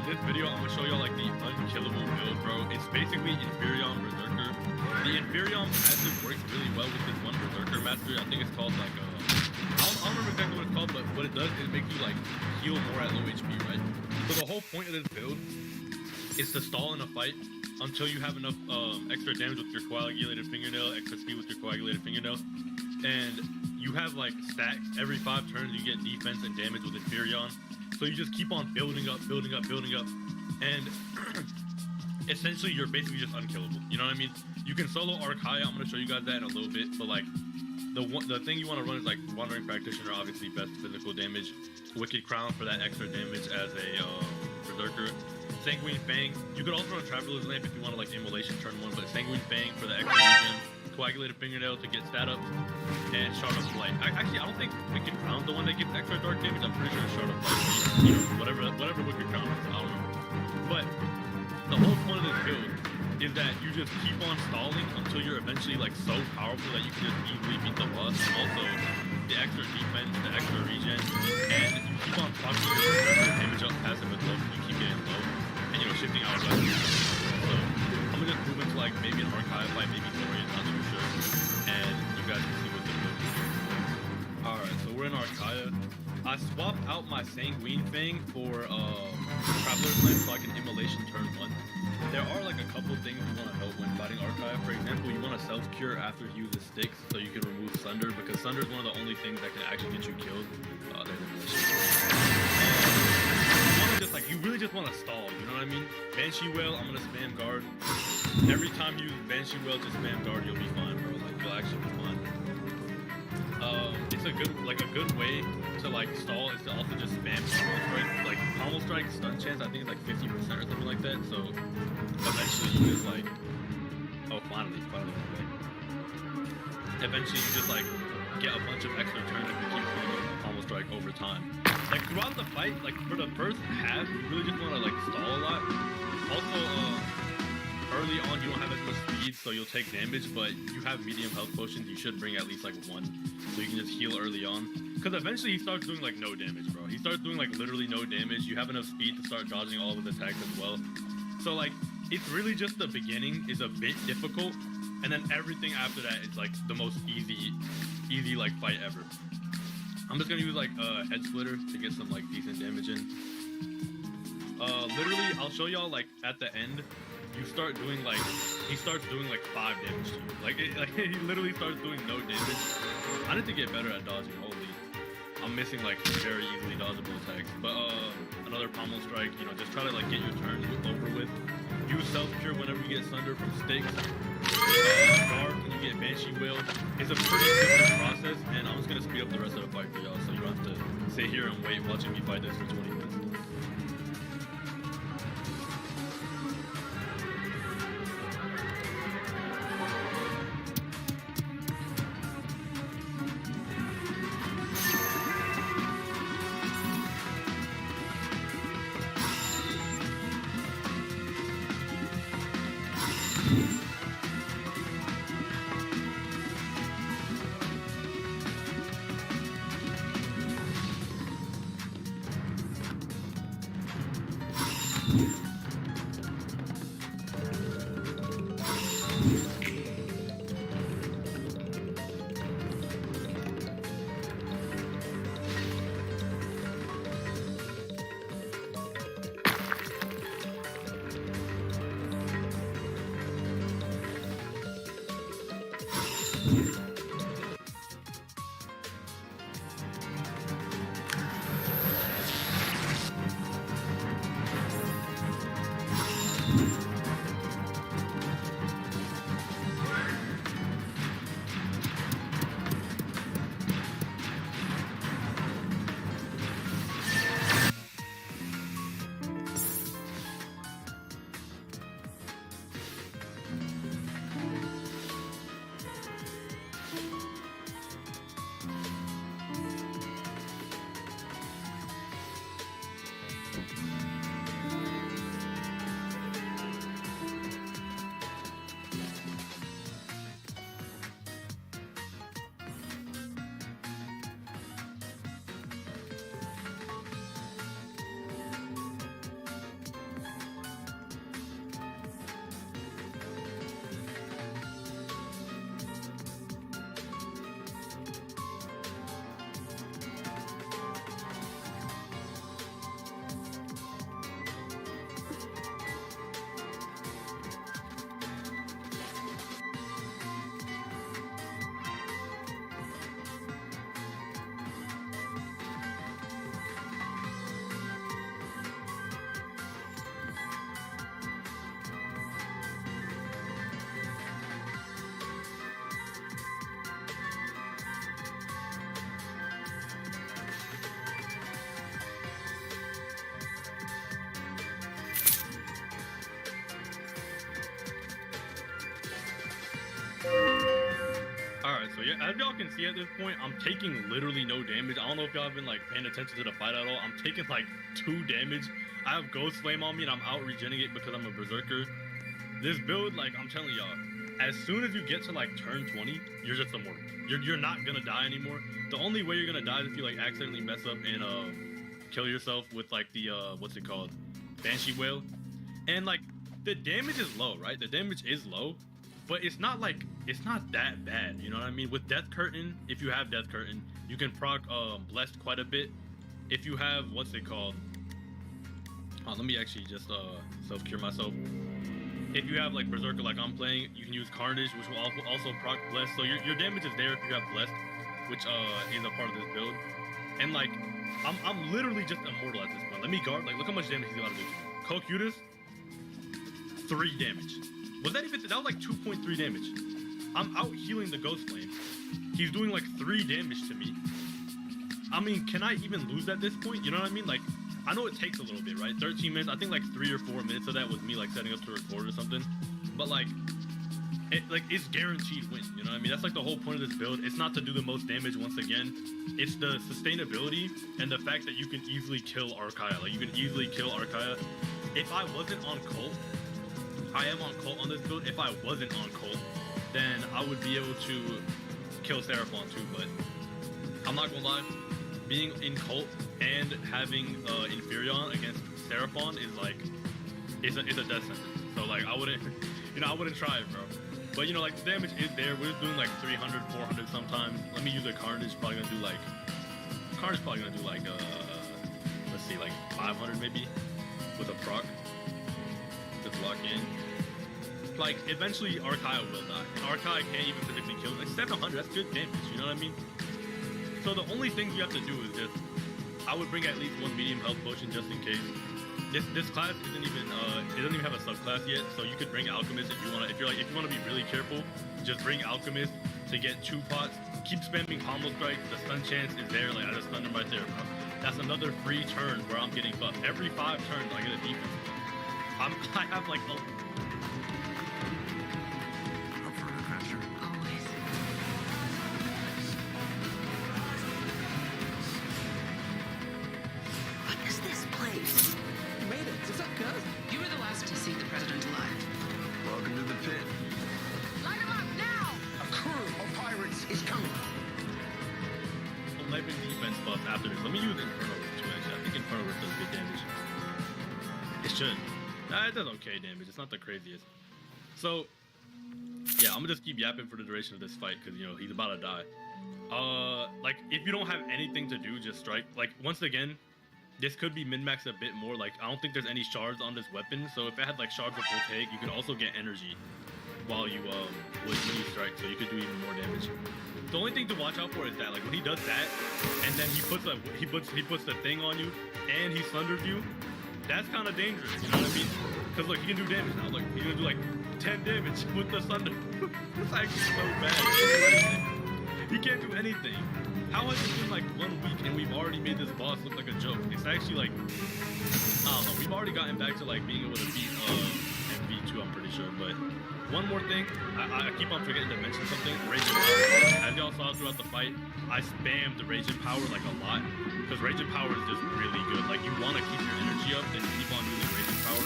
this video, I'm gonna show y'all like the unkillable build, bro. It's basically Inferion Berserker. The Inferion passive works really well with this one Berserker mastery. I think it's called like I don't remember exactly what it's called, but what it does is it makes you like heal more at low HP, right? So the whole point of this build is to stall in a fight until you have enough extra damage with your coagulated fingernail, extra speed with your coagulated fingernail, and you have like stacks. Every 5 turns you get defense and damage with Inferion. So you just keep on building up, and essentially you're basically just unkillable. You know what I mean? You can solo Arcane. I'm gonna show you guys that in a little bit, but like the thing you want to run is like Wandering Practitioner, obviously best physical damage, Wicked Crown for that extra damage as a Berserker, Sanguine Fang. You could also run Traveler's Lamp if you want to like Immolation turn 1, but Sanguine Fang for the extra regen, Coagulated Fingernail to get stat ups, and Shard of Light. Actually, I don't think Wicked Crown's the one that gives extra dark damage. I'm pretty sure Shard of Light, you know, whatever Wicked Crown is, I don't know. But the whole point of this build is that you just keep on stalling until you're eventually like so powerful that you can just easily beat the boss. And also the extra defense, the extra regen, and you keep on proccing your damage up passive as low, you keep getting low, and you know, shifting out weapons. So I'm gonna just move into like maybe an Archive fight, maybe Glory, not too sure. And you guys can see what the build is. Alright, so we're in Arcane. I swapped out my Sanguine Fang for Traveler's Lamp so I can Immolation turn 1. There are like a couple things you want to know when fighting Archive. For example, you want to self-cure after you use the sticks so you can remove Sunder, because Sunder is one of the only things that can actually get you killed. There's Immolation. You really just want to stall, you know what I mean? Banshee Wail, I'm gonna spam guard. Every time you use Banshee Wail, just spam guard, you'll be fine, bro. Like, you'll actually be fine. It's a good way to like stall is to also just spam Pommel Strike. Like Pommel Strike stun chance, I think it's like 50% or something like that. So eventually you just like, oh finally. Eventually you just like get a bunch of extra turns if you keep doing Pommel Strike over time. Like throughout the fight, like for the first half, you really just want to like stall a lot. Also, early on you don't have as much speed, so you'll take damage, but you have medium health potions. You should bring at least like 1, so you can just heal early on. Because eventually he starts doing like no damage, bro. He starts doing like literally no damage. You have enough speed to start dodging all of his attacks as well. So like, it's really just the beginning is a bit difficult, and then everything after that is like the most easy like fight ever. I'm just gonna use like Head Splitter to get some like decent damage in. Literally, I'll show y'all like at the end. You start doing like, he starts doing like 5 damage to you. Like he literally starts doing no damage. I need to get better at dodging. Holy, I'm missing like very easily dodgeable attacks. But another Pommel Strike. You know, just try to like get your turn over with. Use self-cure whenever you get Sunder from sticks. Guard when you get Banshee Wail. It's a pretty simple process, and I'm just gonna speed up the rest of the fight for y'all, so you don't have to sit here and wait watching me fight this for 20 minutes. Yeah, as y'all can see at this point, I'm taking literally no damage. I don't know if y'all have been like paying attention to the fight at all. I'm taking like 2 damage. I have Ghost Flame on me and I'm out regenerating it because I'm a Berserker. This build, like I'm telling y'all, as soon as you get to like turn 20, you're just immortal. You're not gonna die anymore. The only way you're gonna die is if you like accidentally mess up and kill yourself with like the what's it called, Banshee Whale. And like the damage is low, right? The damage is low, but it's not that bad, you know what I mean? With Death Curtain, if you have Death Curtain, you can proc Blessed quite a bit. If you have what's it called, let me actually just self-cure myself. If you have like Berserker like I'm playing, you can use Carnage, which will also proc Blessed. So your damage is there if you have Blessed, which is a part of this build. And like I'm literally just immortal at this point. Let me guard. Like look how much damage he's about to do to me. Cocutus, 3 damage. Was that even? That was like 2.3 damage. I'm out healing the Ghost Flame. He's doing like 3 damage to me. I mean, can I even lose at this point? You know what I mean? Like, I know it takes a little bit, right? 13 minutes. I think like 3 or 4 minutes of that was me like setting up to record or something. But like, it's guaranteed win. You know what I mean? That's like the whole point of this build. It's not to do the most damage once again. It's the sustainability and the fact that you can easily kill Arcane. Like you can easily kill Arcane. If I wasn't on Cult, I am on Cult on this build. If I wasn't on Cult, then I would be able to kill Seraphon too. But I'm not gonna lie, being in Cult and having Inferion against Seraphon is like, it's a death sentence. So like I wouldn't, I wouldn't try it, bro. But you know, like the damage is there. We're doing like 300, 400 sometimes. Let me use a Carnage. Probably gonna do like, let's see, like 500 maybe with a proc. Just lock in. Like eventually Arcane will die, and Arcane can't even physically kill him. Like 700, that's good damage. You know what I mean? So the only thing you have to do is just, I would bring at least 1 medium health potion just in case. This class isn't even it doesn't even have a subclass yet, so you could bring Alchemist if you wanna. If you wanna be really careful, just bring Alchemist to get 2 pots. Keep spamming combo strike. The stun chance is there. Like I just stunned him right there, bro. That's another free turn where I'm getting buffed. Every 5 turns I get a defense buff. I have like a. You were the last to see the president alive. Welcome to the pit. Light him up now! A crew of pirates is coming. 11 defense buff after this. Let me use Inferno Rift too, actually. I think Inferno Rift does good damage. It should. It does okay damage. It's not the craziest. So, yeah, I'm gonna just keep yapping for the duration of this fight because, he's about to die. Like, if you don't have anything to do, just strike. Like, once again, this could be min-maxed a bit more. Like, I don't think there's any shards on this weapon, so if it had like shards of full take, you could also get energy while you when you strike, so you could do even more damage. The only thing to watch out for is that, like, when he does that, and then he puts the thing on you, and he sunders you, that's kind of dangerous. You know what I mean? Because look, he can do damage now. Look, he's gonna do like 10 damage with the sunder. That's actually so bad. He can't do anything. How has it been like 1 week and we've already made this boss look like a joke? It's actually like, I don't know, we've already gotten back to like being able to beat MV2, I'm pretty sure. But one more thing, I keep on forgetting to mention something. Raging Power. As y'all saw throughout the fight, I spammed the Raging Power like a lot, because Raging Power is just really good. Like, you want to keep your energy up, then you keep on using Raging Power.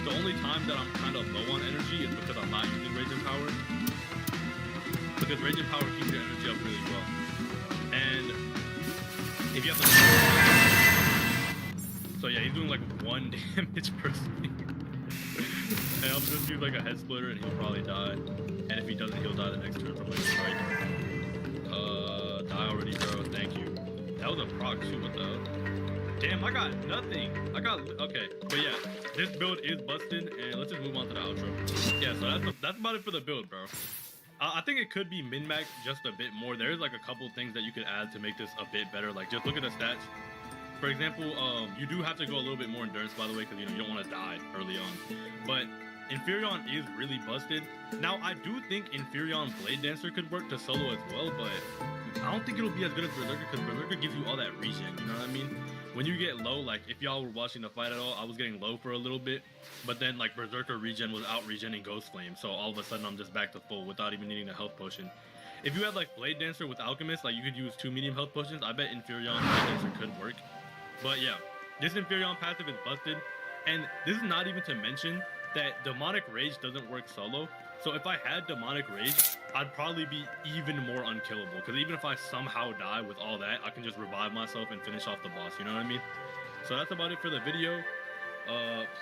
The only time that I'm kind of low on energy is because I'm not using Raging Power, because Raging Power keeps your energy up really well. And if you have to, so yeah, he's doing like 1 damage per swing. And I'll just use like a head splitter and he'll probably die. And if he doesn't, he'll die the next turn from like a strike. Die already, bro. Thank you. That was a proc too. What the hell? Damn, I got nothing. Okay. But yeah, this build is busted, and let's just move on to the outro. Yeah, so that's about it for the build, bro. I think it could be min-max just a bit more. There's like a couple things that you could add to make this a bit better. Like, just look at the stats. For example, you do have to go a little bit more endurance, by the way, because you don't want to die early on. But Inferion is really busted. Now, I do think Inferion Blade Dancer could work to solo as well, but I don't think it'll be as good as Berserker, because Berserker gives you all that regen, you know what I mean? When you get low, like if y'all were watching the fight at all, I was getting low for a little bit, but then like Berserker regen was out regenning Ghost Flame, so all of a sudden I'm just back to full without even needing a health potion. If you had like Blade Dancer with Alchemist, like you could use 2 medium health potions. I bet Inferion Blade Dancer could work. But yeah, this Inferion passive is busted, and this is not even to mention that Demonic Rage doesn't work solo. So if I had Demonic Rage, I'd probably be even more unkillable. Because even if I somehow die with all that, I can just revive myself and finish off the boss. You know what I mean? So that's about it for the video.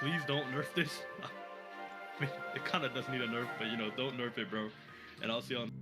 Please don't nerf this. I mean, it kind of does need a nerf, but you know, don't nerf it, bro. And I'll see you on.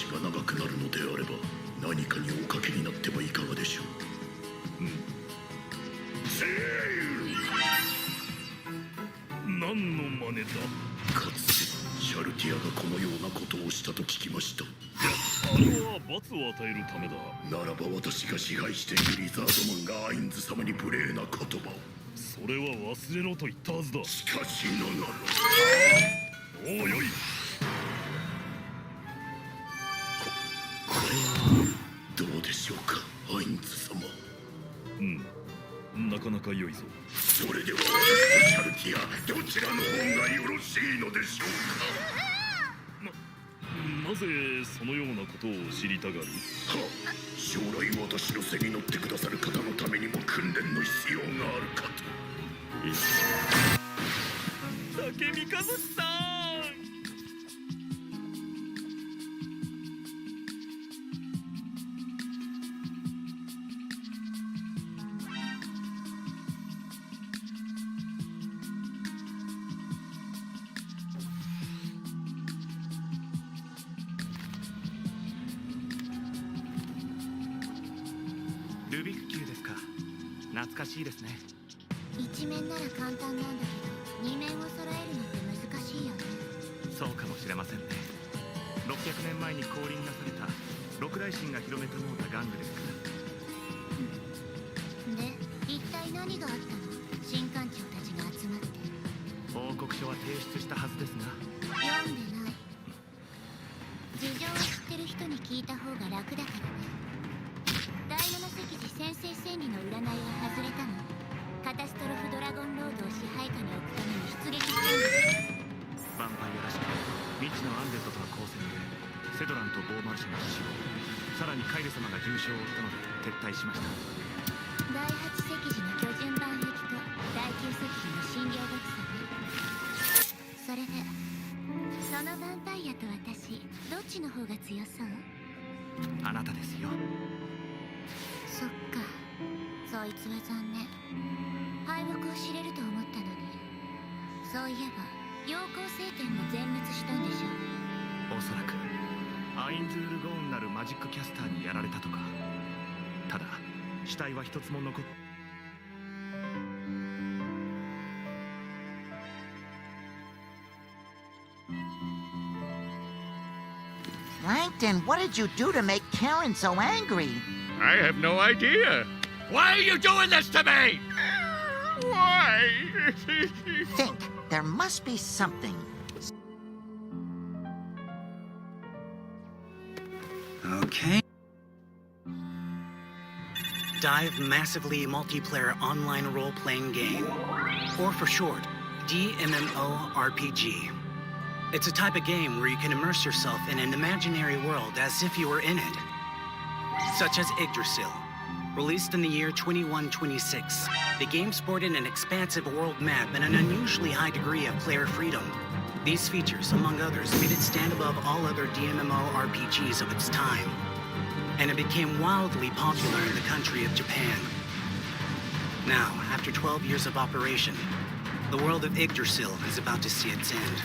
命が長くなるのであれば何かにおかけになってはいかがでしょう。何の真似だ。かつてシャルティアがこのようなことをしたと聞きました。あれは罰を与えるためだ。ならば私が支配しているリザードマンがアインズ様に無礼な言葉を。それは忘れろと言ったはずだ。しかしながらおうよい。これはどうでしょうか、アインズ様。なかなか良いぞ。それでは私とシャルティアどちらの方がよろしいのでしょうか。なぜそのようなことを知りたがる？将来私の背に乗ってくださる方のためにも訓練の必要があるかと。竹三和さん。ルビックキューですか。懐かしいですね。一面なら簡単なんだけど二面を揃えるのって難しいよね。そうかもしれませんね。600年前に降臨なされた六大神が広めたもうた玩具ですから。で、一体何があったの？神官長たちが集まって。報告書は提出したはずですが。読んでない。事情を知ってる人に聞いた方が楽だからね。第七石寺先制戦利の占いは外れたの？カタストロフドラゴンロードを支配下に置くために出撃したんです。ヴァンパイアらしく未知のアンデッドとの交戦でセドランとボーマルシャが死亡、さらにカイル様が重傷を負ったので撤退しました。第八石寺の巨人板壁と第九石寺の診療学者ね。それでそのヴァンパイアと私どっちの方が強そう？あなたですよ。そっか、そいつは残念。敗北を知れると思ったのに。そういえば陽光聖典も全滅したんでしょ。おそらくアインズールゴーンなるマジックキャスターにやられたとか。ただ死体は一つも残っPlankton, what did you do to make Karen so angry? I have no idea. Why are you doing this to me? Why? Think. There must be something. Okay. Dive massively multiplayer online role-playing game, or for short, DMMORPG. It's a type of game where you can immerse yourself in an imaginary world as if you were in it. Such as Yggdrasil. Released in the year 2126, the game sported an expansive world map and an unusually high degree of player freedom. These features, among others, made it stand above all other DMMORPGs of its time. And it became wildly popular in the country of Japan. Now, after 12 years of operation, the world of Yggdrasil is about to see its end.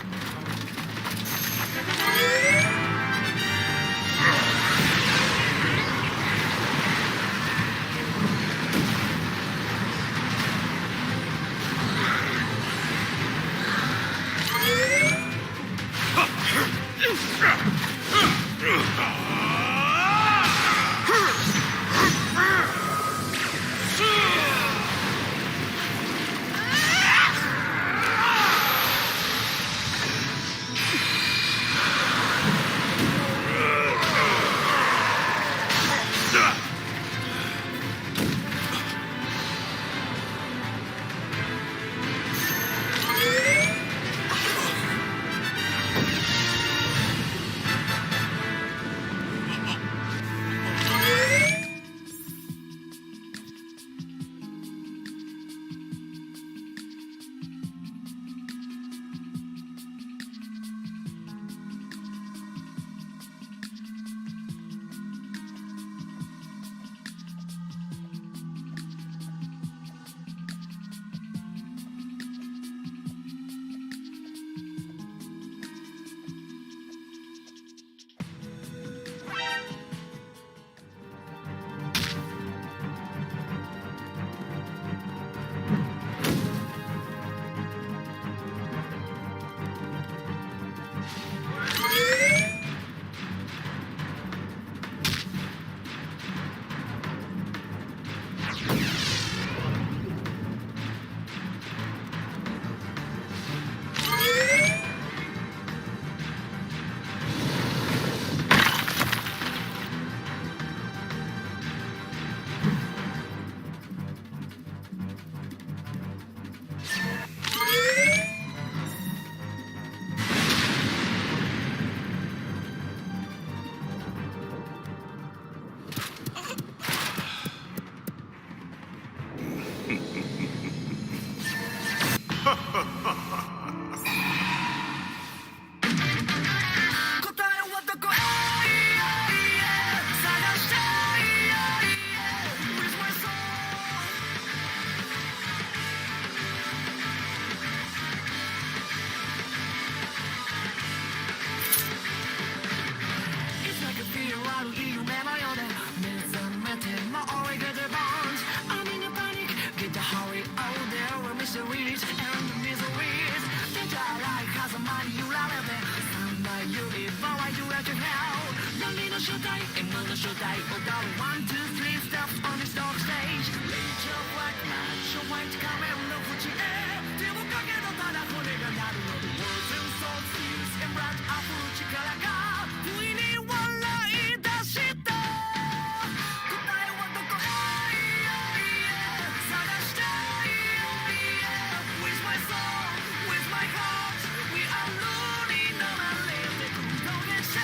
like a hell. 波の正体 M1 の正体踊る 1, 2, 3 steps on this dark stage. Rage of black match ホワイト仮面の淵へ手をかけろただ骨が鳴るので Words and swords fuse and rat あふる力が不意に笑い出した答えはどこ探したい With my soul, with my heart We are ruling on a limit 峠せ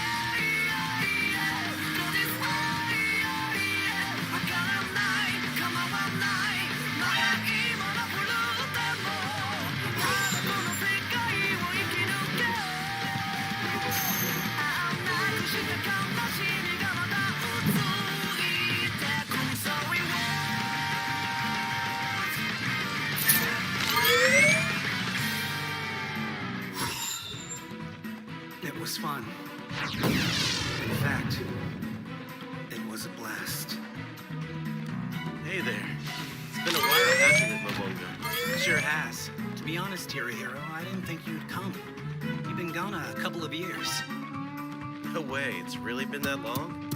Go this way わからない構わないまだ今のフルでもただこの世界を生き抜けあんなくした悲しみがまだうついてく Sorry It was fun. In fact, it was a blast. Hey there. It's been a while, hasn't it, Momonga? Sure has. To be honest, Hero, I didn't think you'd come. You've been gone a couple of years. No way, it's really been that long?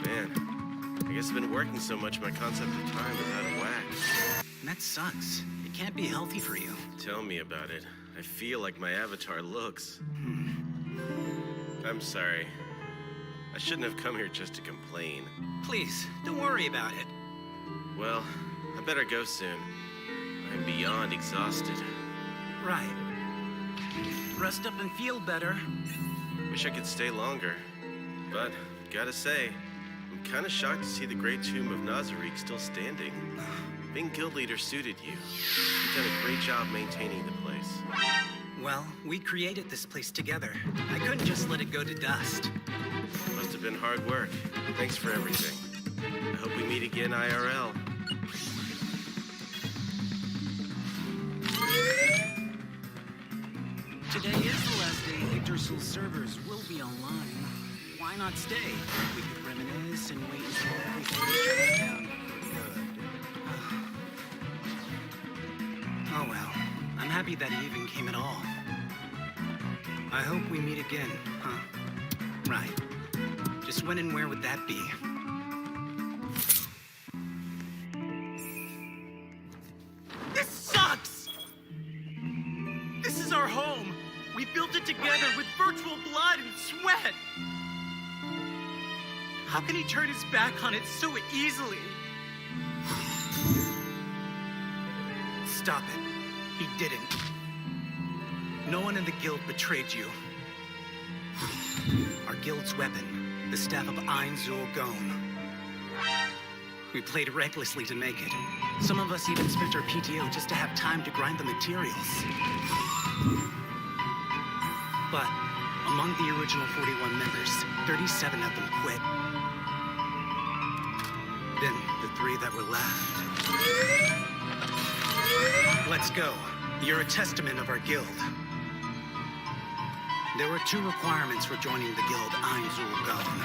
Man, I guess I've been working so much my concept of time is out of whack. And that sucks. It can't be healthy for you. Tell me about it. I feel like my avatar looks. I'm sorry. I shouldn't have come here just to complain. Please, don't worry about it. Well, I better go soon. I'm beyond exhausted. Right. Rest up and feel better. Wish I could stay longer. But, gotta say, I'm kinda shocked to see the Great Tomb of Nazarick still standing. Being guild leader suited you. You've done a great job maintaining the place. Well, we created this place together. I couldn't just let it go to dust. Must have been hard work. Thanks for everything. I hope we meet again IRL. Today is the last day Yggdrasil's servers will be online. Why not stay? We could reminisce and wait until everything shuts down for good. Oh well, I'm happy that he even came at all. I hope we meet again, huh? Right. Just when and where would that be? This sucks! This is our home! We built it together with virtual blood and sweat! How can he turn his back on it so easily? Stop it. He didn't. No one in the guild betrayed you. Our guild's weapon, the staff of Ein Zul Gon. We played recklessly to make it. Some of us even spent our PTO just to have time to grind the materials. But among the original 41 members, 37 of them quit. Then the 3 that were left. Let's go. You're a testament of our guild. There were 2 requirements for joining the guild Ein Zul Gon.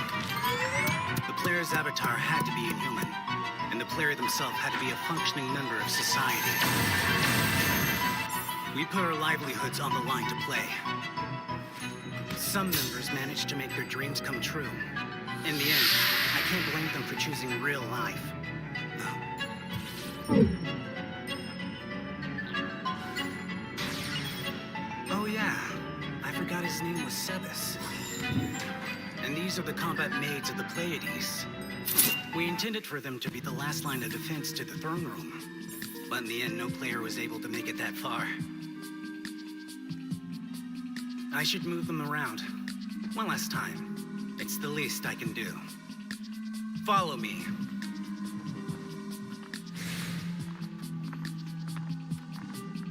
The player's avatar had to be inhuman, and the player themselves had to be a functioning member of society. We put our livelihoods on the line to play. Some members managed to make their dreams come true. In the end, I can't blame them for choosing real life. Oh yeah, I forgot his name was Sebas. And these are the combat maids of the Pleiades. We intended for them to be the last line of defense to the throne room. But in the end, no player was able to make it that far. I should move them around. One last time. It's the least I can do. Follow me.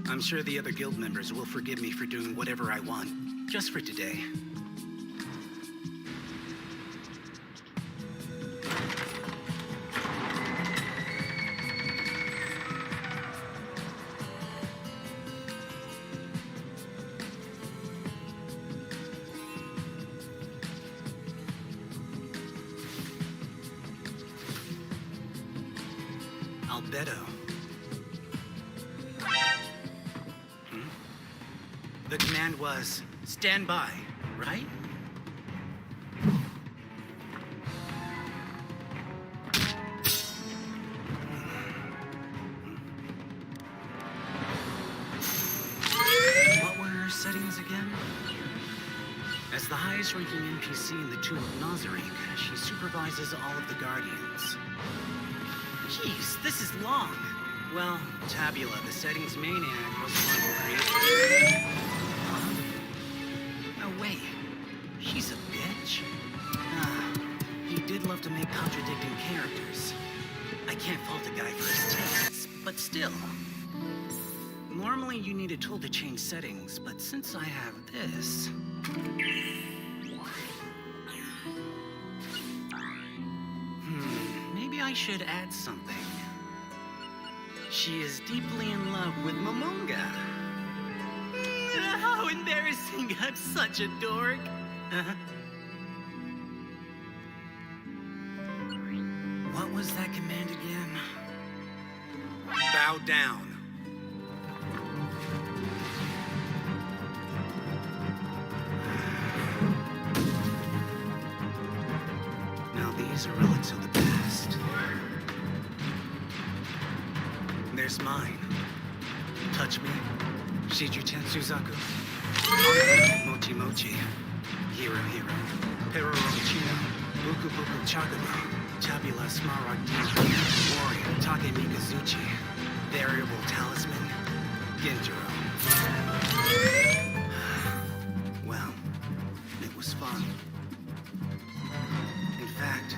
I'm sure the other guild members will forgive me for doing whatever I want, just for today. Albedo. The command was, stand by, right? again? As the highest-ranking NPC in the Tomb of Nazarick, she supervises all of the Guardians. Jeez, this is long. Well, Tabula, the settings maniac, was the one who created it. No way. She's a bitch. He did love to make contradicting characters. I can't fault a guy for his tastes, but still. Normally you need a tool to change settings, but since I have this... maybe I should add something. She is deeply in love with Momonga. How embarrassing, I'm such a dork. What was that command again? Bow down. Now these are relics of the past. There's mine. Touch me. Shijuten Suzaku. Mochi Mochi. Hero Hero. Perorochino. Buku Buku Chagaru. Tabula Smaragdina. Warrior. Take Mikazuchi. Variable Talisman. Gintaro. Well, it was fun. In fact,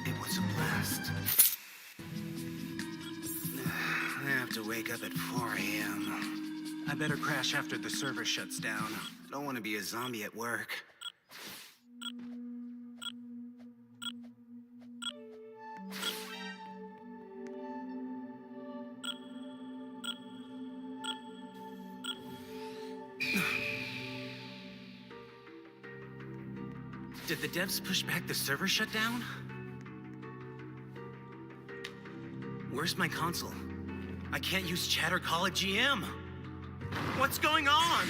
it was a blast. I have to wake up at 4 a.m. I better crash after the server shuts down. I don't want to be a zombie at work. Did the devs push back the server shutdown? Where's my console? I can't use Chatter Call at GM. What's going on?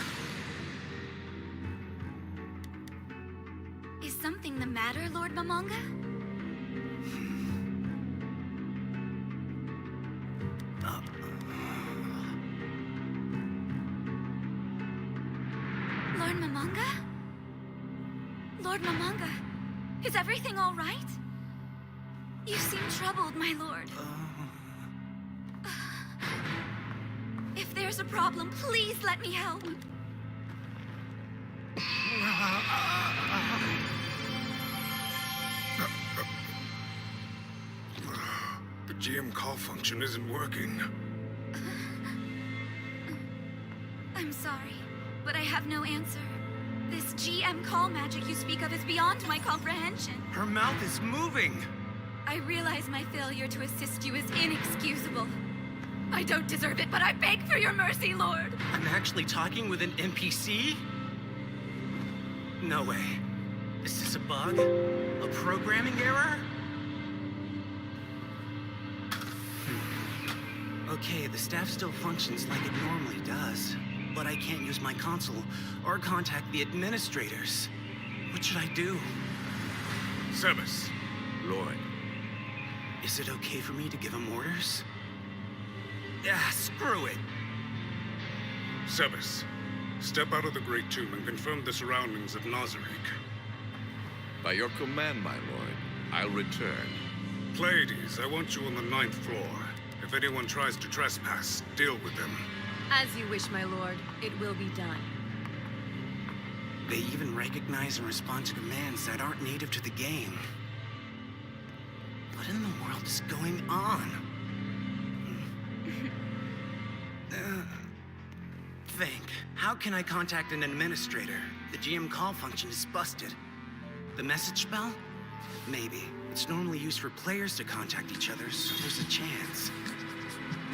Is something the matter, Lord Momonga? Lord Momonga? Lord Momonga, is everything all right? You seem troubled, my lord. If there's a problem, please let me help. The GM call function isn't working. I'm sorry, but I have no answer. This GM call magic you speak of is beyond my comprehension. Her mouth is moving. I realize my failure to assist you is inexcusable. I don't deserve it, but I beg for your mercy, Lord. I'm actually talking with an NPC? No way. Is this a bug? A programming error? Okay, the staff still functions like it normally does, but I can't use my console or contact the administrators. What should I do? Sebas, Lloyd. Is it okay for me to give him orders? Ah, screw it. Sebas, step out of the Great Tomb and confirm the surroundings of Nazarick. By your command, my lord, I'll return. Pleiades, I want you on the 9th floor. If anyone tries to trespass, deal with them. As you wish, my lord. It will be done. They even recognize and respond to commands that aren't native to the game. What in the world is going on? Think. How can I contact an administrator? The GM call function is busted. The message spell? Maybe. It's normally used for players to contact each other, so there's a chance.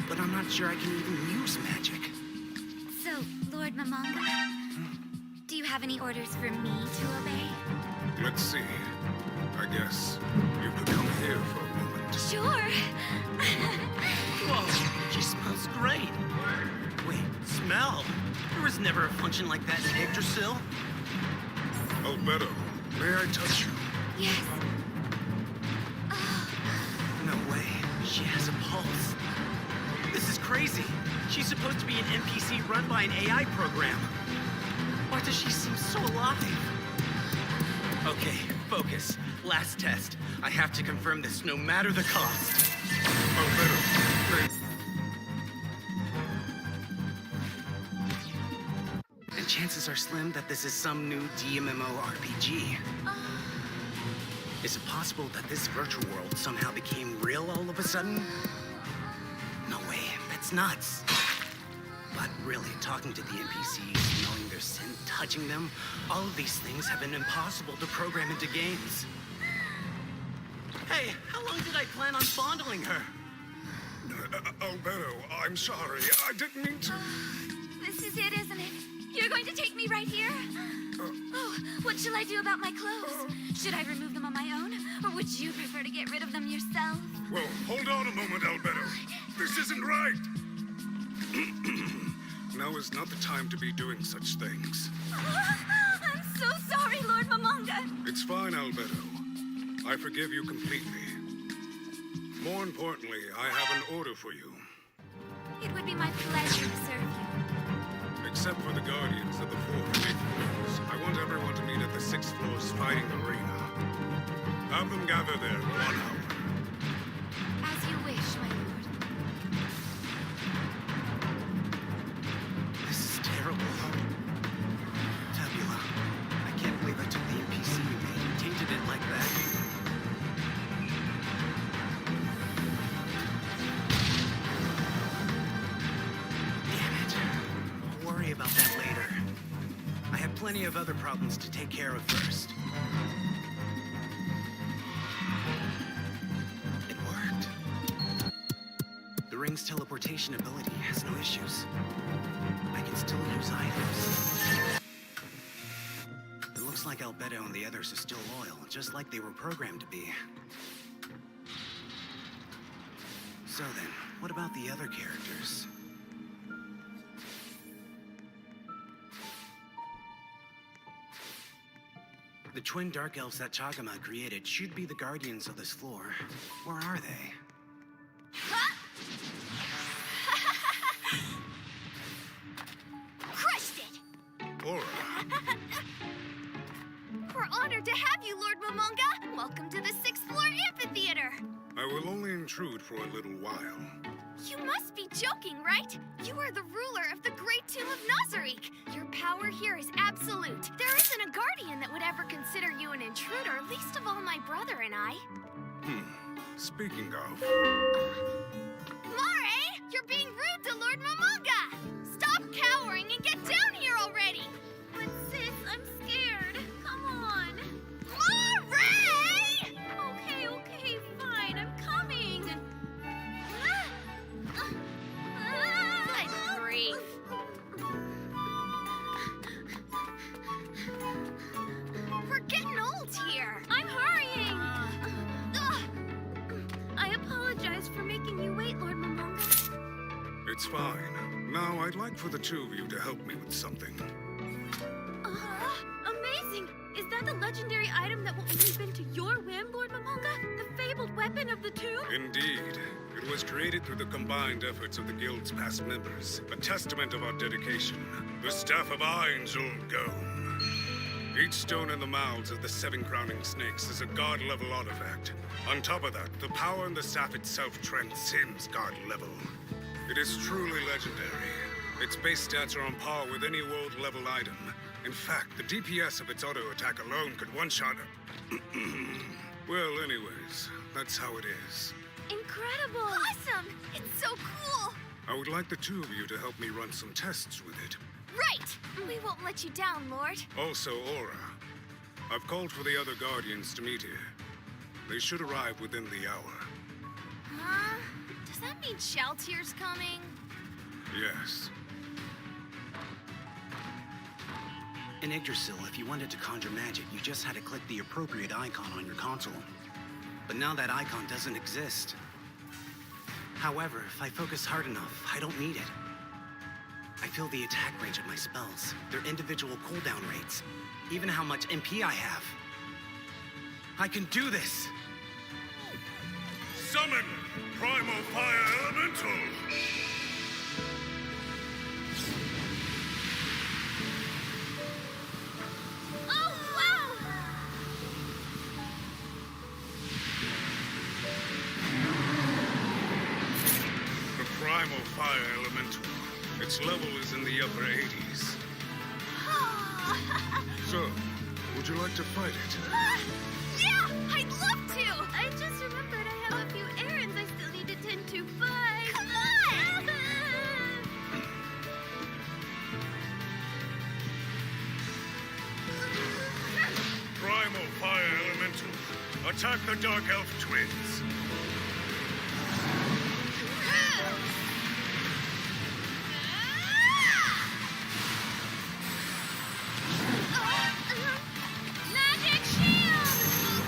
But I'm not sure I can even use magic. So, Lord Momonga, do you have any orders for me to obey? Let's see. I guess you could come here for a moment. Sure. Whoa, she smells great. Wait, smell? There was never a function like that in Yggdrasil. Albedo, may I touch you? Yes. No way. She has a pulse. This is crazy. She's supposed to be an NPC run by an AI program. Why does she seem so alive? Okay, focus. Last test. I have to confirm this no matter the cost. And chances are slim that this is some new DMMO RPG. Is it possible that this virtual world somehow became real all of a sudden? No way, that's nuts. But really, talking to the NPCs, knowing their sin touching them, all of these things have been impossible to program into games. Hey, how long did I plan on fondling her? Alberto, I'm sorry. I didn't mean to. This is it, isn't it? You're going to take me right here? Oh, what shall I do about my clothes? Should I remove them on my own? Or would you prefer to get rid of them yourself? Well, hold on a moment, Alberto. This isn't right. Now is not the time to be doing such things. I'm so sorry, Lord Momonga. It's fine, Alberto. I forgive you completely. More importantly, I have an order for you. It would be my pleasure to serve you. Except for the guardians of the 4th and 8th floors, I want everyone to meet at the 6th floor's fighting arena. Have them gather there 1 hour. As you wish, my lord. This is terrible. Tabula, I can't believe I took the NPC you made and tainted it like that. Damn it. I'll worry about that later. I have plenty of other problems to take care of first. It worked. The ring's teleportation ability has no issues. I can still use items. It looks like Albedo and the others are still loyal, just like they were programmed to be. So then, what about the other characters? The twin Dark Elves that Chagama created should be the guardians of this floor. Where are they? Crushed it! Aura, We're honored to have you, Lord Momonga. Welcome to the 6th floor amphitheater. I will only intrude for a little while. You must be joking, right? You are the ruler of the Great Tomb of Nazarick. Your power here is absolute. There isn't a guardian that would ever consider you an intruder, least of all my brother and I. Speaking of... Mare, you're being rude to Lord Momonga! Stop cowering and get down here already! But sis, I'm scared. Come on. Mare! Okay, fine. I'm coming. Good grief. We're getting old here. I'm hurrying. I apologize for making you wait, Lord Momonga. It's fine. Now, I'd like for the two of you to help me with something. Amazing! Is that the legendary item that will only bend to your whim, Lord Momonga? The fabled weapon of the tomb? Indeed. It was created through the combined efforts of the Guild's past members, a testament of our dedication. The Staff of Ainzul Gome. Each stone in the mouths of the 7 crowning snakes is a god-level artifact. On top of that, the power in the staff itself transcends god level. It is truly legendary. Its base stats are on par with any world-level item. In fact, the DPS of its auto attack alone could one-shot a... Well, anyways, that's how it is. Incredible! Awesome! It's so cool! I would like the two of you to help me run some tests with it. Right! We won't let you down, Lord. Also, Aura. I've called for the other Guardians to meet here. They should arrive within the hour. Huh? Does that mean Shaltier's coming? Yes. In Yggdrasil, if you wanted to conjure magic, you just had to click the appropriate icon on your console. But now that icon doesn't exist. However, if I focus hard enough, I don't need it. I feel the attack range of my spells, their individual cooldown rates, even how much MP I have. I can do this! Summon Primal Fire Elemental! fire elemental. Its level is in the upper 80s. So, would you like to fight it? Yeah, I'd love to! I just remembered I have a few errands I still need to tend to, but... Come on! Primal fire elemental. Attack the Dark Elf twins. Magic shield!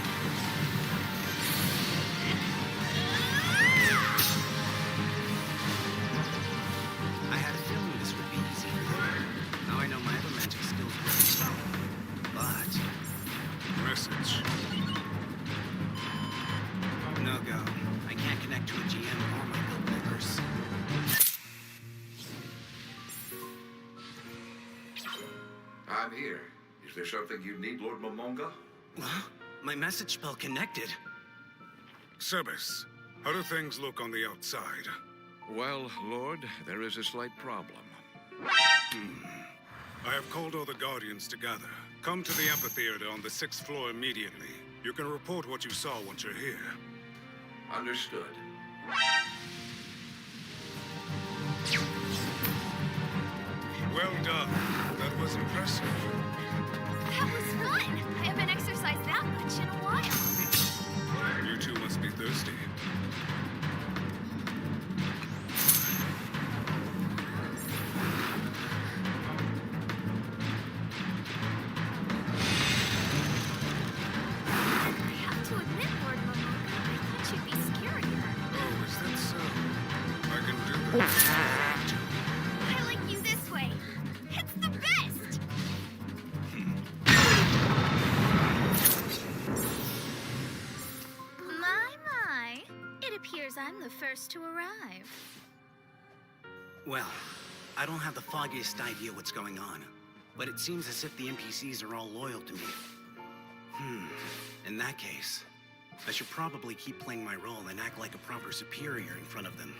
I had a feeling this would be easy for them. Now I know my other magic skills will be strong. But... Message. no go. I can't connect to a GM or my guild members. I'm here. Is there something you need, Lord Momonga? Huh? My message spell connected. Sebes, how do things look on the outside? Well, Lord, there is a slight problem. I have called all the Guardians together. Come to the amphitheater on the 6th floor immediately. You can report what you saw once you're here. Understood. Well done. That was impressive. That was fun! I haven't exercised that much in a while. You two must be thirsty. I have to admit, Lord Momoka, I thought you'd be scarier. Oh, is that so? I can do that. I like you this way. It's the best! My. It appears I'm the first to arrive. Well, I don't have the foggiest idea what's going on, but it seems as if the NPCs are all loyal to me. In that case, I should probably keep playing my role and act like a proper superior in front of them.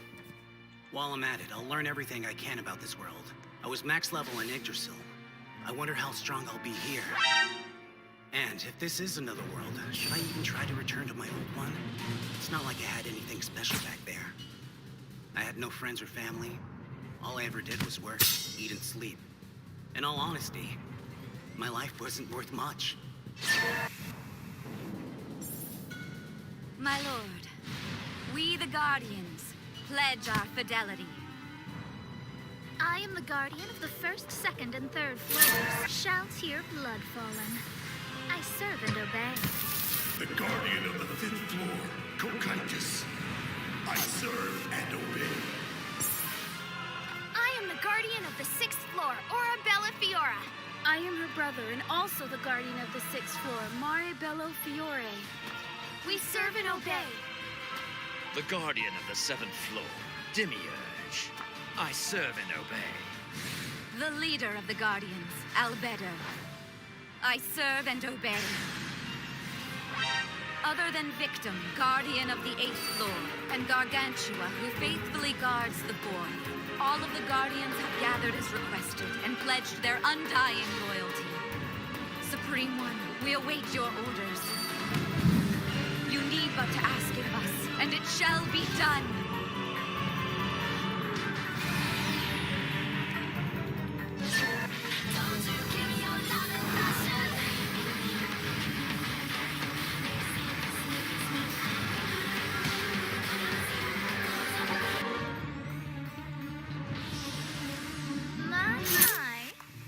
While I'm at it, I'll learn everything I can about this world. I was max level in Yggdrasil. I wonder how strong I'll be here. And if this is another world, should I even try to return to my old one? It's not like I had anything special back there. I had no friends or family. All I ever did was work, eat, and sleep. In all honesty, my life wasn't worth much. My lord, we the Guardians pledge our fidelity. I am the guardian of the 1st, 2nd, and 3rd floors. Shall hear blood fallen. I serve and obey. The guardian of the 5th floor, Kokaitis. I serve and obey. I am the guardian of the 6th floor, Orabella Fiora. I am her brother and also the guardian of the 6th floor, Mare Bello Fiore. We serve and obey. The guardian of the 7th floor, Demiurge. I serve and obey. The leader of the Guardians, Albedo. I serve and obey. Other than Victim, guardian of the 8th floor, and Gargantua, who faithfully guards the 4th, all of the Guardians have gathered as requested and pledged their undying loyalty. Supreme One, we await your orders. You need but to ask it of us, and it shall be done.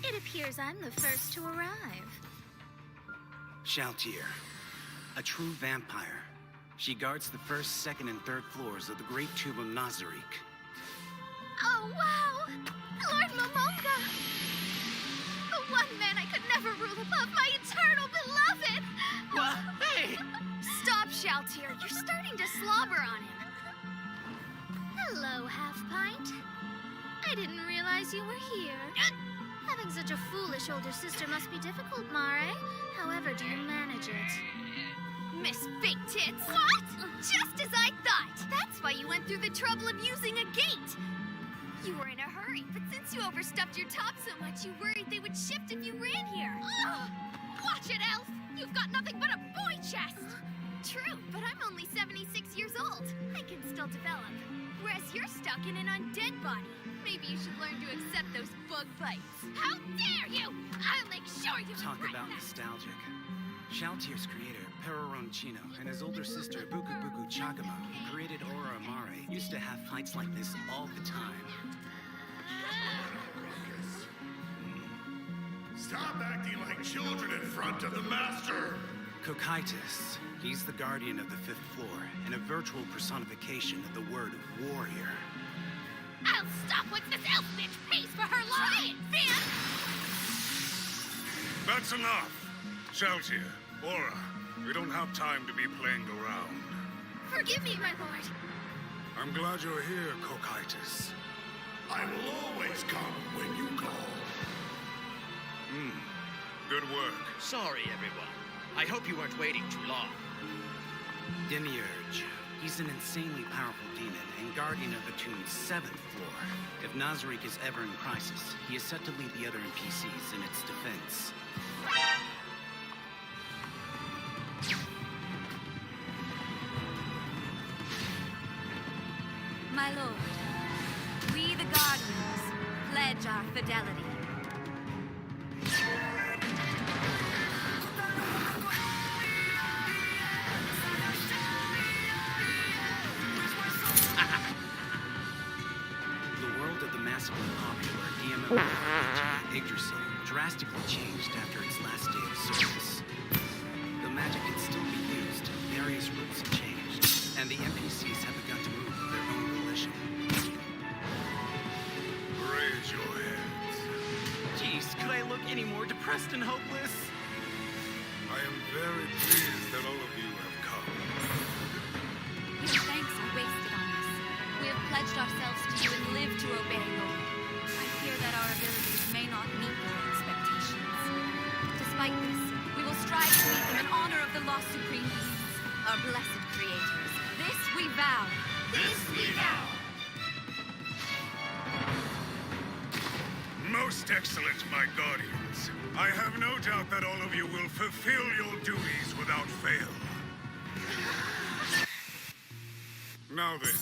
It appears I'm the first to arrive. Shaltir, a true vampire. She guards the 1st, 2nd, and 3rd floors of the Great Tomb of Nazarick. Oh, wow! Lord Momoka! The one man I could never rule above my eternal beloved! What? Hey! Stop, Shaltir. You're starting to slobber on him. Hello, Half-Pint. I didn't realize you were here. Having such a foolish older sister must be difficult, Mare. However, do you manage it? Miss Fake Tits! What? Just as I thought! That's why you went through the trouble of using a gate! worry, but since you overstuffed your top so much, you worried they would shift if you ran here. Ugh! Watch it, Elf! You've got nothing but a boy chest! True, but I'm only 76 years old. I can still develop. Whereas you're stuck in an undead body. Maybe you should learn to accept those bug bites. How dare you! I'll make sure you Talk regret about that. nostalgic. Shoutier's creator, Peroronchino, and his older sister, Buku Buku Chagama, who created Aura Amare, used to have fights like this all the time. Stop acting like children in front of the master! Kokaitis. He's the guardian of the 5th floor, and a virtual personification of the word warrior. I'll stop once this elf bitch pays for her lie! Finn! That's enough. Shoutier, Aura, we don't have time to be playing around. Forgive me, my lord. I'm glad you're here, Kokaitis. I will always come when you call. Good work. Sorry, everyone. I hope you weren't waiting too long. Demiurge. He's an insanely powerful demon and guardian of the tomb's 7th floor. If Nazarick is ever in crisis, he is set to lead the other NPCs in its defense. My lord, we the Guardians pledge our fidelity. The world of the massively popular EMMORPG, Yggdrasil, drastically changed after its last day of service. The magic can still be used, various rules have changed, and the NPCs have begun to move of their own volition. Raise your heads. Jeez, could I look any more depressed and hopeless? I am very pleased that all of you have come. Your thanks are wasted on us. We have pledged ourselves to you and live to obey, Lord. I fear that our abilities may not meet your expectations. Despite this, we will strive to meet them in honor of the lost supreme beings, our blessed creators. This we vow. This we vow! Most excellent, my guardians. I have no doubt that all of you will fulfill your duties without fail. Now then,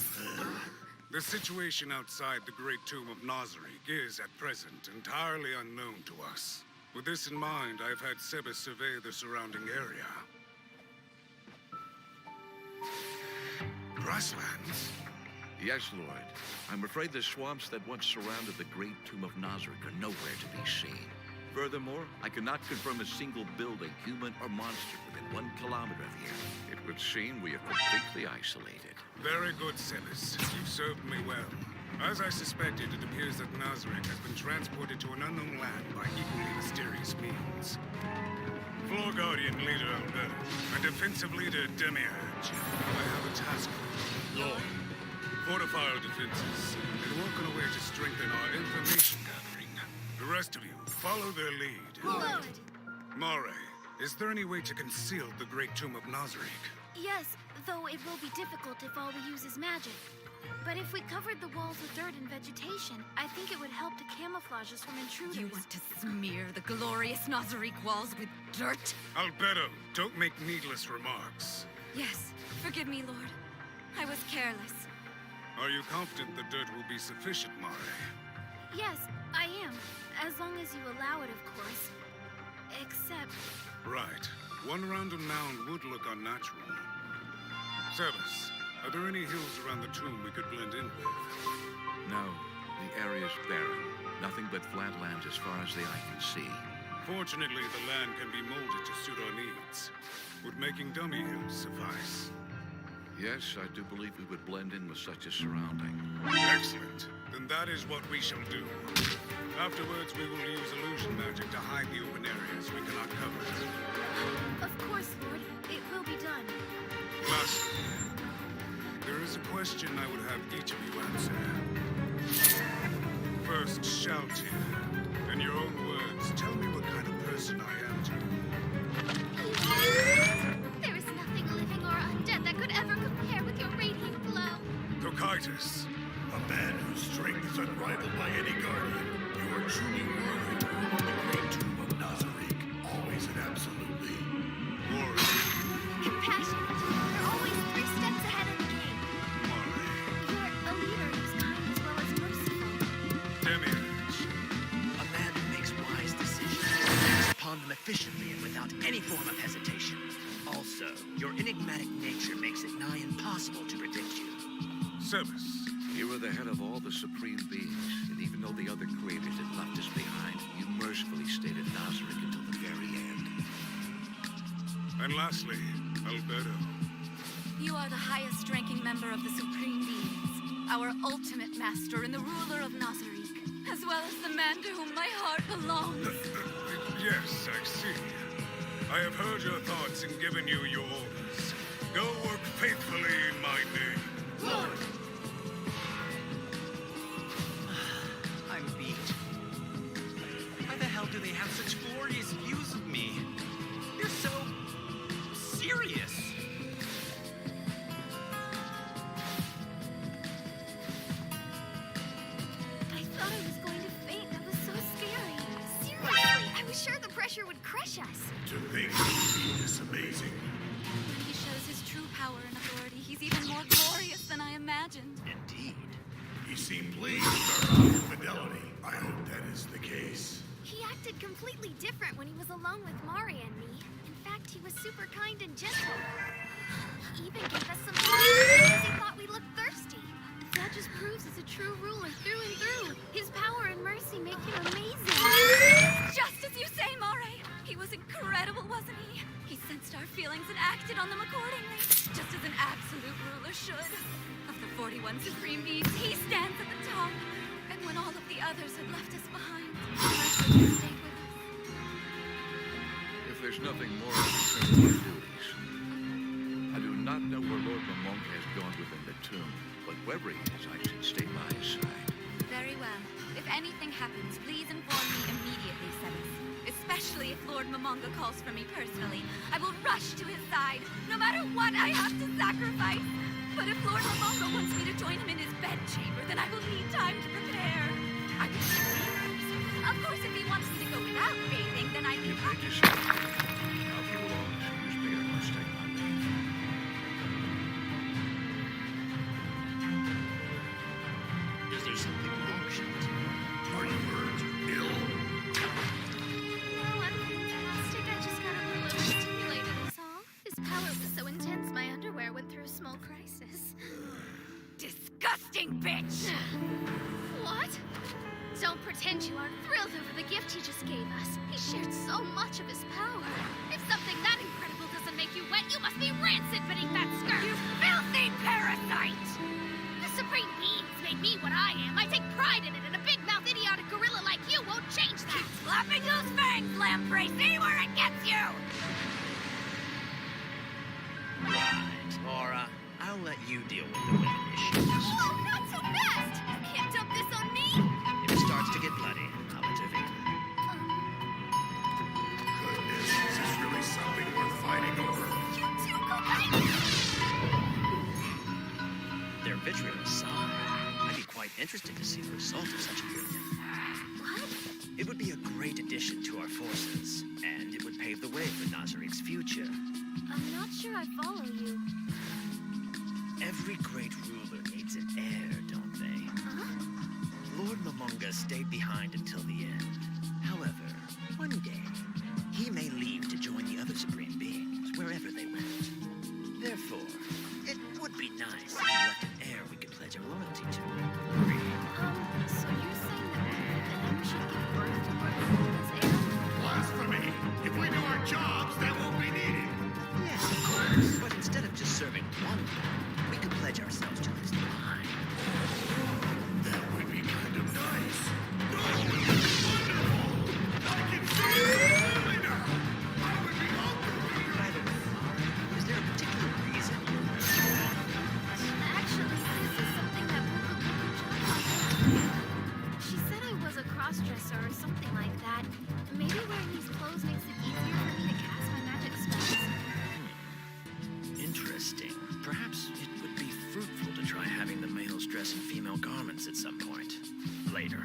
the situation outside the Great Tomb of Nazarick is, at present, entirely unknown to us. With this in mind, I've had Seba survey the surrounding area. Grasslands? Yes, Lord. I'm afraid the swamps that once surrounded the Great Tomb of Nazarick are nowhere to be seen. Furthermore, I cannot confirm a single building, human or monster, within 1 kilometer of here. It would seem we are completely isolated. Very good, Sebas. You've served me well. As I suspected, it appears that Nazarick has been transported to an unknown land by equally mysterious means. Floor Guardian Leader Alberto and Defensive Leader Demiurge, I have a task for you. Lord. Fortify our defenses and work on a way to strengthen our information gathering. The rest of you, follow their lead. Lord! Mare, is there any way to conceal the Great Tomb of Nazarick? Yes, though it will be difficult if all we use is magic. But if we covered the walls with dirt and vegetation, I think it would help to camouflage us from intruders. You want to smear the glorious Nazarick walls with dirt? Alberto, don't make needless remarks. Yes, forgive me, Lord. I was careless. Are you confident the dirt will be sufficient, Mare? Yes, I am. As long as you allow it, of course. Except... Right. One random mound would look unnatural. Sebas, are there any hills around the tomb we could blend in with? No, the area's barren. Nothing but flat lands as far as the eye can see. Fortunately, the land can be molded to suit our needs. Would making dummy hills suffice? Yes, I do believe we would blend in with such a surrounding. Excellent. Then that is what we shall do. Afterwards, we will use illusion magic to hide the open areas we cannot cover. Of course, Lord. It will be done. Lastly, there is a question I would have each of you answer. First, shout here. In your own words, tell me what kind of person I am to you. There is nothing living or undead that could ever compare with your radiant glow. Kokaitis. A man whose strength unrivaled by any guardian. You are truly worthy to rule the great tomb of Nazarick. Always and absolutely. Compassionate. You're always 3 steps ahead of the game. You're a leader who's kind as well as merciful. Demiurge. A man who makes wise decisions acts upon them efficiently and without any form of hesitation. Also, your enigmatic nature makes it nigh impossible to predict you. Sebas. You were the head of all the supreme beings, and even though the other creators had left us behind, you mercifully stayed at Nazarick until the very end. And lastly, Albedo. You are the highest-ranking member of the Supreme Beings, our ultimate master and the ruler of Nazarick, as well as the man to whom my heart belongs. Yes, I see. I have heard your thoughts and given you your orders. Go work faithfully in my name. Lord! I'm beat. Why the hell do they have such glorious views of me? You're so serious. I thought I was going to faint. That was so scary. Seriously, I was sure the pressure would crush us. To think he is amazing. When he shows his true power and authority, he's even more glorious than I imagined. Indeed. He seemed pleased with our fidelity. I hope that is the case. He acted completely different when he was alone with Mari and me. In fact, he was super kind and gentle. He even gave us some food because he thought we looked thirsty. That just proves he's a true ruler through and through. His power and mercy make him amazing. Just as you say, Mare. He was incredible, wasn't he? He sensed our feelings and acted on them accordingly, just as an absolute ruler should. Of the 41 supreme beings, he stands at the top. And when all of the others had left us behind, the rest of them stayed with us. If there's nothing more I can say to my duties, I do not know where Lord Mamonk has gone within the tomb, but wherever he is, I should stay by his side. Very well. If anything happens, please inform me immediately, Sebas. Especially if Lord Momonga calls for me personally. I will rush to his side, no matter what I have to sacrifice. But if Lord Momonga wants me to join him in his bedchamber, then I will need time to prepare. I will see first. Of course, if he wants me to go without bathing, then I can... If they decide, I'll be along as soon as bigger mistake I made. Is there something wrong, Sheea? Are you hurt? Ill? No, I'm fantastic. I just got a little overstimulated, is all. His power was so intense, my underwear went through a small crisis. Disgusting bitch! What? Don't pretend you aren't thrilled over the gift he just gave us. He shared so much of his power. If something that incredible doesn't make you wet, you must be rancid beneath that skirt! You filthy parasite! The Supreme Beings made me what I am. I take pride in it, and a big-mouthed, idiotic gorilla like you won't change that! Keep slapping those fangs, Lamprey! See where it gets you! Right, Laura. I'll let you deal with the women issues. Whoa, not so fast! You can't dump this on me! If it starts to get bloody, I'll intervene. Goodness, is this really something worth fighting over? You two go back! Their vitriol aside, I'd be quite interested to see the result of such a union. What? It would be a great addition to our forces, and it would pave the way for Nazarick's future. I'm not sure I follow you. Every great ruler needs an heir, don't they? Huh? Lord Momonga stayed behind until the end. However, one day, he may leave to join the other supreme beings, wherever they went. Therefore, it would be nice if we left an heir we could pledge our loyalty to. So you're saying that one of them should give birth to Lord Momonga's heir? Blasphemy! If we do our jobs, that won't be needed! Yes, of course. But instead of just serving one lord, we could pledge ourselves to his line. That would be kind of nice. No, it would be wonderful! I can see it clearly now! I would be hungry! By the way, is there a particular reason you're Actually, this is something that Puka She said I was a crossdresser or something like that. Maybe wearing these clothes makes it easier for me to cast my magic spells. Interesting. Perhaps it would be fruitful to try having the males dress in female garments at some point. dictator.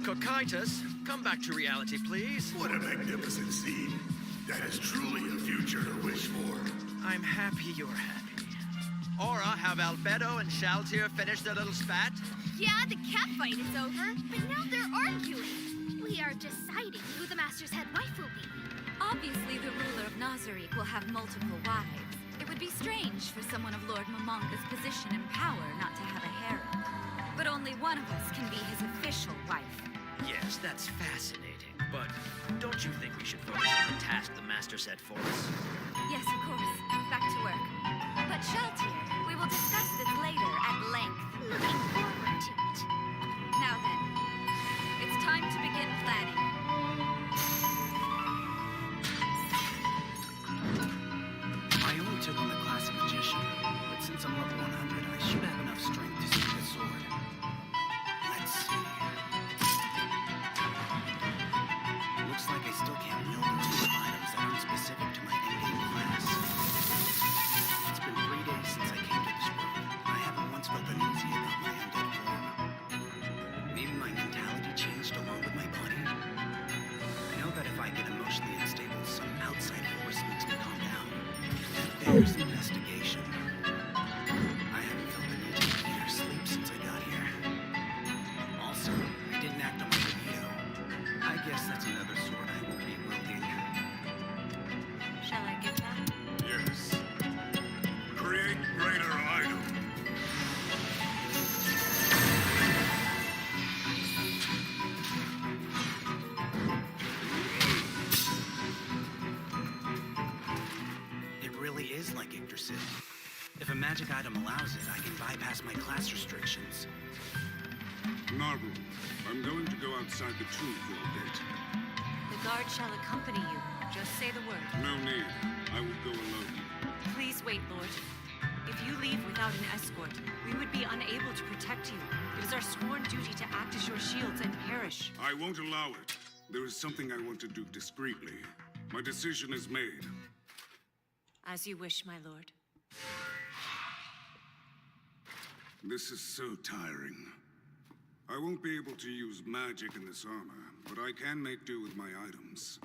Cocytus, come back to reality, please. What a magnificent scene. That is truly a future to wish for. I'm happy you're happy. Aura, have Albedo and Shaltir finished their little spat? Yeah, the cat fight is over, but now they're arguing. We are deciding who the Master's head wife will be. Obviously, the ruler of Nazarick will have multiple wives. It would be strange for someone of Lord Momonga's position and power not to have a harem. But only one of us can be his official wife. Yes, that's fascinating. But don't you think we should focus on the task the Master set for us? Yes, of course. Back to work. But Shaltir, we will discuss this later at length. Looking forward to it. Now then, it's time to begin planning. I only took on the class of magician, but since I'm level 100, I should have enough strength to swing a sword. Let's see. Looks like I still can't wield or use items that aren't specific to my in-game class. It's been 3 days since I came to this world. I haven't once felt uneasy about my undead form. Maybe my mentality changed along with my body. I know that if I get emotionally unstable, some outside force makes me calm down. There's investigation. I haven't felt the need to eat or sleep since I got here. Also, I didn't act on my libido. I guess that's another sword I won't be wielding. Shall I get that? Yes. Create greater item. It really is like Yggdrasil. If a magic item allows it, I can bypass my class restrictions. Naru, I'm going to go outside the tomb for a bit. The guard shall accompany you. Just say the word. No need. I will go alone. Please wait, Lord. If you leave without an escort, we would be unable to protect you. It is our sworn duty to act as your shields and perish. I won't allow it. There is something I want to do discreetly. My decision is made. As you wish, my lord. This is so tiring. I won't be able to use magic in this armor, but I can make do with my items.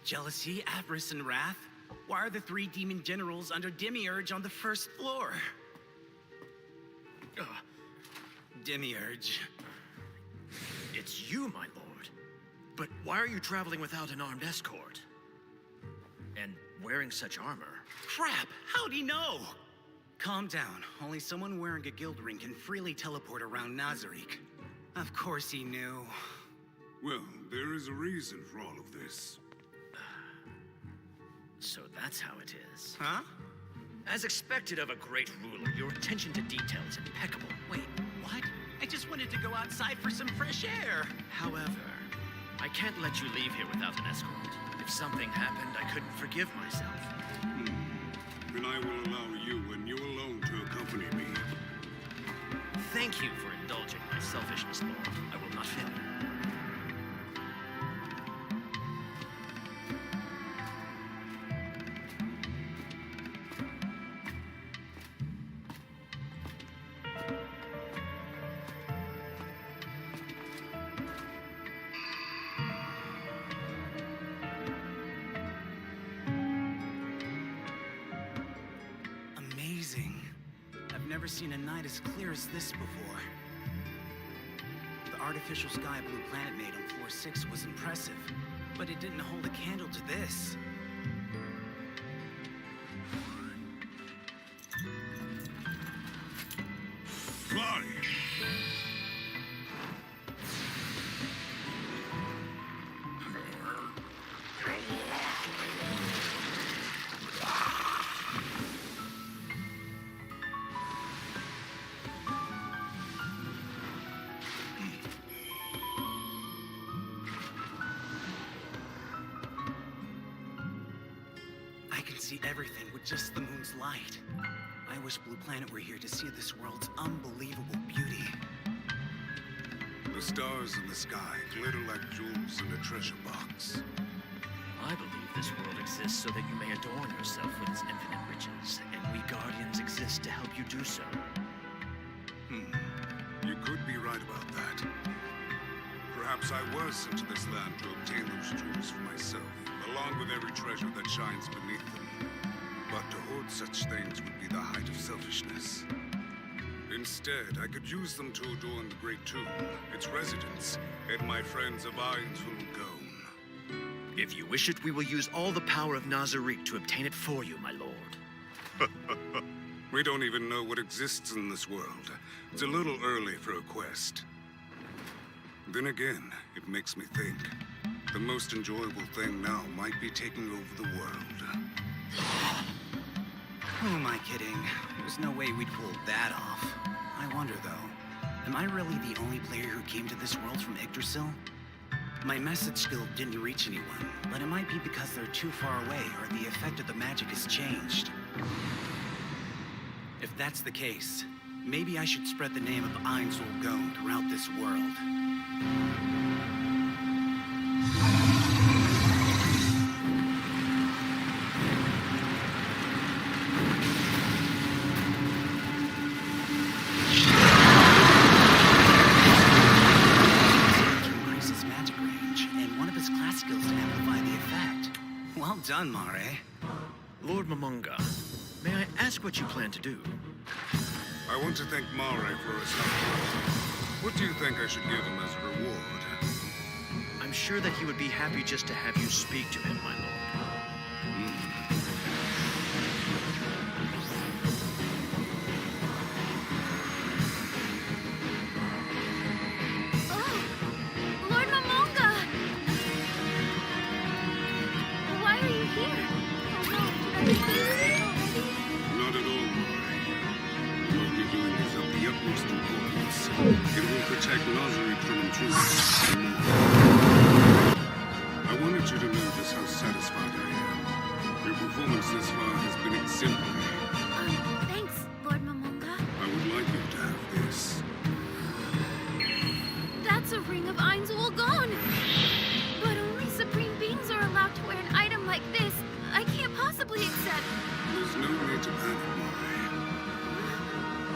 Jealousy, avarice, and wrath? Why are the 3 demon generals under Demiurge on the first floor? Demiurge. It's you, my lord. But why are you traveling without an armed escort? And wearing such armor? Crap! How'd he know? Calm down. Only someone wearing a guild ring can freely teleport around Nazarick. Of course he knew. Well, there is a reason for all of this. So that's how it is. Huh? As expected of a great ruler, your attention to detail is impeccable. Wait, what? I just wanted to go outside for some fresh air. However, I can't let you leave here without an escort. If something happened, I couldn't forgive myself. Then I will allow you and you alone to accompany me. Thank you for indulging my selfishness, Lord. I will not fail you. Amazing. I've never seen a night as clear as this before. The artificial sky blue planet made on floor 6 was impressive, but it didn't hold a candle to this. Fly! I can see everything with just the moon's light. I wish Blue Planet were here to see this world's unbelievable beauty. The stars in the sky glitter like jewels in a treasure box. I believe this world exists so that you may adorn yourself with its infinite riches and we Guardians exist to help you do so. You could be right about that. Perhaps I was sent to this land to obtain those jewels for myself, along with every treasure that shines beneath them. But to hoard such things would be the height of selfishness. Instead, I could use them to adorn the Great Tomb, its residents, and my friends of Ainsville Gone. If you wish it, we will use all the power of Nazarick to obtain it for you, my lord. We don't even know what exists in this world. It's a little early for a quest. Then again, it makes me think. The most enjoyable thing now might be taking over the world. Who am I kidding? There's no way we'd pull that off. I wonder, though, am I really the only player who came to this world from Yggdrasil? My message skill didn't reach anyone, but it might be because they're too far away or the effect of the magic has changed. If that's the case, maybe I should spread the name of Ainsville Gone throughout this world. Well done, Mare. Lord Momonga, may I ask what you plan to do? I want to thank Mare for his help. What do you think I should give him as a reward? I'm sure that he would be happy just to have you speak to him, my lord. Not at all, Mare. What you're doing is of the utmost importance. It will protect Nazarick from intruders and more. I wanted you to know just how satisfied I am. Your performance this far has been exemplary. Thanks, Lord Momonga. I would like you to have this. That's a ring of Ainsville Gone! But only supreme beings are allowed to wear an item like this. I can't possibly accept. There's no need to panic, Mare.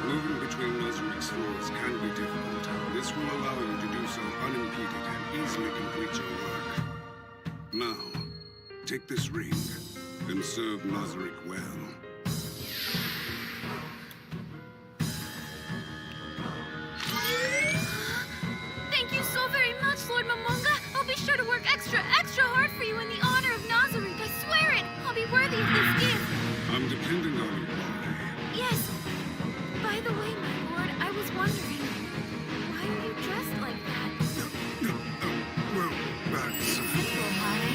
Moving between Nazarick's floors can be difficult. This will allow you to do so unimpeded and easily complete your work. Now, take this ring and serve Nazarick well. Thank you so very much, Lord Momonga. I'll be sure to work extra hard for you in the honor of Nazarick. I swear it. I'll be worthy of this gift. I'm depending on you, Mare. Yes. By the way, my lord, I was wondering, why are you dressed like that? Well, that's... Simple, Mare.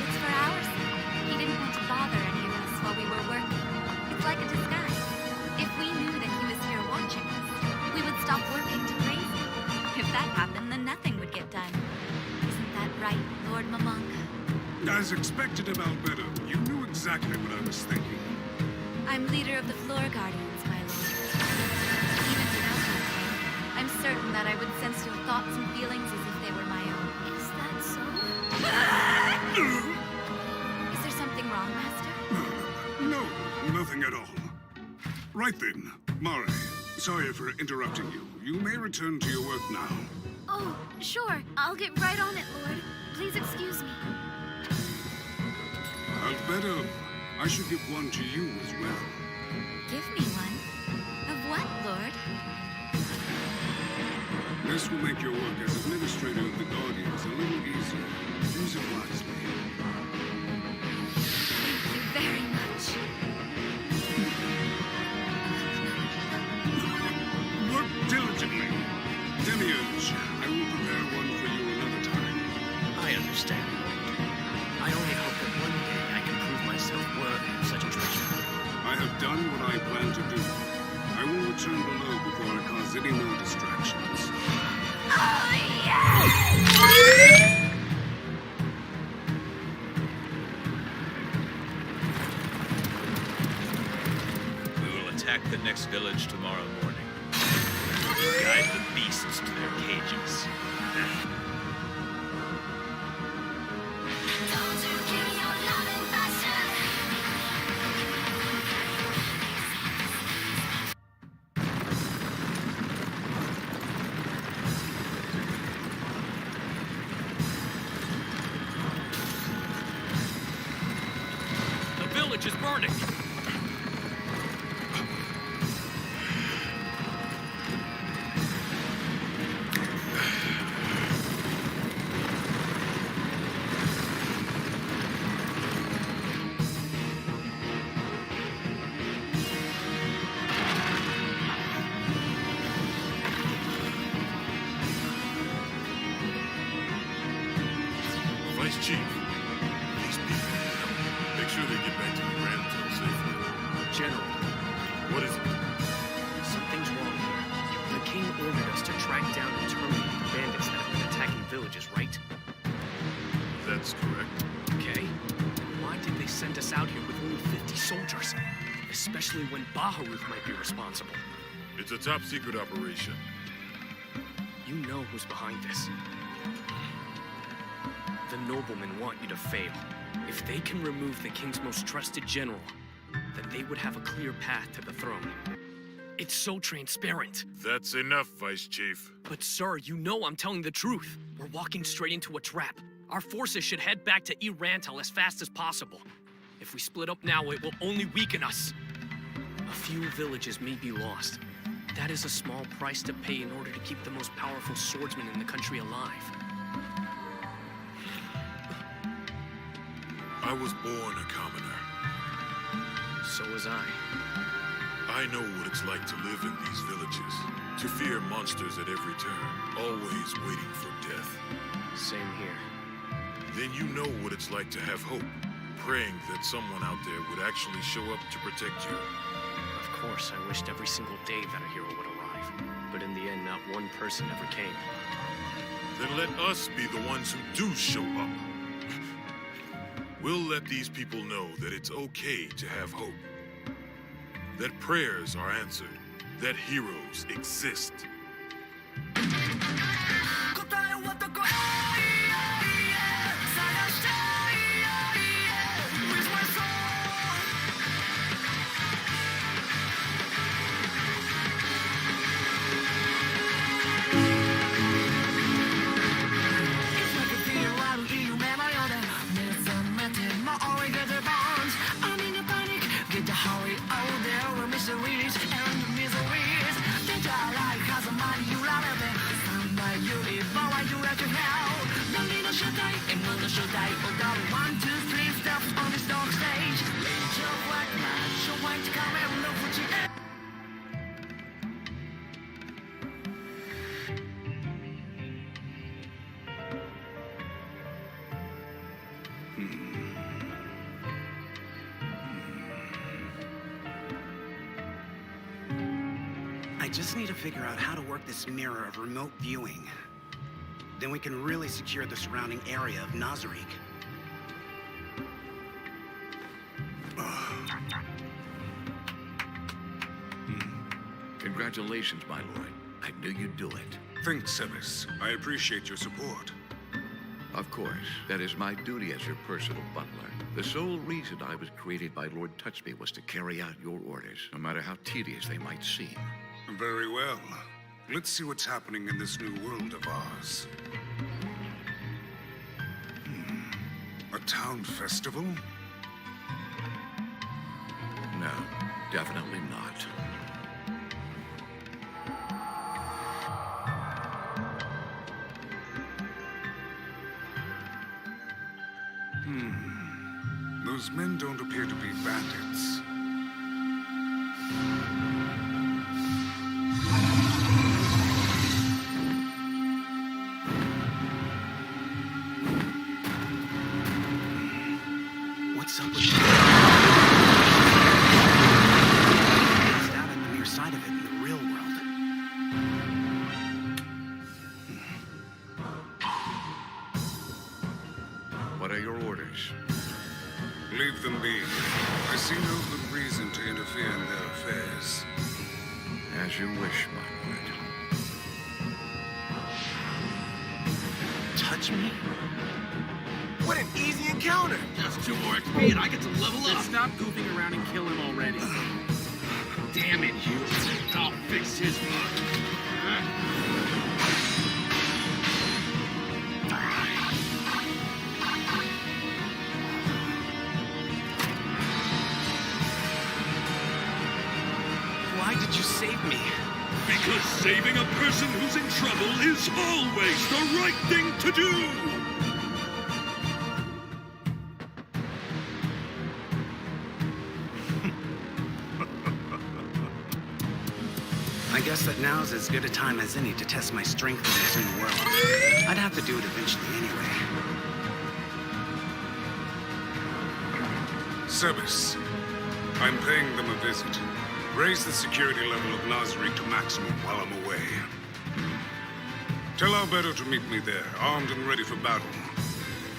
It's for our sake. He didn't want to bother any of us while we were working. It's like a disguise. If we knew that he was here watching us, we would stop working to praise him. If that happened, then nothing would get done. Isn't that right, Lord Momonga? As expected of Albedo, you knew exactly what I was thinking. I'm leader of the Floor Guardians, my lord. Even without Arcane, I'm certain that I would sense your thoughts and feelings as if they were my own. Is that so? Is there something wrong, Master? No, nothing at all. Right then, Mare, sorry for interrupting you. You may return to your work now. Oh, sure. I'll get right on it, Lord. Please excuse me. Albedo, I should give one to you as well. Give me one. Of what, Lord? This will make your work as administrator of the Guardians a little easier. Use it wisely. Thank you very much. Work diligently. Demiurge, I will prepare one for you another time. I understand. I only hope that one day I can prove myself worthy of such a treasure. I have done what I plan to do. I will return below before I cause any more distractions. Oh, yes! We will attack the next village tomorrow morning. Guide the beast beasts to their cages. The village is burning! Vice Chief, these people, make sure they get back to the Grand Hotel safely. General, What is it? something's wrong here. The king ordered us to track down and terminate the bandits that have been attacking villages, right? That's correct. Okay. Why did they send us out here with only 50 soldiers? Especially when Baharut might be responsible. It's a top-secret operation. You know who's behind this. The noblemen want you to fail. If they can remove the king's most trusted general, then they would have a clear path to the throne. It's so transparent. That's enough, Vice Chief. But sir, you know I'm telling the truth. We're walking straight into a trap. Our forces should head back to Irantal as fast as possible. If we split up now, it will only weaken us. A few villages may be lost. That is a small price to pay in order to keep the most powerful swordsman in the country alive. I was born a commoner. So was I. I know what it's like to live in these villages, to fear monsters at every turn, always waiting for death. Same here. Then you know what it's like to have hope, praying that someone out there would actually show up to protect you. Of course, I wished every single day that a hero would arrive. But in the end, not one person ever came. Then let us be the ones who do show up. We'll let these people know that it's okay to have hope. That prayers are answered. That heroes exist. I just need to figure out how to work this mirror of remote viewing. Then we can really secure the surrounding area of Nazarick. Congratulations, my lord. I knew you'd do it. Thanks, Sevis. I appreciate your support. Of course, that is my duty as your personal butler. The sole reason I was created by Lord Touchme was to carry out your orders, no matter how tedious they might seem. Very well. Let's see what's happening in this new world of ours. A town festival? No, definitely not. Those men don't appear to be bandits. What's up with that? It's down on the near side of it in the real world. What are your orders? Leave them be. I see no good reason to interfere in their affairs. As you wish, my lord. touch me? What an easy encounter! Just 2 more XP and I get to level up. Stop goofing around and kill him already. Damn it, Hugh. I'll fix his bug. Why did you save me? Because saving a person who's in trouble is always the right thing to do! I guess that now's as good a time as any to test my strength in this new world. I'd have to do it eventually anyway. Sebis, I'm paying them a visit. Raise the security level of Nazarick to maximum while I'm away. Tell Alberto to meet me there, armed and ready for battle.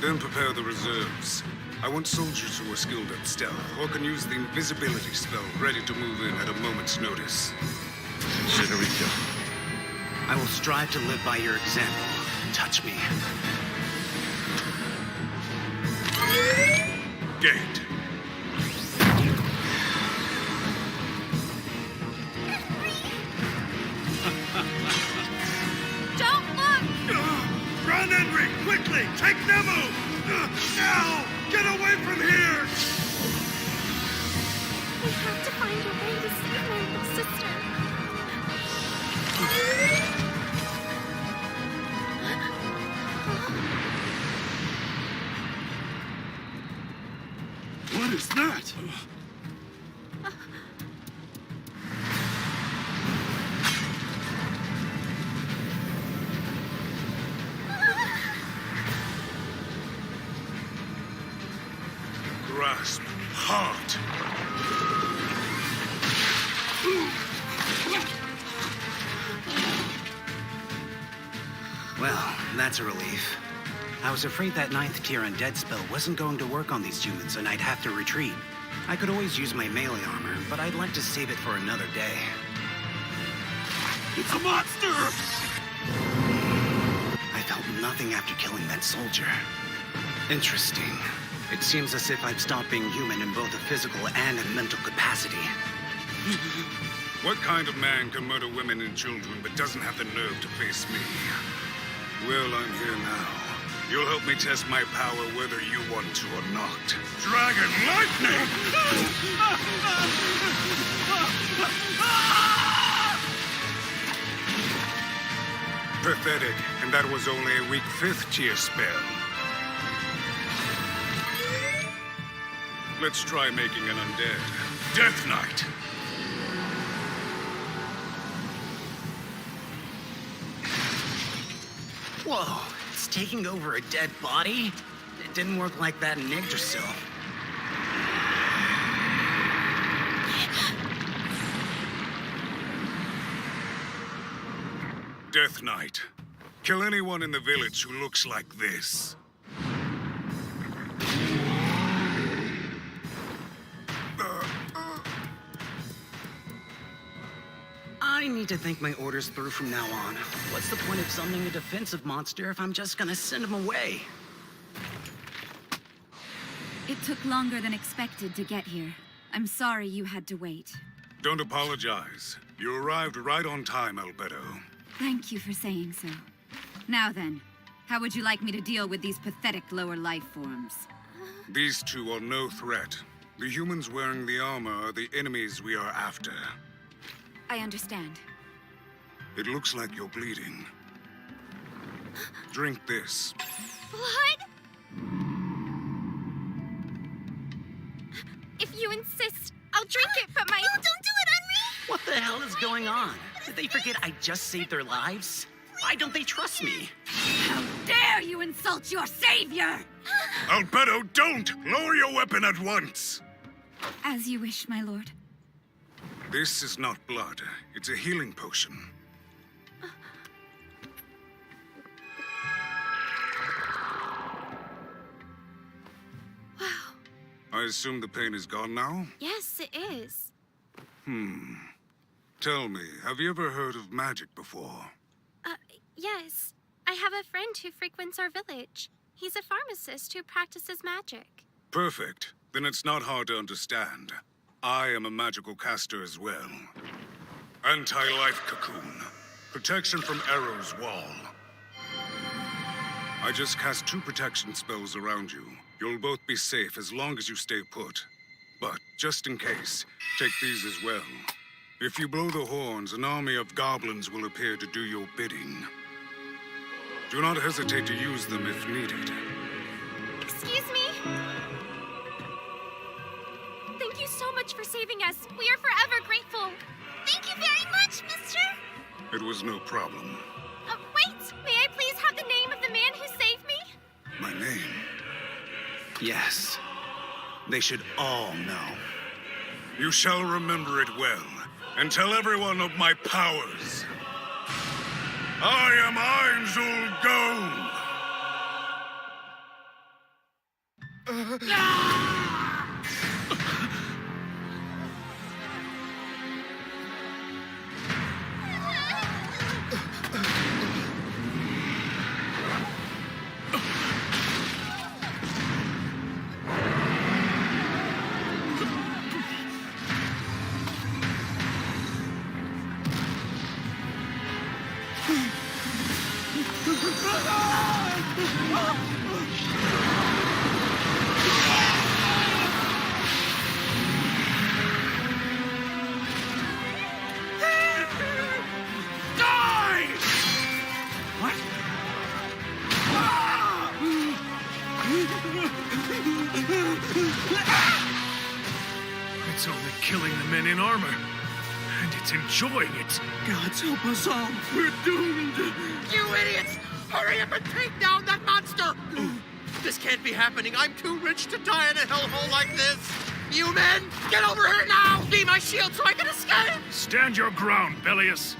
Then prepare the reserves. I want soldiers who are skilled at stealth, or can use the invisibility spell ready to move in at a moment's notice. Senorita. I will strive to live by your example. Touch me. Gate. Don't look! Run, Henry! Quickly! Take Nemo! Now! Get away from here! We have to find a way to save my little sister. What is that? Grasp. Hard. Well, that's a relief. I was afraid that 9th tier undead spell wasn't going to work on these humans and I'd have to retreat. I could always use my melee armor, but I'd like to save it for another day. It's a monster! I felt nothing after killing that soldier. Interesting. It seems as if I've stopped being human in both a physical and a mental capacity. What kind of man can murder women and children but doesn't have the nerve to face me? Well, I'm here now. You'll help me test my power whether you want to or not. Dragon Lightning! Pathetic, and that was only a weak 5th tier spell. Let's try making an undead. Death Knight! Whoa, it's taking over a dead body? It didn't work like that in Yggdrasil. Death Knight. Kill anyone in the village who looks like this. I need to think my orders through from now on. What's the point of summoning a defensive monster if I'm just gonna send him away? It took longer than expected to get here. I'm sorry you had to wait. Don't apologize. You arrived right on time, Alberto. Thank you for saying so. Now then, how would you like me to deal with these pathetic lower life forms? These two are no threat. The humans wearing the armor are the enemies we are after. I understand. It looks like you're bleeding. Drink this. Blood? If you insist, I'll drink it, but my... No, don't do it, Henry! What the hell is going on? Did they forget I just saved their lives? Why don't they trust me? How dare you insult your savior! Alberto, don't! Lower your weapon at once! As you wish, my lord. This is not blood. It's a healing potion. Wow. I assume the pain is gone now? Yes, it is. Tell me, have you ever heard of magic before? Yes. I I have a friend who frequents our village. He's a pharmacist who practices magic. Perfect. Then it's not hard to understand. I am a magical caster as well. Anti-life cocoon. Protection from arrows wall. I just cast 2 protection spells around you. You'll both be safe as long as you stay put. But just in case, take these as well. If you blow the horns, an army of goblins will appear to do your bidding. Do not hesitate to use them if needed. Excuse me? Thank you so much for saving us. We are forever grateful. Thank you very much, mister. It was no problem. Wait! May I please have the name of the man who saved me? My name? Yes. They should all know. You shall remember it well, and tell everyone of my powers. I am Ainzul Go! It's only killing the men in armor. And it's enjoying it. Gods help us all. We're doomed. You idiots! Hurry up and take down that monster! This can't be happening. I'm too rich to die in a hellhole like this. You men, get over here now! Be my shield so I can escape! Stand your ground, Bellius.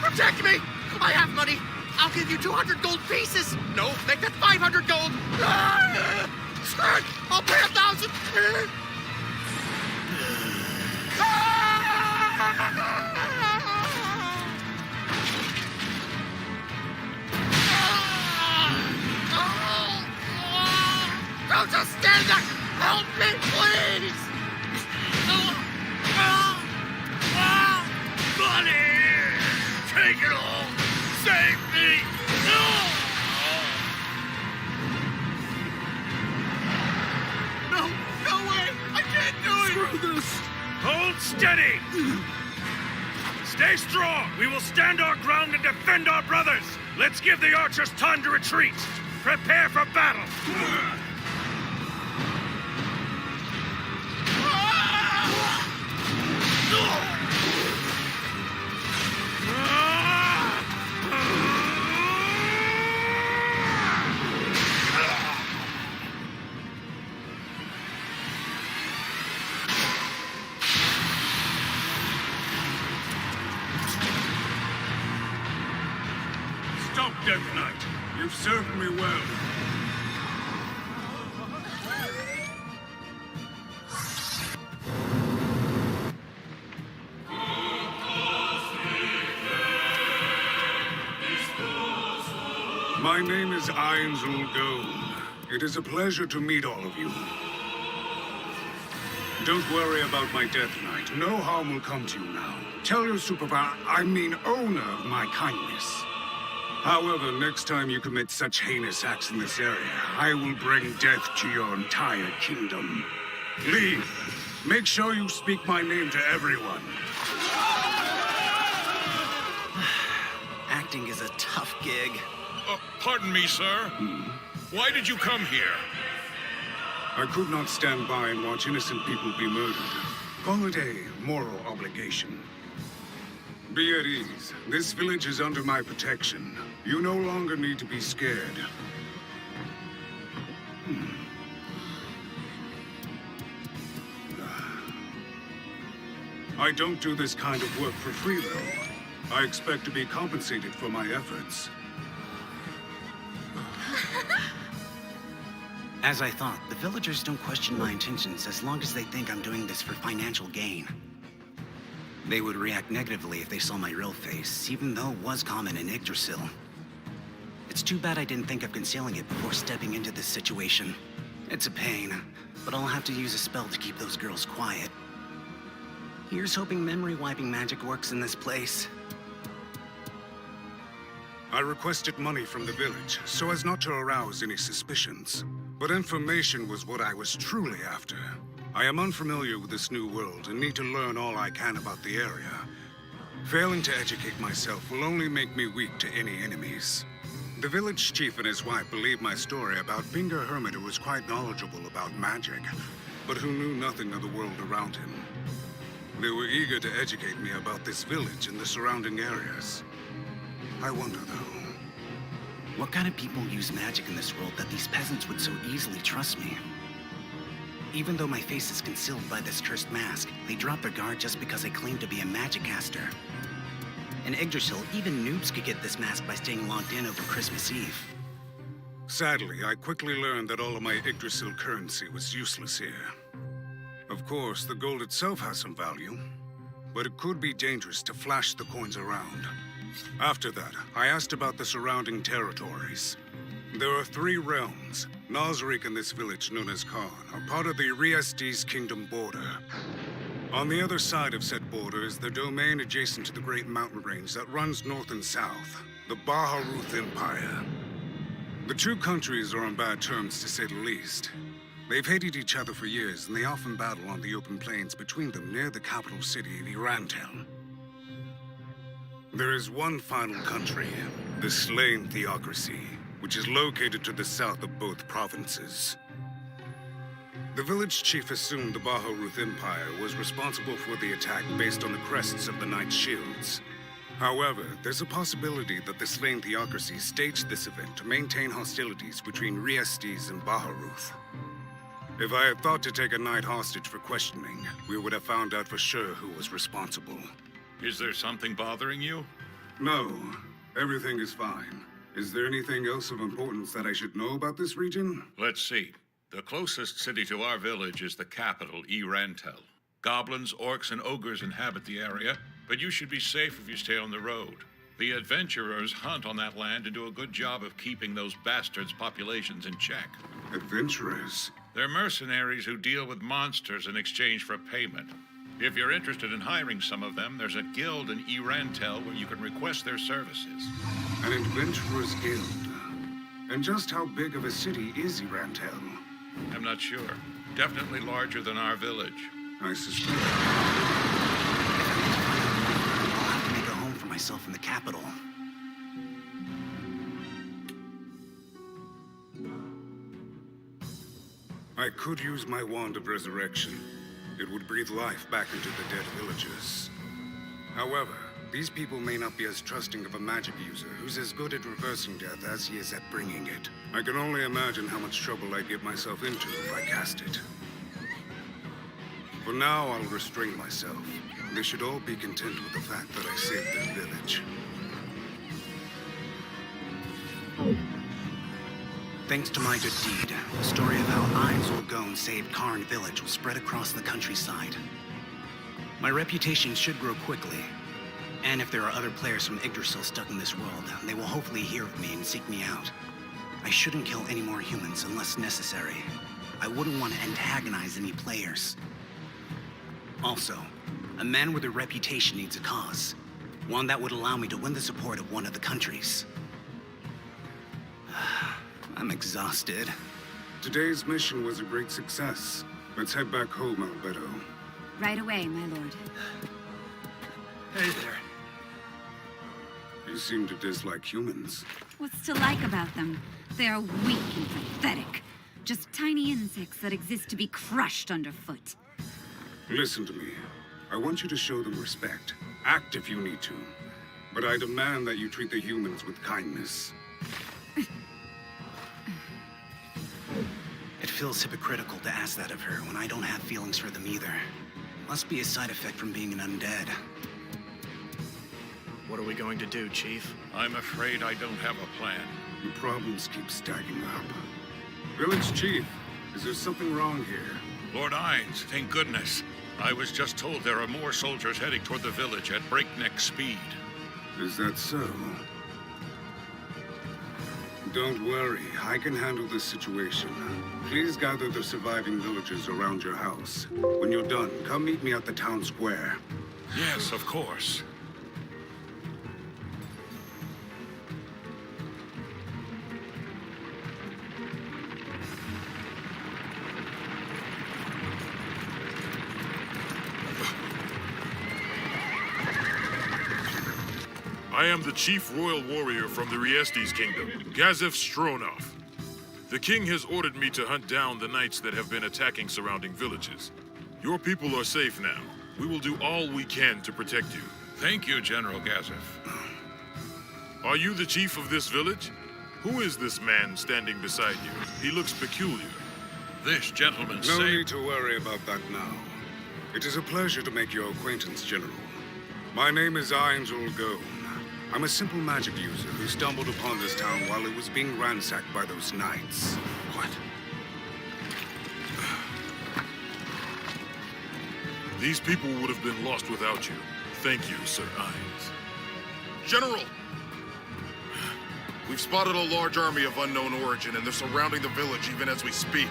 Protect me! I have money. I'll give you 200 gold pieces. No, make that 500 gold. Skirt! I'll pay 1,000. Don't just stand there! Help me, please! Money! Take it all! Save me! No! No way! I can't do it! Screw this! Hold steady! Stay strong! We will stand our ground and defend our brothers! Let's give the archers time to retreat! Prepare for battle! Stop, Death Knight. You've served me well. My name is Ainzul Go. It is a pleasure to meet all of you. Don't worry about my Death Knight. No harm will come to you now. Tell your owner of my kindness. However, next time you commit such heinous acts in this area, I will bring death to your entire kingdom. Leave. Make sure you speak my name to everyone. Acting is a tough gig. Pardon me, sir. Why did you come here? I could not stand by and watch innocent people be murdered. Call it a moral obligation. Be at ease. This village is under my protection. You no longer need to be scared. I don't do this kind of work for free, though. I expect to be compensated for my efforts. As I thought, the villagers don't question my intentions as long as they think I'm doing this for financial gain. They would react negatively if they saw my real face, even though it was common in Yggdrasil. It's too bad I didn't think of concealing it before stepping into this situation. It's a pain, but I'll have to use a spell to keep those girls quiet. Here's hoping memory wiping magic works in this place. I requested money from the village so as not to arouse any suspicions. But information was what I was truly after. I am unfamiliar with this new world and need to learn all I can about the area. Failing to educate myself will only make me weak to any enemies. The village chief and his wife believed my story about being a hermit who was quite knowledgeable about magic, but who knew nothing of the world around him. They were eager to educate me about this village and the surrounding areas. I wonder, though, what kind of people use magic in this world that these peasants would so easily trust me? Even though my face is concealed by this cursed mask, they drop their guard just because I claim to be a magic caster. In Yggdrasil, even noobs could get this mask by staying logged in over Christmas Eve. Sadly, I quickly learned that all of my Yggdrasil currency was useless here. Of course, the gold itself has some value, but it could be dangerous to flash the coins around. After that, I asked about the surrounding territories. There are 3 realms. Nazarick and this village known as Khan are part of the Riestes Kingdom border. On the other side of said border is the domain adjacent to the great mountain range that runs north and south, the Baharuth Empire. The 2 countries are on bad terms, to say the least. They've hated each other for years, and they often battle on the open plains between them near the capital city of Irantel. There is one final country, the Slain Theocracy, which is located to the south of both provinces. The village chief assumed the Baharuth Empire was responsible for the attack based on the crests of the Knight's shields. However, there's a possibility that the Slain Theocracy staged this event to maintain hostilities between Riestes and Baharuth. If I had thought to take a knight hostage for questioning, we would have found out for sure who was responsible. Is there something bothering you? No, everything is fine. Is there anything else of importance that I should know about this region? Let's see. The closest city to our village is the capital, Irantel. Goblins, orcs, and ogres inhabit the area, but you should be safe if you stay on the road. The adventurers hunt on that land and do a good job of keeping those bastards' populations in check. Adventurers? They're mercenaries who deal with monsters in exchange for payment. If you're interested in hiring some of them, there's a guild in Irantel where you can request their services. An adventurers guild? And just how big of a city is Irantel? I'm not sure. Definitely larger than our village. I suspect. I'll have to make a home for myself in the capital. I could use my wand of resurrection. It would breathe life back into the dead villagers. However, these people may not be as trusting of a magic user who's as good at reversing death as he is at bringing it. I can only imagine how much trouble I'd get myself into if I cast it. For now, I'll restrain myself. They should all be content with the fact that I saved their village. Thanks to my good deed, the story of how Ainzul Gone saved Karn village will spread across the countryside. My reputation should grow quickly. And if there are other players from Yggdrasil stuck in this world, they will hopefully hear of me and seek me out. I shouldn't kill any more humans unless necessary. I wouldn't want to antagonize any players. Also, a man with a reputation needs a cause. One that would allow me to win the support of one of the countries. I'm exhausted. Today's mission was a great success. Let's head back home, Albedo. Right away, my lord. Hey there. You seem to dislike humans. What's to like about them? They are weak and pathetic. Just tiny insects that exist to be crushed underfoot. Listen to me. I want you to show them respect. Act if you need to. But I demand that you treat the humans with kindness. It feels hypocritical to ask that of her when I don't have feelings for them either. Must be a side effect from being an undead. What are we going to do, Chief? I'm afraid I don't have a plan. The problems keep stacking up. Village Chief, is there something wrong here? Lord Ainz, thank goodness. I was just told there are more soldiers heading toward the village at breakneck speed. Is that so? Don't worry, I can handle this situation. Please gather the surviving villagers around your house. When you're done, come meet me at the town square. Yes, of course. I am the chief royal warrior from the Riestes kingdom, Gazef Stronov. The king has ordered me to hunt down the knights that have been attacking surrounding villages. Your people are safe now. We will do all we can to protect you. Thank you, General Gazef. Are you the chief of this village? Who is this man standing beside you? He looks peculiar. This gentleman No saved... need to worry about that now. It is a pleasure to make your acquaintance, General. My name is Ainz Gone. I'm a simple magic user who stumbled upon this town while it was being ransacked by those knights. What? These people would have been lost without you. Thank you, Sir Ainz. General! We've spotted a large army of unknown origin, and they're surrounding the village even as we speak.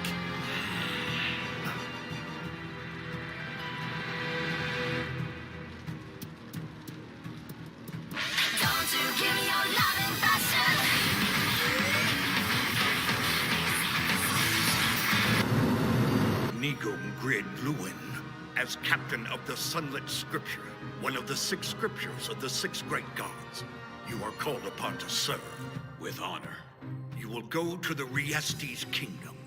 Grid Lewin, as captain of the Sunlit Scripture, one of the 6 scriptures of the 6 great gods. You are called upon to serve with honor. You will go to the Riestes kingdom,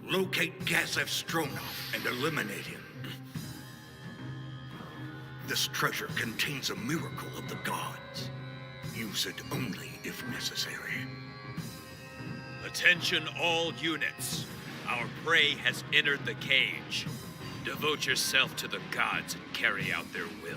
locate Gazef Stronov, and eliminate him. This treasure contains a miracle of the gods. Use it only if necessary. Attention all units. Our prey has entered the cage. Devote yourself to the gods and carry out their will.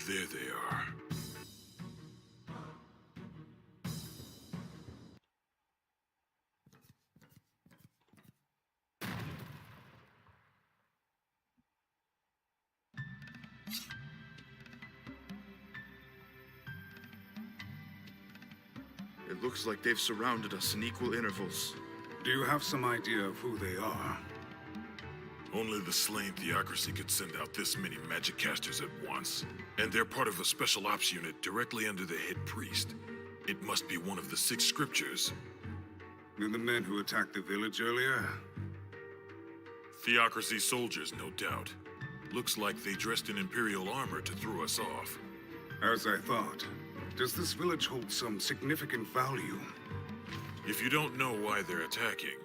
There they are. It looks like they've surrounded us in equal intervals. Do you have some idea of who they are? Only the slain theocracy could send out this many magic casters at once. And they're part of a special ops unit directly under the head priest. It must be one of the 6 scriptures. They're the men who attacked the village earlier? Theocracy soldiers, no doubt. Looks like they dressed in Imperial armor to throw us off. As I thought. Does this village hold some significant value? If you don't know why they're attacking,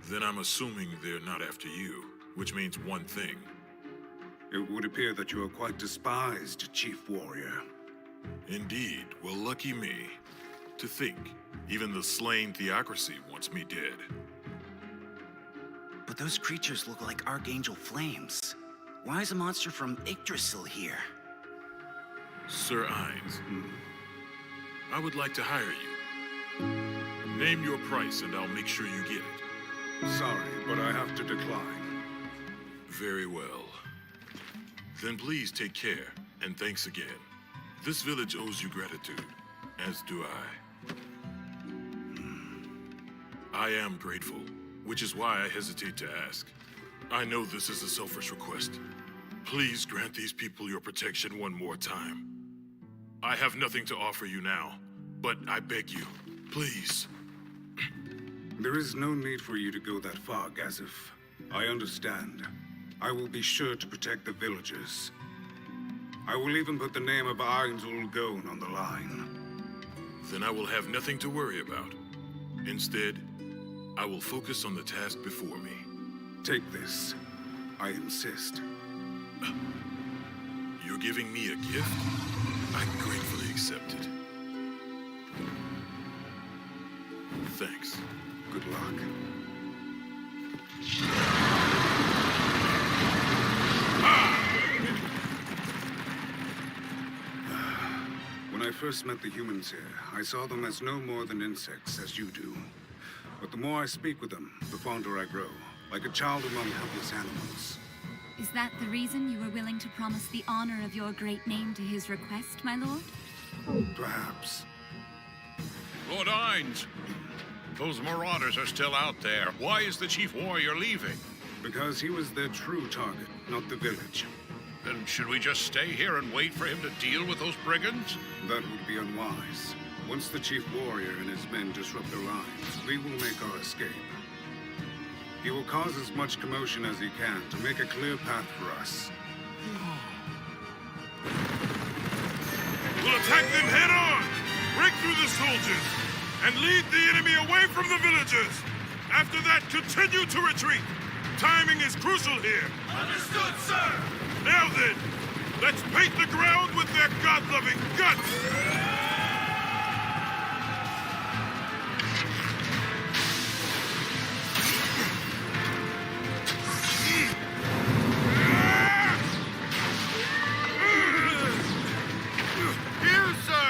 then I'm assuming they're not after you, which means one thing. It would appear that you are quite despised, Chief Warrior. Indeed. Well, lucky me. To think, even the slain theocracy wants me dead. But those creatures look like Archangel flames. Why is a monster from Yggdrasil here? Sir Ainz, I would like to hire you. Name your price and I'll make sure you get it. Sorry, but I have to decline. Very well. Then please take care, and thanks again. This village owes you gratitude, as do I. I am grateful, which is why I hesitate to ask. I know this is a selfish request. Please grant these people your protection one more time. I have nothing to offer you now, but I beg you, please. There is no need for you to go that far, Gazif. I understand. I will be sure to protect the villagers. I will even put the name of Ainzul Gon on the line. Then I will have nothing to worry about. Instead, I will focus on the task before me. Take this. I insist. You're giving me a gift? I gratefully accept it. Thanks. Good luck. When I first met the humans here, I saw them as no more than insects, as you do. But the more I speak with them, the fonder I grow, like a child among helpless animals. Is that the reason you were willing to promise the honor of your great name to his request, my lord? Perhaps. Lord Ainz, those marauders are still out there. Why is the chief warrior leaving? Because he was their true target, not the village. Then should we just stay here and wait for him to deal with those brigands? That would be unwise. Once the chief warrior and his men disrupt their lines, we will make our escape. He will cause as much commotion as he can to make a clear path for us. We'll attack them head on! Break through the soldiers! And lead the enemy away from the villagers! After that, continue to retreat! Timing is crucial here! Understood, sir! Now then, let's paint the ground with their god-loving guts! Here, sir!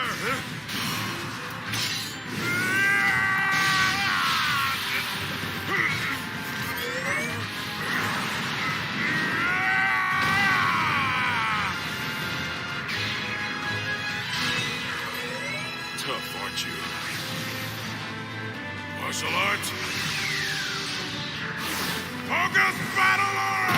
Tough, aren't you? Martial arts? Focus battle aura!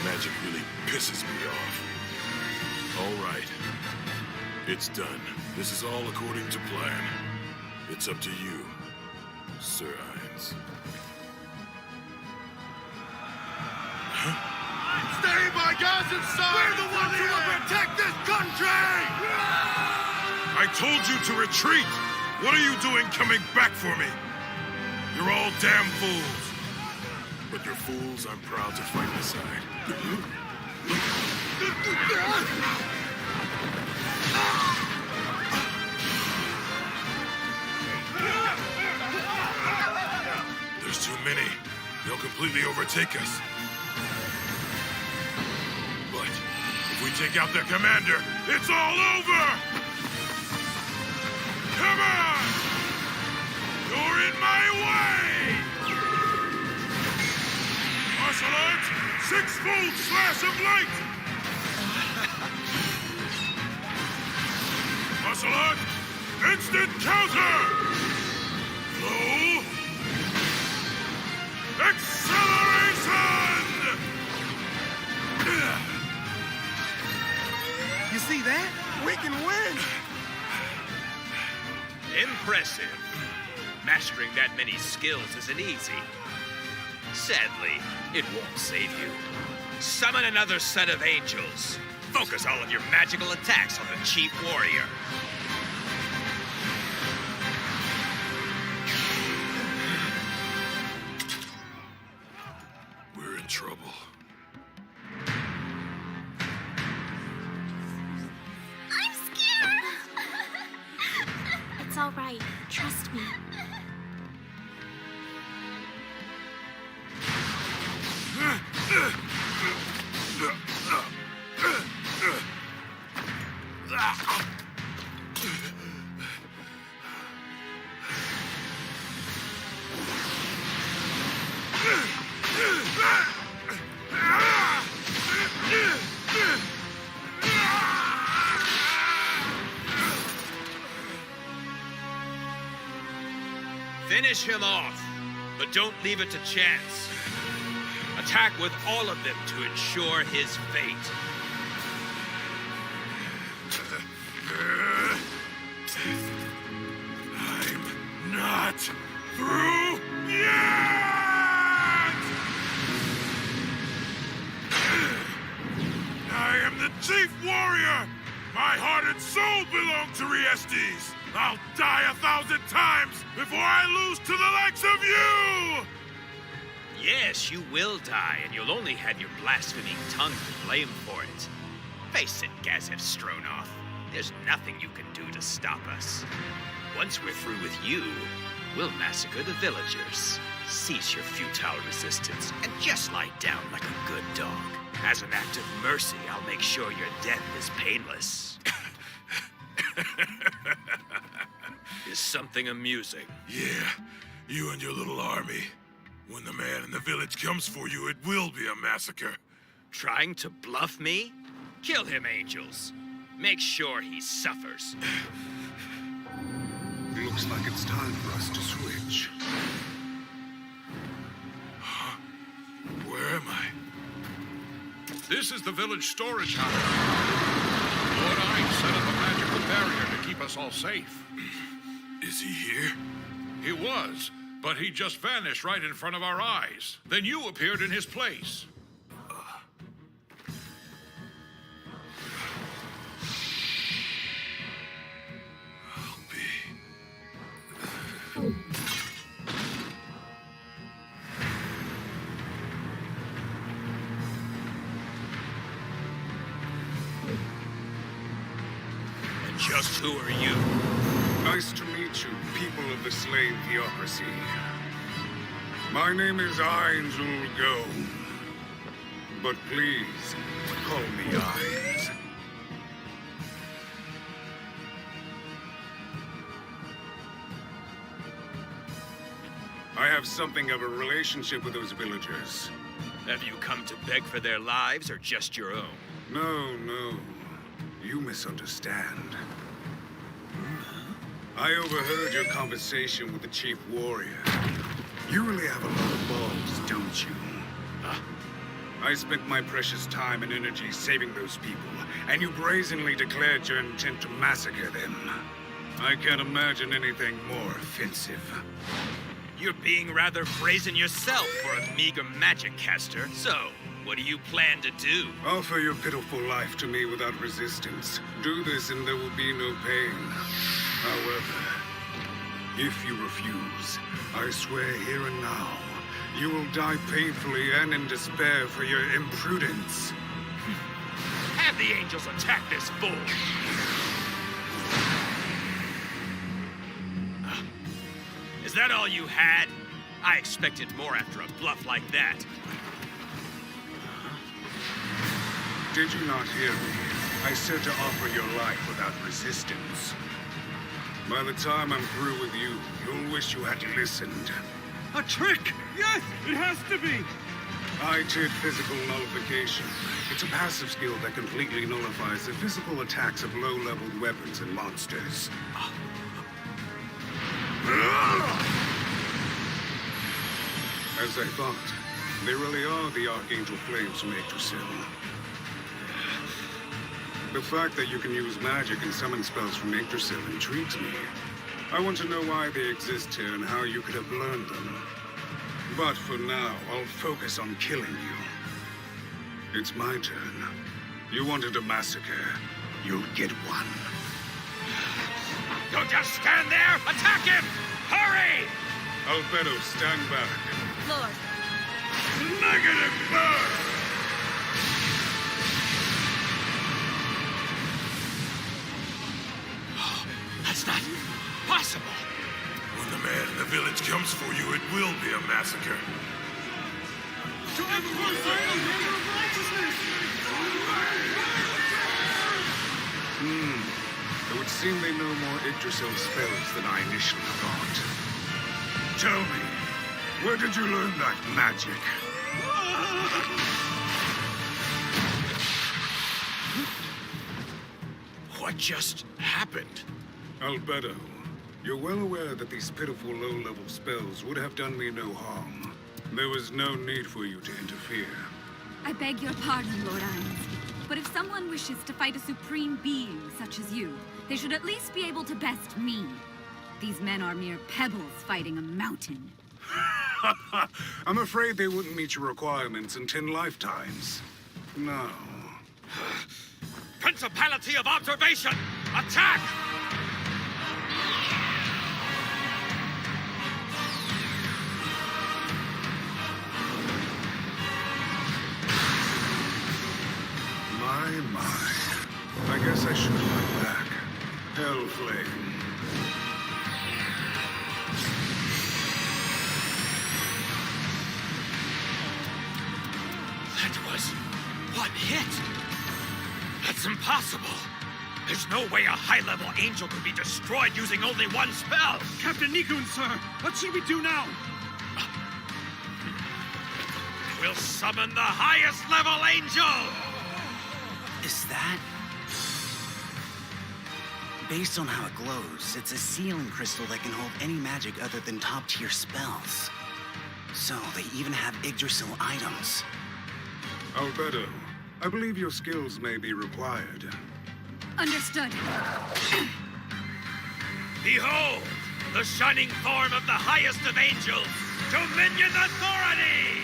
Magic really pisses me off. All right. It's done. This is all according to plan. It's up to you, Sir Ainz. Stay by Gaz's side! We're the ones who will protect this country! I told you to retreat! What are you doing coming back for me? You're all damn fools. But you're fools I'm proud to fight beside. There's too many. They'll completely overtake us. But if we take out their commander, it's all over! Come on! You're in my way! Martial arts, six-fold slash of light! Martial art, instant counter! Flow! Acceleration! You see that? We can win! Impressive. Mastering that many skills isn't easy. Sadly, it won't save you. Summon another set of angels. Focus all of your magical attacks on the Chief Warrior. We're in trouble. I'm scared! It's all right. Trust me. Finish him off. But don't leave it to chance. Attack with all of them to ensure his fate. I'm not through yet! I am the chief warrior! My heart and soul belong to Riestes! I'll die 1,000 times before I lose to the likes of you! Yes, you will die, and you'll only have your blaspheming tongue to blame for it. Face it, Gazef Stronov. There's nothing you can do to stop us. Once we're through with you, we'll massacre the villagers, cease your futile resistance, and just lie down like a good dog. As an act of mercy, I'll make sure your death is painless. Is something amusing? Yeah, you and your little army. When the man in the village comes for you, it will be a massacre. Trying to bluff me? Kill him, angels. Make sure he suffers. Looks like it's time for us to switch. Where am I? This is the village storage house. Lord Ein set up a magical barrier to keep us all safe. Is he here? He was, but he just vanished right in front of our eyes. Then you appeared in his place. And just who are you? Nice to meet you, people of the Slave Theocracy. My name is Ein Go. But please, call me Ein. I have something of a relationship with those villagers. Have you come to beg for their lives or just your own? No. You misunderstand. I overheard your conversation with the Chief Warrior. You really have a lot of balls, don't you? I spent my precious time and energy saving those people, and you brazenly declared your intent to massacre them. I can't imagine anything more offensive. You're being rather brazen yourself for a meager magic caster. So, what do you plan to do? Offer your pitiful life to me without resistance. Do this and there will be no pain. However, if you refuse, I swear here and now, you will die painfully and in despair for your imprudence. Have the angels attack this fool! Is that all you had? I expected more after a bluff like that. Did you not hear me? I said to offer your life without resistance. By the time I'm through with you, you'll wish you had listened. A trick! Yes, it has to be! I did physical nullification. It's a passive skill that completely nullifies the physical attacks of low-leveled weapons and monsters. As I thought, they really are the Archangel Flames from Yggdrasil. The fact that you can use magic and summon spells from Yggdrasil intrigues me. I want to know why they exist here and how you could have learned them. But for now, I'll focus on killing you. It's my turn. You wanted a massacre. You'll get one. Don't just stand there! Attack him! Hurry! Albedo, stand back. Lord. Negative burn! That's not possible. When the man in the village comes for you, it will be a massacre. It would seem they know more Yggdrasil spells than I initially thought. Tell me, where did you learn that magic? What just happened? Albedo, You're well aware that these pitiful low-level spells would have done me no harm. There was no need for you to interfere. I beg your pardon, Lord Ines. But if someone wishes to fight a supreme being such as you, they should at least be able to best me. These men are mere pebbles fighting a mountain. I'm afraid they wouldn't meet your requirements in 10 lifetimes. No. Principality of Observation! Attack! My. I guess I should fight back. Hellflame. That was one hit. That's impossible. There's no way a high-level angel could be destroyed using only one spell. Captain Nikun, sir! What should we do now? We'll summon the highest level angel! Is that? Based on how it glows, it's a sealing crystal that can hold any magic other than top-tier spells. So they even have Yggdrasil items. Alberto, I believe your skills may be required. Understood. Behold, the shining form of the highest of angels, Dominion Authority!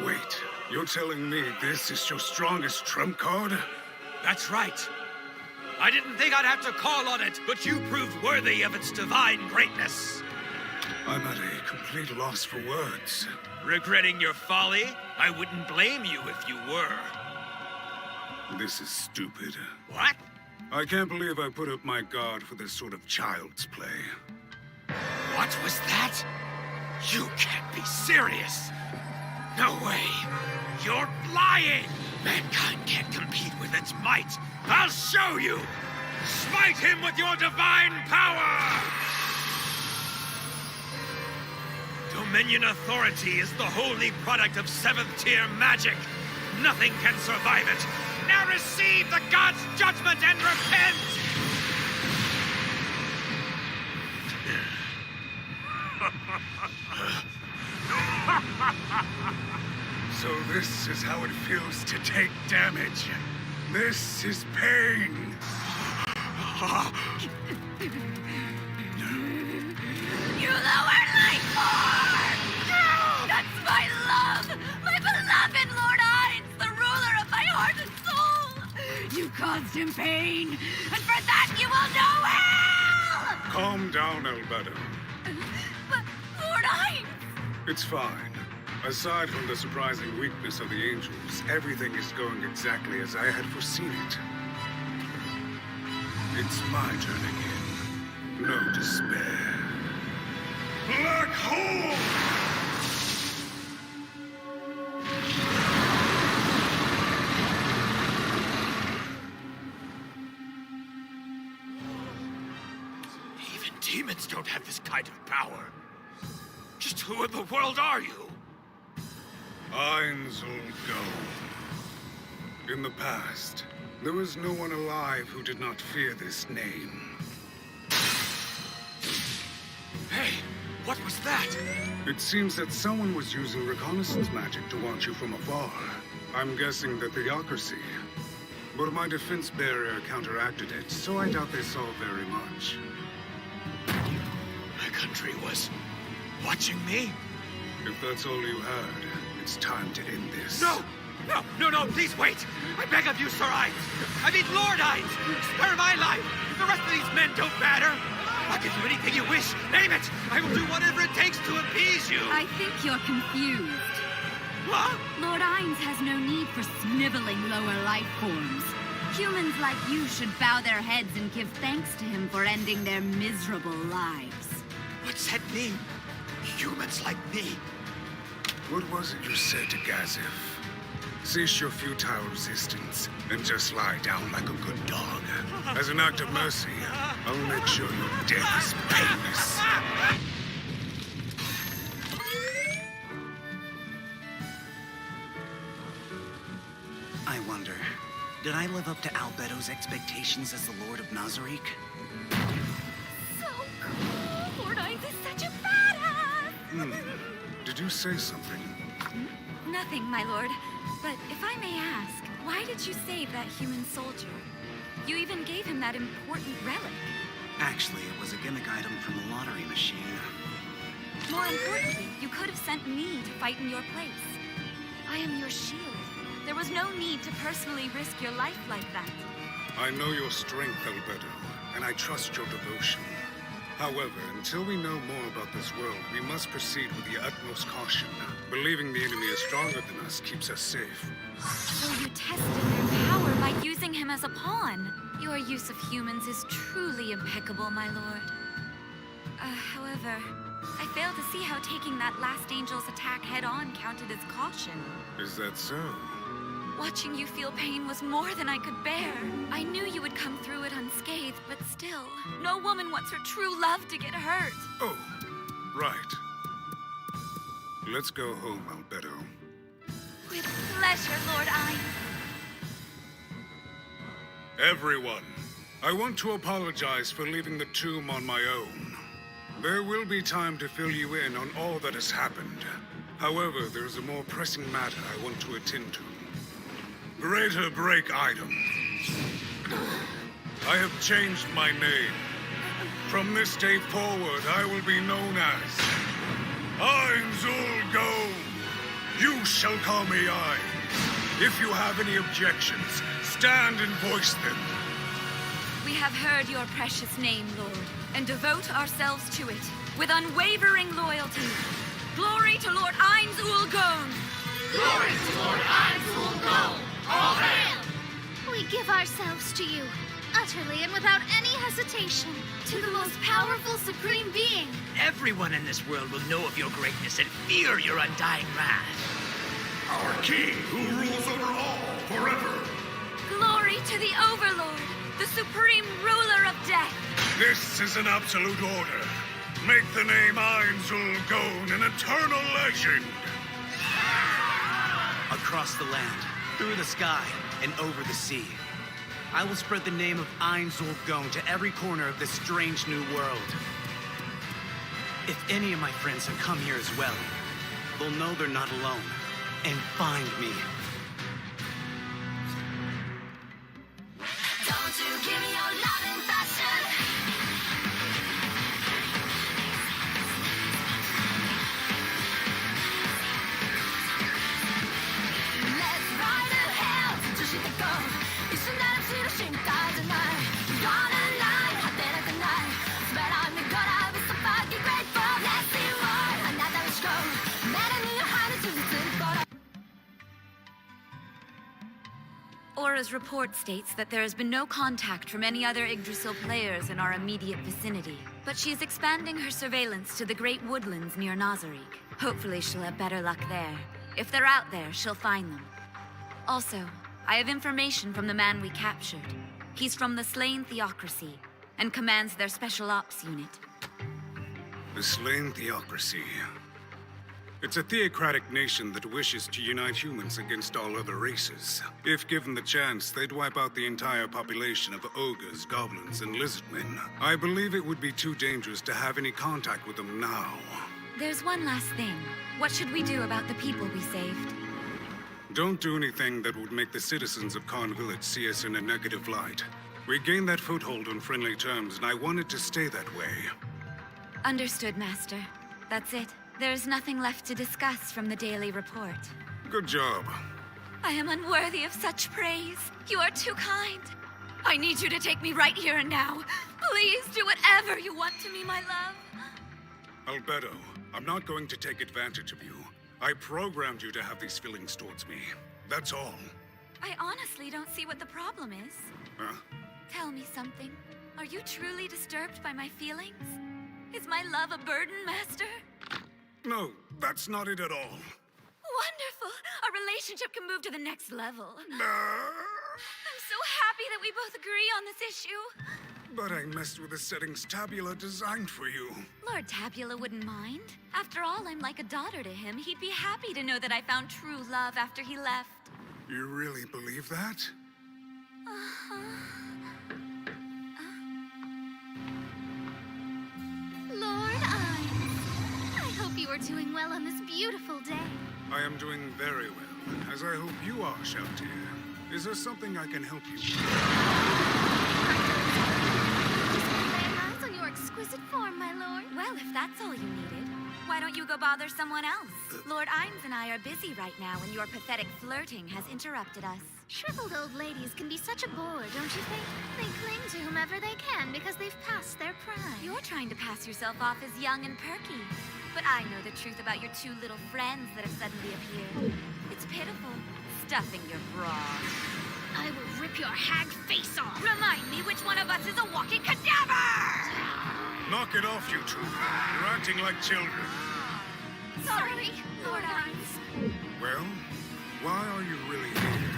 Wait, you're telling me this is your strongest trump card? That's right. I didn't think I'd have to call on it, but you proved worthy of its divine greatness. I'm at a complete loss for words. Regretting your folly? I wouldn't blame you if you were. This is stupid. What? I can't believe I put up my guard for this sort of child's play. What was that? You can't be serious. No way. You're lying. Mankind can't compete with its might. I'll show you. Smite him with your divine power. Dominion Authority is the holy product of 7th-tier magic. Nothing can survive it. Now receive the god's judgment and repent! So this is how it feels to take damage. This is pain. You lower life form! That's my love! My beloved Lord Ines, the ruler of my heart and soul! You caused him pain, and for that you will know hell! Calm down, Alberto. But, Lord Ines! It's fine. Aside from the surprising weakness of the angels, everything is going exactly as I had foreseen it. It's my turn again. No despair. Black hole! Even demons don't have this kind of power. Just who in the world are you? Ines will go. In the past, there was no one alive who did not fear this name. Hey, what was that? It seems that someone was using reconnaissance magic to watch you from afar. I'm guessing the theocracy. But my defense barrier counteracted it, so I doubt they saw very much. My country was watching me? If that's all you had, it's time to end this. No! No, please wait! I beg of you, Sir Ines! I mean, Lord Ines! Spare my life! The rest of these men don't matter! I'll give you anything you wish! Name it! I will do whatever it takes to appease you! I think you're confused. What? Lord Ines has no need for sniveling lower life forms. Humans like you should bow their heads and give thanks to him for ending their miserable lives. What's that mean? Humans like me? What was it you said to Gazif? Cease your futile resistance and just lie down like a good dog. As an act of mercy, I'll make sure your death is painless. Did I live up to Albedo's expectations as the Lord of Nazarick? So cool! Lord Ainz is such a badass! Did you say something? Nothing, my lord. But if I may ask, why did you save that human soldier? You even gave him that important relic. Actually, it was a gimmick item from a lottery machine. More importantly, you could have sent me to fight in your place. I am your shield. There was no need to personally risk your life like that. I know your strength, Albedo, and I trust your devotion. However, until we know more about this world, we must proceed with the utmost caution. Believing the enemy is stronger than us keeps us safe. So you tested their power by using him as a pawn. Your use of humans is truly impeccable, my lord. However, I fail to see how taking that last angel's attack head-on counted as caution. Is that so? Watching you feel pain was more than I could bear. I knew you would come through it unscathed, but still, no woman wants her true love to get hurt. Oh, right. Let's go home, Albedo. With pleasure, Lord Ainz. Everyone, I want to apologize for leaving the tomb on my own. There will be time to fill you in on all that has happened. However, there is a more pressing matter I want to attend to. Greater break item. I have changed my name. From this day forward, I will be known as Ainz Ul Gown. You shall call me Ainz. If you have any objections, stand and voice them. We have heard your precious name, Lord, and devote ourselves to it with unwavering loyalty. Glory to Lord Ainz Ul Gown. Glory to Lord Ainz Ul Gown. All hail! We give ourselves to you, utterly and without any hesitation, to the most powerful supreme being. Everyone in this world will know of your greatness and fear your undying wrath. Our king, who rules over all, forever. Glory to the Overlord, the supreme ruler of death. This is an absolute order. Make the name Ainz Ul Gown an eternal legend. Across the land, through the sky, and over the sea, I will spread the name of Ainz Ul Gown to every corner of this strange new world. If any of my friends have come here as well, they'll know they're not alone, and find me. Don't you give me your loving passion. Let's ride to hell. 自信で go. 一瞬なら知る瞬間じゃない。Gonna lie. 果てなくない。But I'm gonna be so fucking grateful. Let's see more. あなたの思考。目に入る事実。Aura's report states that there has been no contact from any other Yggdrasil players in our immediate vicinity, but she is expanding her surveillance to the Great Woodlands near Nazarick. Hopefully she'll have better luck there. If they're out there, she'll find them. Also, I have information from the man we captured. He's from the Slain Theocracy, and commands their Special Ops unit. The Slain Theocracy. It's a theocratic nation that wishes to unite humans against all other races. If given the chance, they'd wipe out the entire population of ogres, goblins, and lizardmen. I believe it would be too dangerous to have any contact with them now. There's one last thing. What should we do about the people we saved? Don't do anything that would make the citizens of Karn Village see us in a negative light. We gained that foothold on friendly terms, and I want it to stay that way. Understood, Master. That's it. There's nothing left to discuss from the daily report. Good job. I am unworthy of such praise. You are too kind. I need you to take me right here and now. Please do whatever you want to me, my love. Albedo, I'm not going to take advantage of you. I programmed you to have these feelings towards me. That's all. I honestly don't see what the problem is. Huh? Tell me something. Are you truly disturbed by my feelings? Is my love a burden, Master? No, that's not it at all. Wonderful! Our relationship can move to the next level. I'm so happy that we both agree on this issue. But I messed with the settings Tabula designed for you. Lord Tabula wouldn't mind. After all, I'm like a daughter to him. He'd be happy to know that I found true love after he left. You really believe that? Lord Ives, I hope you are doing well on this beautiful day. I am doing very well, as I hope you are, Sheea. Is there something I can help you with? Lay eyes on your exquisite form, my lord. Well, if that's all you needed, why don't you go bother someone else? Lord Imes and I are busy right now, and your pathetic flirting has interrupted us. Shriveled old ladies can be such a bore, don't you think? They cling to whomever they can because they've passed their prime. You're trying to pass yourself off as young and perky. But I know the truth about your two little friends that have suddenly appeared. It's pitiful, stuffing your bra. I will rip your hag face off. Remind me which one of us is a walking cadaver! Knock it off, you two. You're acting like children. Sorry, Lord Ives. Well, why are you really here?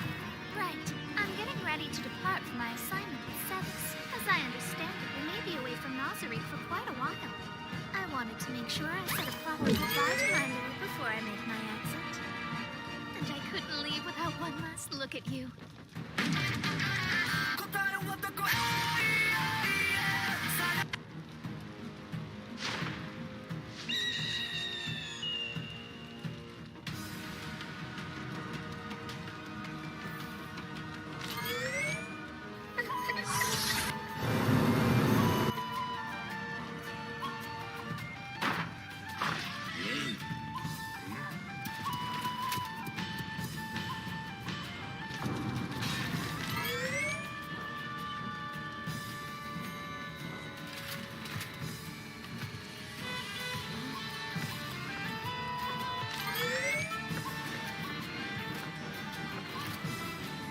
Right. I'm getting ready to depart for my assignment at Sevis. As I understand it, we may be away from Nazarick for quite a while. I wanted to make sure I said a proper goodbye to my lord before I make my exit. And I couldn't leave without one last look at you.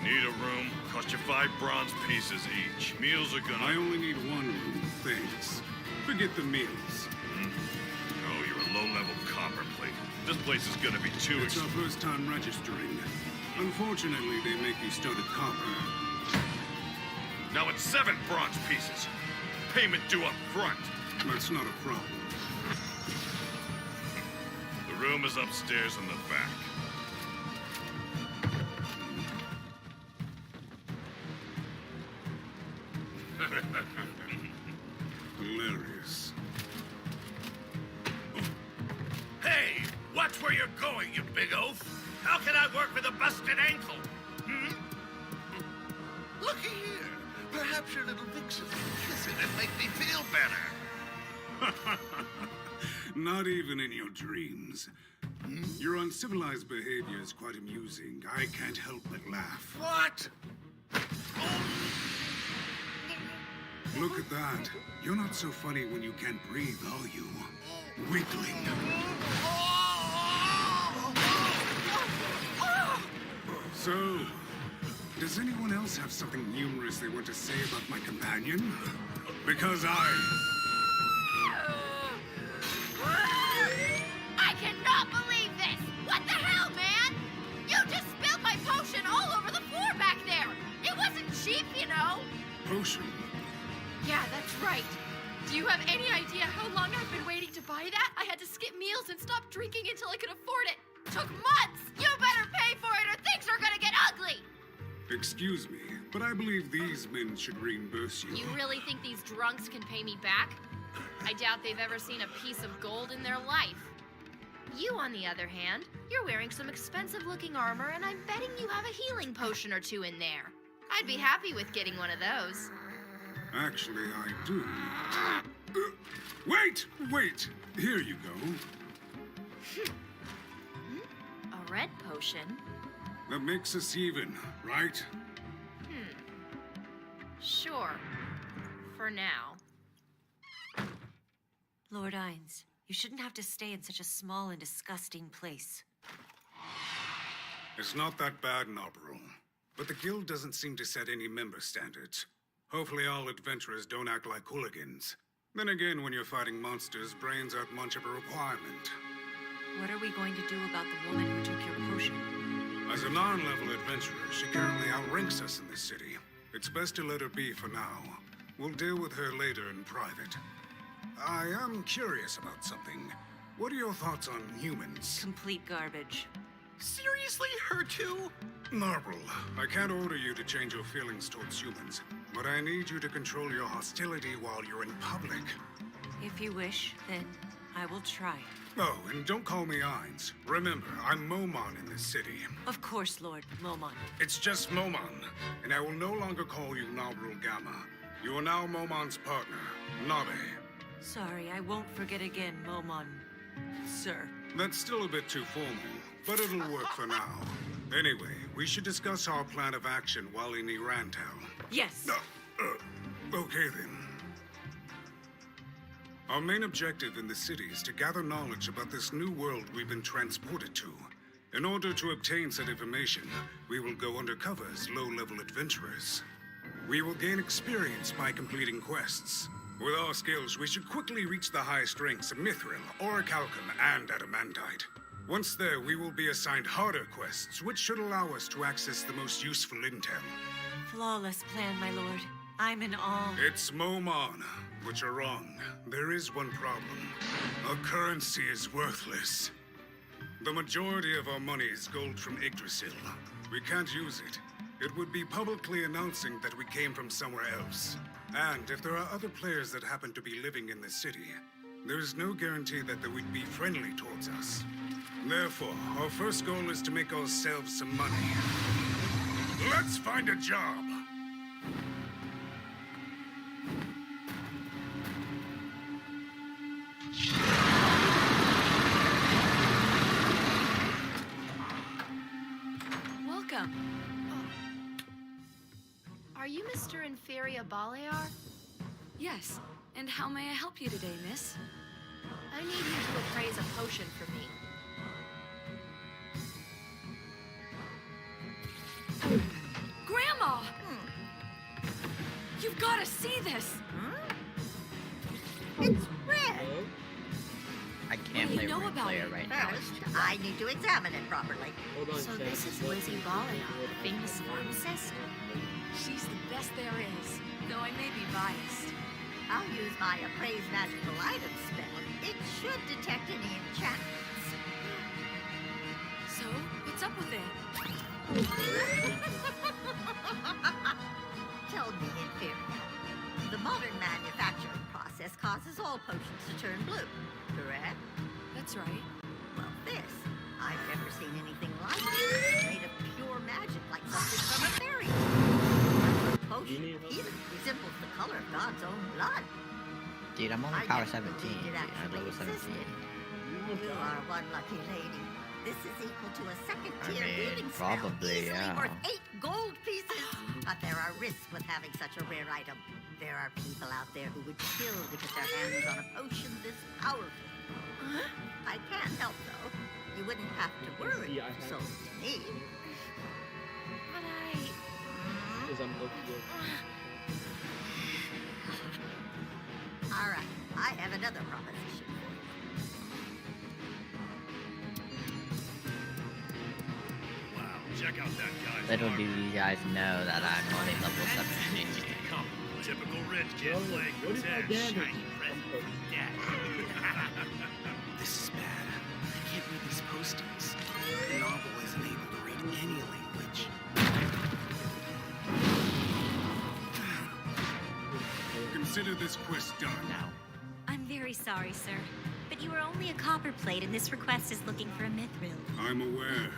Need a room. Cost you 5 bronze pieces each. Meals are gonna... I only need one room, thanks. Forget the meals. Oh, you're a low-level copper plate. This place is gonna be too It's our first time registering. Unfortunately, they make you start at copper. Now it's 7 bronze pieces. Payment due up front. That's not a problem. The room is upstairs in the back. Hilarious. Hey, watch where you're going, you big oaf! How can I work with a busted ankle? Hmm? Looky here. Perhaps your little vixen can kiss it and make me feel better. Not even in your dreams. Your uncivilized behavior is quite amusing. I can't help but laugh. What? Look at that. You're not so funny when you can't breathe, are you? Weakling. So, does anyone else have something humorous they want to say about my companion? Because I cannot believe this! What the hell, man? You just spilled my potion all over the floor back there! It wasn't cheap, you know! Potion? Yeah, that's right. Do you have any idea how long I've been waiting to buy that? I had to skip meals and stop drinking until I could afford it. Took months! You better pay for it or things are gonna get ugly! Excuse me, but I believe these men should reimburse you. You really think these drunks can pay me back? I doubt they've ever seen a piece of gold in their life. You, on the other hand, you're wearing some expensive-looking armor, and I'm betting you have a healing potion or two in there. I'd be happy with getting one of those. Actually, I do. Wait! Here you go. A red potion? That makes us even, right? Sure. For now. Lord Ines, you shouldn't have to stay in such a small and disgusting place. It's not that bad, Nobril. But the guild doesn't seem to set any member standards. Hopefully all adventurers don't act like hooligans. Then again, when you're fighting monsters, brains aren't much of a requirement. What are we going to do about the woman who took your potion? As a non-level adventurer, she currently outranks us in this city. It's best to let her be for now. We'll deal with her later in private. I am curious about something. What are your thoughts on humans? Complete garbage. Seriously, her too? Marble, I can't order you to change your feelings towards humans, but I need you to control your hostility while you're in public. If you wish, then I will try. Oh, and don't call me Ainz. Remember, I'm Momon in this city. Of course, Lord Momon. It's just Momon, and I will no longer call you Nobril Gamma. You are now Momon's partner, Nabe. Sorry, I won't forget again, Momon. Sir. That's still a bit too formal, but it'll work for now. Anyway, we should discuss our plan of action while in Irantal. Yes. Okay then. Our main objective in the city is to gather knowledge about this new world we've been transported to. In order to obtain said information, we will go undercover as low-level adventurers. We will gain experience by completing quests. With our skills, we should quickly reach the highest ranks of Mithril, Orichalcum, and Adamantite. Once there, we will be assigned harder quests, which should allow us to access the most useful intel. Flawless plan, my lord. I'm in awe. It's Momon, but you're wrong. There is one problem. Our currency is worthless. The majority of our money is gold from Yggdrasil. We can't use it. It would be publicly announcing that we came from somewhere else. And if there are other players that happen to be living in the city, there is no guarantee that they would be friendly towards us. Therefore, our first goal is to make ourselves some money. Let's find a job! Welcome. Are you Mr. Inferia Balear? Yes. And how may I help you today, miss? I need you to appraise a potion for me. Grandma! You've got to see this! It's red. I can't play Rune Slayer right now. First, I need to examine it properly. So this is Lizzie Balear, the famous pharmacist? She's the best there is, though I may be biased. I'll use my appraise magical item spell. It should detect any enchantments. So, what's up with it? Tell me, Inferia. The modern manufacturing process causes all potions to turn blue, correct? That's right. Well, this, I've never seen anything like it. Made of pure magic, like something from a fairy tale. The potion even resembles the color of God's own blood. Dude, I'm only I power never 17. believed it Dude, I'm actually level 17. existed. You are one lucky lady. This is equal to a second-tier I mean, healing spell, probably, easily yeah. worth 8 gold pieces. But there are risks with having such a rare item. There are people out there who would kill to get their hands on a potion this powerful. I can't help, though. You wouldn't have to worry if you sold it to me. But All right, I have another proposition for you. Wow, check out that guy's Little armor. do you guys know that I'm only level 17. Typical rich kid playing pretend. Shiny present. Yeah. This is bad. I can't read these postings. The novel isn't able to read any language. Consider this quest done. I'm very sorry, sir. But you are only a copper plate, and this request is looking for a mithril. I'm aware.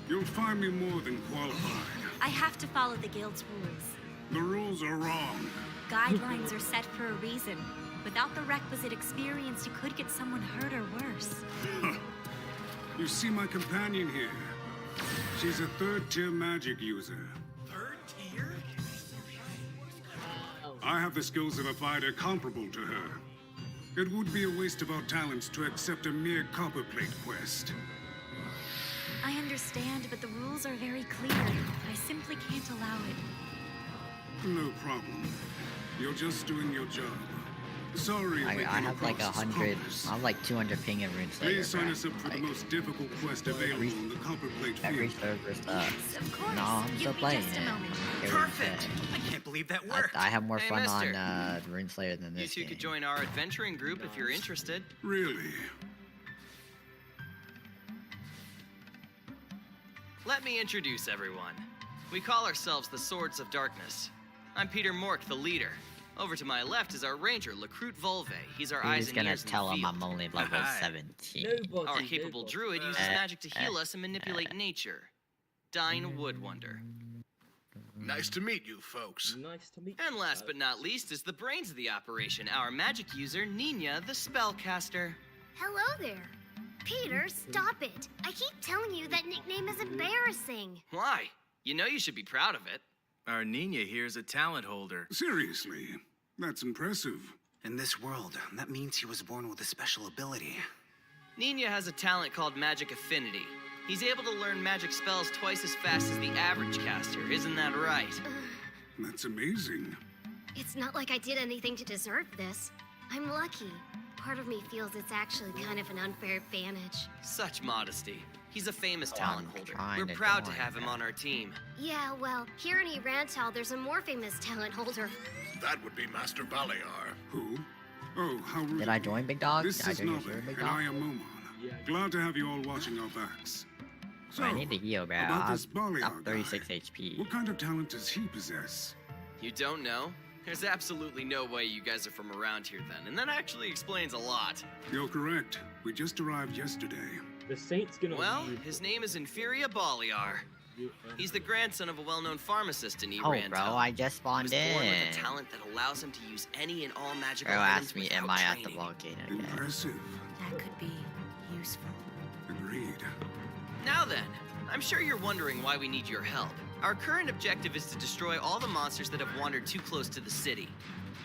You'll find me more than qualified. I have to follow the guild's rules. The rules are wrong. Guidelines are set for a reason. Without the requisite experience, you could get someone hurt or worse. You see my companion here? She's a third-tier magic user. Third tier? I have the skills of a fighter comparable to her. It would be a waste of our talents to accept a mere copper plate quest. I understand, but the rules are very clear. I simply can't allow it. No problem. You're just doing your job. Sorry, I have like 100, I have like 200 ping in Rune Slayer. Please sign us up for the most difficult quest available in the copper plate field. Every server stuff. Of course. No, I'm still playing just a it. moment. Perfect! I can't believe that worked. I have more Hey, fun mister. on Rune Slayer than You this two game. could join our adventuring group if you're interested. Really? Let me introduce everyone. We call ourselves the Swords of Darkness. I'm Peter Mork, the leader. Over to my left is our ranger, Lacroute Volve. He's our eyes Who's and gonna ears in tell the him field. I'm only level 17? Our capable druid uses magic to heal us and manipulate nature. Dine Woodwonder. Nice to meet you, folks. Nice to meet And last but not least is the brains of the operation, our magic user, Nina the Spellcaster. Hello there. Peter, stop it. I keep telling you that nickname is embarrassing. Why? You know you should be proud of it. Our Nina here is a talent holder. Seriously, that's impressive. In this world, that means he was born with a special ability. Nina has a talent called Magic Affinity. He's able to learn magic spells twice as fast as the average caster, isn't that right? That's amazing. It's not like I did anything to deserve this. I'm lucky. Part of me feels it's actually kind of an unfair advantage. Such modesty. He's a famous talent holder. trying We're to proud to join have him on our team. Yeah, well, here in Irantal, there's a more famous talent holder. That would be Master Baliar. Who? Oh, how rude. Did I join Big Dog? This Did I is join Nobby, your Big and Dog? I am Momon. Glad to have you all watching our backs. So, I need to heal, bro. about this I'm Baliar up guy. 36 HP. What kind of talent does he possess? You don't know? There's absolutely no way you guys are from around here then, and that actually explains a lot. You're correct. We just arrived yesterday. The Saint's gonna Well, leave. his name is Inferia Baliar. He's the grandson of a well-known pharmacist in Oh, Irantal. bro, I just He spawned was born with in. a talent that allows him to use any and all magical Bro items asked me, without am I at the training. volcano yet? Impressive. That could be useful. Agreed. Now then, I'm sure you're wondering why we need your help. Our current objective is to destroy all the monsters that have wandered too close to the city.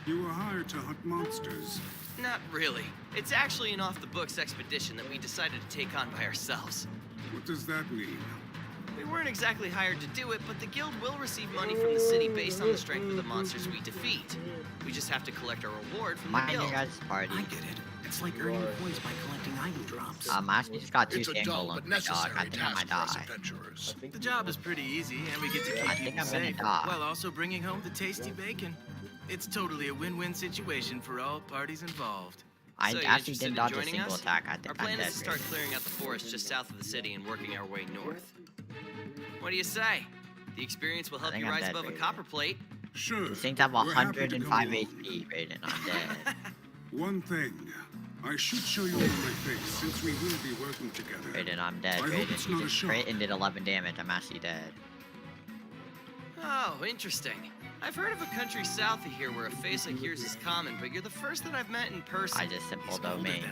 You were hired to hunt monsters. Not really. It's actually an off-the-books expedition that we decided to take on by ourselves. What does that mean? We weren't exactly hired to do it, but the guild will receive money from the city based on the strength of the monsters we defeat. We just have to collect our reward from the Mind guild. your guys' party. I get it. It's like earning points by collecting item drops. I actually just got 2 It's a sand dull gold but on Big Dog. necessary I think I might task for us die. adventurers. The job is pretty easy, and we get to keep I think people I'm gonna safe, die. while also bringing home the tasty bacon. It's totally a win-win situation for all parties involved. I So you actually interested didn't in dodge a joining single us? attack. I Our think I'm plan dead. is to start Brayden. clearing out the forest just south of the city and working our way north. What do you say? The experience will help think you I'm rise dead, above a Brayden. copper plate. Sure. These things have we're happy to come 105 along. HP, Brayden. I'm dead. One thing. I should show you all my face since we will be working together. Brayden, I'm dead. I hope it's Brayden, not you a just shock. crit and did 11 damage. I'm actually dead. Oh, interesting. I've heard of a country south of here where a face like yours is common, but you're the first that I've met in person. I just simple domain.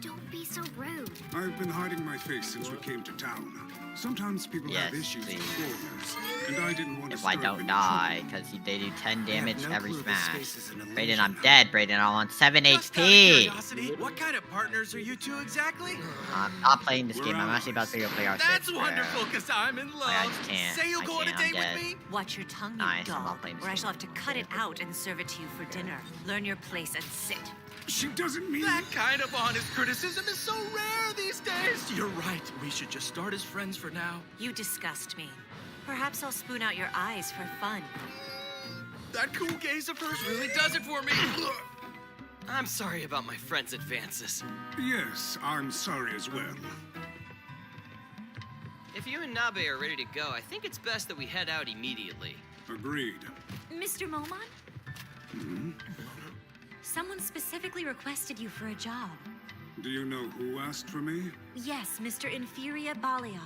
Don't be so rude. I've been hiding my face since we came to town. Sometimes people have Yes, issues please. with foreigners, and I didn't want to If I stir don't any die, because they do 10 I have damage no every clue if this smash. space is an illusion. Brayden, I'm dead. Brayden, I'm on 7 Just out of HP. curiosity, what kind of partners are you two exactly? I'm not playing this We're game. I'm actually about to go play Arcane. That's wonderful, because I'm in love. I just can't. Say you'll I go on a can't, I'm date with dead. me? Watch your tongue, you Nice, I'm not dog, playing this or I game. shall have to cut it out and serve it to you for dinner. Learn your place and sit. She doesn't mean That kind of honest criticism is so rare these days. You're right. We should just start as friends for now. You disgust me. Perhaps I'll spoon out your eyes for fun. That cool gaze of hers really does it for me. I'm sorry about my friend's advances. Yes, I'm sorry as well. If you and Nabe are ready to go, I think it's best that we head out immediately. Agreed. Mr. Momon, Hmm? someone specifically requested you for a job. Do you know who asked for me? Yes, Mr. Inferia Baliar.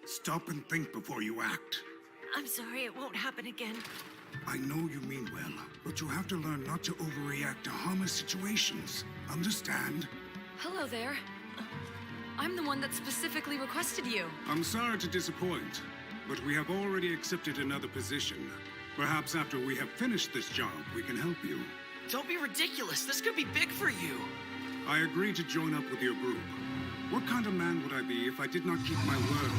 Stop and think before you act. I'm sorry, it won't happen again. I know you mean well, but you have to learn not to overreact to harmless situations. Understand? Hello there. I'm the one that specifically requested you. I'm sorry to disappoint, but we have already accepted another position. Perhaps after we have finished this job, we can help you. Don't be ridiculous. This could be big for you. I agree to join up with your group. What kind of man would I be if I did not keep my word?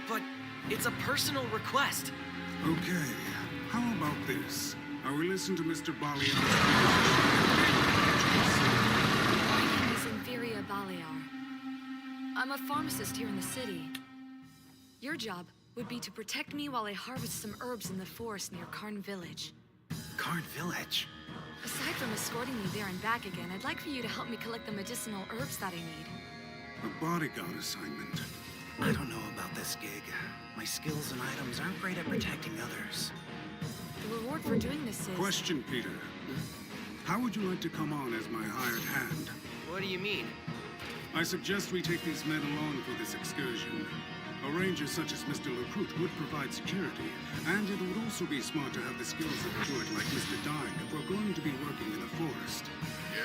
But it's a personal request. Okay, how about this? I will listen to Mr. Baliar's My name is Inferia Baliar. I'm a pharmacist here in the city. Your job would be to protect me while I harvest some herbs in the forest near Karn Village. Karn Village? Aside from escorting me there and back again, I'd like for you to help me collect the medicinal herbs that I need. A bodyguard assignment. I don't know about this gig. My skills and items aren't great at protecting others. The reward for doing this is... Question, Peter. How would you like to come on as my hired hand? What do you mean? I suggest we take these men along for this excursion. A ranger such as Mr. Recruit would provide security, and it would also be smart to have the skills of a druid like Mr. Dine if we're going to be working in the forest.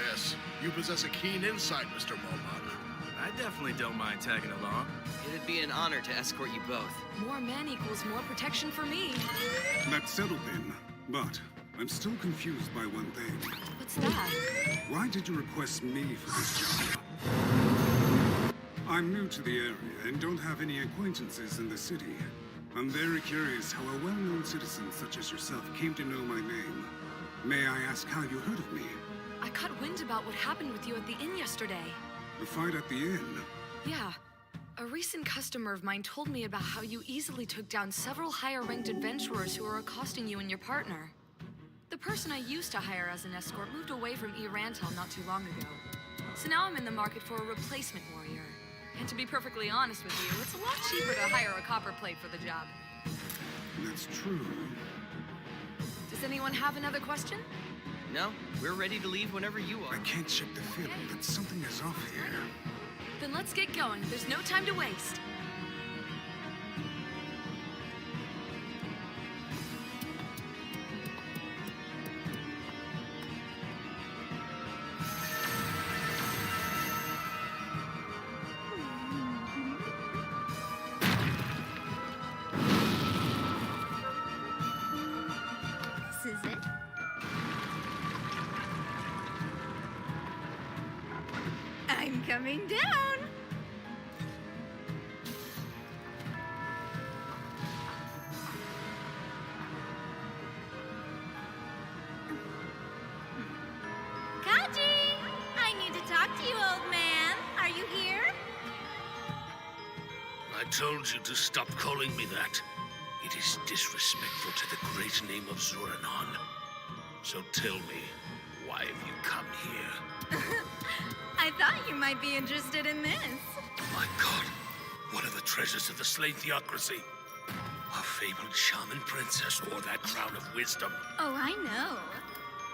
Yes, you possess a keen insight, Mr. Momon. I definitely don't mind tagging along. It'd be an honor to escort you both. More men equals more protection for me. That's settled then, but I'm still confused by one thing. What's that? Why did you request me for this job? I'm new to the area and don't have any acquaintances in the city. I'm very curious how a well-known citizen such as yourself came to know my name. May I ask how you heard of me? I caught wind about what happened with you at the inn yesterday. The fight at the inn? Yeah. A recent customer of mine told me about how you easily took down several higher-ranked adventurers who were accosting you and your partner. The person I used to hire as an escort moved away from Irantal not too long ago. So now I'm in the market for a replacement warrior. And to be perfectly honest with you, it's a lot cheaper to hire a copper plate for the job. That's true. Does anyone have another question? No, we're ready to leave whenever you are. I can't shake the feeling that something is off here. Then let's get going. There's no time to waste. This is it. I'm coming down. Kaji! I need to talk to you, old man. Are you here? I told you to stop calling me that. It is disrespectful to the great name of Zuranon. So tell me, why have you come here? I thought you might be interested in this. My God, one of the treasures of the slain theocracy. A fabled shaman princess wore that crown of wisdom. Oh, I know.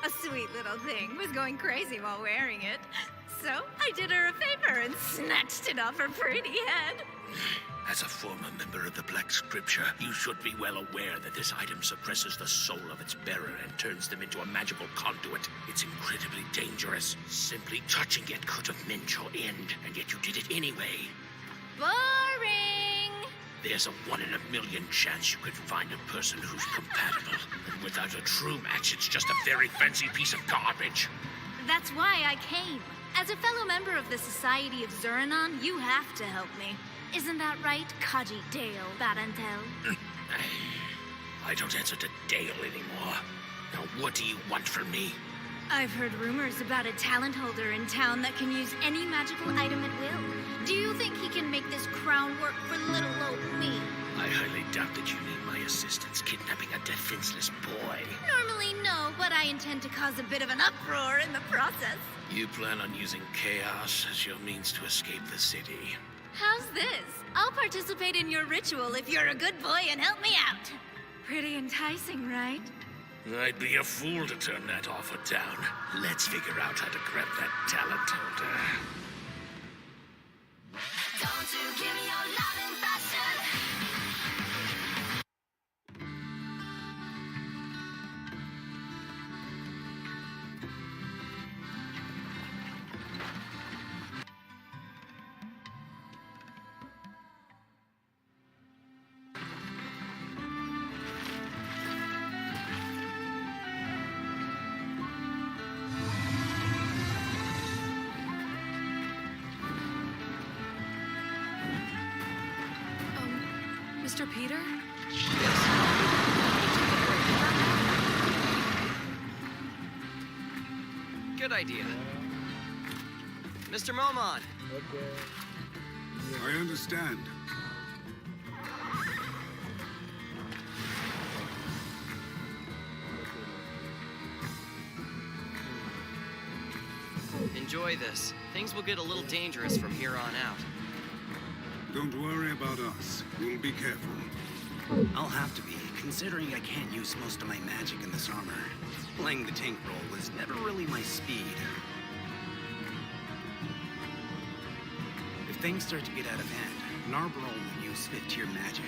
A sweet little thing was going crazy while wearing it. So I did her a favor and snatched it off her pretty head. As a former member of the Black Scripture, you should be well aware that this item suppresses the soul of its bearer and turns them into a magical conduit. It's incredibly dangerous. Simply touching it could have meant your end, and yet you did it anyway. Boring! There's a 1 in a million chance you could find a person who's compatible. And without a true match, it's just a very fancy piece of garbage. That's why I came. As a fellow member of the Society of Zuranon, you have to help me. Isn't that right, Kaji Dale Barantel? I don't answer to Dale anymore. Now what do you want from me? I've heard rumors about a talent holder in town that can use any magical item at will. Do you think he can make this crown work for little old me? I highly doubt that you need my assistance kidnapping a defenseless boy. Normally, no, but I intend to cause a bit of an uproar in the process. You plan on using chaos as your means to escape the city. How's this? I'll participate in your ritual if you're a good boy and help me out. Pretty enticing, right? I'd be a fool to turn that offer down. Let's figure out how to grab that talent holder. Don't you give me your loving passion. Mr. Peter? Good idea. Mr. Momon! I understand. Enjoy this. Things will get a little dangerous from here on out. Don't worry about us. We'll be careful. I'll have to be, considering I can't use most of my magic in this armor. Playing the tank role was never really my speed. If things start to get out of hand, Narborough will use 5th-tier magic.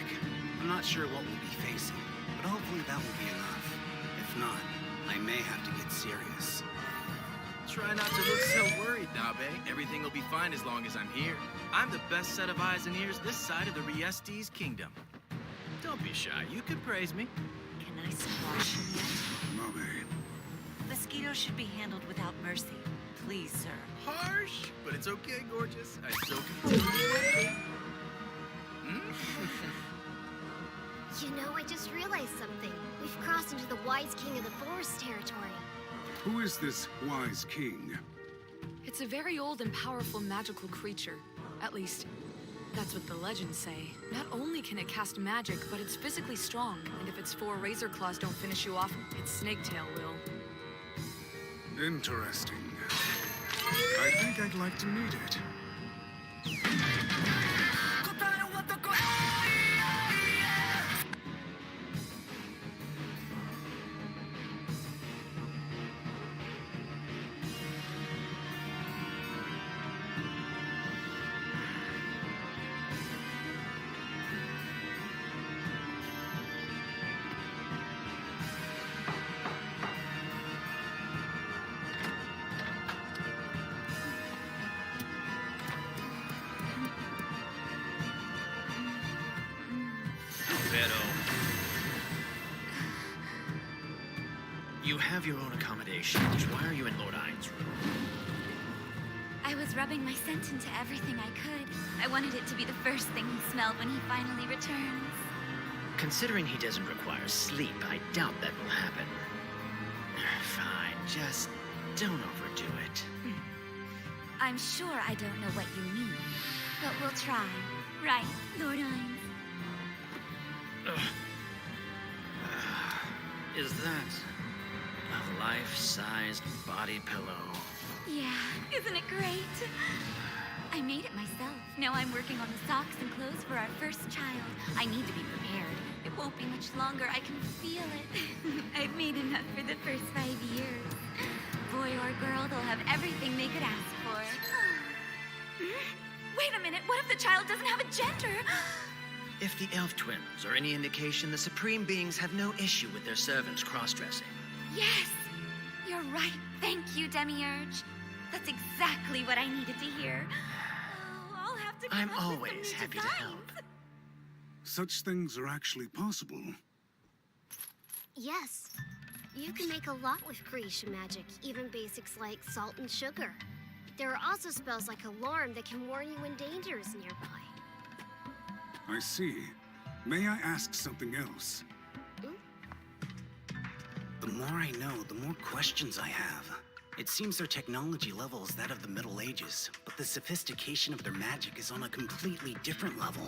I'm not sure what we'll be facing, but hopefully that will be enough. If not, I may have to get serious. Try not to look so worried, Nabe. Everything will be fine as long as I'm here. I'm the best set of eyes and ears this side of the Riestes kingdom. Don't be shy. You can praise me. Can I squash him yet? Nabe. Mosquitoes should be handled without mercy. Please, sir. Harsh, but it's okay, gorgeous. I so can. You know, I just realized something. We've crossed into the Wise King of the Forest territory. Who is this wise king? It's a very old and powerful magical creature. At least, that's what the legends say. Not only can it cast magic, but it's physically strong. And if its 4 razor claws don't finish you off, its snaketail will. Interesting. I think I'd like to meet it. You have your own accommodations. Why are you in Lord Ain's room? I was rubbing my scent into everything I could. I wanted it to be the first thing he smelled when he finally returns. Considering he doesn't require sleep, I doubt that will happen. Fine, just don't overdo it. I'm sure I don't know what you mean, but we'll try. Right, Lord Ain's? Is that a life-sized body pillow? Yeah, isn't it great? I made it myself. Now I'm working on the socks and clothes for our first child. I need to be prepared. It won't be much longer. I can feel it. I've made enough for the first 5 years. Boy or girl, they'll have everything they could ask for. Wait a minute, what if the child doesn't have a gender? If the elf twins are any indication, the Supreme Beings have no issue with their servants cross-dressing. Yes! You're right. Thank you, Demiurge. That's exactly what I needed to hear. Oh, I'll have to I'm come up with some always new happy to designs. help. Such things are actually possible. Yes. You can make a lot with creation magic, even basics like salt and sugar. There are also spells like Alarm that can warn you when danger is nearby. I see. May I ask something else? The more I know, the more questions I have. It seems their technology level is that of the Middle Ages, but the sophistication of their magic is on a completely different level.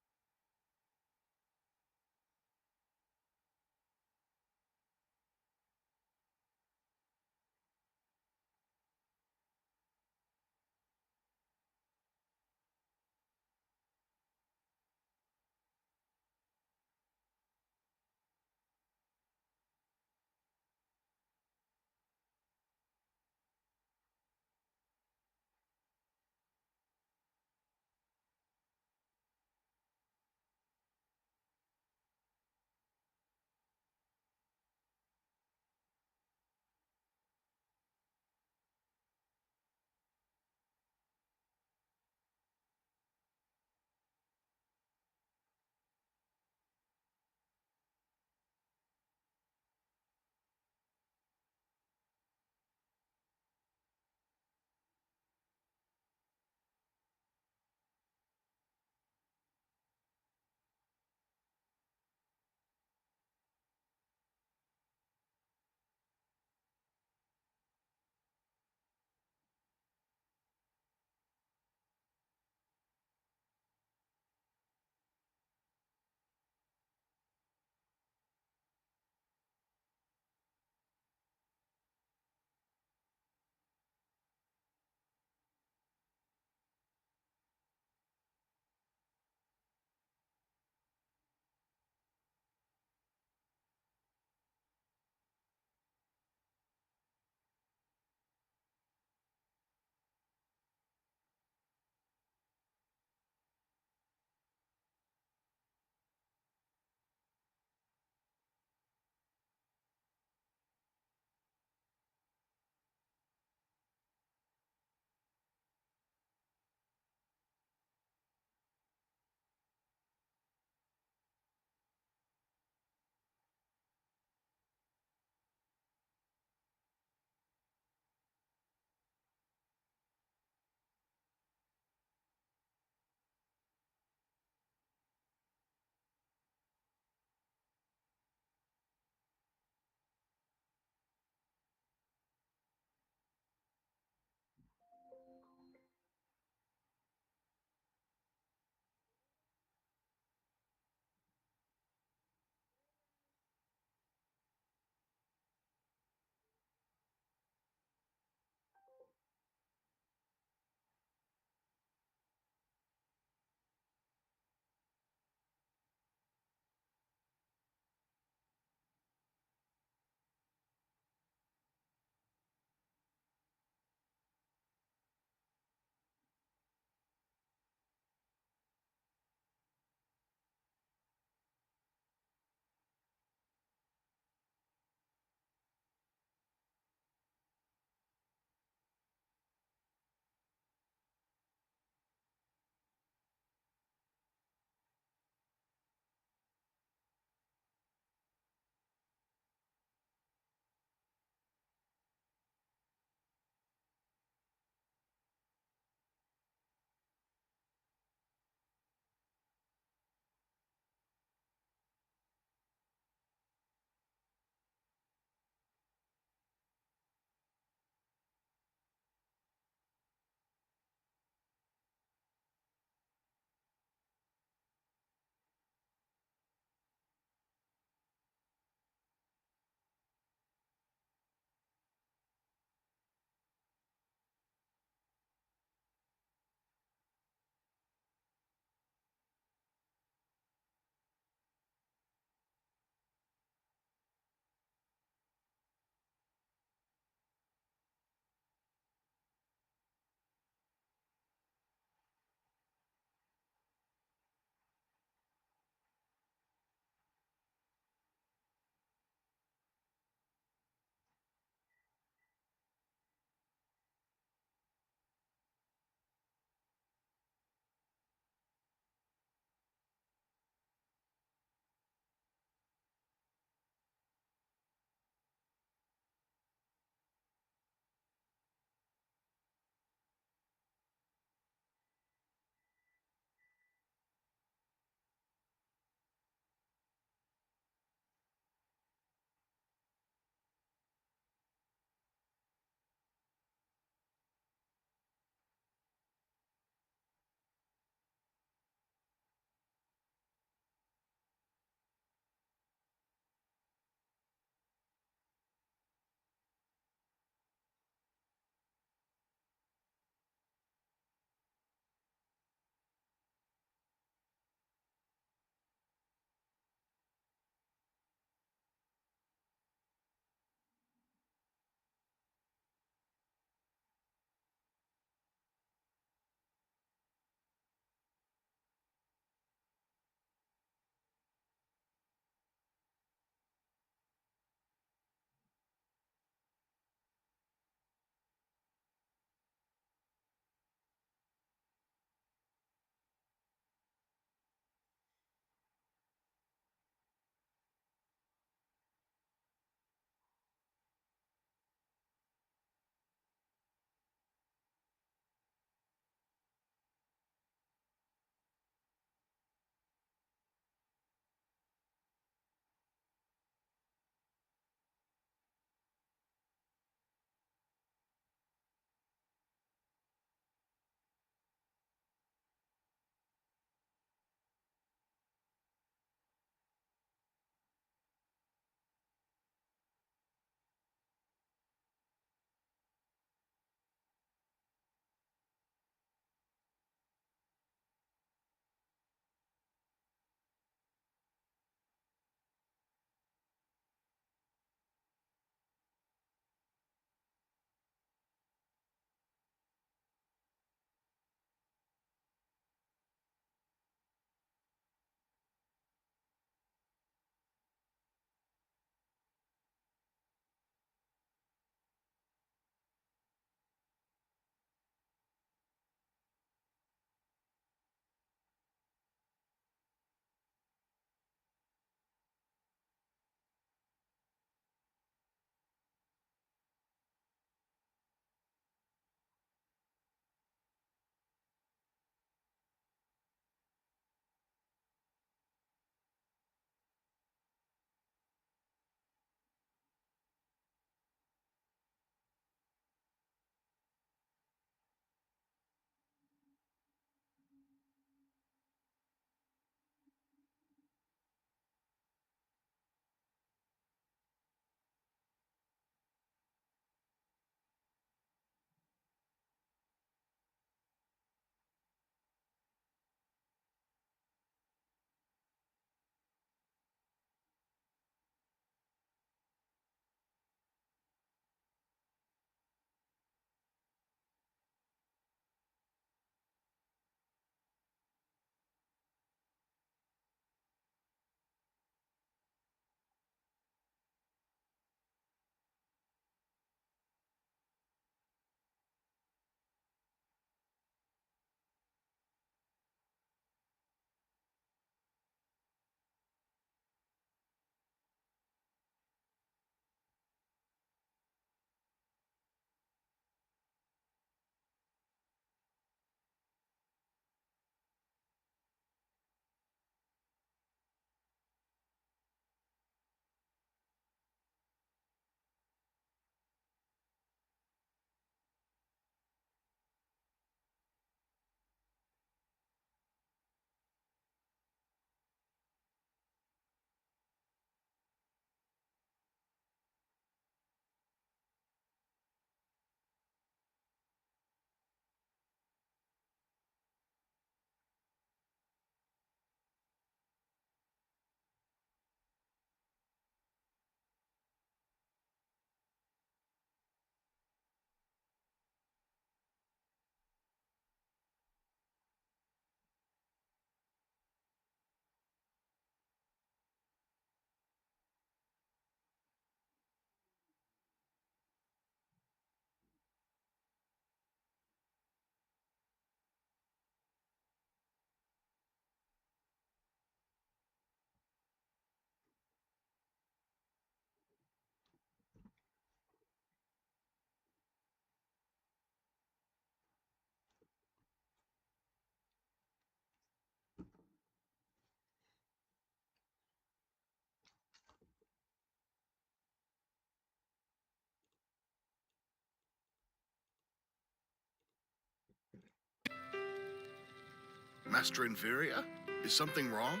Master Inferior? Is something wrong?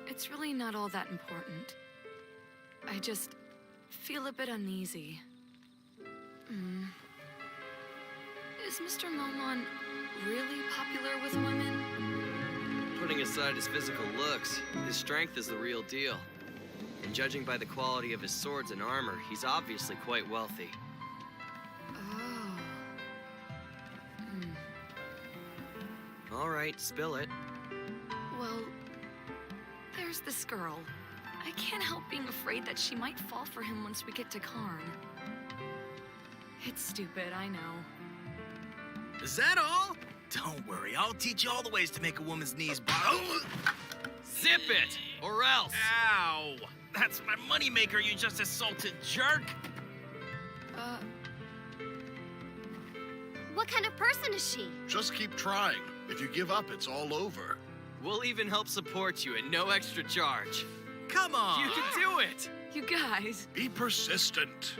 It's really not all that important. I just feel a bit uneasy. Is Mr. Momon really popular with women? Putting aside his physical looks, his strength is the real deal. And judging by the quality of his swords and armor, he's obviously quite wealthy. Oh. All right, spill it. Well, there's this girl. I can't help being afraid that she might fall for him once we get to Karn. It's stupid, I know. Is that all? Don't worry, I'll teach you all the ways to make a woman's knees bow. Zip it, or else! Ow! That's my moneymaker, you just assaulted jerk! What kind of person is she? Just keep trying. If you give up, it's all over. We'll even help support you at no extra charge. Come on! You can do it! You guys. Be persistent.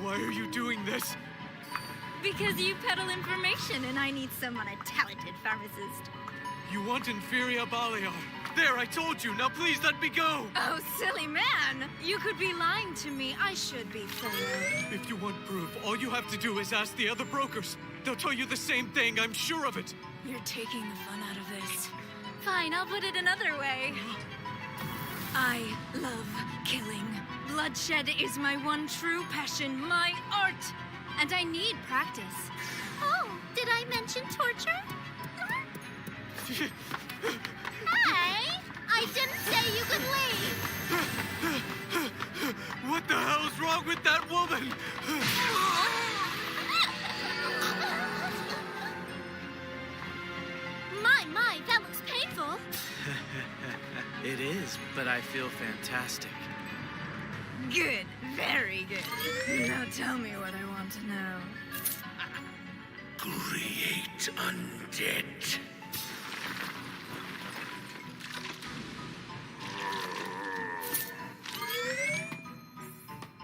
Why are you doing this? Because you peddle information and I need someone, a talented pharmacist. You want Inferior Balear. There, I told you. Now please let me go. Oh, silly man. You could be lying to me. I should be thorough. If you want proof, all you have to do is ask the other brokers. They'll tell you the same thing, I'm sure of it. You're taking the fun out of this. Fine, I'll put it another way. I love killing. Bloodshed is my one true passion, my art. And I need practice. Oh, did I mention torture? Hey! I didn't say you could leave! What the hell's wrong with that woman? My, that looks painful. It is, but I feel fantastic. Good, very good. Now tell me what I want to know. Create undead.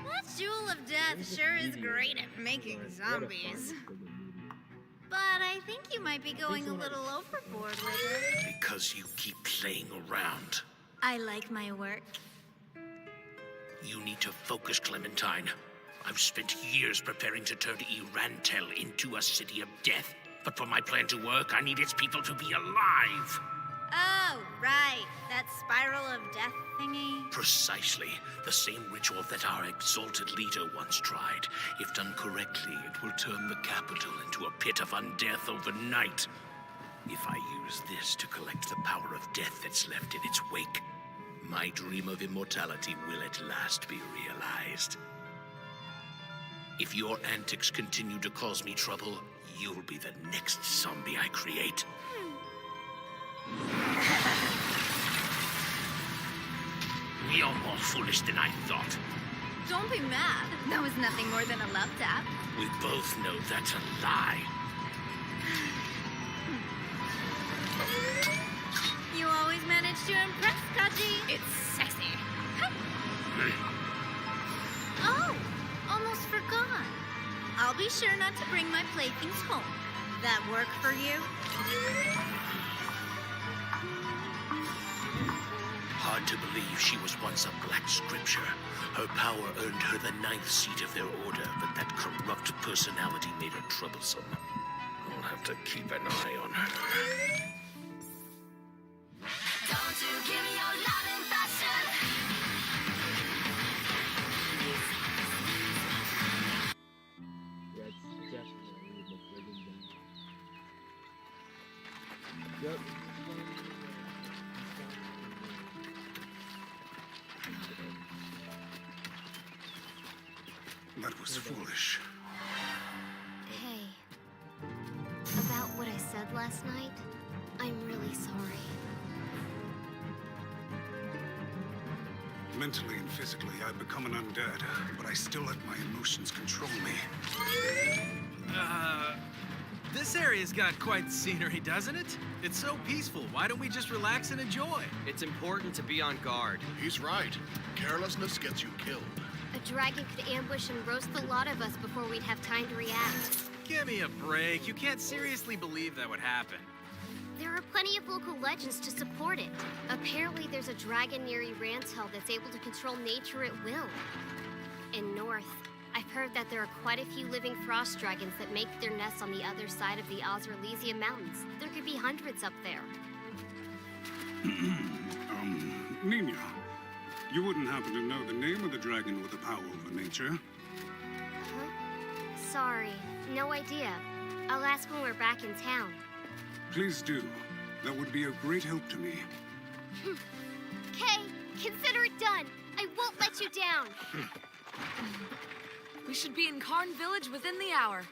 That Jewel of Death sure is great at making zombies. But I think you might be going a little overboard with it. Because you keep playing around. I like my work. You need to focus, Clementine. I've spent years preparing to turn Irantel into a city of death. But for my plan to work, I need its people to be alive. Oh, right. That spiral of death thingy. Precisely. The same ritual that our exalted leader once tried. If done correctly, it will turn the capital into a pit of undeath overnight. If I use this to collect the power of death that's left in its wake, my dream of immortality will at last be realized. If your antics continue to cause me trouble, you'll be the next zombie I create. You're more foolish than I thought. Don't be mad. That was nothing more than a love tap. We both know that's a lie. You always manage to impress, Kaji. It's sexy. Oh, almost forgot. I'll be sure not to bring my playthings home. That work for you? Hard to believe she was once a black scripture. Her power earned her the 9th seat of their order, but that corrupt personality made her troublesome. I'll have to keep an eye on her. Don't you give me your loving passion. Yep. That was foolish. Hey. said last night, I'm really sorry. Mentally and physically, I've become an undead, but I still let my emotions control me. This area's got quite the scenery, doesn't it? It's so peaceful. Why don't we just relax and enjoy? It's important to be on guard. He's right. Carelessness gets you killed. A dragon could ambush and roast the lot of us before we'd have time to react. Give me a break. You can't seriously believe that would happen. There are plenty of local legends to support it. Apparently, there's a dragon near Irantel that's able to control nature at will. In North, I've heard that there are quite a few living frost dragons that make their nests on the other side of the Ozralesia Mountains. There could be hundreds up there. Nina, you wouldn't happen to know the name of the dragon with the power over nature? Huh? Sorry, no idea. I'll ask when we're back in town. Please do. That would be a great help to me. Okay, consider it done. I won't let you down. We should be in Karn Village within the hour.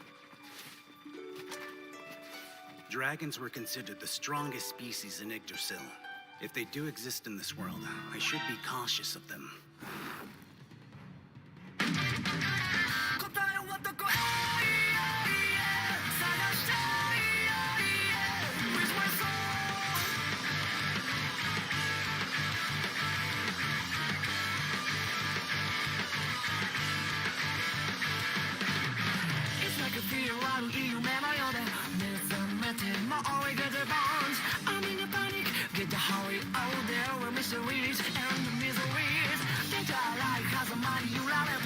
Dragons were considered the strongest species in Yggdrasil. If they do exist in this world, I should be cautious of them. It's like a fear out of you, man. I ought to miss a method. My always get the bonds. I'm in a panic. Get the hurry out there with mysteries and the miseries. Get your life has a money you love it.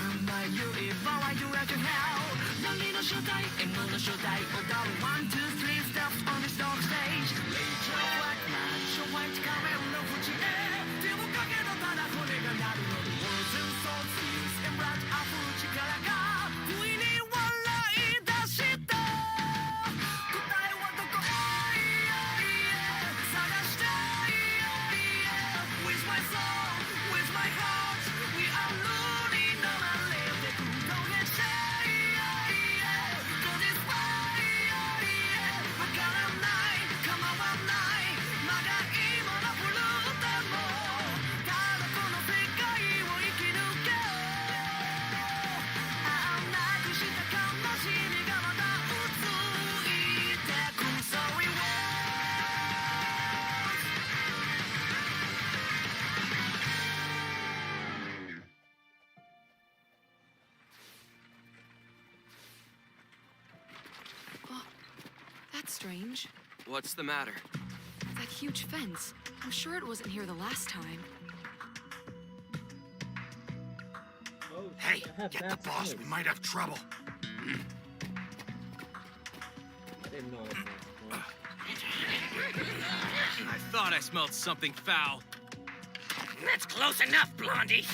Somebody you if I do let you hell. No need no show die, and no show die. Oh, darling, 1, 2, 3 steps on this dog stage. Late your black man, show white camera, no fuji air. Deal with the get on that for the gun. The words and salt seas and rat are fuji karaga. We need one light that shit down. Goodbye, what the go? With my soul, with my heart, we are loading on our live. Don't get shy, go this way. I got a night, come on one night. まだいいもの振るっても、ただこの世界を生き抜け。あんなくした悲しみがまた移いてく。Sorry words. Oh, that's strange. What's the matter? That huge fence. I'm sure it wasn't here the last time. Hey, get the boss. We might have trouble. I thought I smelled something foul. That's close enough, Blondie.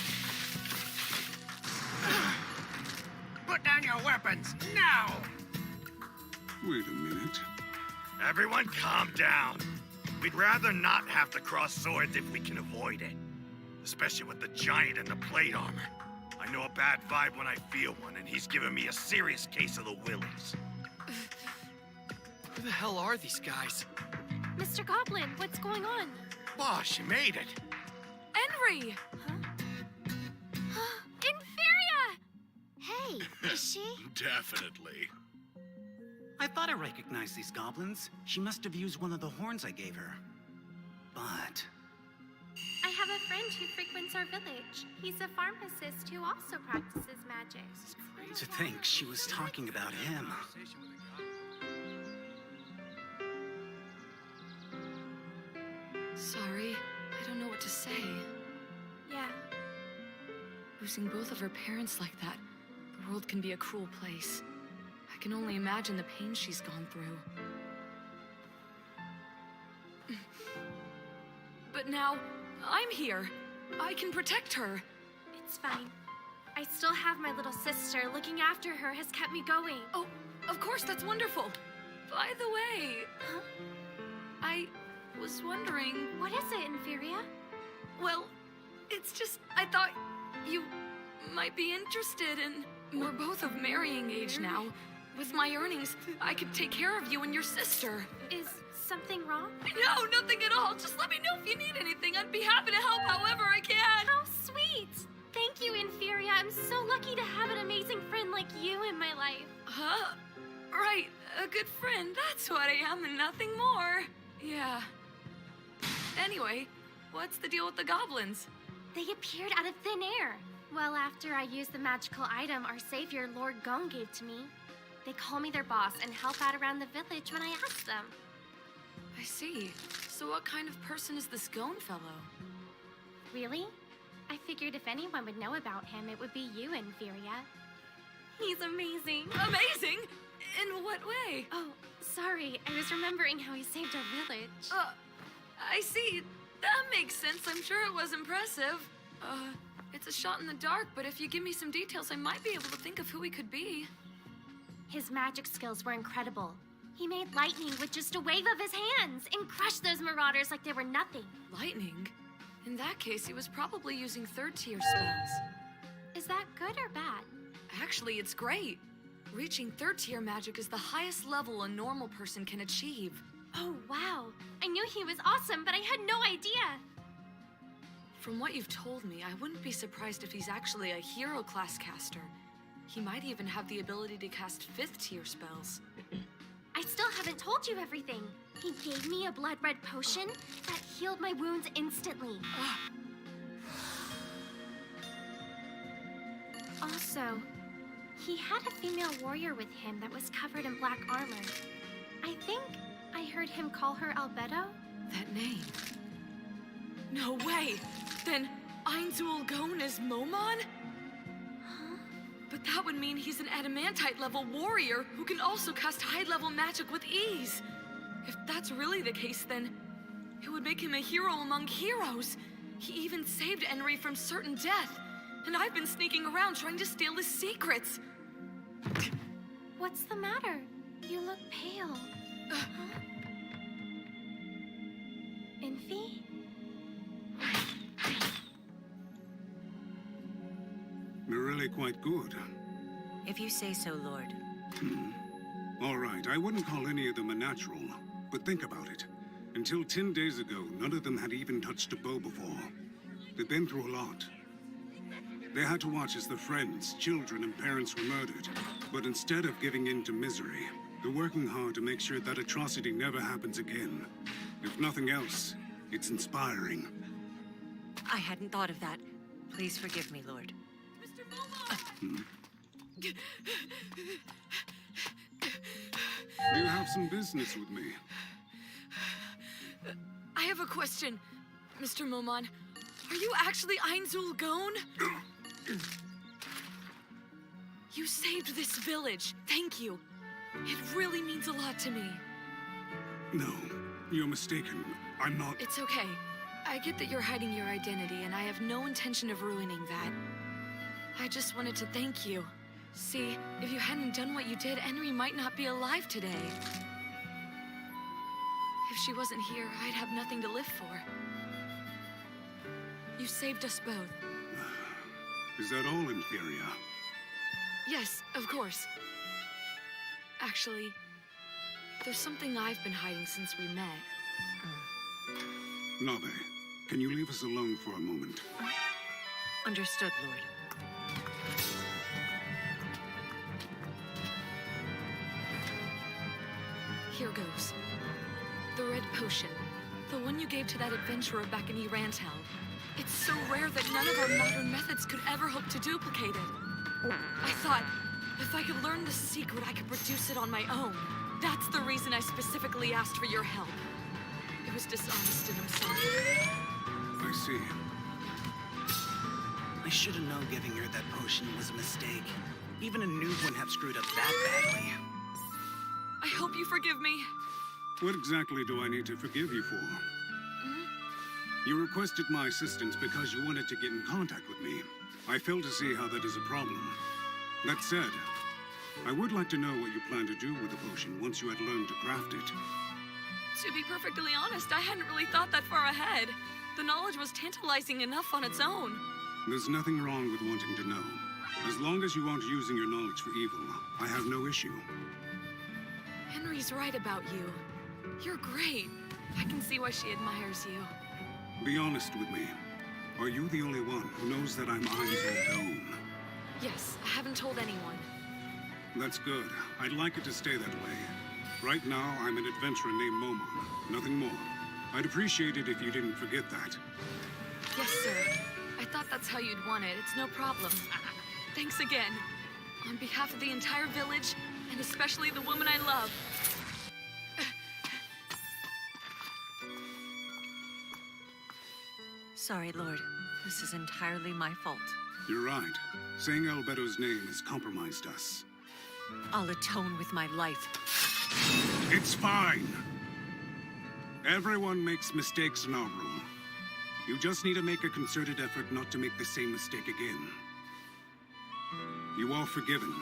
Put down your weapons, now! Wait a minute. Everyone calm down. We'd rather not have to cross swords if we can avoid it. Especially with the giant and the plate armor. I know a bad vibe when I feel one, and he's giving me a serious case of the willies. Who the hell are these guys? Mr. Goblin, what's going on? Boss, you made it. Henry! Inferia! Hey, is she? Definitely. I thought I recognized these goblins. She must have used one of the horns I gave her. But I have a friend who frequents our village. He's a pharmacist who also practices magic. to think she was talking about him. Sorry, I don't know what to say. Yeah. Losing both of her parents like that, the world can be a cruel place. I can only imagine the pain she's gone through. But now, I'm here. I can protect her. It's fine. I still have my little sister. Looking after her has kept me going. Oh, of course, that's wonderful. By the way, Huh? I was wondering... What is it, Inferia? Well, it's just, I thought you might be interested in... We're both of marrying age now. With my earnings, I could take care of you and your sister. Is something wrong? No, nothing at all. Just let me know if you need anything. I'd be happy to help however I can. How sweet! Thank you, Inferior. I'm so lucky to have an amazing friend like you in my life. Huh? Right, a good friend. That's what I am and nothing more. Yeah. Anyway, what's the deal with the goblins? They appeared out of thin air. Well, after I used the magical item our savior, Lord Gone, gave to me, they call me their boss and help out around the village when I ask them. I see. So what kind of person is this Gone fellow? Really? I figured if anyone would know about him, it would be you, Inferior. He's amazing. Amazing? In what way? Oh, sorry. I was remembering how he saved our village. I see. That makes sense. I'm sure it was impressive. It's a shot in the dark, but if you give me some details, I might be able to think of who he could be. His magic skills were incredible. He made lightning with just a wave of his hands and crushed those marauders like they were nothing. Lightning? In that case, he was probably using third-tier spells. Is that good or bad? Actually, it's great. Reaching third-tier magic is the highest level a normal person can achieve. Oh, wow. I knew he was awesome, but I had no idea. From what you've told me, I wouldn't be surprised if he's actually a hero class caster. He might even have the ability to cast 5th-tier spells. I still haven't told you everything. He gave me a blood red potion that healed my wounds instantly. Also, he had a female warrior with him that was covered in black armor. I think I heard him call her Albedo. That name? No way! Then Ainzul Gone is Momon? Huh? But that would mean he's an adamantite-level warrior who can also cast high-level magic with ease. If that's really the case, then it would make him a hero among heroes. He even saved Enri from certain death. And I've been sneaking around trying to steal his secrets. What's the matter? You look pale. Huh? Infi? You're really quite good. If you say so, Lord. All right, I wouldn't call any of them a natural, but think about it. Until 10 days ago, none of them had even touched a bow before. They've been through a lot. They had to watch as their friends, children, and parents were murdered. But instead of giving in to misery, they're working hard to make sure that atrocity never happens again. If nothing else, it's inspiring. I hadn't thought of that. Please forgive me, Lord. You have some business with me. I have a question, Mr. Momon. Are you actually Ainzul Gone? You saved this village. Thank you. It really means a lot to me. No, you're mistaken. I'm not... It's okay. I get that you're hiding your identity, and I have no intention of ruining that. I just wanted to thank you. See, if you hadn't done what you did, Enri might not be alive today. If she wasn't here, I'd have nothing to live for. You saved us both. Is that all, Inferior? Yes, of course. Actually, there's something I've been hiding since we met. Nabe, can you leave us alone for a moment? Understood, Lord. Here goes. The red potion. The one you gave to that adventurer back in Irantel. It's so rare that none of our modern methods could ever hope to duplicate it. I thought, if I could learn the secret, I could produce it on my own. That's the reason I specifically asked for your help. It was dishonest and I'm sorry. I see. I should have known giving her that potion was a mistake. Even a noob wouldn't have screwed up that badly. I hope you forgive me. What exactly do I need to forgive you for? You requested my assistance because you wanted to get in contact with me. I fail to see how that is a problem. That said, I would like to know what you plan to do with the potion once you had learned to craft it. To be perfectly honest, I hadn't really thought that far ahead. The knowledge was tantalizing enough on its own. There's nothing wrong with wanting to know. As long as you aren't using your knowledge for evil, I have no issue. Henry's right about you. You're great. I can see why she admires you. Be honest with me. Are you the only one who knows that I'm Ainzel Doan? Yes, I haven't told anyone. That's good. I'd like it to stay that way. Right now, I'm an adventurer named Momon. Nothing more. I'd appreciate it if you didn't forget that. Yes, sir. I thought that's how you'd want it. It's no problem. Thanks again. On behalf of the entire village, and especially the woman I love. Sorry, Lord. This is entirely my fault. You're right. Saying Albedo's name has compromised us. I'll atone with my life. It's fine. Everyone makes mistakes in our room. You just need to make a concerted effort not to make the same mistake again. You are forgiven.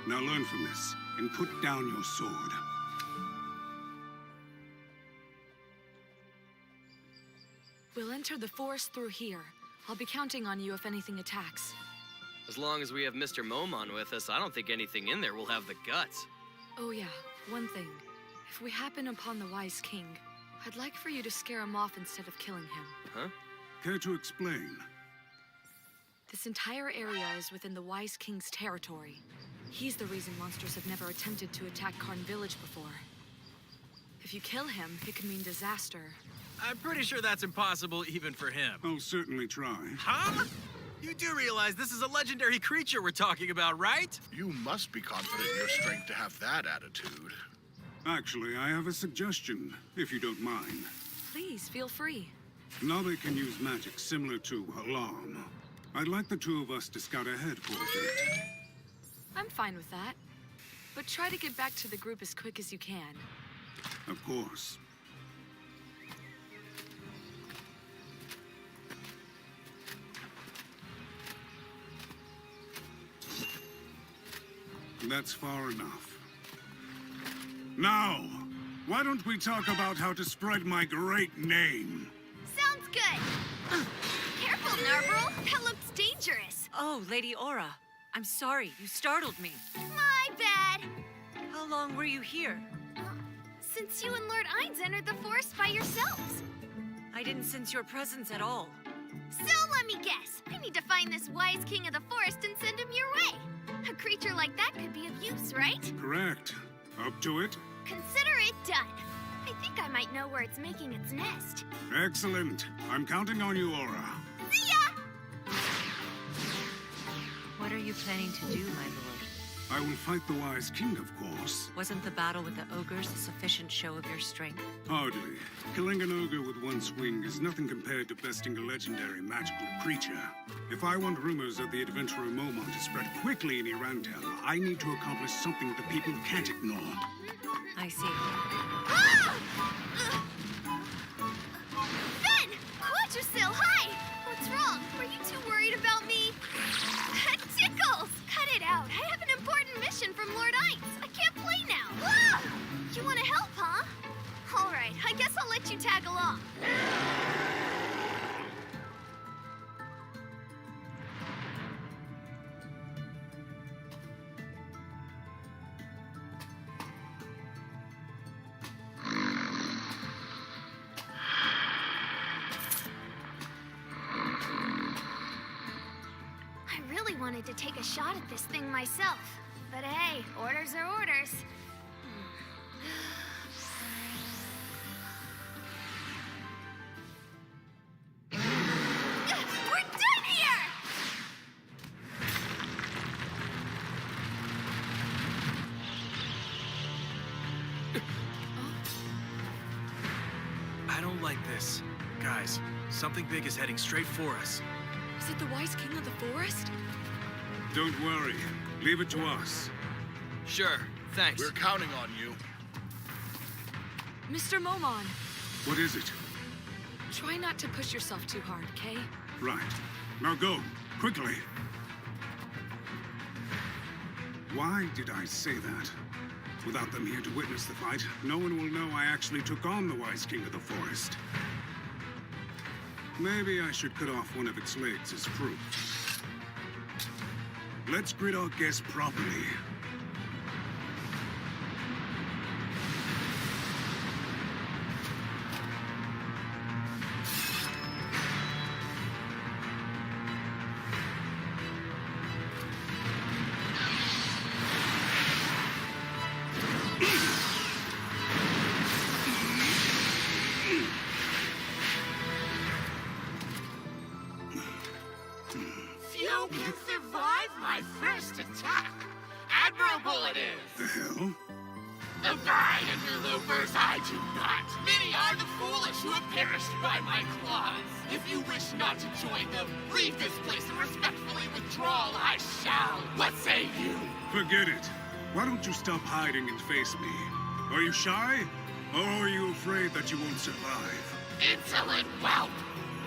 Now learn from this, and put down your sword. We'll enter the forest through here. I'll be counting on you if anything attacks. As long as we have Mr. Momon with us, I don't think anything in there will have the guts. Oh yeah, one thing. If we happen upon the Wise King, I'd like for you to scare him off instead of killing him. Huh? Care to explain? This entire area is within the Wise King's territory. He's the reason monsters have never attempted to attack Karn Village before. If you kill him, it could mean disaster. I'm pretty sure that's impossible even for him. I'll certainly try. Huh? You do realize this is a legendary creature we're talking about, right? You must be confident in your strength to have that attitude. Actually, I have a suggestion, if you don't mind. Please, feel free. Nabe can use magic similar to Alarm. I'd like the two of us to scout ahead for a bit. I'm fine with that. But try to get back to the group as quick as you can. Of course. That's far enough. Now, why don't we talk about how to spread my great name? Sounds good. Careful, Narbrel. That looks dangerous. Oh, Lady Aura. I'm sorry, you startled me. My bad. How long were you here? Since you and Lord Ainz entered the forest by yourselves. I didn't sense your presence at all. So let me guess. I need to find this Wise King of the Forest and send him your way. A creature like that could be of use, right? Correct. Up to it? Consider it done. I think I might know where it's making its nest. Excellent. I'm counting on you, Aura. See ya! What are you planning to do, my lord? I will fight the Wise King, of course. Wasn't the battle with the ogres a sufficient show of your strength? Hardly. Killing an ogre with one swing is nothing compared to besting a legendary magical creature. If I want rumors of the adventurer Momon to spread quickly in Irantel, I need to accomplish something the people can't ignore. I see. Ah! Ben! Quadrisil, hi! What's wrong? Were you too worried about me? That tickles! Cut it out. I have an important mission from Lord Ainz. I can't play now. Ah! You want to help, huh? All right, I guess I'll let you tag along. I really wanted to take a shot at this thing myself. But hey, orders are orders. We're done here! I don't like this. Guys, something big is heading straight for us. Is it the Wise King of the Forest? Don't worry. Leave it to us. Sure, thanks. We're counting on you. Mr. Momon, What is it? try not to push yourself too hard, okay? Right. Now go. Quickly. Why did I say that? Without them here to witness the fight, no one will know I actually took on the Wise King of the Forest. Maybe I should cut off one of its legs as proof. Let's greet our guest properly. maneuvers I do not. Many are the foolish who have perished by my claws. If you wish not to join them, leave this place and respectfully withdraw. I shall. What say you? Forget it. Why don't you stop hiding and face me? Are you shy? Or are you afraid that you won't survive? Insolent whelp.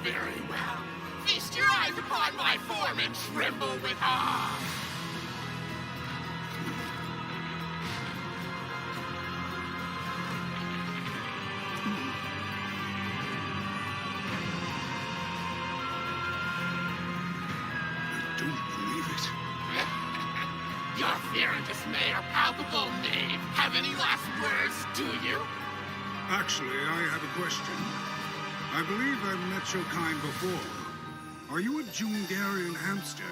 Very well. Feast your eyes upon my form and tremble with awe. Your fear and dismay are palpable, knave. Have any last words, do you? Actually, I have a question. I believe I've met your kind before. Are you a Jungarian hamster?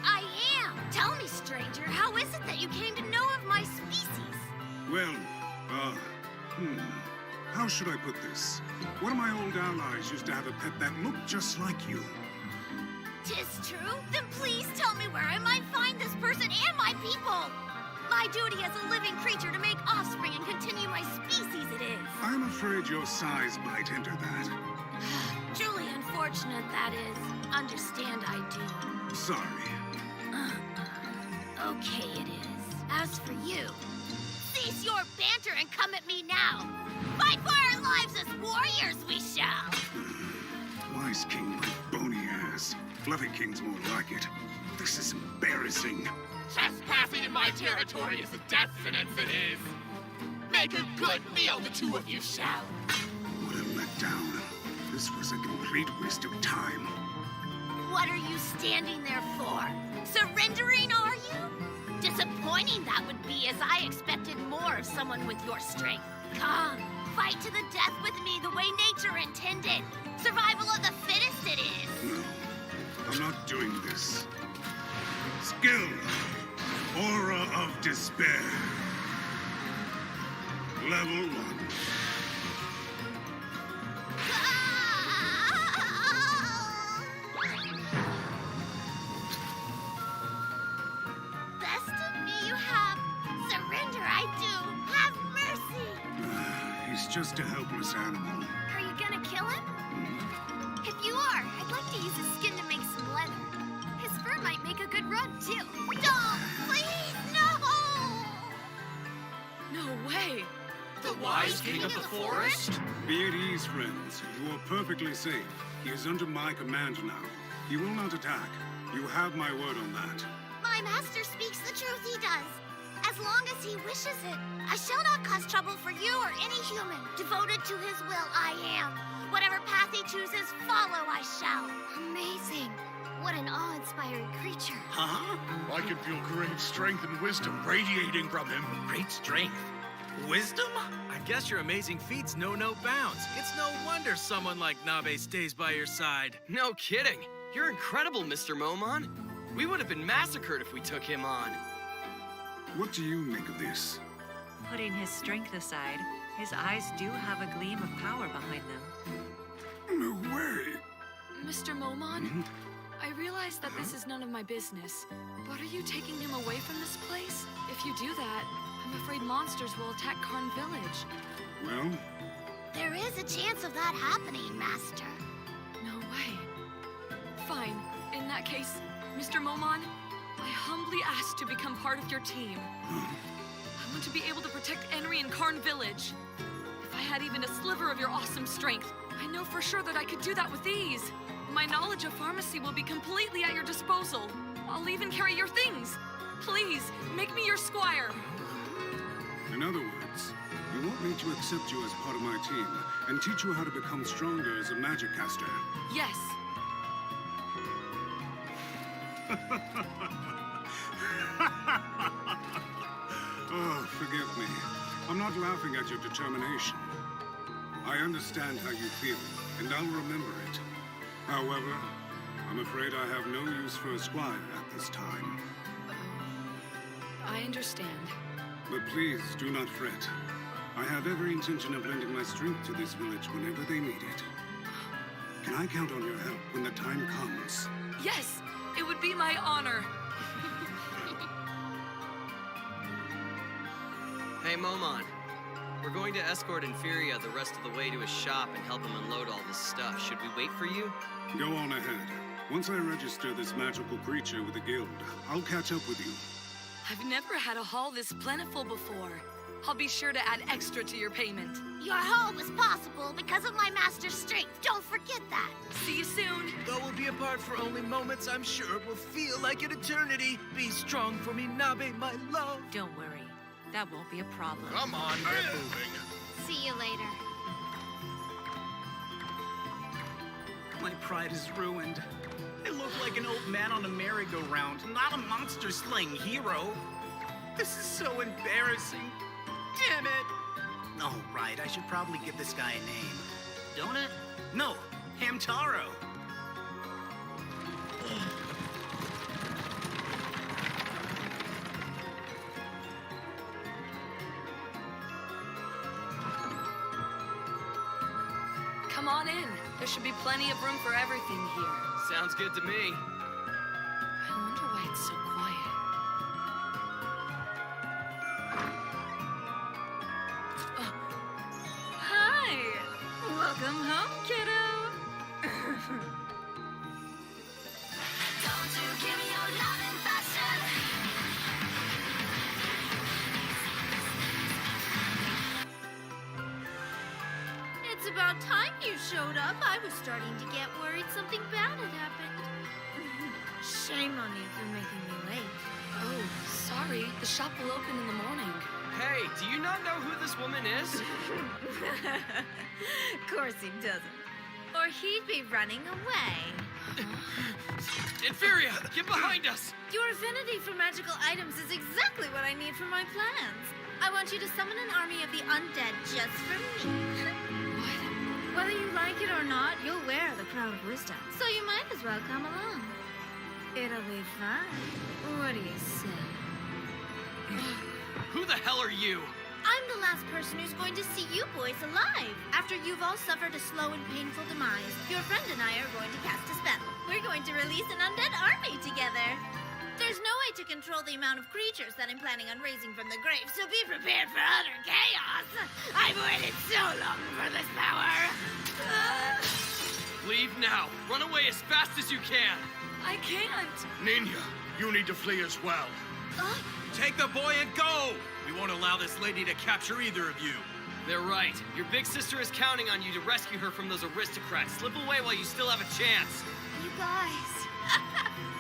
I am! Tell me, stranger, how is it that you came to know of my species? Well, how should I put this? One of my old allies used to have a pet that looked just like you. 'Tis true? Then please tell me where I might find this person and my people! My duty as a living creature to make offspring and continue my species it is. I'm afraid your size might hinder that. Truly unfortunate, that is. Understand I do. Sorry. Okay it is. As for you, cease your banter and come at me now! Fight for our lives as warriors we shall! Wise King, my bony ass. Fluffy King's more like it. This is embarrassing. Trespassing in my territory is a death sentence, it is. Make a good meal, the two of you shall. What a letdown. This was a complete waste of time. What are you standing there for? Surrendering, are you? Disappointing that would be, as I expected more of someone with your strength. Come, fight to the death with me the way nature intended. Survival of the fittest it is. No, I'm not doing this. Skill. Aura of Despair. Level 1. Best of me you have. Surrender I do. Have mercy. He's just a helpless animal. Are you gonna kill him? If you are, I'd like to use his skin to make some leather. His fur might make a good rug, too. Don't! Please, no! No way! The wise king of the forest? Be at ease, friends. You are perfectly safe. He is under my command now. He will not attack. You have my word on that. My master speaks the truth, he does. As long as he wishes it. I shall not cause trouble for you or any human. Devoted to his will, I am. Whatever path he chooses, follow I shall. Amazing. What an awe-inspiring creature. Huh? I can feel great strength and wisdom radiating from him. Great strength. Wisdom? I guess your amazing feats know no bounds. It's no wonder someone like Nabe stays by your side. No kidding. You're incredible, Mr. Momon. We would have been massacred if we took him on. What do you make of this? Putting his strength aside, his eyes do have a gleam of power behind them. No way. Mr. Momon, I realize that this is none of my business, but are you taking him away from this place? If you do that, I'm afraid monsters will attack Karn Village. Well? There is a chance of that happening, Master. No way. Fine. In that case, Mr. Momon, I humbly ask to become part of your team. I want to be able to protect Enri and Karn Village. If I had even a sliver of your awesome strength, I know for sure that I could do that with ease. My knowledge of pharmacy will be completely at your disposal. I'll even carry your things. Please, make me your squire. In other words, you want me to accept you as part of my team and teach you how to become stronger as a magic caster. Yes. Oh, forgive me. I'm not laughing at your determination. I understand how you feel, and I'll remember it. However, I'm afraid I have no use for a squire at this time. I understand. But please, do not fret. I have every intention of lending my strength to this village whenever they need it. Can I count on your help when the time comes? Yes, it would be my honor. Hey, Momon. We're going to escort Inferia the rest of the way to his shop and help him unload all this stuff. Should we wait for you? Go on ahead. Once I register this magical creature with the guild, I'll catch up with you. I've never had a haul this plentiful before. I'll be sure to add extra to your payment. Your haul was possible because of my master's strength. Don't forget that. See you soon. Though we'll be apart for only moments, I'm sure it will feel like an eternity. Be strong for me, Nabe, my love. Don't worry. That won't be a problem. Come on, get moving. See you later. My pride is ruined. I look like an old man on a merry-go-round, not a monster-slaying hero. This is so embarrassing. Damn it! Oh, right, I should probably give this guy a name. Donut? No, Hamtaro. Come on in. There should be plenty of room for everything here. Sounds good to me. I wonder why it's so quiet. Hi! Welcome home, kiddo! Don't you give me your loving passion. It's about time you showed up. I was starting to get worried something bad had happened. Shame on you for making me late. Oh, sorry. The shop will open in the morning. Hey, do you not know who this woman is? Of course he doesn't. Or he'd be running away. Inferia, get behind us! Your affinity for magical items is exactly what I need for my plans. I want you to summon an army of the undead just for me. Whether you like it or not, you'll wear the Crown of Wisdom. So you might as well come along. It'll be fun. What do you say? Who the hell are you? I'm the last person who's going to see you boys alive. After you've all suffered a slow and painful demise, your friend and I are going to cast a spell. We're going to release an undead army together. There's no way to control the amount of creatures that I'm planning on raising from the grave, so be prepared for utter chaos. I've waited so long for this power. Leave now. Run away as fast as you can. I can't. Ninya, you need to flee as well. Take the boy and go! We won't allow this lady to capture either of you. They're right. Your big sister is counting on you to rescue her from those aristocrats. Slip away while you still have a chance. You guys.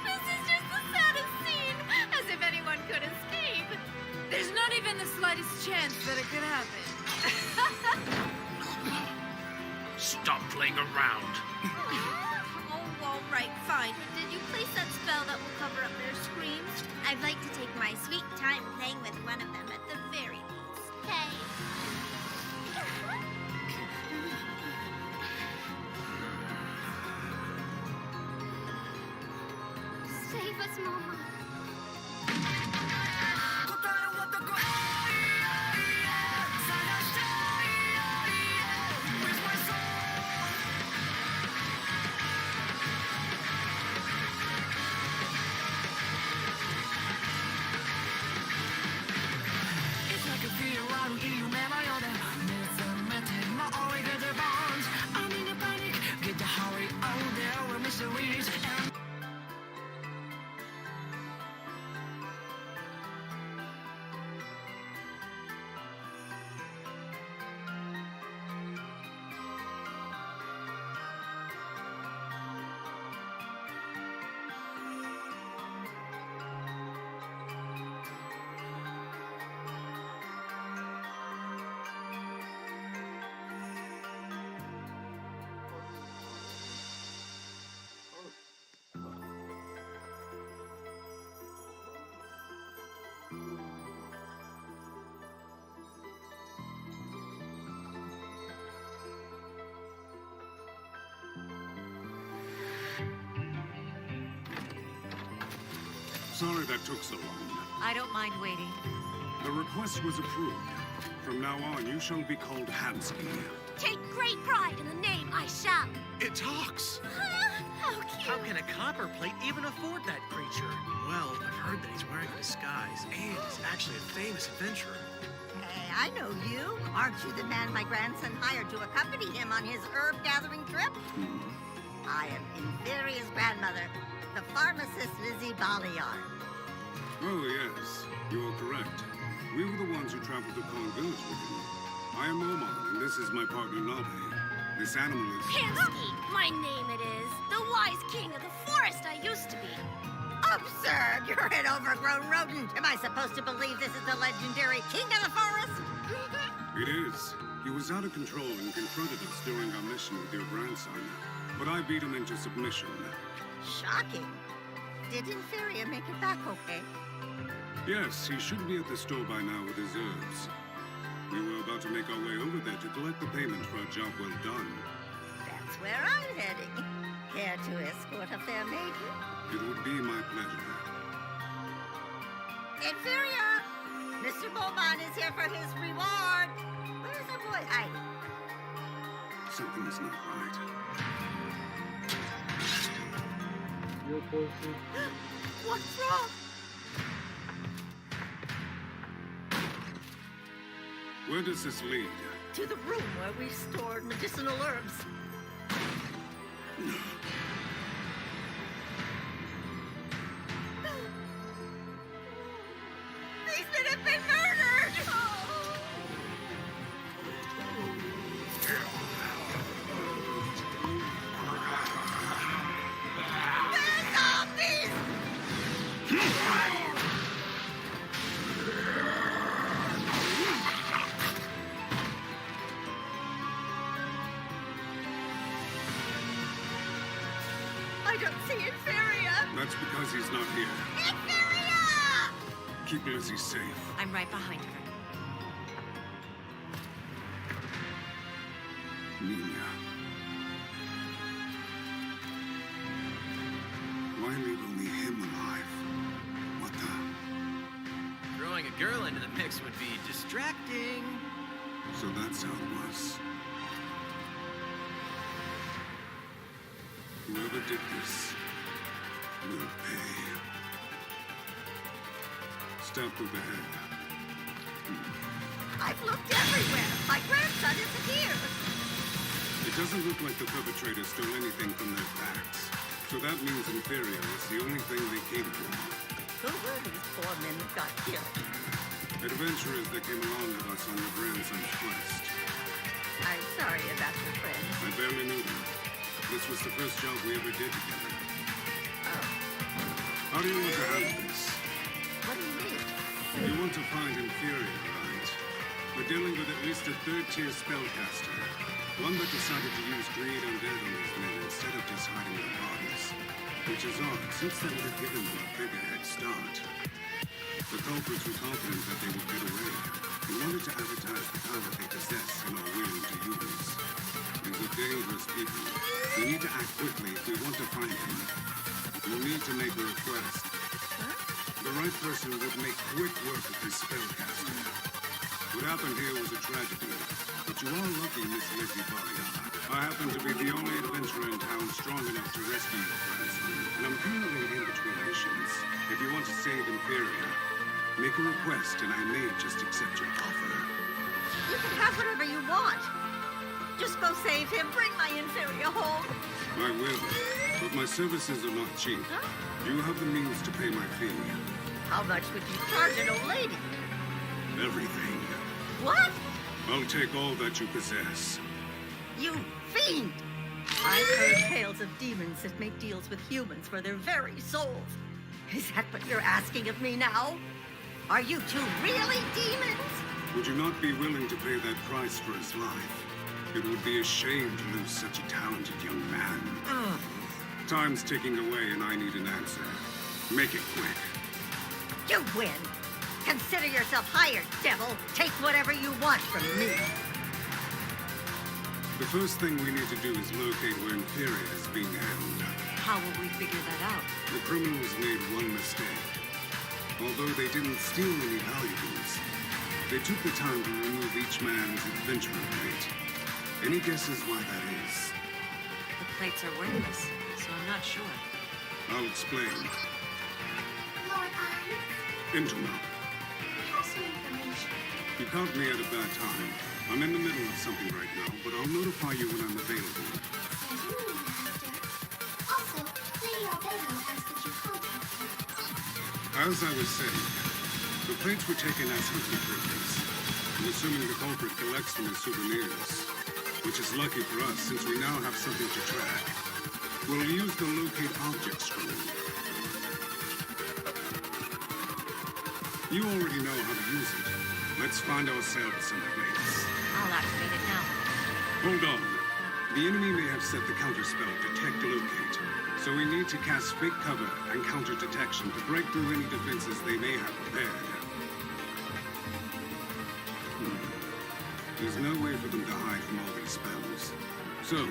This is just the saddest scene. As if anyone could escape. There's not even the slightest chance that it could happen. Stop playing around. Oh, all right, fine. Did you place that spell that will cover up their screams? I'd like to take my sweet time playing with one of them at the very least. Okay. Save us, Mama. Sorry that took so long. I don't mind waiting. The request was approved. From now on, you shall be called Hansky. Take great pride in the name I shall. It talks. How can a copper plate even afford that creature? Well, I've heard that he's wearing a disguise and is actually a famous adventurer. Hey, I know you. Aren't you the man my grandson hired to accompany him on his herb-gathering trip? I am Inferia's grandmother, the pharmacist Lizzie Baliard. Oh, yes. You are correct. We were the ones who traveled to Kong Village with him. I am Oman, and this is my partner, Nabe. This animal is... Pansky, my name it is. The wise king of the forest I used to be. Absurd! You're an overgrown rodent. Am I supposed to believe this is the legendary king of the forest? It is. He was out of control and confronted us during our mission with your grandson. But I beat him into submission. Shocking. Did Inferia make it back okay? Yes, he should be at the store by now with his herbs. We were about to make our way over there to collect the payment for a job well done. That's where I'm heading. Care to escort a fair maiden? It would be my pleasure. Inferia! Mr. Bowman is here for his reward. Where's our boy hiding? Something is not right. What's wrong? Where does this lead? To the room where we stored medicinal herbs. These men have been murdered! They're zombies! I don't see Inferia! That's because he's not here. Inferia! Keep Lizzie safe. I'm right behind her. Nina. Why leave only him alive? What the? Throwing a girl into the mix would be distracting. So that's how it was. Whoever did this will pay. Stab through the head. I've looked everywhere. My grandson isn't here. It doesn't look like the perpetrators stole anything from their packs. So that means Inferior is the only thing they came for. Who were these poor men who got killed? Adventurers that came along with us on your grandson's quest. I'm sorry about your friend. I barely knew them. This was the first job we ever did together. Oh. How do you want to handle this? What do you mean? You want to find Inferior, right? We're dealing with at least a third-tier spellcaster. One that decided to use Create Undead on these men instead of just hiding their bodies. Which is odd, since that would have given them a bigger head start. The culprits were confident that they would get away, and wanted to advertise the power they possess and are willing to use. These are dangerous people. We need to act quickly if we want to find them. We'll need to make a request. The right person would make quick work of this spellcaster. What happened here was a tragedy, but you are lucky, Miss Lizzie Baliard. I happen to be the only adventurer in town strong enough to rescue your grandson, and I'm currently in between missions. If you want to save Inferior, make a request and I may just accept your offer. You can have whatever you want. Just go save him. Bring my Inferior home. I will, but my services are not cheap. Huh? You have the means to pay my fee. How much would you charge an old lady? Everything. What? I'll take all that you possess. You fiend! I've heard tales of demons that make deals with humans for their very souls. Is that what you're asking of me now? Are you two really demons? Would you not be willing to pay that price for his life? It would be a shame to lose such a talented young man. Time's ticking away and I need an answer. Make it quick. You win. Consider yourself hired, devil. Take whatever you want from me. The first thing we need to do is locate where Inferior is being held. How will we figure that out? The criminals made one mistake. Although they didn't steal any valuables, they took the time to remove each man's adventurer plate. Any guesses why that is? The plates are worthless, so so I'm not sure. I'll explain. Lord Irons, Intima, have some information. you caught me at a bad time. I'm in the middle of something right now, but I'll notify you when I'm available. Certainly, Master. Also, Lady Albedo asked that you contact her. As I was saying, the plates were taken as hunting trophies. I'm assuming the culprit collects them as souvenirs, which is lucky for us since we now have something to track. We'll use the locate object scroll. You already know how to use it. Let's find ourselves some plates. I'll activate it now. Hold on. The enemy may have set the counterspell Detect Locate, so we need to cast fake cover and counter detection to break through any defenses they may have prepared. There's no way for them to hide from all these spells. So,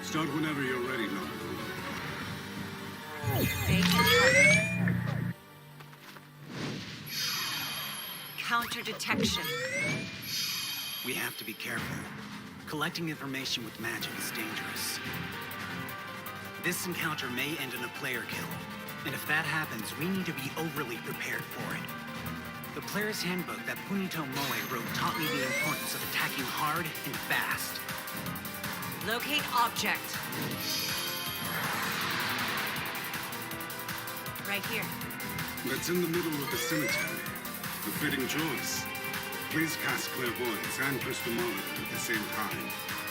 start whenever you're ready, Naruto. Counter detection. We have to be careful. Collecting information with magic is dangerous. This encounter may end in a player kill, and if that happens, we need to be overly prepared for it. The player's handbook that Punito Moe wrote taught me the importance of attacking hard and fast. Locate object. Right here. That's in the middle of the cemetery. A fitting choice. Please cast Clairvoyance and Crystal Monitor at the same time.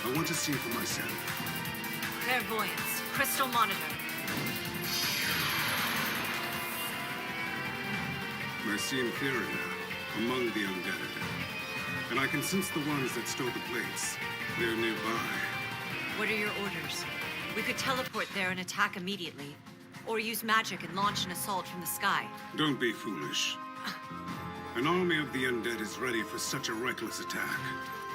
I want to see for myself. Clairvoyance. Crystal monitor. I see Inferior among the undead. And I can sense the ones that stole the plates. They're nearby. What are your orders? We could teleport there and attack immediately, or use magic and launch an assault from the sky. Don't be foolish. An army of the undead is ready for such a reckless attack.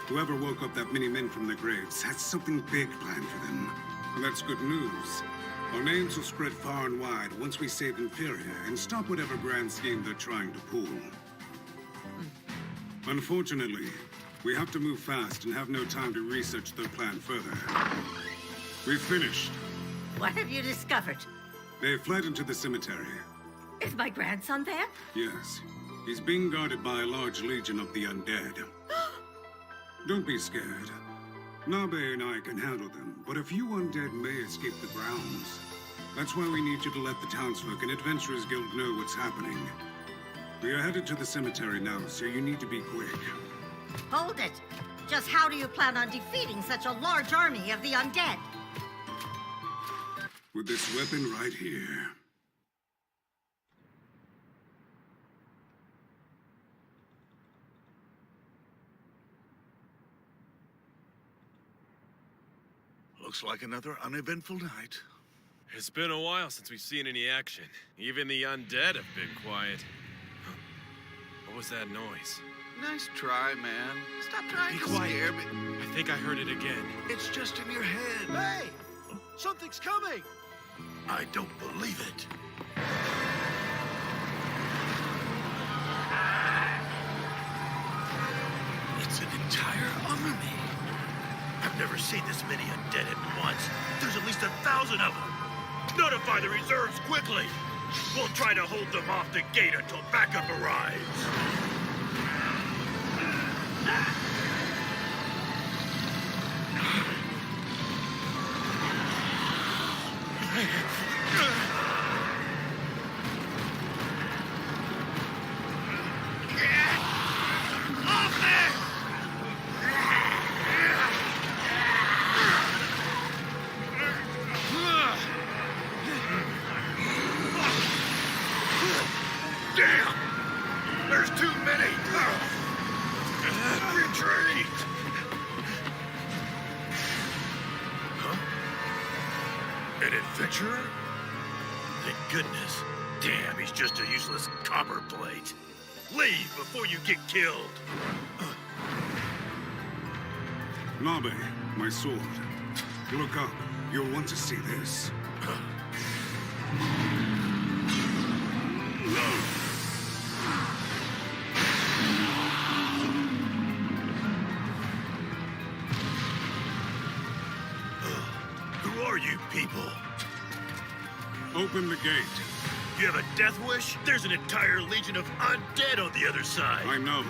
Whoever woke up that many men from their graves has something big planned for them. And that's good news. Our names will spread far and wide once we save Inferior and stop whatever grand scheme they're trying to pull. Unfortunately, we have to move fast and have no time to research their plan further. We've finished. What have you discovered? They fled into the cemetery. Is my grandson there? Yes. He's being guarded by a large legion of the undead. Don't be scared. Nabe and I can handle them, but a few undead may escape the grounds. That's why we need you to let the townsfolk and Adventurers Guild know what's happening. We are headed to the cemetery now, so you need to be quick. Hold it! Just how do you plan on defeating such a large army of the undead? With this weapon right here. Looks like another uneventful night. It's been a while since we've seen any action. Even the undead have been quiet. What was that noise? Nice try, man. Stop trying Be to quiet. scare me. I think I heard it again. It's just in your head. Hey! Something's coming! I don't believe it. It's an entire army. I've never seen this many undead at once. There's at least 1,000 of them. Notify the reserves quickly. We'll try to hold them off the gate until backup arrives. Damn! There's too many! Retreat! Huh? An adventurer? Thank goodness. Damn, he's just a useless copper plate. Leave before you get killed. Nabe, my sword. Look up. You'll want to see this. Who are you people? Open the gate. You have a death wish? There's an entire legion of undead on the other side. I know.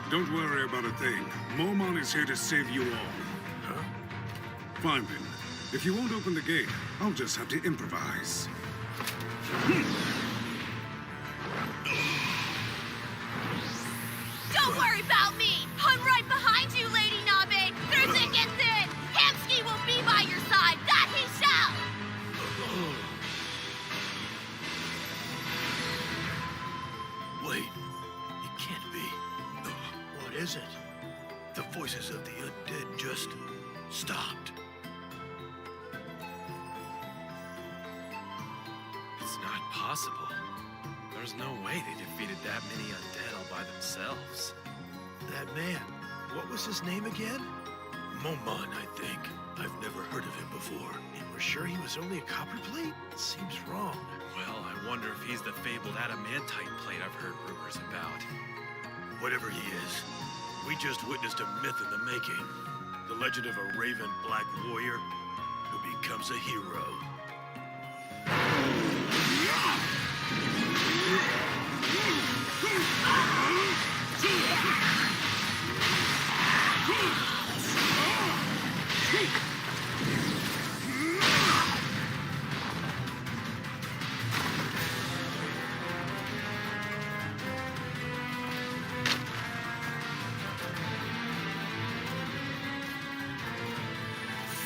Don't worry about a thing. Momon is here to save you all. Huh? Fine then. If you won't open the gate, I'll just have to improvise. Don't worry about me! I'm right behind you, Lady Nabe! Through thick and thin! Hamsky will be by your side! That he shall! Wait, it can't be. What is it? The voices of the undead just stopped. It's not possible. There's no way they defeated that many undead all by themselves. That man, what was his name again? Momon, I think. I've never heard of him before. And we're sure he was only a copper plate? Seems wrong. Well, I wonder if he's the fabled adamantite plate I've heard rumors about. Whatever he is, we just witnessed a myth in the making. The legend of a raven black warrior who becomes a hero.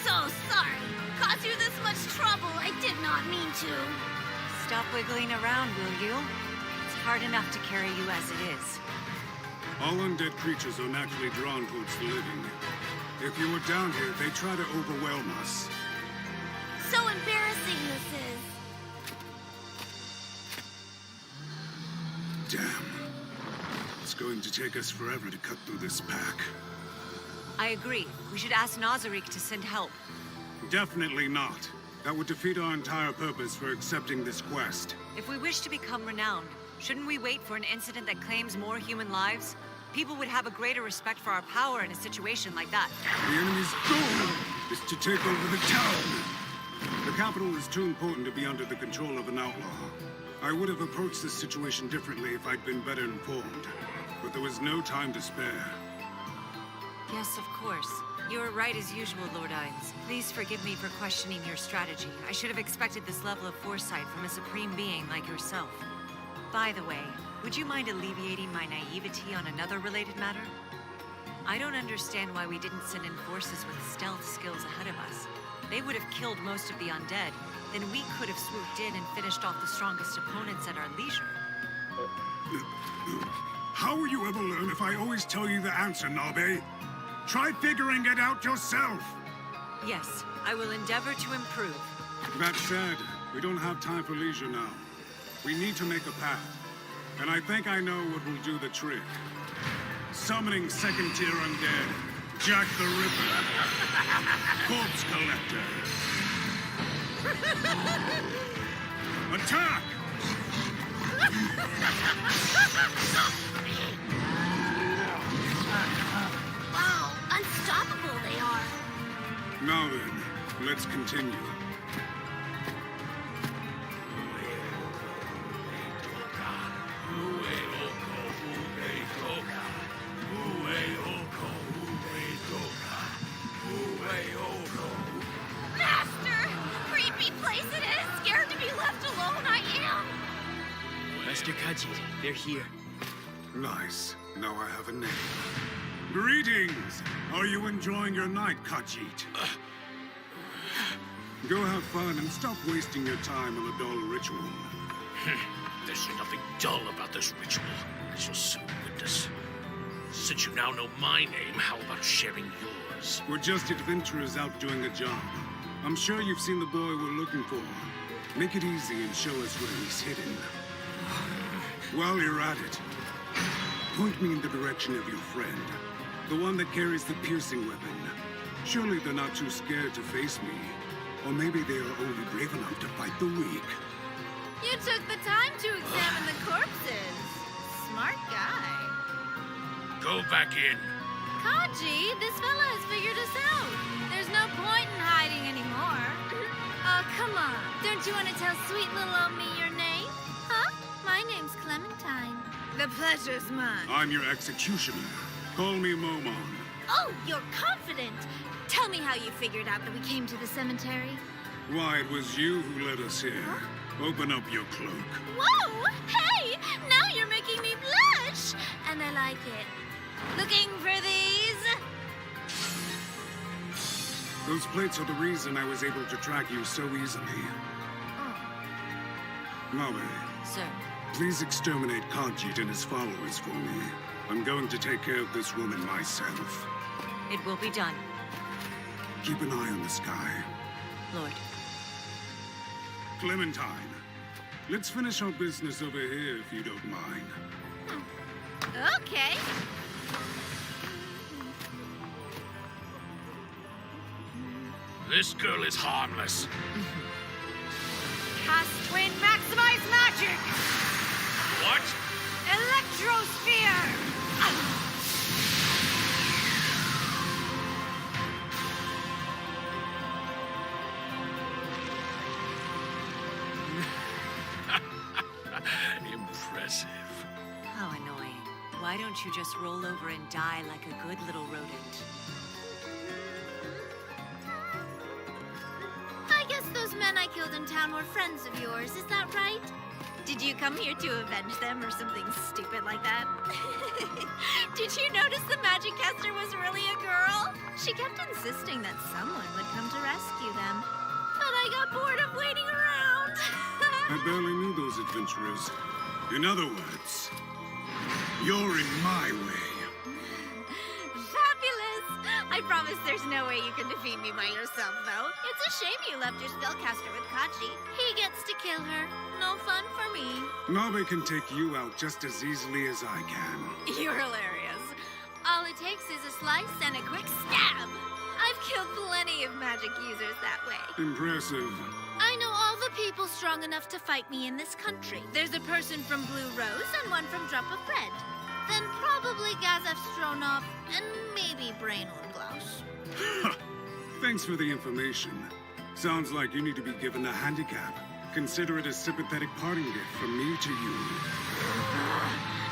So sorry. Caused you this much trouble. I did not mean to. Stop wiggling around, will you? It's hard enough to carry you as it is. All undead creatures are naturally drawn towards the living. If you were down here, they try to overwhelm us. So embarrassing this is. Damn. It's going to take us forever to cut through this pack. I agree. We should ask Nazarick to send help. Definitely not. That would defeat our entire purpose for accepting this quest. If we wish to become renowned, shouldn't we wait for an incident that claims more human lives? People would have a greater respect for our power in a situation like that. The enemy's goal is to take over the town. The capital is too important to be under the control of an outlaw. I would have approached this situation differently if I'd been better informed. But there was no time to spare. Yes, of course. You are right as usual, Lord Ines. Please forgive me for questioning your strategy. I should have expected this level of foresight from a supreme being like yourself. By the way, would you mind alleviating my naivety on another related matter? I don't understand why we didn't send in forces with stealth skills ahead of us. They would have killed most of the undead. Then we could have swooped in and finished off the strongest opponents at our leisure. How will you ever learn if I always tell you the answer, Nabe? Try figuring it out yourself! Yes, I will endeavor to improve. That said, we don't have time for leisure now. We need to make a path. And I think I know what will do the trick. Summoning second-tier undead. Jack the Ripper. Corpse Collector. Attack! Wow, unstoppable they are. Now then, let's continue. Master! Creepy place it is! Scared to be left alone, I am! Master Khajiit, they're here. Nice. Now I have a name. Greetings! Are you enjoying your night, Khajiit? Go have fun and stop wasting your time on a dull ritual. There's nothing dull about this ritual, as you'll soon witness. Since you now know my name, how about sharing yours? We're just adventurers out doing a job. I'm sure you've seen the boy we're looking for. Make it easy and show us where he's hidden. While you're at it, point me in the direction of your friend. The one that carries the piercing weapon. Surely they're not too scared to face me. Or maybe they are only brave enough to fight the weak. You took the time to examine the corpses. Smart guy. Go back in. Kaji, this fella has figured us out. There's no point in hiding anymore. Oh, come on. Don't you want to tell sweet little old me your name? Huh? My name's Clementine. The pleasure's mine. I'm your executioner. Call me Momon. Oh, you're confident. Tell me how you figured out that we came to the cemetery. Why, it was you who led us here. Open up your cloak. Whoa! Hey! Now you're making me blush! And I like it. Looking for these? Those plates are the reason I was able to track you so easily. Nabe, Sir, please exterminate Khajiit and his followers for me. I'm going to take care of this woman myself. it will be done, Keep an eye on the sky. Lord. Clementine, let's finish our business over here if you don't mind. Okay. This girl is harmless. Cast Twin Maximize Magic! What? Electrosphere! Impressive. How annoying. Why don't you just roll over and die like a good little rodent? I guess those men I killed in town were friends of yours, is that right? Did you come here to avenge them or something stupid like that? Did you notice the magic caster was really a girl? She kept insisting that someone would come to rescue them. But I got bored of waiting around. I barely knew those adventurers. In other words, you're in my way. Fabulous! I promise there's no way you can defeat me by yourself, though. It's a shame you left your spellcaster with Kachi. He gets to kill her. No fun for me. Nabe can take you out just as easily as I can. You're hilarious. All it takes is a slice and a quick stab. I've killed plenty of magic users that way. Impressive. I know all the people strong enough to fight me in this country. There's a person from Blue Rose and one from Drop of Red. Then probably Gazef Stronov and maybe Brainlord Glaus. Thanks for the information. Sounds like you need to be given a handicap. Consider it a sympathetic parting gift from me to you.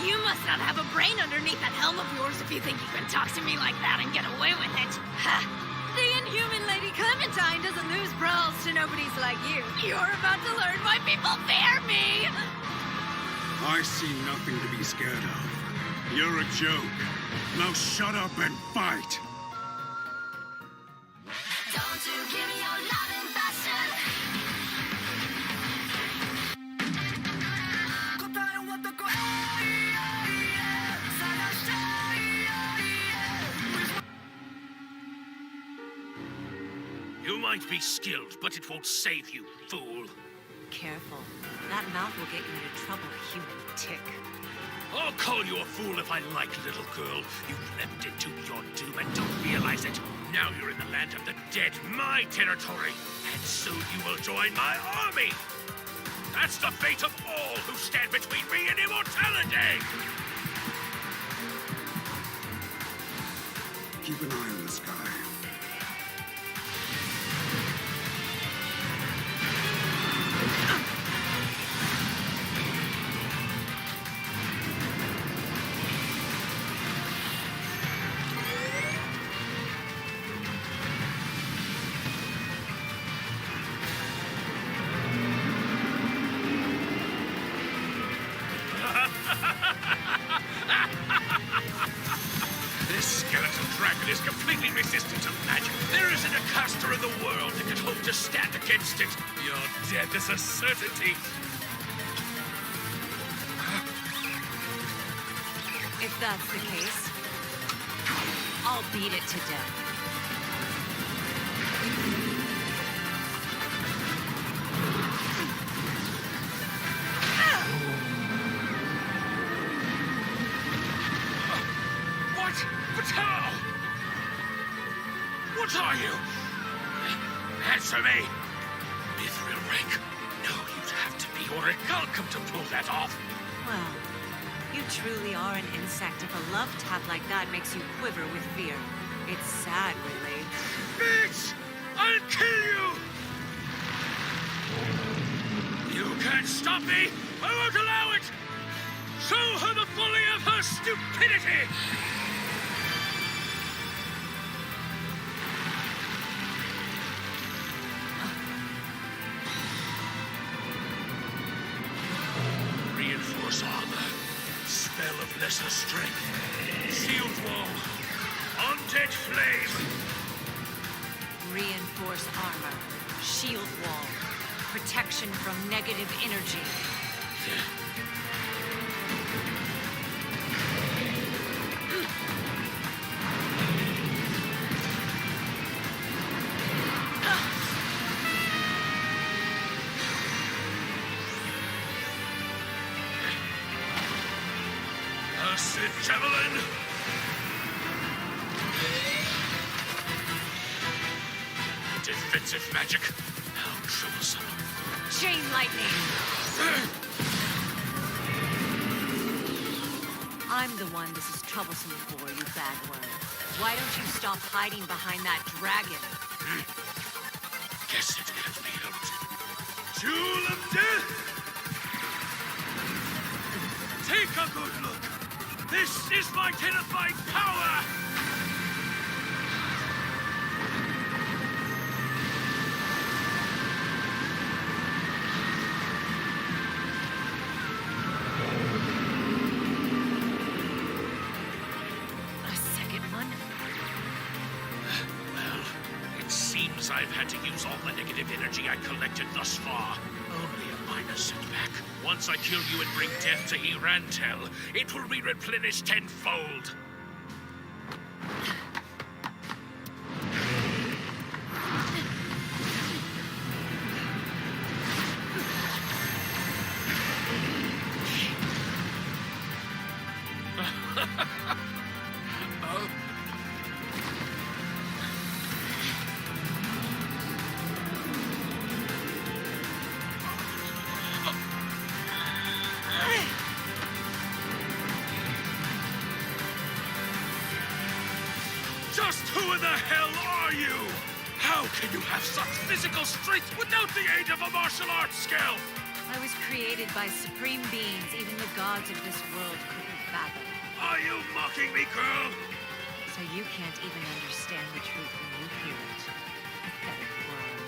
You must not have a brain underneath that helm of yours if you think you can talk to me like that and get away with it. Ha! The inhuman Lady Clementine doesn't lose brawls to nobodies like you. You're about to learn why people fear me! I see nothing to be scared of. You're a joke. Now shut up and fight! Don't you give me your loving passion. You might be skilled, but it won't save you, fool. Careful. That mouth will get you into trouble, human tick. I'll call you a fool if I like, little girl. You leapt into your doom and don't realize it. Now you're in the land of the dead, my territory. And soon you will join my army. That's the fate of all who stand between me and immortality. Keep an eye on the sky. This skeletal dragon is completely resistant to magic. There isn't a caster in the world that can hope to stand against it. Your death is a certainty. If that's the case, I'll beat it to death. What? But how? What are you? Answer me. Mithril rank. No, you'd have to be or a Galcum to pull that off. Well, you truly are an insect if a love tap like that makes you quiver with fear. It's sad, really. Bitch! I'll kill you! stop me! I won't allow it! Show her the folly of her stupidity! Reinforce armor. Spell of lesser strength. Shield wall. Undead flame. Reinforce armor. Shield wall. Protection from negative energy. Acid javelin. Defensive magic. How troublesome. Chain lightning. I'm the one this is troublesome for, you bad word. Why don't you stop hiding behind that dragon? Guess it can't be helped. Jewel of Death! Take a good look. This is my terrifying power! I've had to use all the negative energy I collected thus far. Only a minor setback. Once I kill you and bring death to Irantel, it will be replenished tenfold. Just who in the hell are you? How can you have such physical strength without the aid of a martial arts skill? I was created by supreme beings even the gods of this world couldn't fathom. Are you mocking me, girl? So you can't even understand the truth when you hear it. Pathetic worm.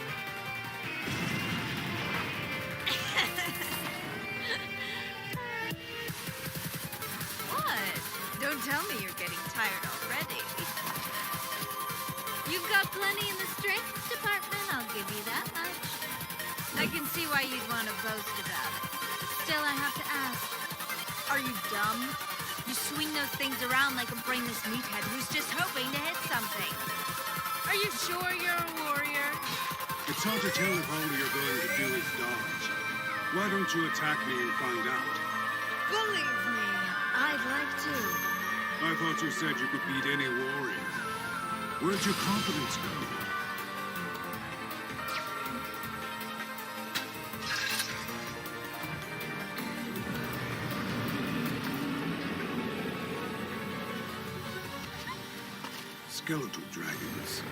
What? Don't tell me you're getting tired already. You've got plenty in the strength department, I'll give you that much. I can see why you'd want to boast about it. Still, I have to ask, are you dumb? You swing those things around like a brainless meathead who's just hoping to hit something. Are you sure you're a warrior? It's hard to tell if all you're going to do is dodge. Why don't you attack me and find out? Believe me, I'd like to. I thought you said you could beat any warrior. Where'd your confidence go? Skeletal dragons.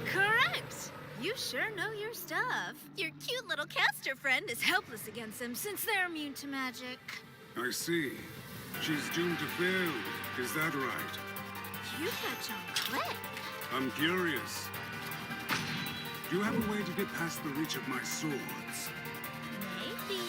Correct! You sure know your stuff. Your cute little caster friend is helpless against them since they're immune to magic. I see. She's doomed to fail. Is that right? You catch on quick. I'm curious. Do you have a way to get past the reach of my swords? Maybe.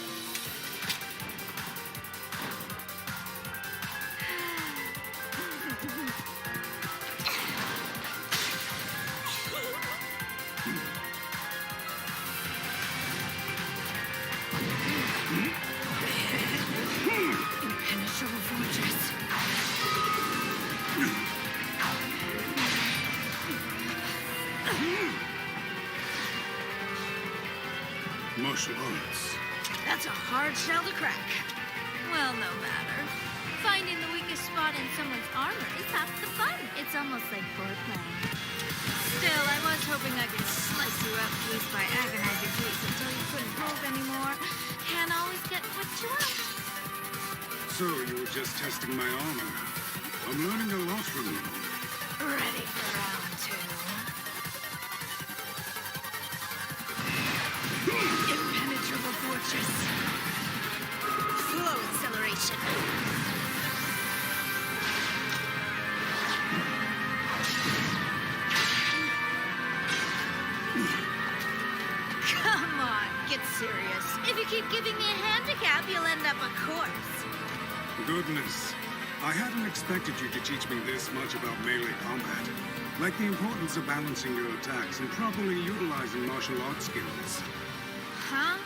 Impenetrable fortress. Martial arts. That's a hard shell to crack. Well, no matter. Finding the weakest spot in someone's armor is half the fun. It's almost like foreplay. Still, I was hoping I could slice you up piece by agonizing piece until you couldn't move anymore. Can't always get what you want. So you were just testing my armor. I'm learning a lot from you. Ready for round two. Impenetrable fortress. chance. Come on, get serious. If you keep giving me a handicap, you'll end up a corpse. Goodness. I hadn't expected you to teach me this much about melee combat. Like the importance of balancing your attacks and properly utilizing martial arts skills. Huh?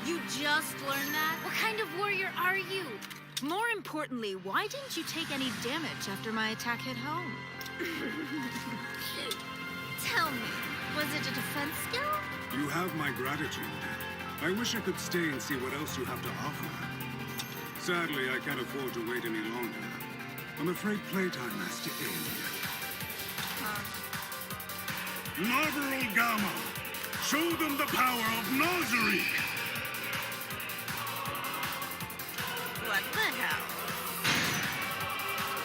You just learned that? What kind of warrior are you? More importantly, why didn't you take any damage after my attack hit home? Tell me, was it a defense skill? You have my gratitude. I wish I could stay and see what else you have to offer. Sadly, I can't afford to wait any longer. I'm afraid playtime has to end. Narberal Gamma! Show them the power of Nazarick! What the hell?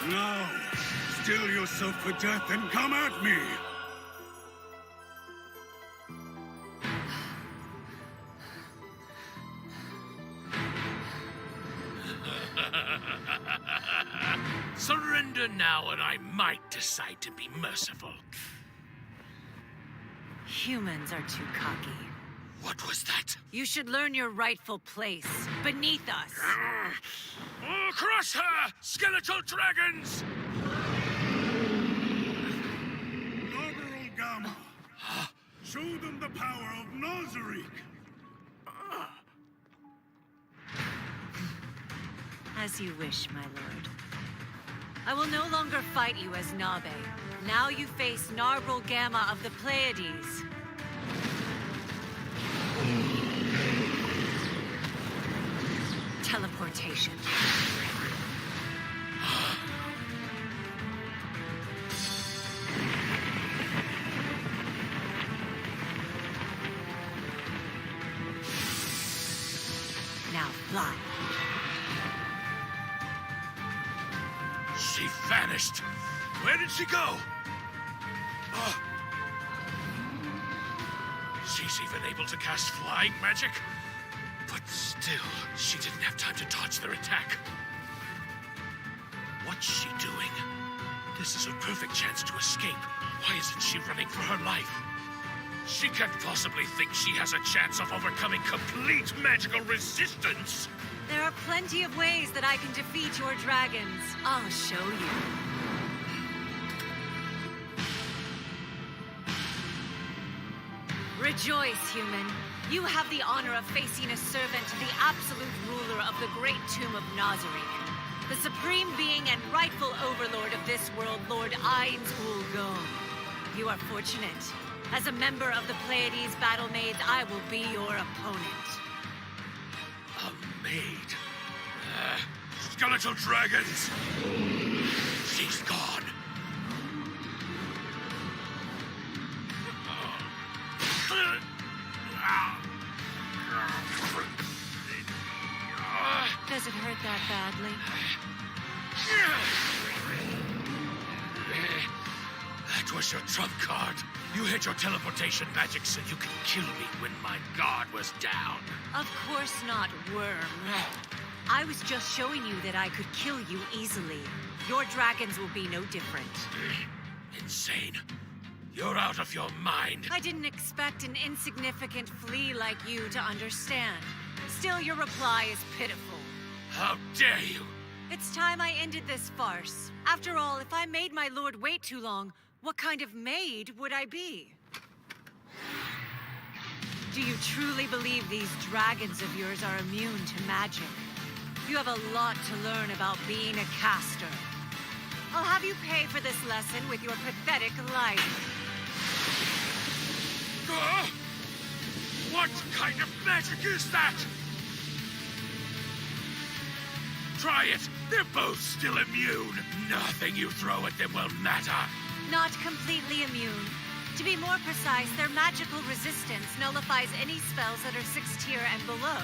Now, still yourself for death and come at me! Surrender now, and I might decide to be merciful. Humans are too cocky. What was that? You should learn your rightful place, beneath us. Oh, crush her! Skeletal dragons! Narberal Gamma! Show them the power of Nazarick! As you wish, my lord. I will no longer fight you as Nabe. Now you face Narberal Gamma of the Pleiades. Teleportation. Now fly. She vanished. Where did she go? Oh. She's even able to cast flying magic. But still, she didn't have time to dodge their attack. What's she doing? This is a perfect chance to escape. Why isn't she running for her life? She can't possibly think she has a chance of overcoming complete magical resistance. There are plenty of ways that I can defeat your dragons. I'll show you. Rejoice, human. You have the honor of facing a servant to the absolute ruler of the great tomb of Nazarick, the supreme being and rightful overlord of this world, Lord Ainz Ul Gom. You are fortunate. As a member of the Pleiades battle maids, I will be your opponent. A maid? Skeletal dragons! She's gone. Does it hurt that badly? That was your trump card. You hid your teleportation magic so you could kill me when my guard was down. Of course not, worm. I was just showing you that I could kill you easily. Your dragons will be no different. Insane. You're out of your mind. I didn't expect an insignificant flea like you to understand. Still, your reply is pitiful. How dare you! It's time I ended this farce. After all, if I made my lord wait too long, what kind of maid would I be? Do you truly believe these dragons of yours are immune to magic? You have a lot to learn about being a caster. I'll have you pay for this lesson with your pathetic life. What kind of magic is that? Try it. They're both still immune. Nothing you throw at them will matter. Not completely immune. To be more precise, their magical resistance nullifies any spells that are 6th tier and below.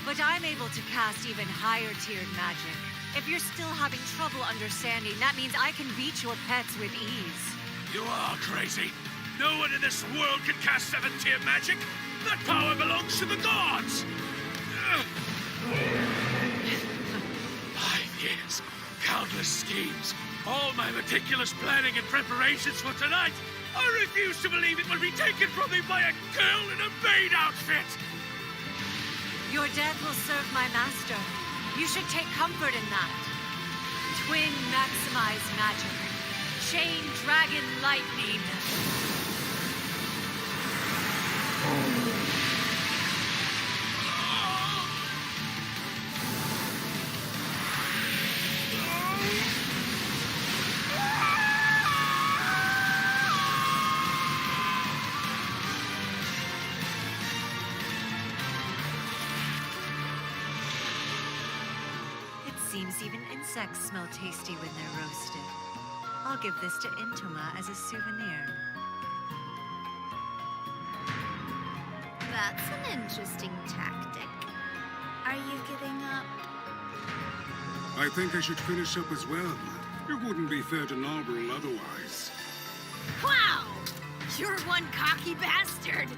But I'm able to cast even higher tiered magic. If you're still having trouble understanding, that means I can beat your pets with ease. You are crazy. No one in this world can cast 7th tier magic. That power belongs to the gods. years, countless schemes, all my meticulous planning and preparations for tonight. I refuse to believe it will be taken from me by a girl in a maid outfit! Your death will serve my master. You should take comfort in that. Twin maximize magic. Chain dragon lightning. Seems even insects smell tasty when they're roasted. I'll give this to Intoma as a souvenir. That's an interesting tactic. Are you giving up? I think I should finish up as well. It wouldn't be fair to Narberl otherwise. Wow! You're one cocky bastard!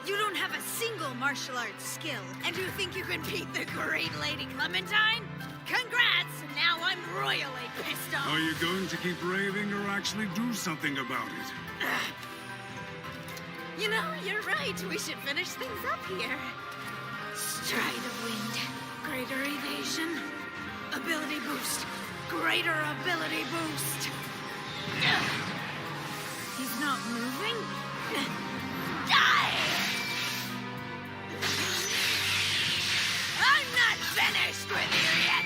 You don't have a single martial arts skill, and you think you can beat the great Lady Clementine? Congrats! Now I'm royally pissed off! Are you going to keep raving or actually do something about it? You know, you're right. We should finish things up here. Stride of wind. Greater evasion. Ability boost. Greater ability boost. He's not moving? Die! I'm not finished with you yet!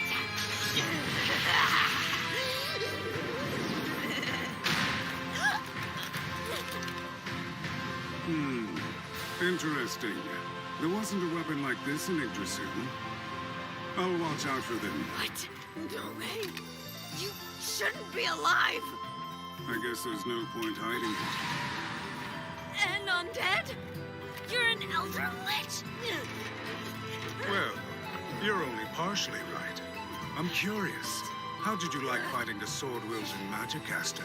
Interesting. There wasn't a weapon like this in Yggdrasil. I'll watch out for them. What? No way. You shouldn't be alive. I guess there's no point hiding it. And undead? You're an elder lich? Well, you're only partially right. I'm curious. How did you like fighting the sword-wielding Magicaster?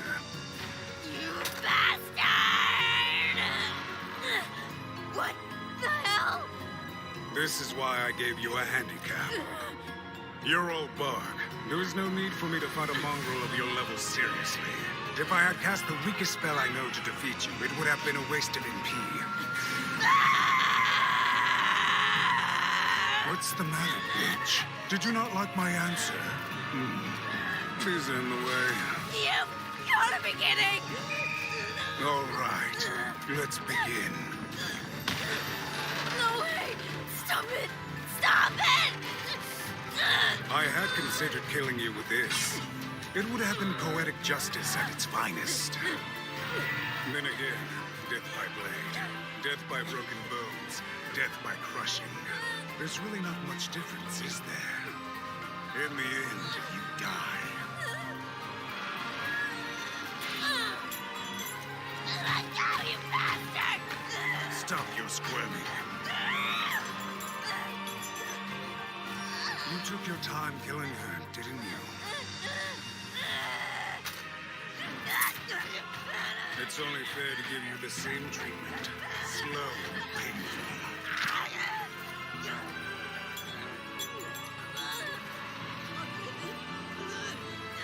You bastard! What the hell? This is why I gave you a handicap. You're old Barg. There is no need for me to fight a mongrel of your level seriously. If I had cast the weakest spell I know to defeat you, it would have been a waste of MP. What's the matter, bitch? Did you not like my answer? Please end the way. You gotta be kidding! All right, let's begin. No way! Stop it! Stop it! I had considered killing you with this. It would have been poetic justice at its finest. Then again, death by blade, death by broken bones, death by crushing. There's really not much difference, is there? In the end, you die. Let go, you bastard! Stop your squirming. You took your time killing her, didn't you? It's only fair to give you the same treatment. Slow and painful.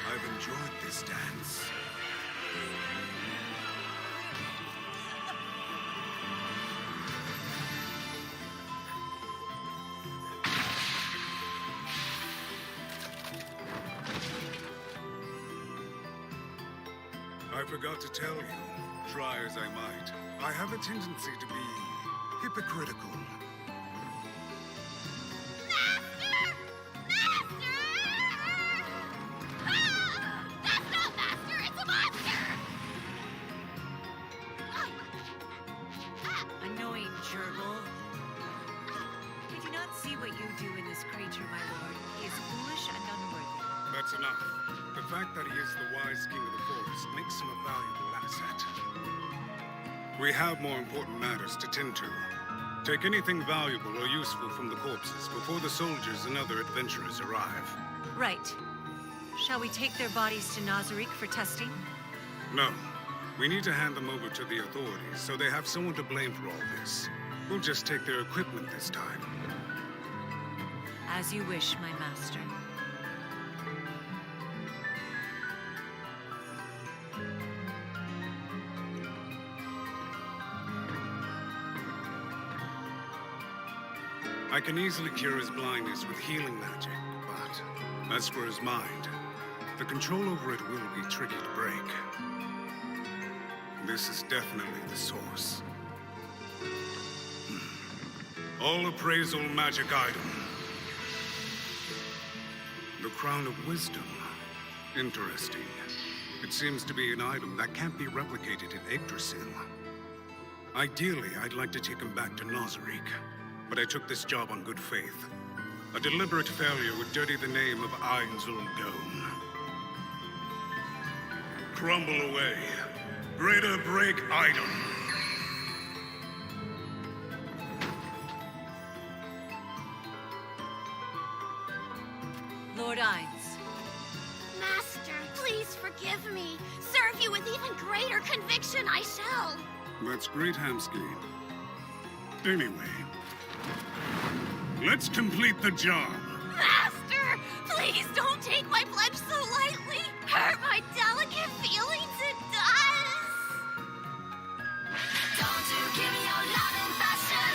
I've enjoyed this dance. I forgot to tell you, try as I might, I have a tendency to be hypocritical. That's not Master! It's a monster! Annoying gerbil. I do not see what you do in this creature, my lord. He is foolish and unworthy. That's enough. The fact that he is the wise king of the forest makes him a valuable asset. We have more important matters to tend to. Take anything valuable or useful from the corpses before the soldiers and other adventurers arrive. Right. Shall we take their bodies to Nazarick for testing? No. We need to hand them over to the authorities so they have someone to blame for all this. We'll just take their equipment this time. As you wish, my master. I can easily cure his blindness with healing magic, but as for his mind, the control over it will be tricky to break. This is definitely the source. All appraisal magic item. The Crown of Wisdom. Interesting. It seems to be an item that can't be replicated in Yggdrasil. Ideally, I'd like to take him back to Nazarick, but I took this job on good faith. A deliberate failure would dirty the name of Ainzul Gome. Crumble away. Greater break item. Lord Ainz. Master, please forgive me. Serve you with even greater conviction I shall. That's great, Hamsky. Anyway, let's complete the job. Master, please don't take my pledge so lightly. Hurt my delicate feelings, it does. Don't you give me your love and passion.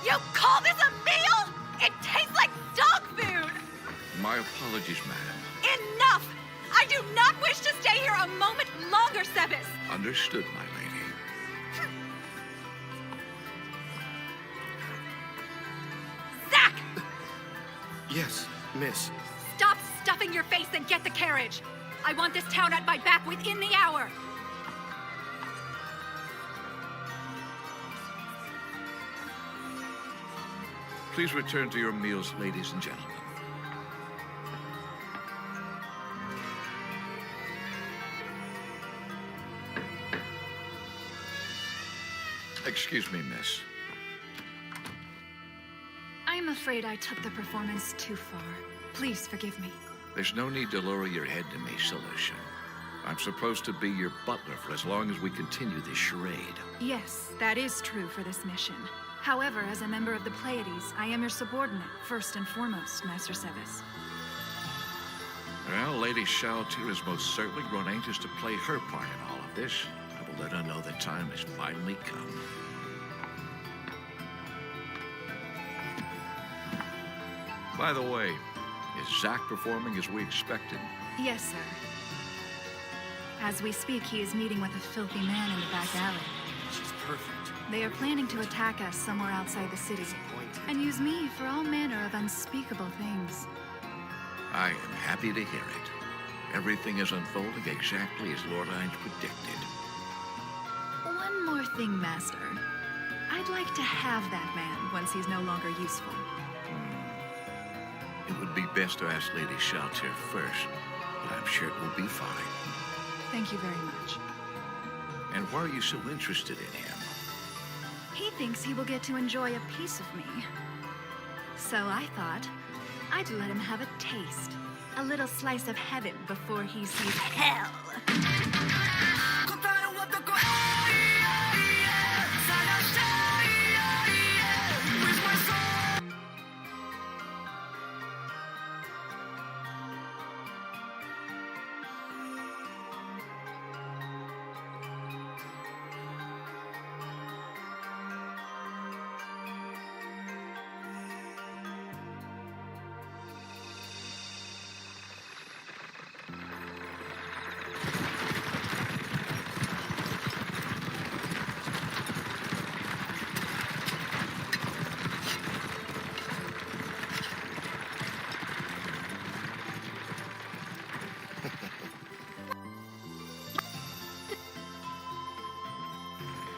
You call this a meal? It tastes like dog food! My apologies, madam. Enough! I do not wish to stay here a moment longer, Sebas! Understood, my lady. Zack! Yes, miss. Stop stuffing your face and get the carriage! I want this town at my back within the hour! Please return to your meals, ladies and gentlemen. Excuse me, miss. I'm afraid I took the performance too far. Please forgive me. There's no need to lower your head to me, Solution. I'm supposed to be your butler for as long as we continue this charade. Yes, that is true for this mission. However, as a member of the Pleiades, I am your subordinate, first and foremost, Master Sebas. Well, Lady Shalatir has most certainly grown anxious to play her part in all of this. I will let her know the time has finally come. By the way, is Zack performing as we expected? Yes, sir. As we speak, he is meeting with a filthy man in the back alley. She's perfect. They are planning to attack us somewhere outside the city and use me for all manner of unspeakable things. I am happy to hear it. Everything is unfolding exactly as Lord Ainz predicted. One more thing, Master. I'd like to have that man once he's no longer useful. It would be best to ask Lady Shalatir first, but I'm sure it will be fine. Thank you very much. And why are you so interested in him? He thinks he will get to enjoy a piece of me. So I thought I'd let him have a taste. A little slice of heaven before he sees hell.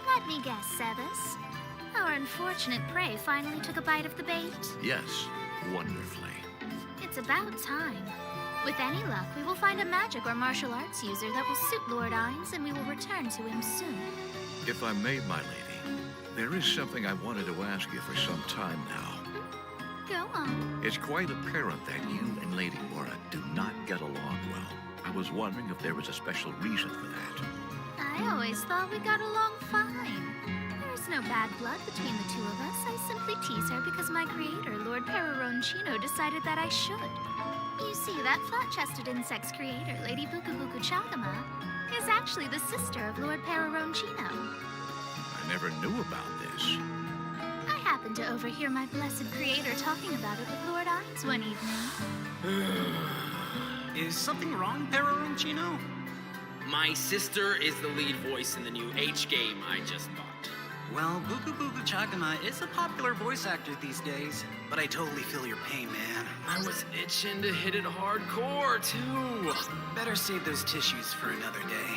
Let me guess, Sebas. Our unfortunate prey finally took a bite of the bait. Yes, wonderfully. It's about time. With any luck, we will find a magic or martial arts user that will suit Lord Ainz, and we will return to him soon. If I may, my lady, there is something I wanted to ask you for some time now. Go on. It's quite apparent that you and Lady Mora do not get along well. I was wondering if there was a special reason for that. I always thought we got along fine. There's no bad blood between the two of us. I simply tease her because my creator, Lord Pereroncino, decided that I should. You see, that flat-chested insect's creator, Lady Buku Buku Chagama, is actually the sister of Lord Pararoncino. I never knew about this. I happened to overhear my blessed creator talking about it with Lord Ines one evening. Is something wrong, Pararoncino? My sister is the lead voice in the new H game I just bought. Well, Buku Buku Chagama is a popular voice actor these days, but I totally feel your pain, man. I was itching to hit it hardcore, too. Better save those tissues for another day.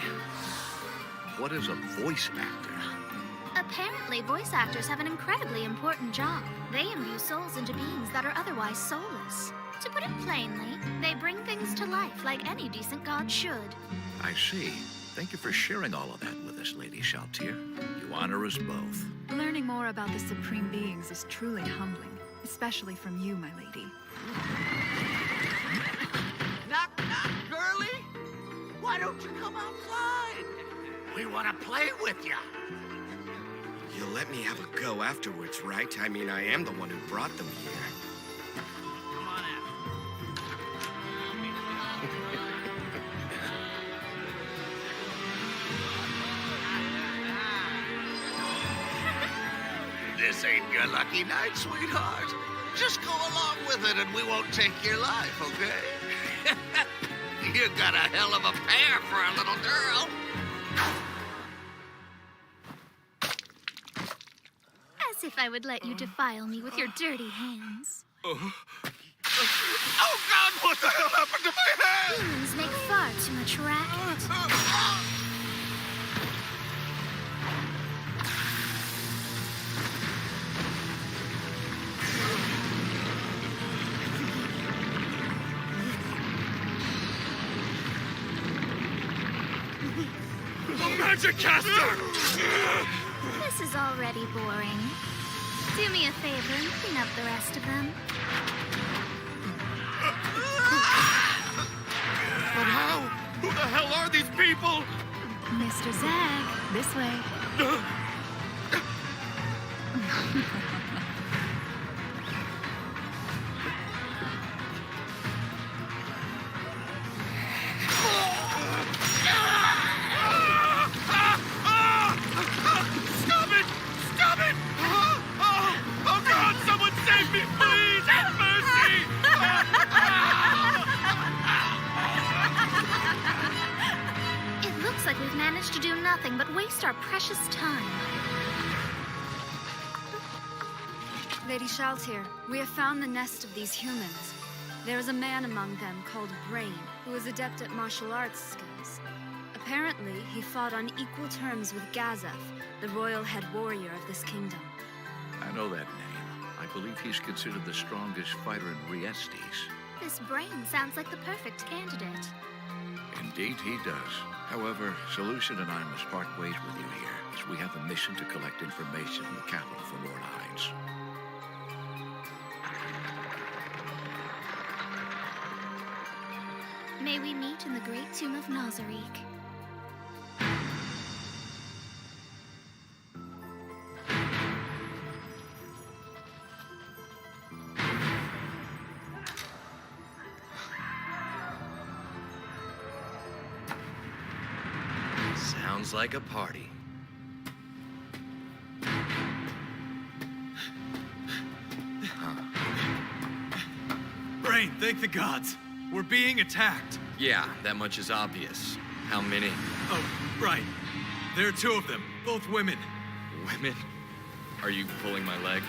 What is a voice actor? Apparently, voice actors have an incredibly important job. They imbue souls into beings that are otherwise soulless. To put it plainly, they bring things to life like any decent god should. I see. Thank you for sharing all of that with us, Lady Shaltir. You honor us both. Learning more about the Supreme Beings is truly humbling, especially from you, my lady. Knock, knock, girlie! Why don't you come outside? We want to play with you. You'll let me have a go afterwards, right? I mean, I am the one who brought them here. Come on out. This ain't your lucky night, sweetheart. Just go along with it and we won't take your life, okay? You got a hell of a pair for a little girl. As if I would let you defile me with your dirty hands. Oh, God, what the hell happened to my hand? Humans make far too much racket. Magic caster! This is already boring. Do me a favor and clean up the rest of them. But how? Who the hell are these people? Mr. Zag, this way. Stop it! Stop it! Oh God! Someone save me, please! Have mercy! It looks like we've managed to do nothing but waste our precious time. Lady Shaltir, we have found the nest of these humans. There is a man among them called Brain, who is adept at martial arts skills. Apparently, he fought on equal terms with Gazeth, the royal head warrior of this kingdom. I know that name. I believe he's considered the strongest fighter in Riestes. This Brain sounds like the perfect candidate. Indeed, he does. However, Solution and I must part ways with you here, as we have a mission to collect information in the capital for Lord Hines. May we meet in the great tomb of Nazariq. Sounds like a party. Brain, thank the gods. We're being attacked. Yeah, that much is obvious. How many? Oh, right. There are two of them, both women. Women? Are you pulling my leg?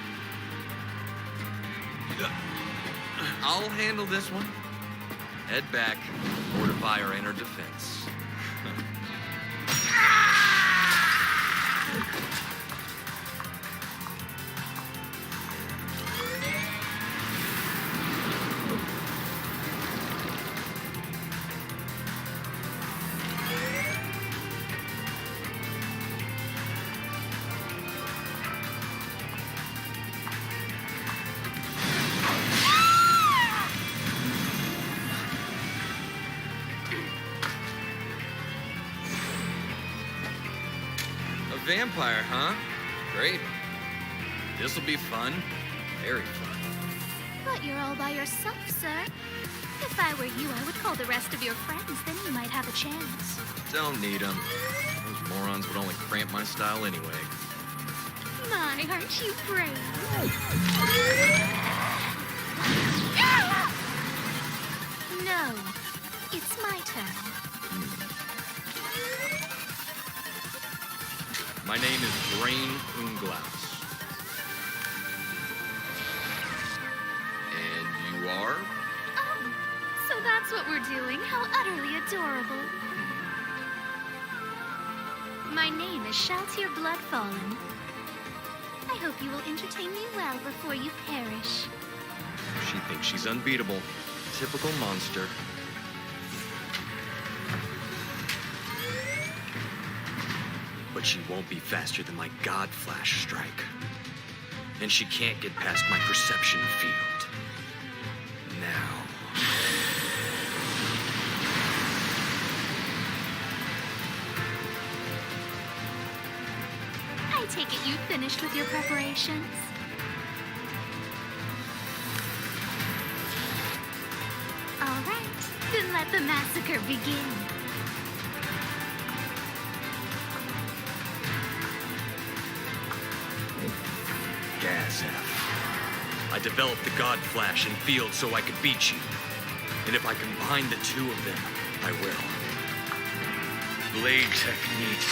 I'll handle this one. Head back, fortify our inner defense. Vampire, huh? Great. This'll be fun. Very fun. But you're all by yourself, sir. If I were you, I would call the rest of your friends. Then you might have a chance. Don't need them. Those morons would only cramp my style anyway. My, aren't you brave? No, it's my turn. My name is Brain Unglaus. And you are? Oh, so that's what we're doing. How utterly adorable. My name is Shaltir Bloodfallen. I hope you will entertain me well before you perish. She thinks she's unbeatable. Typical monster. But she won't be faster than my God Flash strike. And she can't get past my perception field. Now. I take it you've finished with your preparations? All right, then let the massacre begin. Gazef. I developed the God Flash and Field so I could beat you. And if I combine the two of them, I will. Blade technique.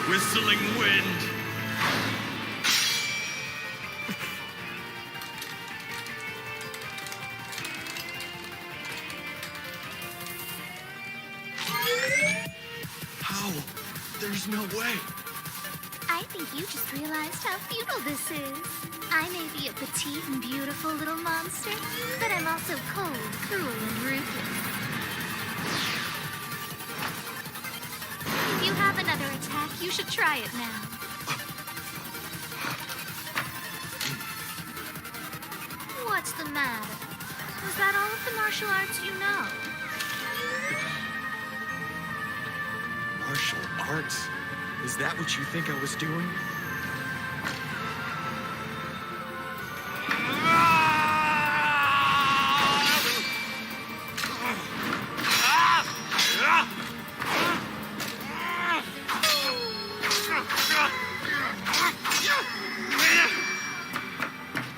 Whistling wind. How? There's no way. I think you just realized how futile this is. I may be a petite and beautiful little monster, but I'm also cold, cruel, and ruthless. If you have another attack, you should try it now. What's the matter? Is that all of the martial arts you know? Martial arts? Is that what you think I was doing?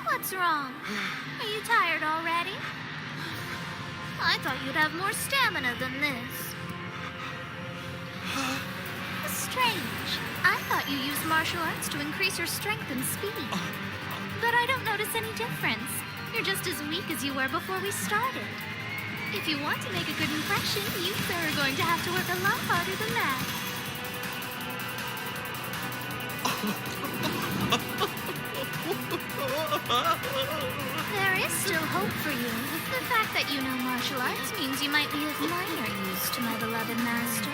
What's wrong? Are you tired already? I thought you'd have more stamina than this. Strange. I thought you used martial arts to increase your strength and speed. But I don't notice any difference. You're just as weak as you were before we started. If you want to make a good impression, you sir are going to have to work a lot harder than that. There is still hope for you. The fact that you know martial arts means you might be of minor use to my beloved master.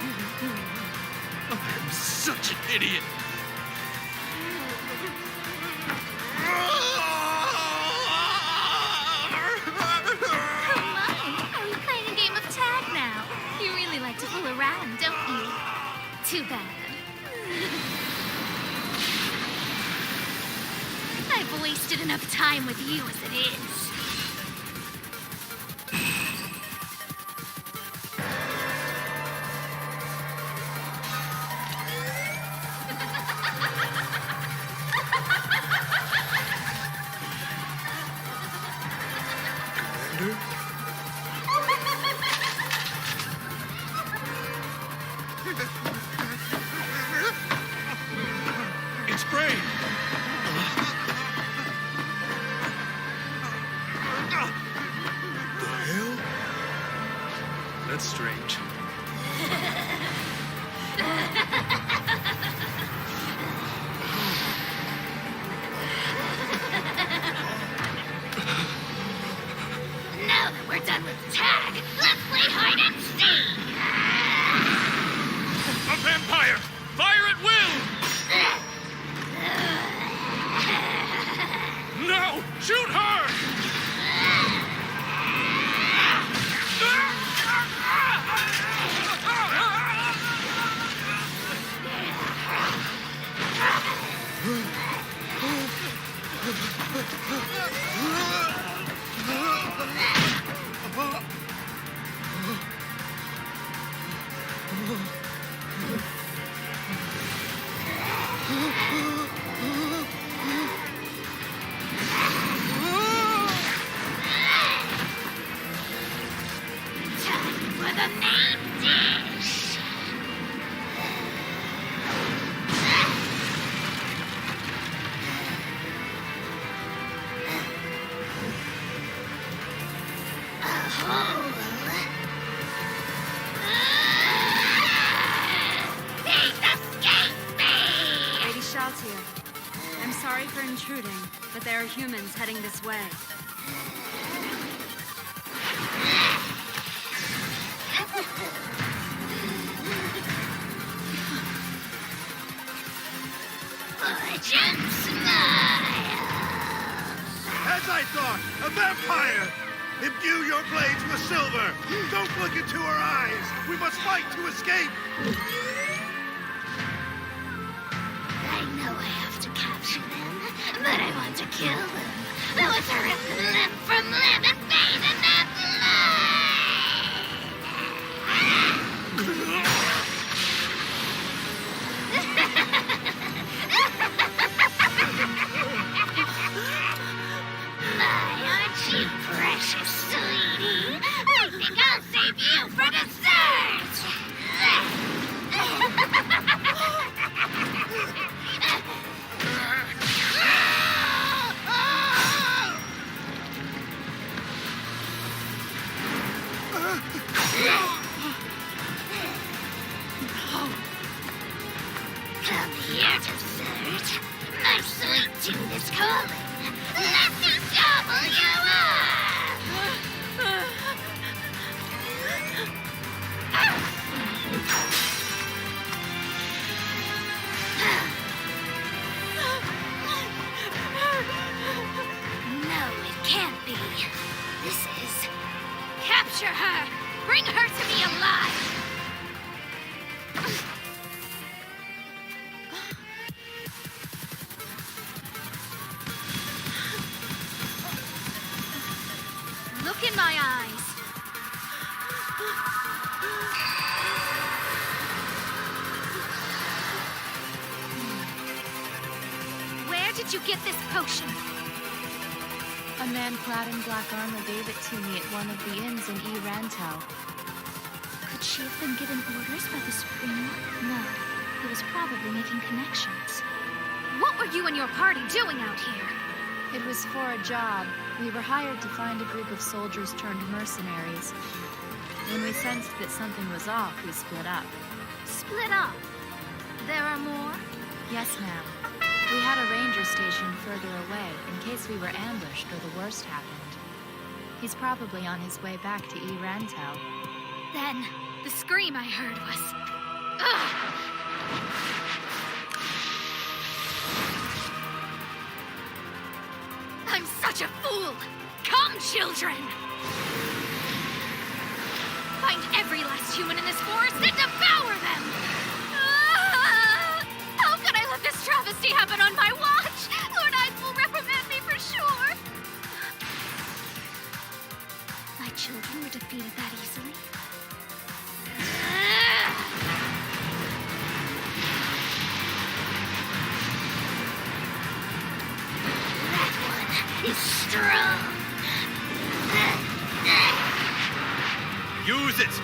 I'm such an idiot. Oh my, are we playing a game of tag now? You really like to fool around, don't you? Too bad. I've wasted enough time with you as it is. It's Brain! The hell? That's strange. Now that we're done with tag, let's play hide and seek! A vampire! Fire at will! No! Shoot her! for the main dish! A hole! Please escape me! Lady Shaltier, I'm sorry for intruding, but there are humans heading this way. Fortune smile! As I thought, a vampire! Imbue your blades with silver! Don't look into her eyes! We must fight to escape! I know I have to capture them, but I want to kill them. I want to rip limb from limb and bathe in their My, aren't you precious, sweetie? I think I'll save you for dessert! Come here, dessert. My sweet tune is calling. Let me gobble you No, it can't be. This is... Capture her! Bring her to me alive! Look in my eyes. Where did you get this potion? A man clad in black armor gave it to me at one of the inns in E. Rantau. Could she have been given orders by the Supreme? No. He was probably making connections. What were you and your party doing out here? It was for a job. We were hired to find a group of soldiers turned mercenaries. When we sensed that something was off, we split up. Split up? There are more? Yes, ma'am. We had a ranger station further away in case we were ambushed or the worst happened. He's probably on his way back to E. Rantau. Then, the scream I heard was... Ugh! I'm such a fool! Come, children! Find every last human in this forest and devour them! How could I let this travesty happen on my watch? Lord Ides will reprimand me for sure! My children were defeated that easily. Is strong. Use it!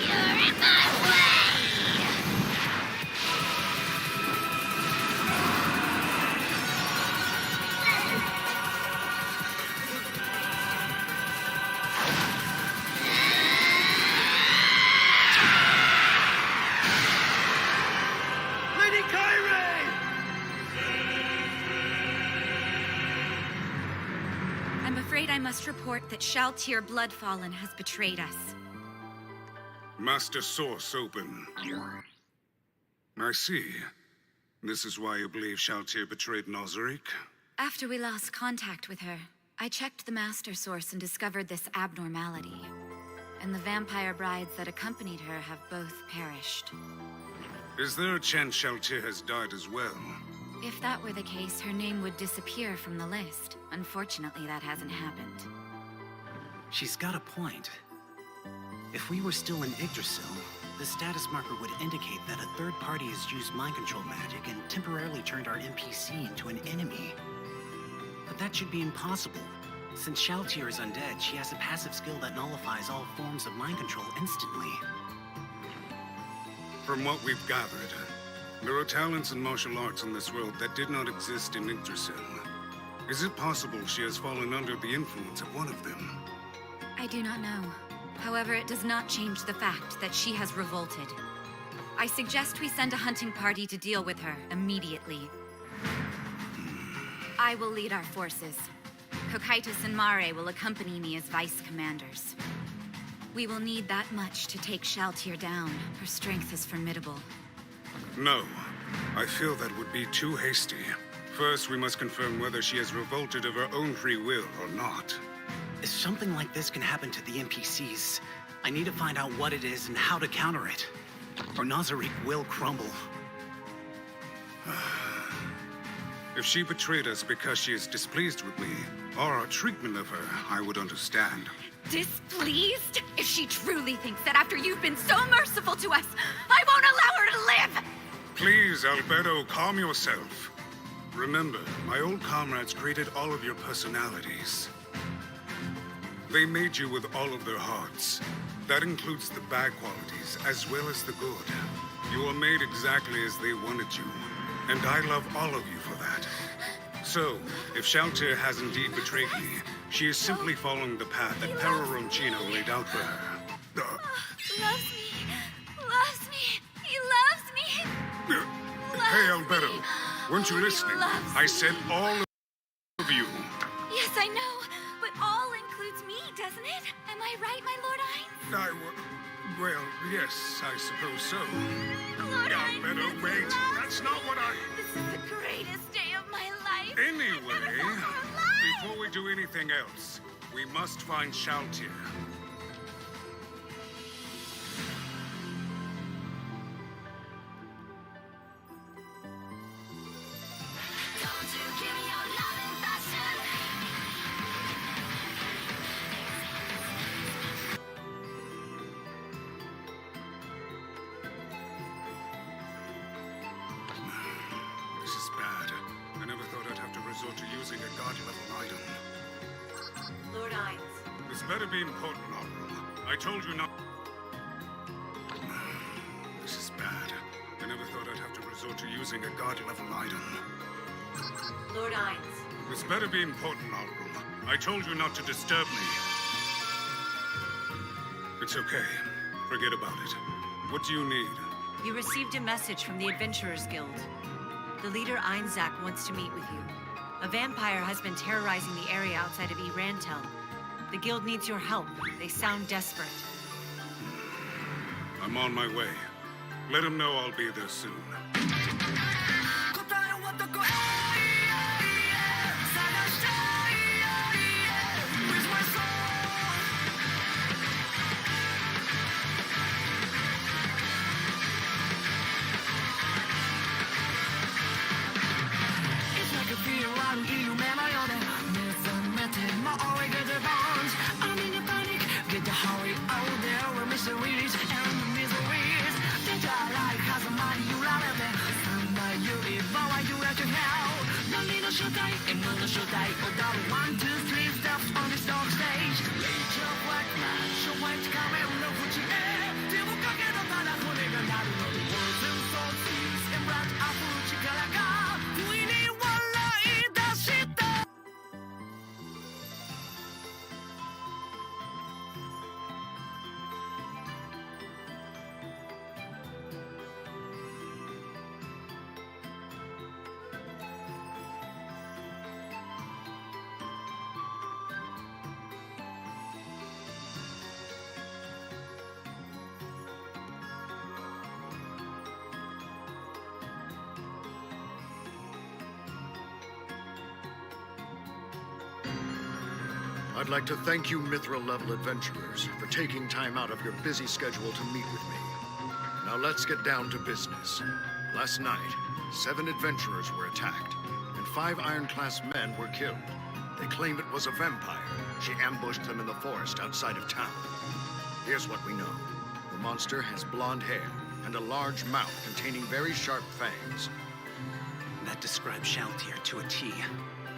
You're in my way. Lady Kyrie! I'm afraid I must report that Shaltier Bloodfallen has betrayed us. Master Source open. I see. This is why you believe Shaltier betrayed Nozaric? After we lost contact with her, I checked the Master Source and discovered this abnormality. And the vampire brides that accompanied her have both perished. Is there a chance Shaltier has died as well? If that were the case, her name would disappear from the list. Unfortunately, that hasn't happened. She's got a point. If we were still in Yggdrasil, the status marker would indicate that a third party has used mind control magic and temporarily turned our NPC into an enemy. But that should be impossible. Since Shaltier is undead, she has a passive skill that nullifies all forms of mind control instantly. From what we've gathered, there are talents in martial arts in this world that did not exist in Yggdrasil. Is it possible she has fallen under the influence of one of them? I do not know. However, it does not change the fact that she has revolted. I suggest we send a hunting party to deal with her immediately. I will lead our forces. Cocytus and Mare will accompany me as vice commanders. We will need that much to take Shaltier down. Her strength is formidable. No. I feel that would be too hasty. First, we must confirm whether she has revolted of her own free will or not. If something like this can happen to the NPCs, I need to find out what it is and how to counter it. Or Nazarick will crumble. If she betrayed us because she is displeased with me, or our treatment of her, I would understand. Displeased? If she truly thinks that after you've been so merciful to us, I won't allow her to live! Please, Alberto, calm yourself. Remember, my old comrades created all of your personalities. They made you with all of their hearts. That includes the bad qualities as well as the good. You were made exactly as they wanted you, and I love all of you for that. So, if Shaltier has indeed betrayed me, she is simply following the path that Peroroncino laid out for her. Loves me. Loves me. He loves me. Hey, Alberto, weren't you listening? I said all of you. Yes, I know. But all includes me, doesn't it? Am I right, my Lord Ainz? Well, yes, I suppose so. Lord Ainz, Alberto, wait. That's not what I... This is the greatest day of my life. Anyway, before we do anything else, we must find Shaltier. This is bad. I never thought I'd have to resort to using a god-level item. Lord Ainz. This better be important, Honorable. I told you not... This is bad. I never thought I'd have to resort to using a god-level item. Lord Ainz. This better be important, Honorable. I told you not to disturb me. It's okay. Forget about it. What do you need? You received a message from the Adventurers Guild. The leader Einzak wants to meet with you. A vampire has been terrorizing the area outside of Erantel. The guild needs your help. They sound desperate. I'm on my way. Let him know I'll be there soon. I'd like to thank you Mithril-level adventurers for taking time out of your busy schedule to meet with me. Now let's get down to business. Last night, 7 adventurers were attacked, and 5 Iron-class men were killed. They claim it was a vampire. She ambushed them in the forest outside of town. Here's what we know. The monster has blonde hair and a large mouth containing very sharp fangs. That describes Shaltir to a T.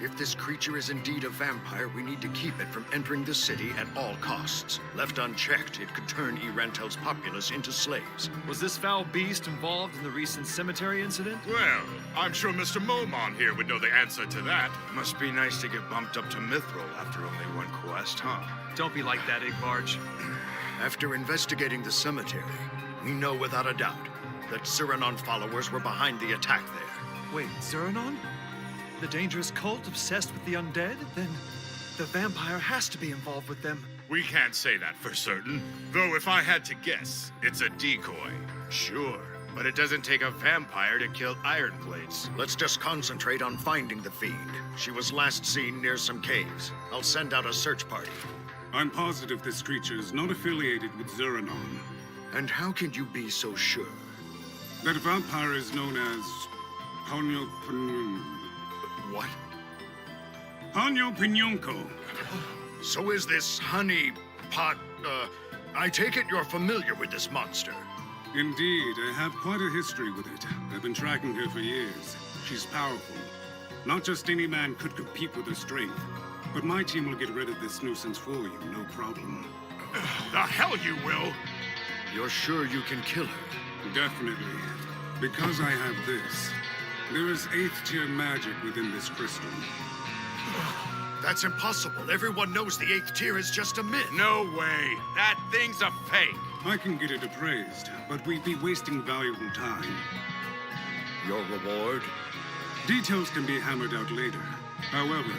If this creature is indeed a vampire, we need to keep it from entering the city at all costs. Left unchecked, it could turn Erantel's populace into slaves. Was this foul beast involved in the recent cemetery incident? Well, I'm sure Mr. Momon here would know the answer to that. Must be nice to get bumped up to Mithril after only one quest, huh? Don't be like that, Igbarge. After investigating the cemetery, we know without a doubt that Cyranon followers were behind the attack there. Wait, Cyranon? The dangerous cult obsessed with the undead? Then the vampire has to be involved with them. We can't say that for certain. Though if I had to guess, it's a decoy. Sure, but it doesn't take a vampire to kill iron plates. Let's just concentrate on finding the fiend. She was last seen near some caves. I'll send out a search party. I'm positive this creature is not affiliated with Cyranon. And how can you be so sure? That vampire is known as Ponyo What? Ponyo Pinyonko. So is this honey pot, I take it you're familiar with this monster? Indeed, I have quite a history with it. I've been tracking her for years. She's powerful. Not just any man could compete with her strength. But my team will get rid of this nuisance for you, no problem. The hell you will! You're sure you can kill her? Definitely. Because I have this. There is 8th tier magic within this crystal. That's impossible. Everyone knows the 8th tier is just a myth. No way. That thing's a fake. I can get it appraised, but we'd be wasting valuable time. Your reward? Details can be hammered out later. However,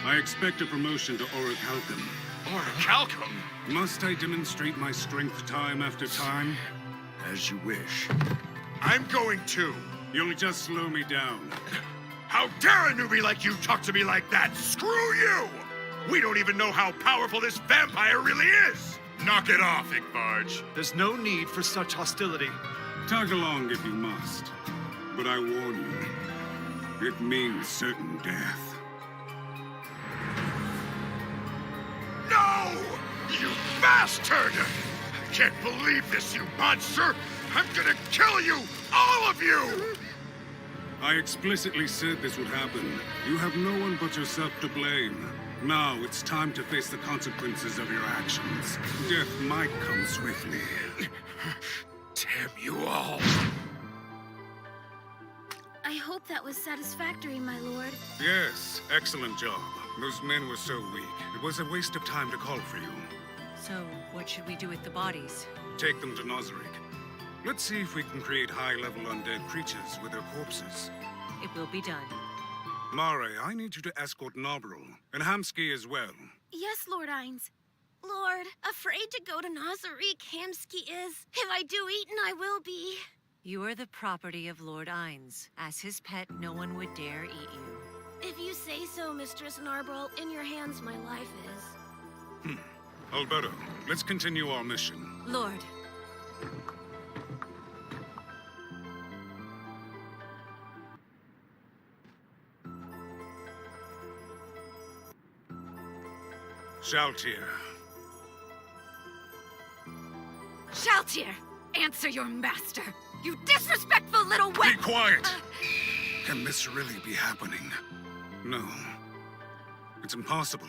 I expect a promotion to Orichalcum. Orichalcum? Must I demonstrate my strength time after time? As you wish. I'm going to. You'll just slow me down. How dare a newbie like you talk to me like that? Screw you! We don't even know how powerful this vampire really is! Knock it off, Igbarge. There's no need for such hostility. Tag along if you must. But I warn you, it means certain death. No! You bastard! I can't believe this, you monster! I'm gonna kill you! All of you! I explicitly said this would happen. You have no one but yourself to blame. Now it's time to face the consequences of your actions. Death might come swiftly. Damn you all! I hope that was satisfactory, my lord. Yes, excellent job. Those men were so weak. It was a waste of time to call for you. So, what should we do with the bodies? Take them to Nosric. Let's see if we can create high-level undead creatures with their corpses. It will be done. Mare, I need you to escort Nobril, and Hamsky as well. Yes, Lord Ainz. Lord, afraid to go to Nazarick, Hamsky is. If I do eaten, I will be. You are the property of Lord Ainz. As his pet, no one would dare eat you. If you say so, Mistress Narbril, in your hands my life is. Alberto, let's continue our mission. Lord. Shaltir. Shaltir, answer your master. You disrespectful little Be quiet! Can this really be happening? No. It's impossible,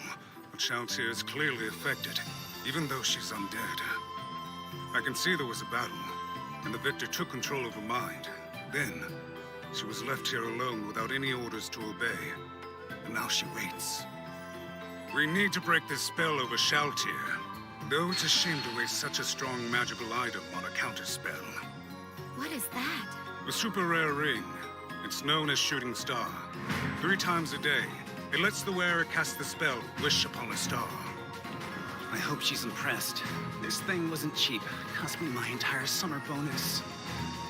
but Shaltir is clearly affected, even though she's undead. I can see there was a battle, and the victor took control of her mind. Then, she was left here alone without any orders to obey, and now she waits. We need to break this spell over Shaltir, though it's a shame to waste such a strong magical item on a counterspell. What is that? A super rare ring. It's known as Shooting Star. 3 times a day, it lets the wearer cast the spell, Wish Upon a Star. I hope she's impressed. This thing wasn't cheap. Cost me my entire summer bonus.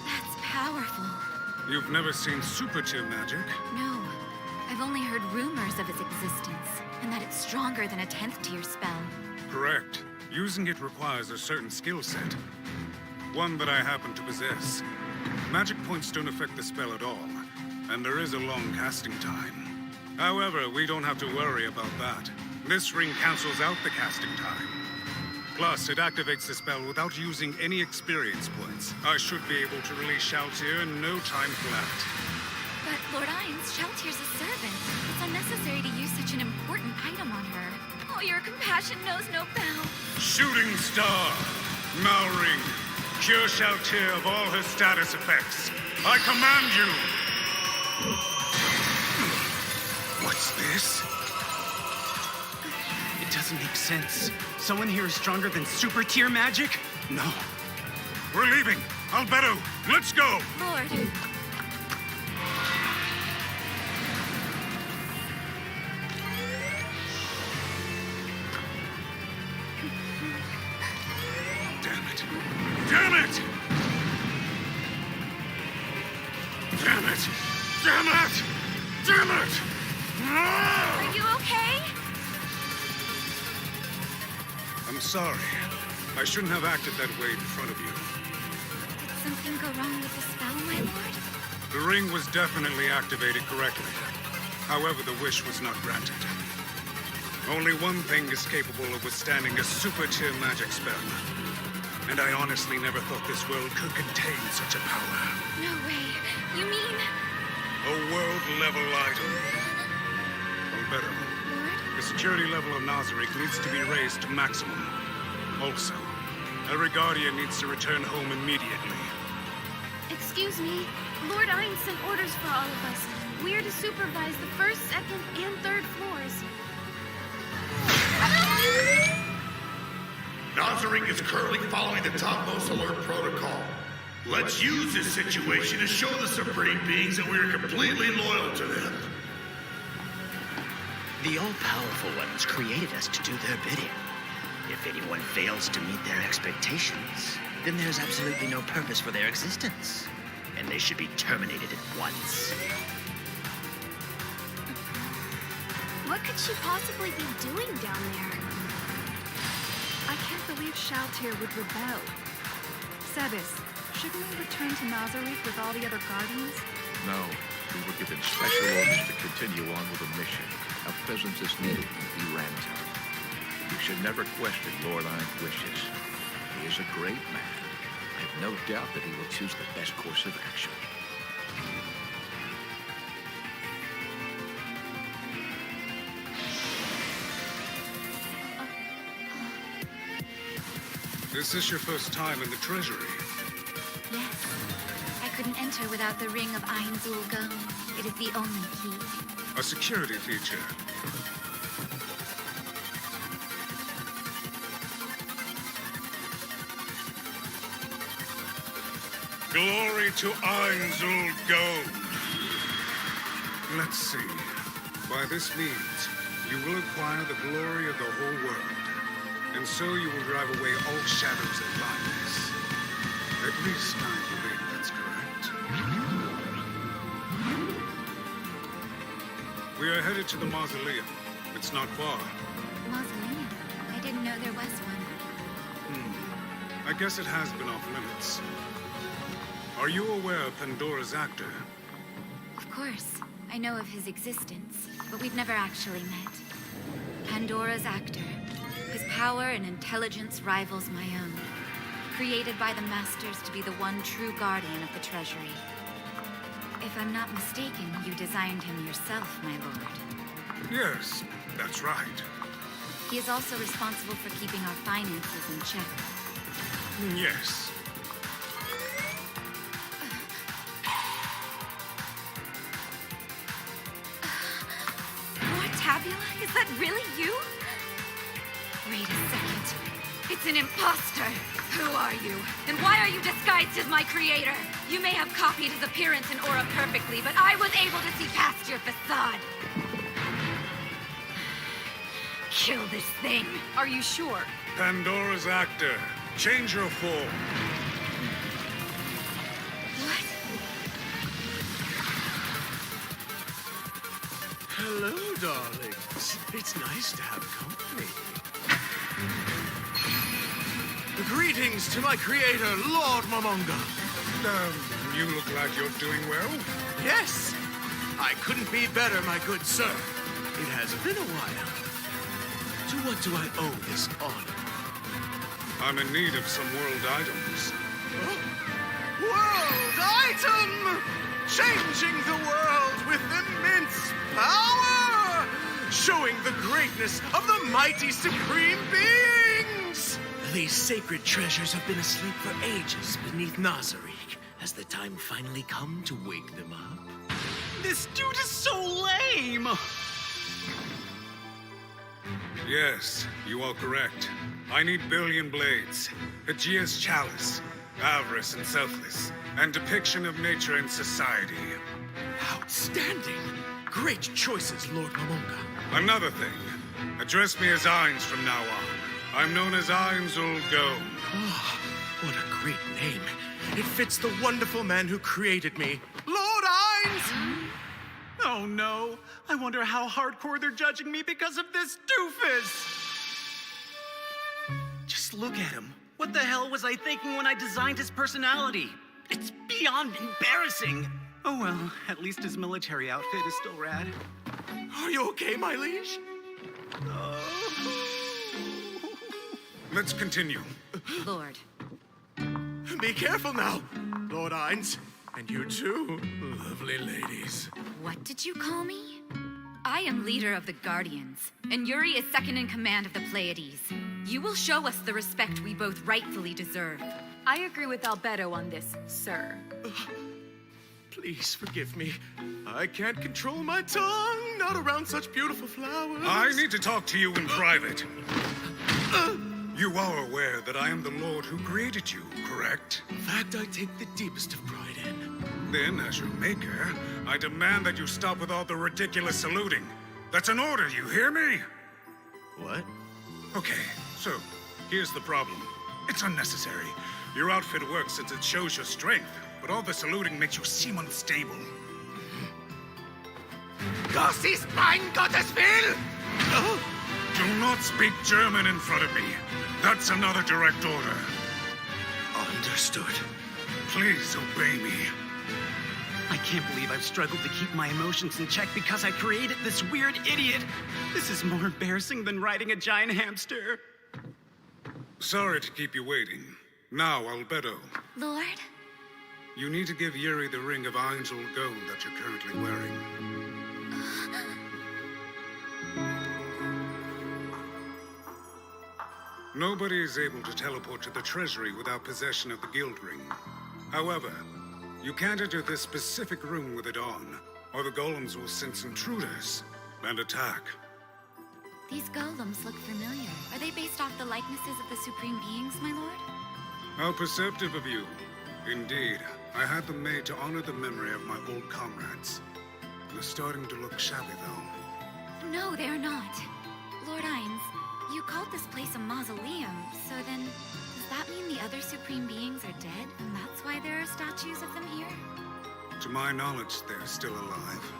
That's powerful. You've never seen super tier magic? No. I've only heard rumors of its existence, and that it's stronger than a 10th tier spell. Correct. Using it requires a certain skill set. One that I happen to possess. Magic points don't affect the spell at all, and there is a long casting time. However, we don't have to worry about that. This ring cancels out the casting time. Plus, it activates the spell without using any experience points. I should be able to release Shaltir in no time flat. But, Lord Ainz, Shaltir's a servant. It's unnecessary to use such an important item on her. Oh, your compassion knows no bounds. Shooting Star! Malring, cure Shaltir of all her status effects. I command you! What's this? It doesn't make sense. Someone here is stronger than super tier magic? No. We're leaving! Albedo, let's go! Lord. Damn it! Damn it! Damn it! Damn it! Damn it! Are you okay? I'm sorry. I shouldn't have acted that way in front of you. Did something go wrong with the spell, my lord? The ring was definitely activated correctly. However, the wish was not granted. Only one thing is capable of withstanding a super-tier magic spell. And I honestly never thought this world could contain such a power. No way. You mean... A world-level item. Albedo, the security level of Nazarick needs to be raised to maximum. Also, every Guardian needs to return home immediately. Excuse me. Lord Ainz sent orders for all of us. We are to supervise the first, second, and third floors. Nazarick is currently following the topmost alert protocol. Let's use this situation to show the Supreme Beings that we are completely loyal to them. The all-powerful ones created us to do their bidding. If anyone fails to meet their expectations, then there's absolutely no purpose for their existence. And they should be terminated at once. What could she possibly be doing down there? I can't believe Shaltir would rebel. Sebis, shouldn't we return to Nazarick with all the other Guardians? No, we were given special orders to continue on with the mission. Our presence is needed in Iran town. You should never question Lord Ain's wishes. He is a great man. I have no doubt that he will choose the best course of action. Is this your first time in the Treasury? Yes. I couldn't enter without the Ring of Ainz Ul Gown. It is the only key. A security feature. Glory to Ainz Ul Gown. Let's see. By this means, you will acquire the glory of the whole world. And so you will drive away all shadows and lies. At least I believe that's correct. We are headed to the mausoleum. It's not far. Mausoleum? I didn't know there was one. I guess it has been off limits. Are you aware of Pandora's actor? Of course. I know of his existence, but we've never actually met. Pandora's actor. His power and intelligence rivals my own. Created by the Masters to be the one true guardian of the Treasury. If I'm not mistaken, you designed him yourself, my lord. Yes, that's right. He is also responsible for keeping our finances in check. Yes. Lord Tabula? Is that really you? Wait a second. It's an imposter! Who are you? And why are you disguised as my creator? You may have copied his appearance and aura perfectly, but I was able to see past your facade. Kill this thing. Are you sure? Pandora's actor. Change your form. What? Hello, darlings. It's nice to have company. Greetings to my creator, Lord Momonga. You look like you're doing well. Yes. I couldn't be better, my good sir. It has been a while. To what do I owe this honor? I'm in need of some world items. World item! Changing the world with immense power! Showing the greatness of the mighty supreme beings! These sacred treasures have been asleep for ages beneath Nazarick. Has the time finally come to wake them up? This dude is so lame! Yes, you are correct. I need billion blades, Aegea's chalice, avarice and selfless, and depiction of nature and society. Outstanding! Great choices, Lord Momonga. Another thing, address me as Ainz from now on. I'm known as Ainz ul Gown. Oh, what a great name. It fits the wonderful man who created me, Lord Ainz! Oh no, I wonder how hardcore they're judging me because of this doofus! Just look at him. What the hell was I thinking when I designed his personality? It's beyond embarrassing! Oh well, at least his military outfit is still rad. Are you okay, my liege? Let's continue. Lord. Be careful now, Lord Ainz. And you too, lovely ladies. What did you call me? I am leader of the Guardians, and Yuri is second in command of the Pleiades. You will show us the respect we both rightfully deserve. I agree with Albedo on this, sir. Please forgive me. I can't control my tongue, not around such beautiful flowers. I need to talk to you in private. You are aware that I am the Lord who created you, correct? In fact, I take the deepest of pride in. Then, as your maker, I demand that you stop with all the ridiculous saluting. That's an order, you hear me? What? Okay, so, here's the problem. It's unnecessary. Your outfit works since it shows your strength, but all the saluting makes you seem unstable. Das ist mein Gotteswillen! Do not speak German in front of me. That's another direct order. Understood. Please obey me. I can't believe I've struggled to keep my emotions in check because I created this weird idiot. This is more embarrassing than riding a giant hamster. Sorry to keep you waiting. Now, Albedo. Lord? You need to give Yuri the ring of Ainz ul Gown that you're currently wearing. Nobody is able to teleport to the treasury without possession of the guild ring. However, you can't enter this specific room with it on, or the golems will sense intruders and attack. These golems look familiar. Are they based off the likenesses of the Supreme Beings, my lord? How perceptive of you. Indeed, I had them made to honor the memory of my old comrades. They're starting to look shabby, though. No, they're not. Lord Ainz, you called this place a mausoleum, so then does that mean the other Supreme Beings are dead, and that's why there are statues of them here? To my knowledge, they're still alive.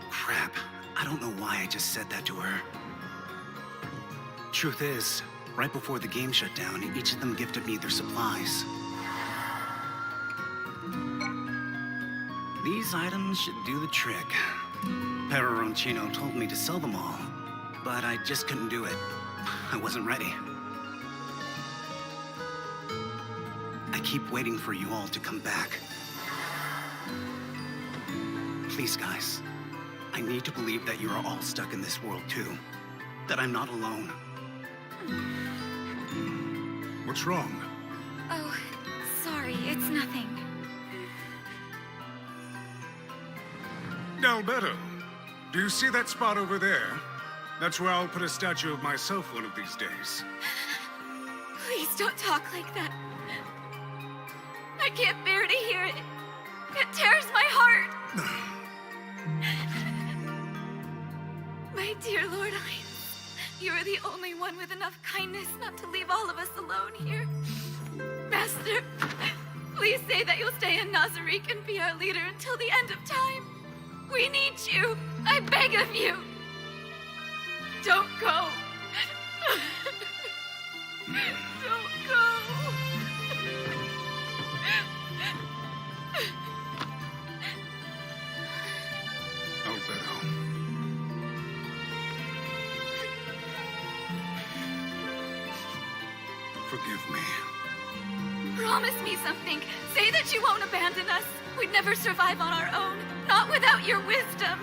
Crap. I don't know why I just said that to her. Truth is, right before the game shut down, each of them gifted me their supplies. These items should do the trick. Peperoncino told me to sell them all, but I just couldn't do it. I wasn't ready. I keep waiting for you all to come back. Please, guys. I need to believe that you are all stuck in this world, too. That I'm not alone. What's wrong? Oh, sorry, it's nothing. Albedo, do you see that spot over there? That's where I'll put a statue of myself one of these days. Please don't talk like that. I can't bear to hear it. It tears my heart. My dear Lord Ainz, you are the only one with enough kindness not to leave all of us alone here. Master, please say that you'll stay in Nazarick and be our leader until the end of time. We need you. I beg of you. Don't go. Don't go. Albedo. Forgive me. Promise me something. Say that you won't abandon us. We'd never survive on our own. Not without your wisdom.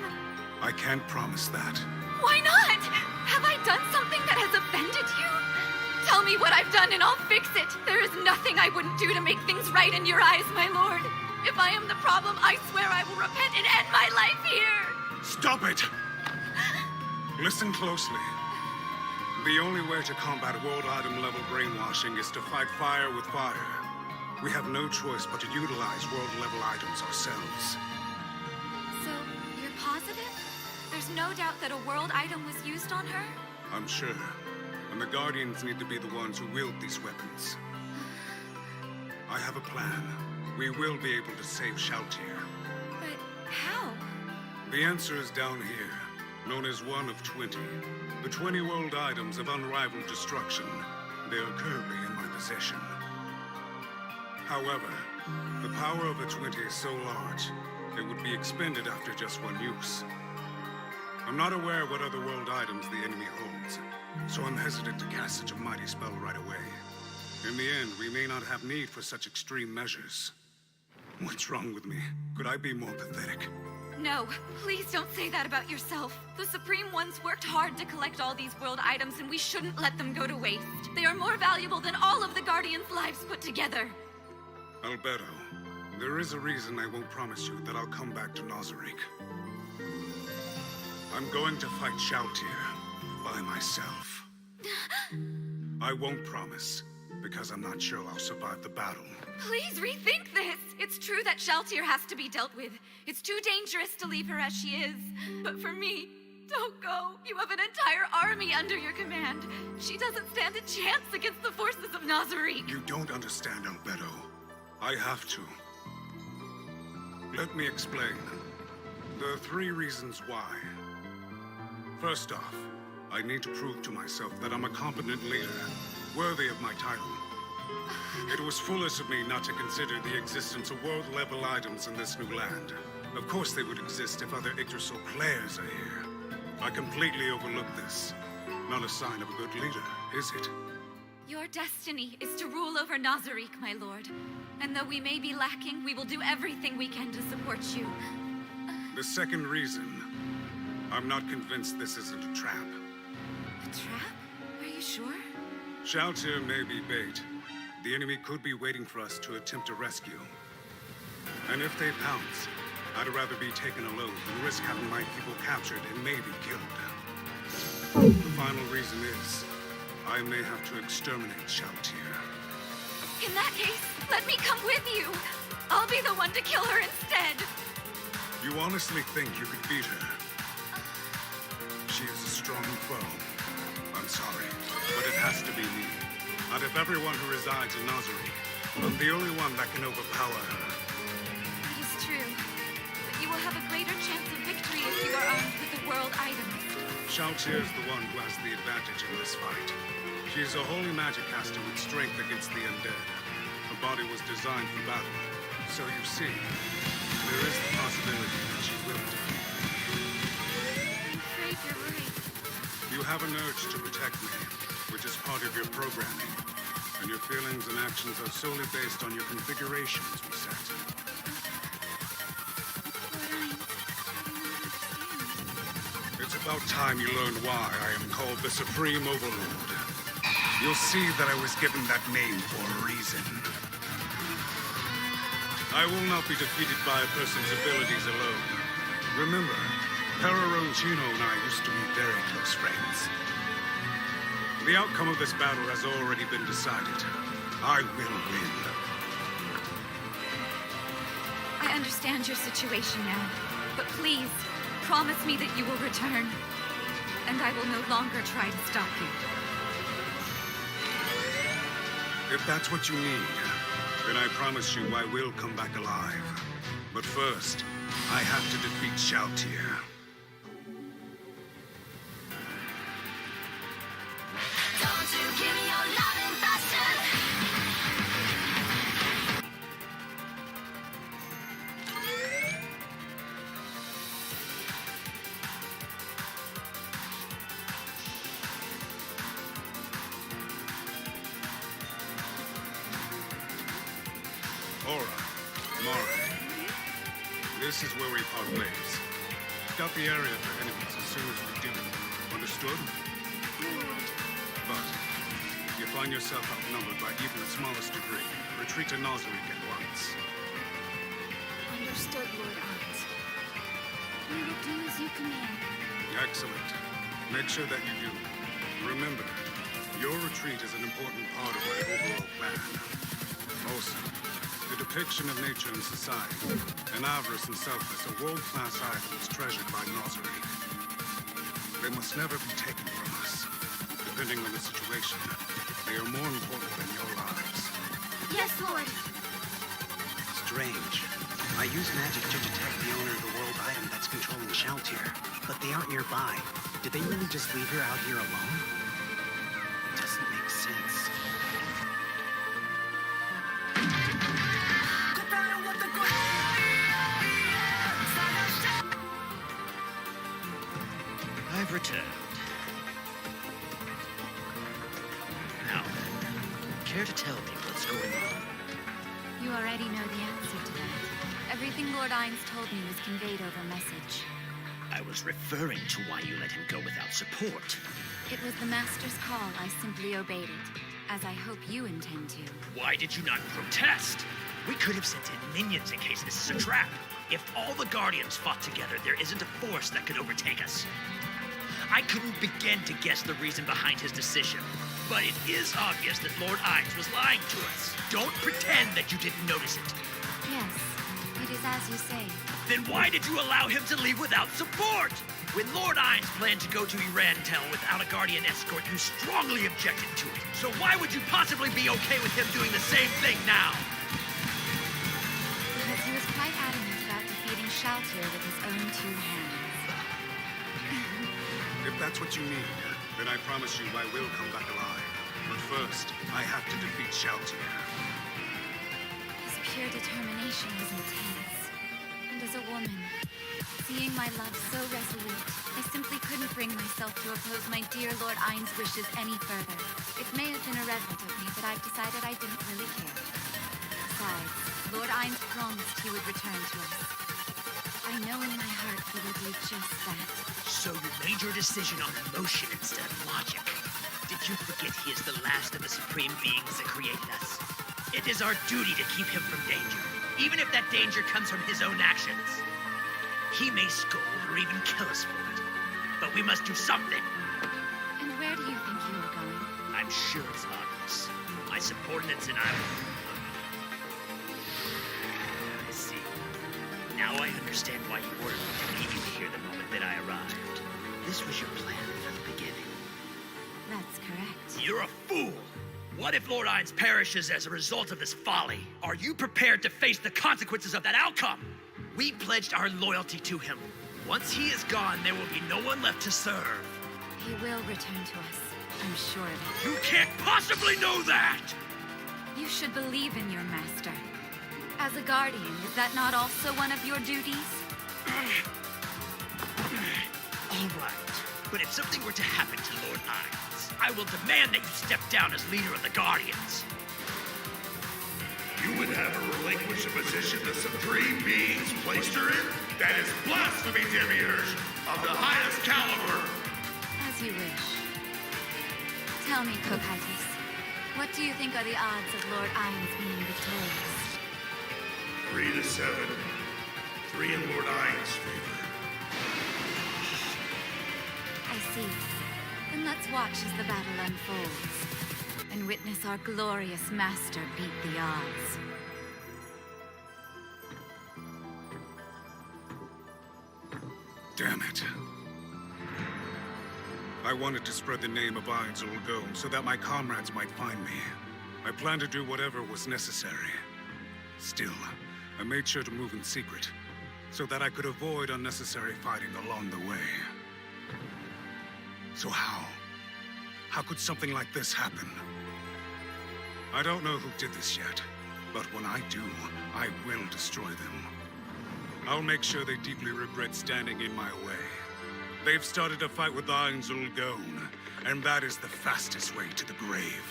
I can't promise that. Why not? Have I done something that has offended you? Tell me what I've done and I'll fix it. There is nothing I wouldn't do to make things right in your eyes, my lord. If I am the problem, I swear I will repent and end my life here. Stop it! Listen closely. The only way to combat world item level brainwashing is to fight fire with fire. We have no choice but to utilize world level items ourselves. So, you're positive? There's no doubt that a world item was used on her? I'm sure. And the Guardians need to be the ones who wield these weapons. I have a plan. We will be able to save Shaltir. But how? The answer is down here, known as one of 20. The 20 world items of unrivaled destruction. They are currently in my possession. However, the power of the 20 is so large, it would be expended after just one use. I'm not aware what other world items the enemy holds, so I'm hesitant to cast such a mighty spell right away. In the end, we may not have need for such extreme measures. What's wrong with me? Could I be more pathetic? No, please don't say that about yourself. The Supreme Ones worked hard to collect all these world items, and we shouldn't let them go to waste. They are more valuable than all of the Guardians' lives put together. Alberto, there is a reason I won't promise you that I'll come back to Nazarick. I'm going to fight Shaltir by myself. I won't promise, because I'm not sure I'll survive the battle. Please rethink this. It's true that Shaltir has to be dealt with. It's too dangerous to leave her as she is. But for me, don't go. You have an entire army under your command. She doesn't stand a chance against the forces of Nazarick. You don't understand, Alberto. I have to. Let me explain. There are 3 reasons why. First off, I need to prove to myself that I'm a competent leader, worthy of my title. It was foolish of me not to consider the existence of world-level items in this new land. Of course they would exist if other Yggdrasil players are here. I completely overlooked this. Not a sign of a good leader, is it? Your destiny is to rule over Nazarick, my lord. And though we may be lacking, we will do everything we can to support you. The second reason, I'm not convinced this isn't a trap. A trap? Are you sure? Shaltir may be bait. The enemy could be waiting for us to attempt a rescue. And if they pounce, I'd rather be taken alone than risk having my people captured and maybe killed. The final reason is, I may have to exterminate Shaltir. In that case, let me come with you. I'll be the one to kill her instead. You honestly think you could beat her? She is a strong foe. I'm sorry, but it has to be me. Out of everyone who resides in Nazarick, I'm the only one that can overpower her. That is true. But you will have a greater chance of victory if you are armed with the world items. Shaltir is the one who has the advantage in this fight. She is a holy magic caster with strength against the undead. Her body was designed for battle. So you see, there is the possibility that she will die. I'm afraid you're right. You have an urge to protect me, which is part of your programming. And your feelings and actions are solely based on your configurations we set. It's about time you learn why I am called the Supreme Overlord. You'll see that I was given that name for a reason. I will not be defeated by a person's abilities alone. Remember, Perroncino and I used to be very close friends. The outcome of this battle has already been decided. I will win. I understand your situation now, but please, promise me that you will return, and I will no longer try to stop you. If that's what you need, then I promise you I will come back alive. But first, I have to defeat Shaltir. Don't you give me your loving passion. This is where we part ways. Scout the area for enemies as soon as we do. Understood? But if you find yourself outnumbered by even the smallest degree, retreat to Nazarick at once. Understood, Lord Arns. We will do as you command. Excellent. Make sure that you do. Remember, your retreat is an important part of my overall plan. Also, the depiction of nature and society, and avarice and selfness are world-class items treasured by Nazarick. They must never be taken from us. Depending on the situation, they are more important than your lives. Yes, Lord. Strange. I use magic to detect the owner of the world item that's controlling Shaltir, but they aren't nearby. Did they really just leave her out here alone? Doesn't make sense. I've returned. Now then, care to tell me what's going on? You already know the answer to that. Everything Lord Ainz told me was conveyed over message. I was referring to why you let him go without support. It was the Master's call. I simply obeyed it, as I hope you intend to. Why did you not protest? We could have sent in minions in case this is a trap. If all the Guardians fought together, there isn't a force that could overtake us. I couldn't begin to guess the reason behind his decision, but it is obvious that Lord Ainz was lying to us. Don't pretend that you didn't notice it. Yes, it is as you say. Then why did you allow him to leave without support? When Lord Ainz planned to go to Irantel without a Guardian escort, you strongly objected to it. So why would you possibly be okay with him doing the same thing now? Because he was quite adamant about defeating Shaltir with his own two hands. If that's what you need, then I promise you I will come back alive. But first, I have to defeat Shaltir. His pure determination was intense. And as a woman, seeing my love so resolute, I simply couldn't bring myself to oppose my dear Lord Ain's wishes any further. It may have been irreverent of me, but I've decided I didn't really care. Besides, Lord Ainz promised he would return to us. I know in my heart he will do just that. So you made your decision on emotion instead of logic. Did you forget he is the last of the supreme beings that created us? It is our duty to keep him from danger, even if that danger comes from his own actions. He may scold or even kill us for it, but we must do something. And where do you think you are going? I'm sure it's obvious. My subordinates and I see. Now I understand why you ordered me to meet you here the moment that I arrived. This was your plan from the beginning. That's correct. You're a fool! What if Lord Ainz perishes as a result of this folly? Are you prepared to face the consequences of that outcome? We pledged our loyalty to him. Once he is gone, there will be no one left to serve. He will return to us. I'm sure of it. You can't possibly know that! You should believe in your master. As a guardian, is that not also one of your duties? All right, but if something were to happen to Lord Ainz, I will demand that you step down as leader of the Guardians. You would have her relinquish a position the supreme beings placed her in? That is blasphemy, demiurge, of the highest caliber! As you wish. Tell me, Copatus, what do you think are the odds of Lord Ainz being victorious? 3 to 7. 3 in Lord Ain's favor. I see. Then let's watch as the battle unfolds, and witness our glorious master beat the odds. Damn it. I wanted to spread the name of Ainz Ul Gom so that my comrades might find me. I planned to do whatever was necessary. Still, I made sure to move in secret, so that I could avoid unnecessary fighting along the way. So how could something like this happen? I don't know who did this yet, but when I do, I will destroy them. I'll make sure they deeply regret standing in my way. They've started a fight with Ainz Ul Gom, and that is the fastest way to the grave.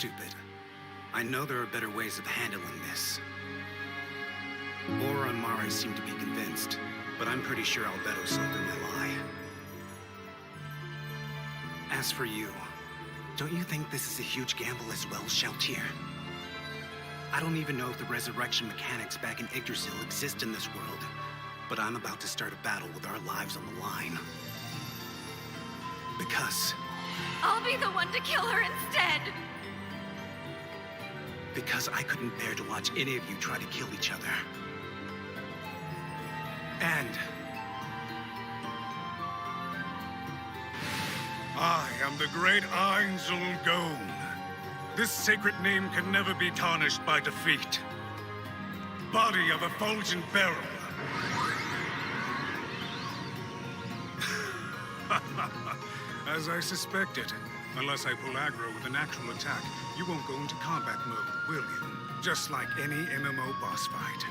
stupid. I know there are better ways of handling this. Aura and Mari seem to be convinced, but I'm pretty sure Albedo sold them a lie. As for you, don't you think this is a huge gamble as well, Shaltir? I don't even know if the resurrection mechanics back in Yggdrasil exist in this world, but I'm about to start a battle with our lives on the line. Because I'll be the one to kill her instead! Because I couldn't bear to watch any of you try to kill each other. And I am the great Ainzul Gone. This sacred name can never be tarnished by defeat. Body of effulgent beryl. As I suspected, unless I pull aggro with an actual attack, you won't go into combat mode, will you? Just like any MMO boss fight.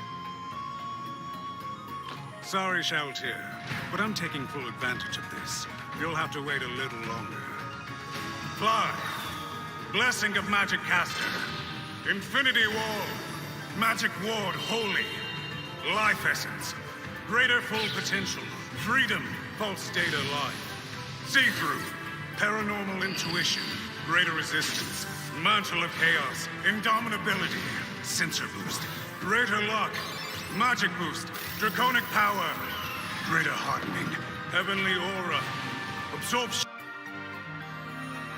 Sorry, Shaltir, but I'm taking full advantage of this. You'll have to wait a little longer. Fly! Blessing of Magic Caster. Infinity Wall. Magic Ward Holy. Life Essence. Greater full potential. Freedom. Pulse data life. See-through. Paranormal intuition. Greater resistance. Mantle of Chaos. Indomitability. Sensor boost. Greater luck. Magic boost. Draconic power. Greater hardening. Heavenly aura. Absorption.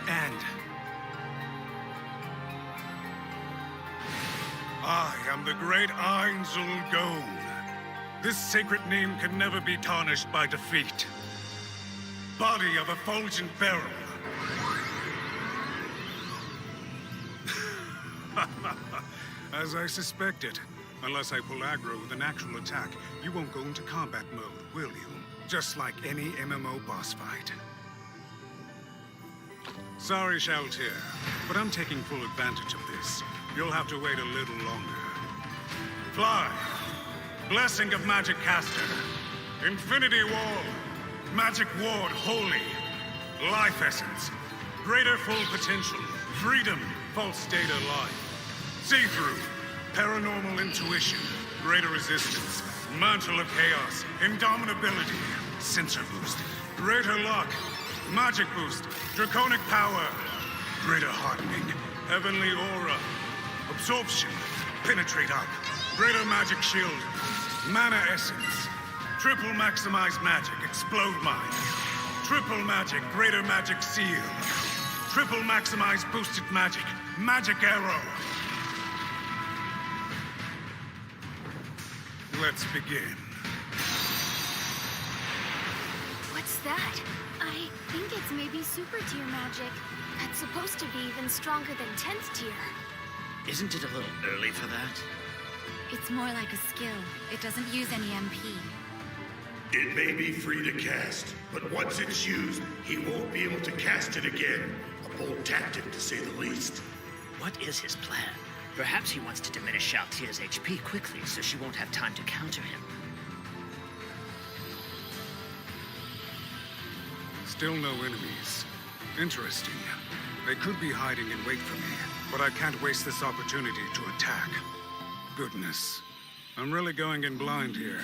And I am the great Ainzul Gone. This sacred name can never be tarnished by defeat. Body of effulgent beryl. As I suspected. Unless I pull aggro with an actual attack, you won't go into combat mode, will you? Just like any MMO boss fight. Sorry, Shaltir, but I'm taking full advantage of this. You'll have to wait a little longer. Fly! Blessing of Magic Caster. Infinity Wall. Magic Ward Holy. Life Essence. Greater full potential. Freedom. Pulse data life. See-through. Paranormal intuition. Greater resistance. Mantle of Chaos. Indomitability. Sensor boost. Greater luck. Magic boost. Draconic power. Greater hardening. Heavenly aura. Absorption. Penetrate up. Greater magic shield. Mana essence. Triple maximize magic. Explode mine. Triple magic. Greater magic seal. Triple maximize boosted magic. Magic arrow. Let's begin. What's that? I think it's maybe super tier magic. That's supposed to be even stronger than 10th tier. Isn't it a little early for that? It's more like a skill. It doesn't use any MP. It may be free to cast, but once it's used, he won't be able to cast it again. A bold tactic, to say the least. What is his plan? Perhaps he wants to diminish Shaltir's HP quickly so she won't have time to counter him. Still no enemies. Interesting. They could be hiding in wait for me, but I can't waste this opportunity to attack. Goodness. I'm really going in blind here.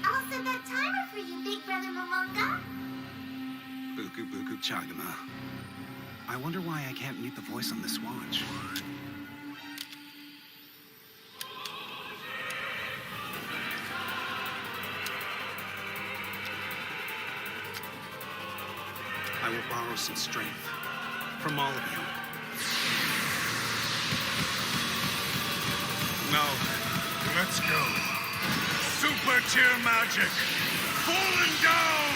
I'll set that timer for you, Big Brother Momonga. Buku Buku Chagama. I wonder why I can't mute the voice on this watch. I will borrow some strength from all of you. Now, let's go. Super tier magic. Falling down!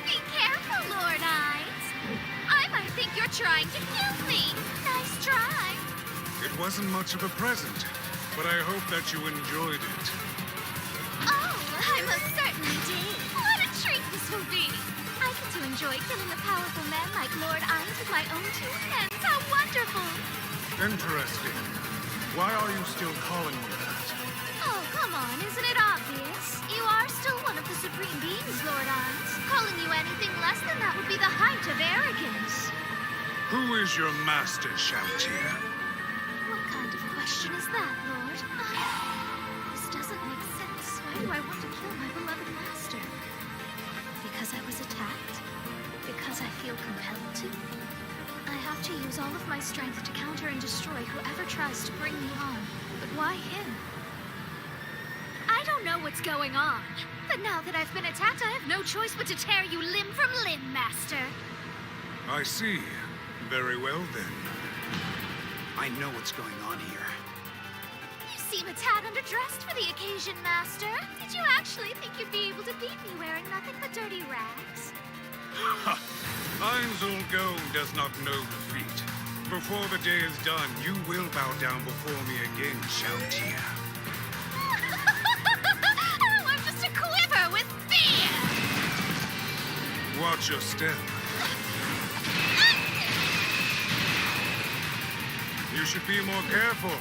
Be careful, Lord Eyes. wasn't much of a present, but I hope that you enjoyed it. Oh, I most certainly did. What a treat this will be. I get to enjoy killing a powerful man like Lord Ainz with my own two hands. How wonderful! Interesting. Why are you still calling me that? Oh, come on, isn't it obvious? You are still one of the supreme beings, Lord Ainz. Calling you anything less than that would be the height of arrogance. Who is your master, Sheea? What kind of question is that, Lord? This doesn't make sense. Why do I want to kill my beloved master? Because I was attacked? Because I feel compelled to? I have to use all of my strength to counter and destroy whoever tries to bring me harm. But why him? I don't know what's going on. But now that I've been attacked, I have no choice but to tear you limb from limb, Master. I see. Very well, then. I know what's going on here. You seem a tad underdressed for the occasion, Master. Did you actually think you'd be able to beat me wearing nothing but dirty rags? Ha! Ainz does not know defeat. Before the day is done, you will bow down before me again, Sheea. Oh, I'm just a quiver with fear! Watch your step. You should be more careful.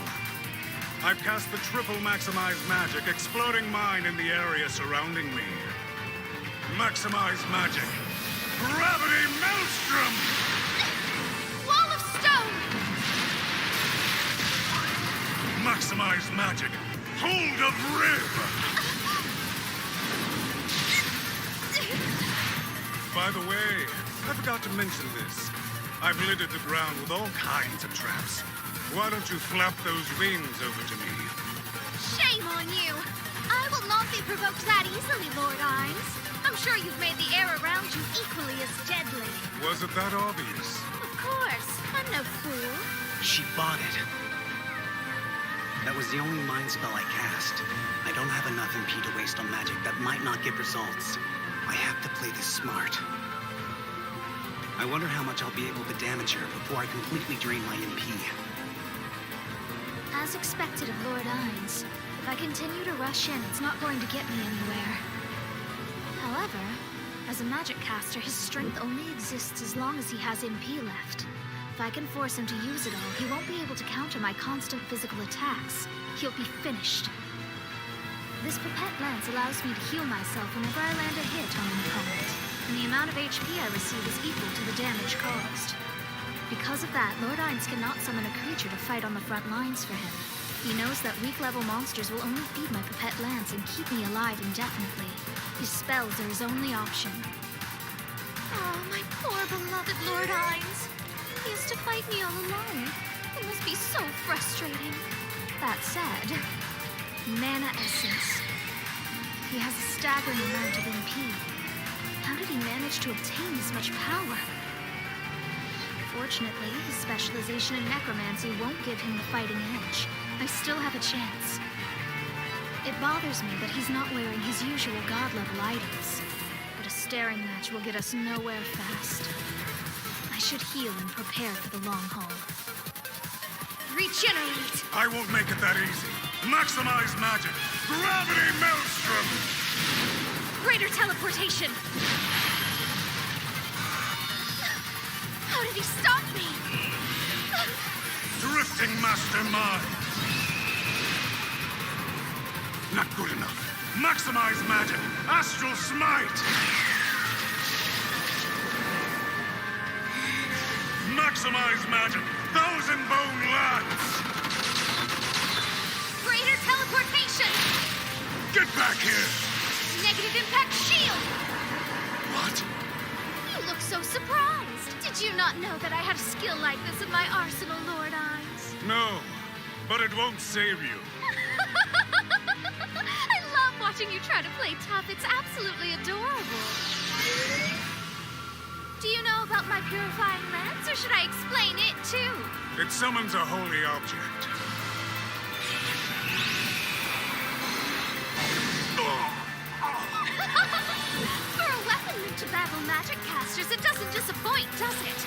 I've cast the triple maximize magic, exploding mine in the area surrounding me. Maximize magic. Gravity Maelstrom! Wall of stone! Maximize magic. Hold of rib! By the way, I forgot to mention this. I've littered the ground with all kinds of traps. Why don't you flap those wings over to me? Shame on you! I will not be provoked that easily, Lord Ainz. I'm sure you've made the air around you equally as deadly. Was it that obvious? Of course. I'm no fool. She bought it. That was the only mind spell I cast. I don't have enough MP to waste on magic that might not give results. I have to play this smart. I wonder how much I'll be able to damage her before I completely drain my MP. As expected of Lord Ainz, if I continue to rush in, it's not going to get me anywhere. However, as a magic caster, his strength only exists as long as he has MP left. If I can force him to use it all, he won't be able to counter my constant physical attacks. He'll be finished. This Pipette Lance allows me to heal myself whenever I land a hit on an opponent, and the amount of HP I receive is equal to the damage caused. Because of that, Lord Ainz cannot summon a creature to fight on the front lines for him. He knows that weak-level monsters will only feed my Pipette Lance and keep me alive indefinitely. His spells are his only option. Oh, my poor beloved Lord Ainz. He has to fight me all alone. It must be so frustrating. That said, Mana Essence. He has a staggering amount of MP. How did he manage to obtain this much power? Fortunately, his specialization in necromancy won't give him the fighting edge. I still have a chance. It bothers me that he's not wearing his usual god-level items. But a staring match will get us nowhere fast. I should heal and prepare for the long haul. Regenerate! I won't make it that easy. Maximize magic. Gravity Maelstrom! Greater teleportation! How did he stop me? Drifting Mastermind! Not good enough. Maximize magic. Astral Smite! Maximize magic. Thousand Bone Lance! Greater teleportation! Get back here! Negative impact shield! What? You look so surprised. Did you not know that I had a skill like this in my arsenal, Lord Ainz? No, but it won't save you. I love watching you try to play tough. It's absolutely adorable. Do you know about my purifying lance, or should I explain it too? It summons a holy object. For a weapon meant to battle magic casters, it doesn't disappoint, does it?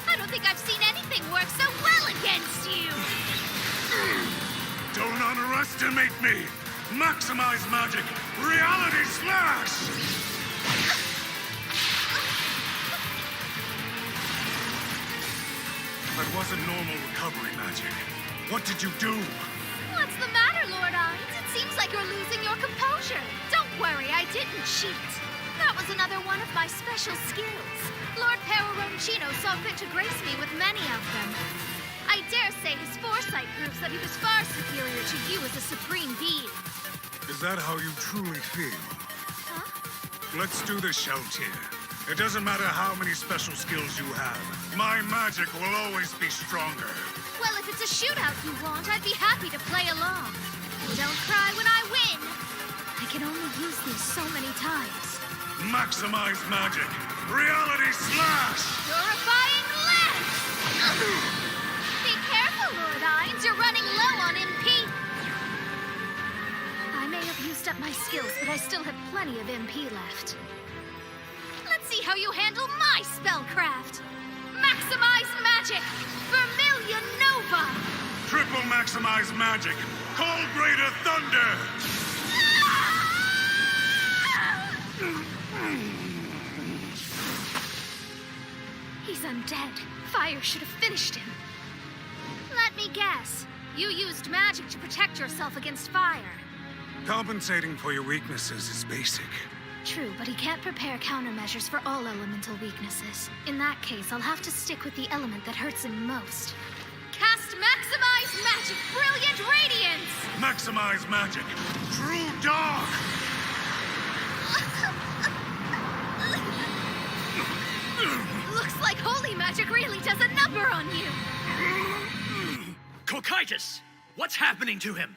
I don't think I've seen anything work so well against you. Don't underestimate me! Maximize magic! Reality slash! That wasn't normal recovery magic. What did you do? What's the matter, Lord Ainz? It seems like you're losing your composure. Don't worry, I didn't cheat. That was another one of my special skills. Lord Peroncino saw fit to grace me with many of them. I dare say his foresight proves that he was far superior to you as a supreme being. Is that how you truly feel? Huh? Let's do this, Sheltier. It doesn't matter how many special skills you have. My magic will always be stronger. Well, if it's a shootout you want, I'd be happy to play along. Don't cry when I win. I can only use these so many times. Maximize magic. Reality slash! Purifying lens! Be careful, Lord Ainz. You're running low on MP. I may have used up my skills, but I still have plenty of MP left. Let's see how you handle my spellcraft. Maximize magic! Vermilion Nova! Triple maximize magic. Call greater thunder! He's undead. Fire should have finished him. Let me guess. You used magic to protect yourself against fire. Compensating for your weaknesses is basic. True, but he can't prepare countermeasures for all elemental weaknesses. In that case, I'll have to stick with the element that hurts him most. Cast Maximize Magic! Brilliant Radiance! Maximize magic. True dark! Looks like holy magic really does a number on you! Cocytus! What's happening to him?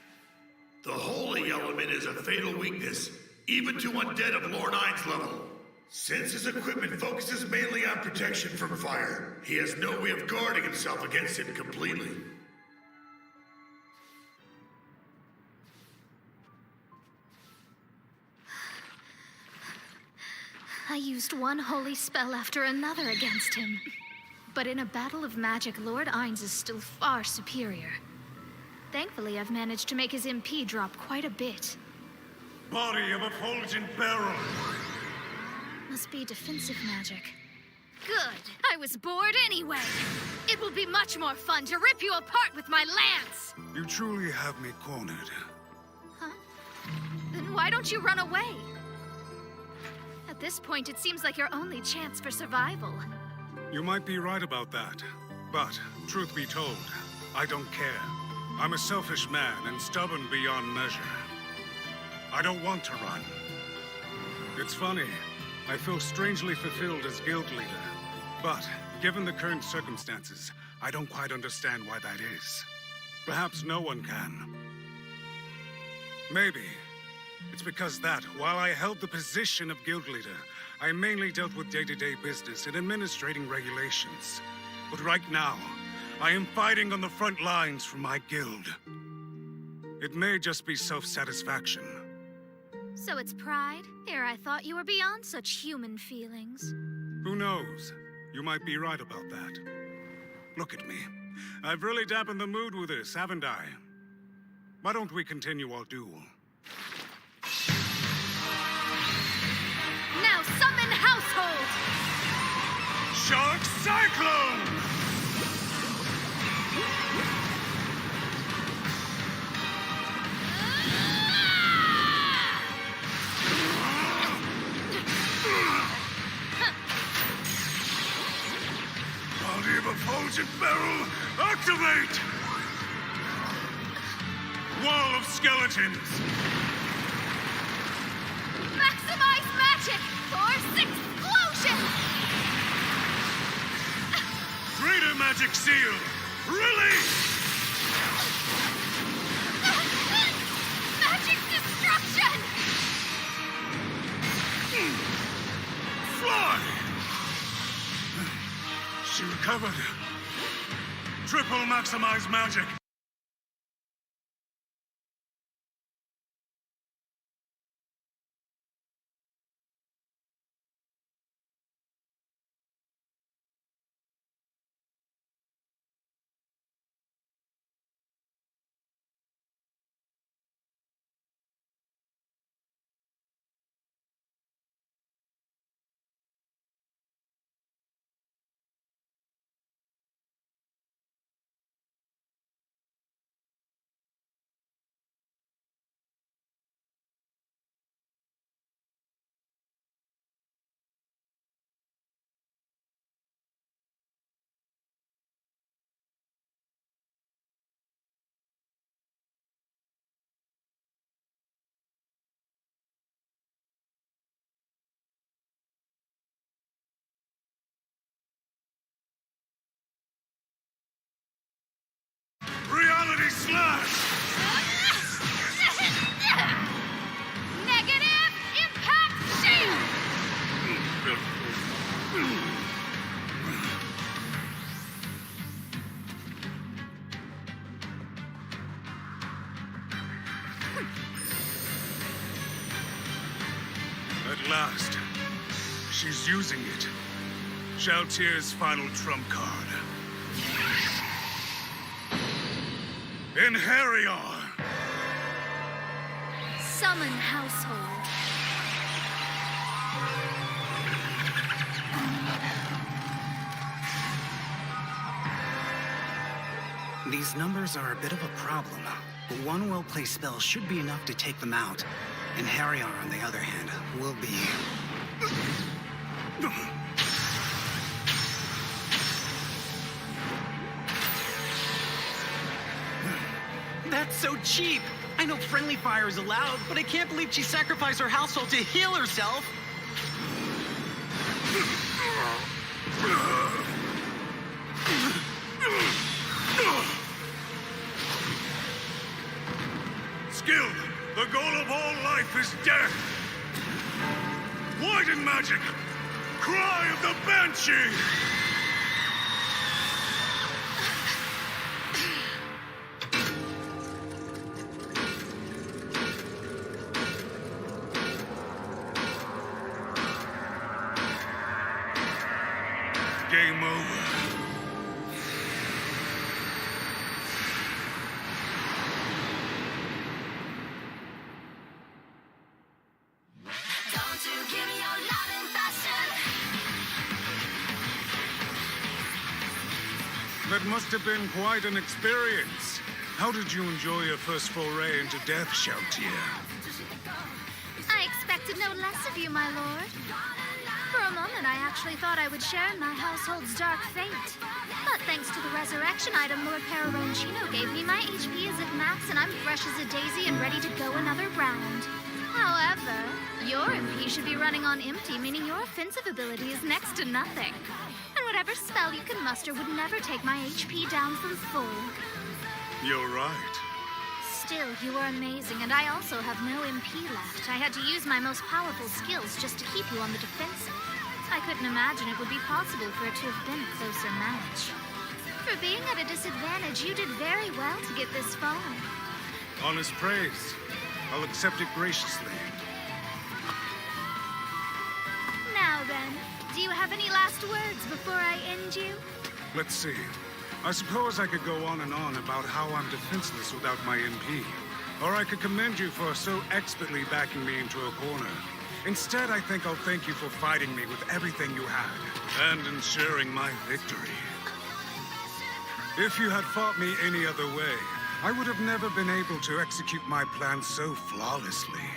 The holy element is a fatal weakness, even to undead of Lord Ainz level. Since his equipment focuses mainly on protection from fire, he has no way of guarding himself against it completely. I used one holy spell after another against him. But in a battle of magic, Lord Ainz is still far superior. Thankfully, I've managed to make his MP drop quite a bit. Body of effulgent barrel. Must be defensive magic. Good. I was bored anyway. It will be much more fun to rip you apart with my lance. You truly have me cornered. Huh? Then why don't you run away? At this point, it seems like your only chance for survival. You might be right about that. But, truth be told, I don't care. I'm a selfish man and stubborn beyond measure. I don't want to run. It's funny. I feel strangely fulfilled as guild leader. But, given the current circumstances, I don't quite understand why that is. Perhaps no one can. Maybe. It's because that, while I held the position of guild leader, I mainly dealt with day-to-day business and administrating regulations. But right now, I am fighting on the front lines for my guild. It may just be self-satisfaction. So it's pride? Ere I thought you were beyond such human feelings. Who knows? You might be right about that. Look at me. I've really dampened the mood with this, haven't I? Why don't we continue our duel? Now summon Household! Shark Cyclone! Body of effulgent barrel, activate! Wall of skeletons! Maximize magic! Force explosion! Greater magic seal! Release! Magic destruction! Fly! She recovered. Triple maximize magic. Body slash! Negative impact shield! At last, she's using it. Shaltier's final trump card. In Harriar! Summon household. These numbers are a bit of a problem, but one well-placed spell should be enough to take them out. And Harriar, on the other hand, will be... That's so cheap! I know friendly fire is allowed, but I can't believe she sacrificed her household to heal herself! Skill, the goal of all life is death! White and magic! Cry of the Banshee! Game over. Don't you give me your loving passion. That must have been quite an experience. How did you enjoy your first foray into death, Shaltier? I expected no less of you, my lord. For a moment, I actually thought I would share in my household's dark fate. But thanks to the resurrection item Lord Pararoncino gave me, my HP is at max and I'm fresh as a daisy and ready to go another round. However, your MP should be running on empty, meaning your offensive ability is next to nothing. And whatever spell you can muster would never take my HP down from full. You're right. Still, you are amazing, and I also have no MP left. I had to use my most powerful skills just to keep you on the defensive. I couldn't imagine it would be possible for it to have been a closer match. For being at a disadvantage, you did very well to get this far. Honest praise. I'll accept it graciously. Now then, do you have any last words before I end you? Let's see. I suppose I could go on and on about how I'm defenseless without my MP. Or I could commend you for so expertly backing me into a corner. Instead, I think I'll thank you for fighting me with everything you had, and ensuring my victory. If you had fought me any other way, I would have never been able to execute my plan so flawlessly.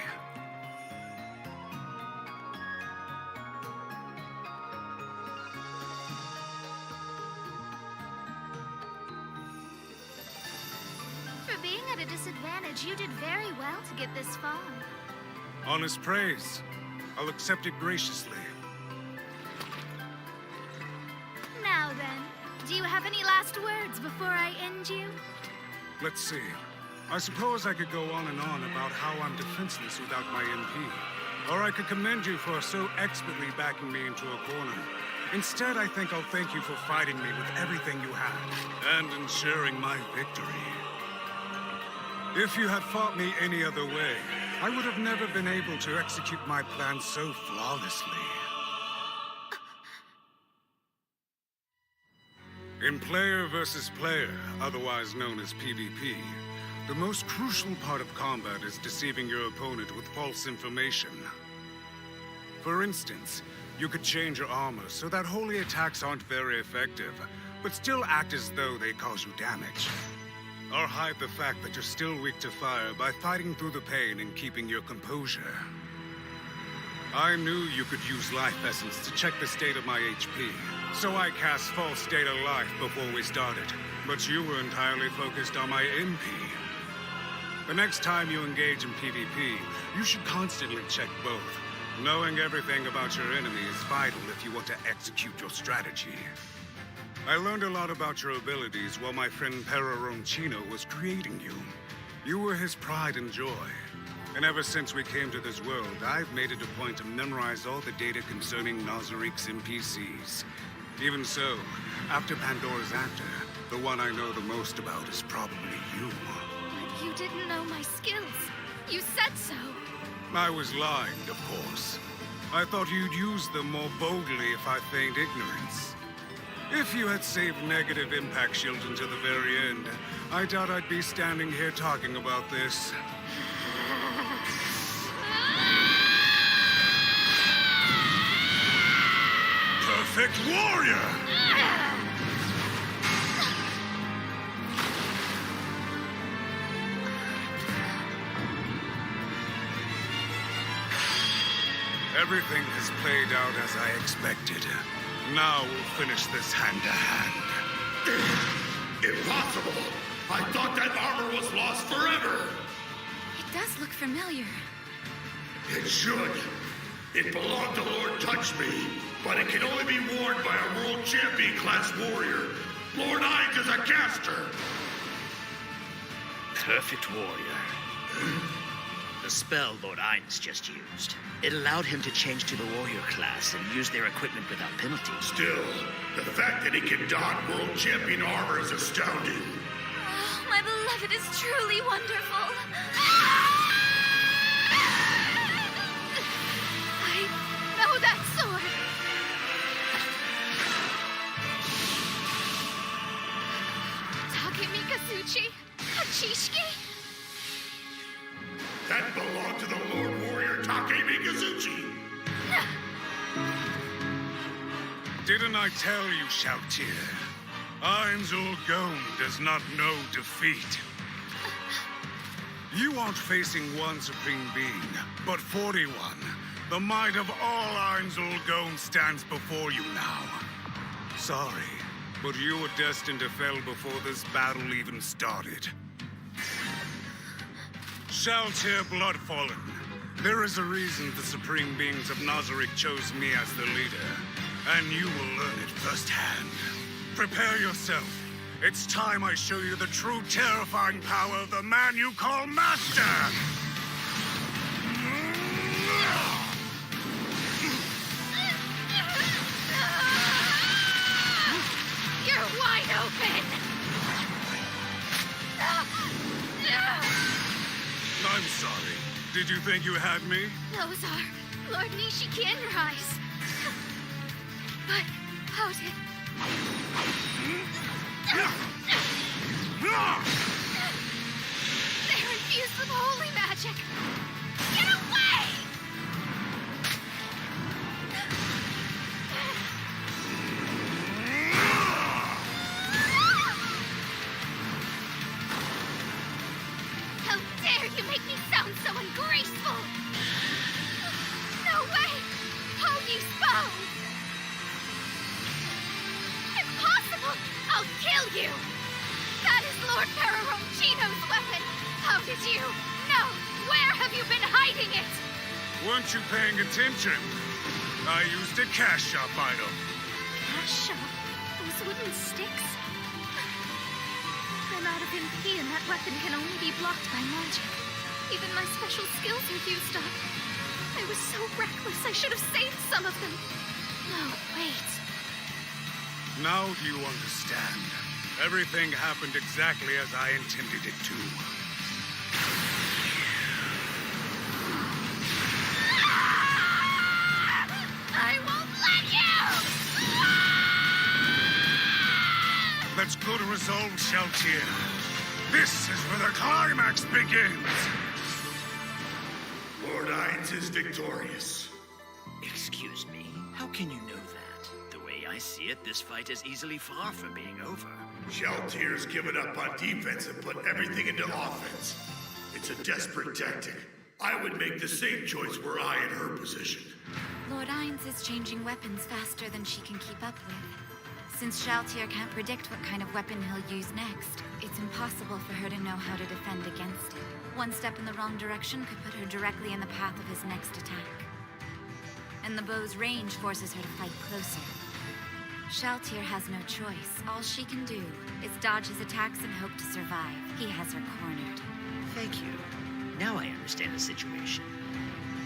For being at a disadvantage, you did very well to get this far. Honest praise. I'll accept it graciously. Now then, do you have any last words before I end you? Let's see. I suppose I could go on and on about how I'm defenseless without my MP. Or I could commend you for so expertly backing me into a corner. Instead, I think I'll thank you for fighting me with everything you had, and ensuring my victory. If you had fought me any other way, I would have never been able to execute my plan so flawlessly. In player versus player, otherwise known as PvP, the most crucial part of combat is deceiving your opponent with false information. For instance, you could change your armor so that holy attacks aren't very effective, but still act as though they cause you damage. Or hide the fact that you're still weak to fire by fighting through the pain and keeping your composure. I knew you could use life essence to check the state of my HP, so I cast false state of life before we started. But you were entirely focused on my MP. The next time you engage in PvP, you should constantly check both. Knowing everything about your enemy is vital if you want to execute your strategy. I learned a lot about your abilities while my friend Roncino was creating you. You were his pride and joy. And ever since we came to this world, I've made it a point to memorize all the data concerning Nazarik's NPCs. Even so, after Pandora's Actor, the one I know the most about is probably you. But you didn't know my skills. You said so. I was lying, of course. I thought you'd use them more boldly if I feigned ignorance. If you had saved negative impact shields until the very end, I doubt I'd be standing here talking about this. Perfect warrior! Everything has played out as I expected. Now we'll finish this hand-to-hand. Impossible! I thought that armor was lost forever! It does look familiar. It should. It belonged to Lord Touch Me, but it can only be worn by a world champion class warrior. Lord Hines is a caster! Perfect warrior. The spell Lord Hines just used. It allowed him to change to the warrior class and use their equipment without penalty. Still, the fact that he can don world champion armor is astounding. Oh, my beloved is truly wonderful. I know that sword. Takemikazuchi? Hachishiki? That belonged to the Lord Warrior Takemikazuchi! Didn't I tell you, Shoutier? Ainzul Gome does not know defeat. You aren't facing one supreme being, but 41. The might of all Ainzul Gome stands before you now. Sorry, but you were destined to fail before this battle even started. Shoutier Bloodfallen, there is a reason the supreme beings of Nazarik chose me as the leader, and you will learn it firsthand. Prepare yourself. It's time I show you the true terrifying power of the man you call Master! You're wide open! I'm sorry. Did you think you had me? Those are Lord Nishiki and your eyes. But how did... They're infused with holy magic! Get away! How dare you make me sound so ungraceful! No way! Hoagie Spo! Impossible! I'll kill you! That is Lord Roncino's weapon! How did you know? Where have you been hiding it? Weren't you paying attention? I used a cash shop item. Cash shop? Those wooden sticks? I'm out of MP and that weapon can only be blocked by magic. Even my special skills are used up. I was so reckless, I should have saved some of them. No, wait. Now do you understand? Everything happened exactly as I intended it to. I won't let you! That's good resolve, Shoutier. This is where the climax begins! Lord Hines is victorious. Excuse me? How can you know that? The way I see it, this fight is easily far from being over. Shoutier's given up on defense and put everything into offense. It's a desperate tactic. I would make the same choice were I in her position. Lord Hines is changing weapons faster than she can keep up with. Since Shoutier can't predict what kind of weapon he'll use next, it's impossible for her to know how to defend against it. One step in the wrong direction could put her directly in the path of his next attack. And the bow's range forces her to fight closer. Shaltir has no choice. All she can do is dodge his attacks and hope to survive. He has her cornered. Thank you. Now I understand the situation.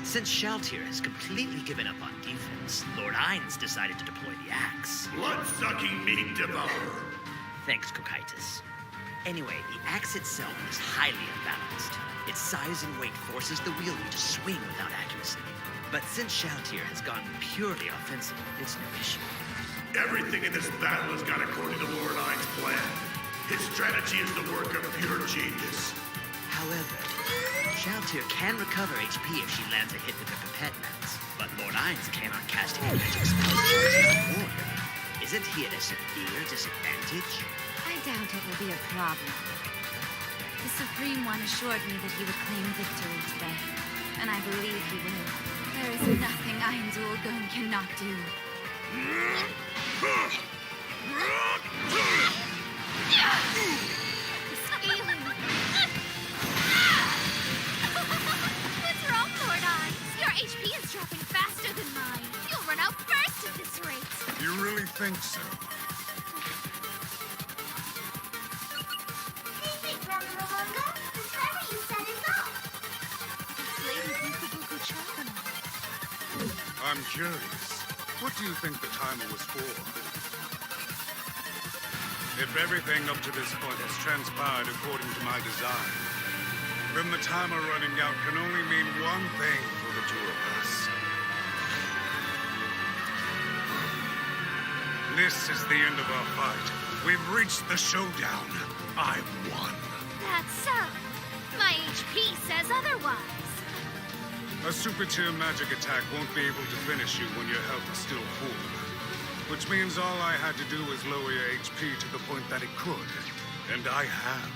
Since Shaltir has completely given up on defense, Lord Ainz decided to deploy the axe. Blood-sucking meat devourer. Thanks, Cocytus. Anyway, the axe itself is highly unbalanced. Its size and weight forces the wielder to swing without accuracy. But since Shaltir has gone purely offensive, it's no issue. Everything in this battle has gone according to Lord Ain's plan. His strategy is the work of pure genius. However, Shaltir can recover HP if she lands a hit with her pipette mats, but Lord Ainz cannot cast any magic spells charging the warrior. Isn't he at a severe disadvantage? I doubt it will be a problem. The Supreme One assured me that he would claim victory today, and I believe he will. There is nothing Ainz Ulgon cannot do. What's wrong, Lord Ainz? Your HP is dropping faster than mine. You'll run out first at this rate. You really think so? I'm curious. What do you think the timer was for? If everything up to this point has transpired according to my design, then the timer running out can only mean one thing for the two of us. This is the end of our fight. We've reached the showdown. I've won. That's so. My HP says otherwise. A super-tier magic attack won't be able to finish you when your health is still full. Which means all I had to do was lower your HP to the point that it could. And I have.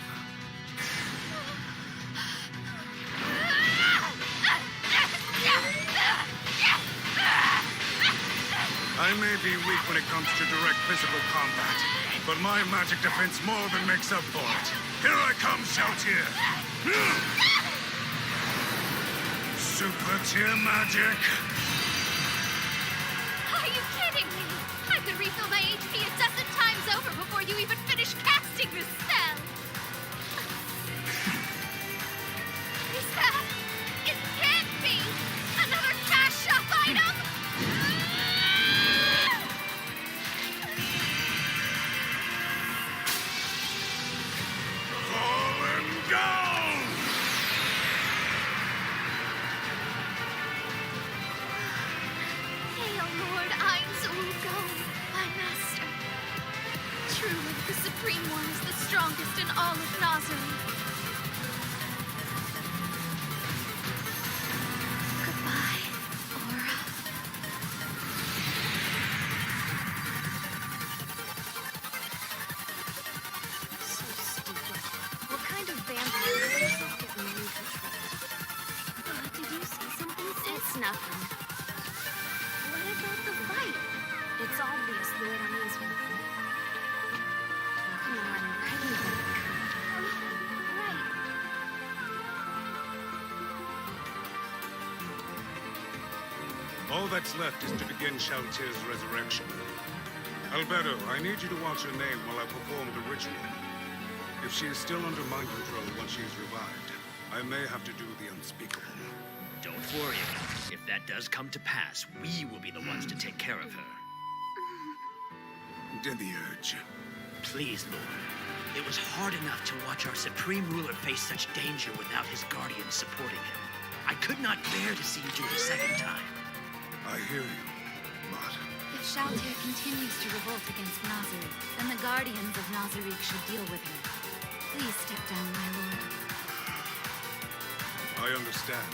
I may be weak when it comes to direct physical combat, but my magic defense more than makes up for it. Here I come, Shaltir! Super tier magic! Are you kidding me? I could refill my HP a dozen times over before you even finish casting the spell! Is that... It can't be! Another cash shop item? Fallen down! Hail Lord Ainz Ulgon, my master. Truly, the Supreme One is the strongest in all of Nazareth. Goodbye, Aura. So stupid. What kind of vampire let yourself get mind controlled? Did you say something? It's nothing. What about the fight? It's obvious Lord Ainz will win. Come on, ready then. Right. All that's left is to begin Shaltir's resurrection. Alberto, I need you to watch her name while I perform the ritual. If she is still under mind control once she is revived, I may have to do the unspeakable. Don't worry about it. If that does come to pass, we will be the ones to take care of her. Demiurge. Please, Lord. It was hard enough to watch our Supreme Ruler face such danger without his guardians supporting him. I could not bear to see you do it a second time. I hear you, but... If Shaltir continues to revolt against Nazareth, then the Guardians of Nazareth should deal with her. Please step down, my lord. I understand.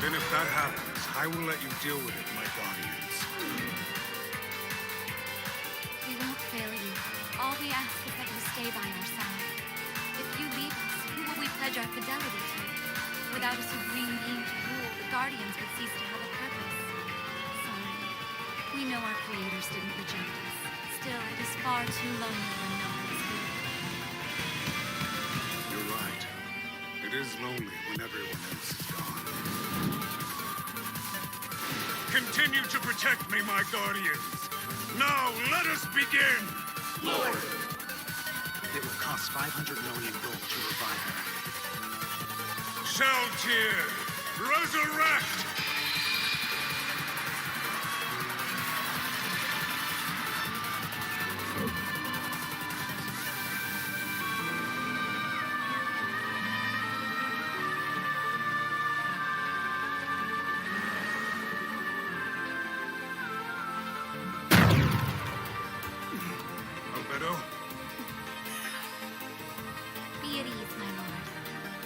Then if that happens, I will let you deal with it, my guardians. We won't fail you. All we ask is that you stay by our side. If you leave us, who will we pledge our fidelity to? Without a supreme being to rule, the Guardians would cease to have a purpose. Sorry. We know our creators didn't reject us. Still, it is far too lonely when no one is here. You're right. It is lonely when everyone else is gone. Continue to protect me, my guardians! Now let us begin! Lord! It will cost 500 million gold to revive her. Shaltir, resurrect! Albedo? Be at ease, my lord.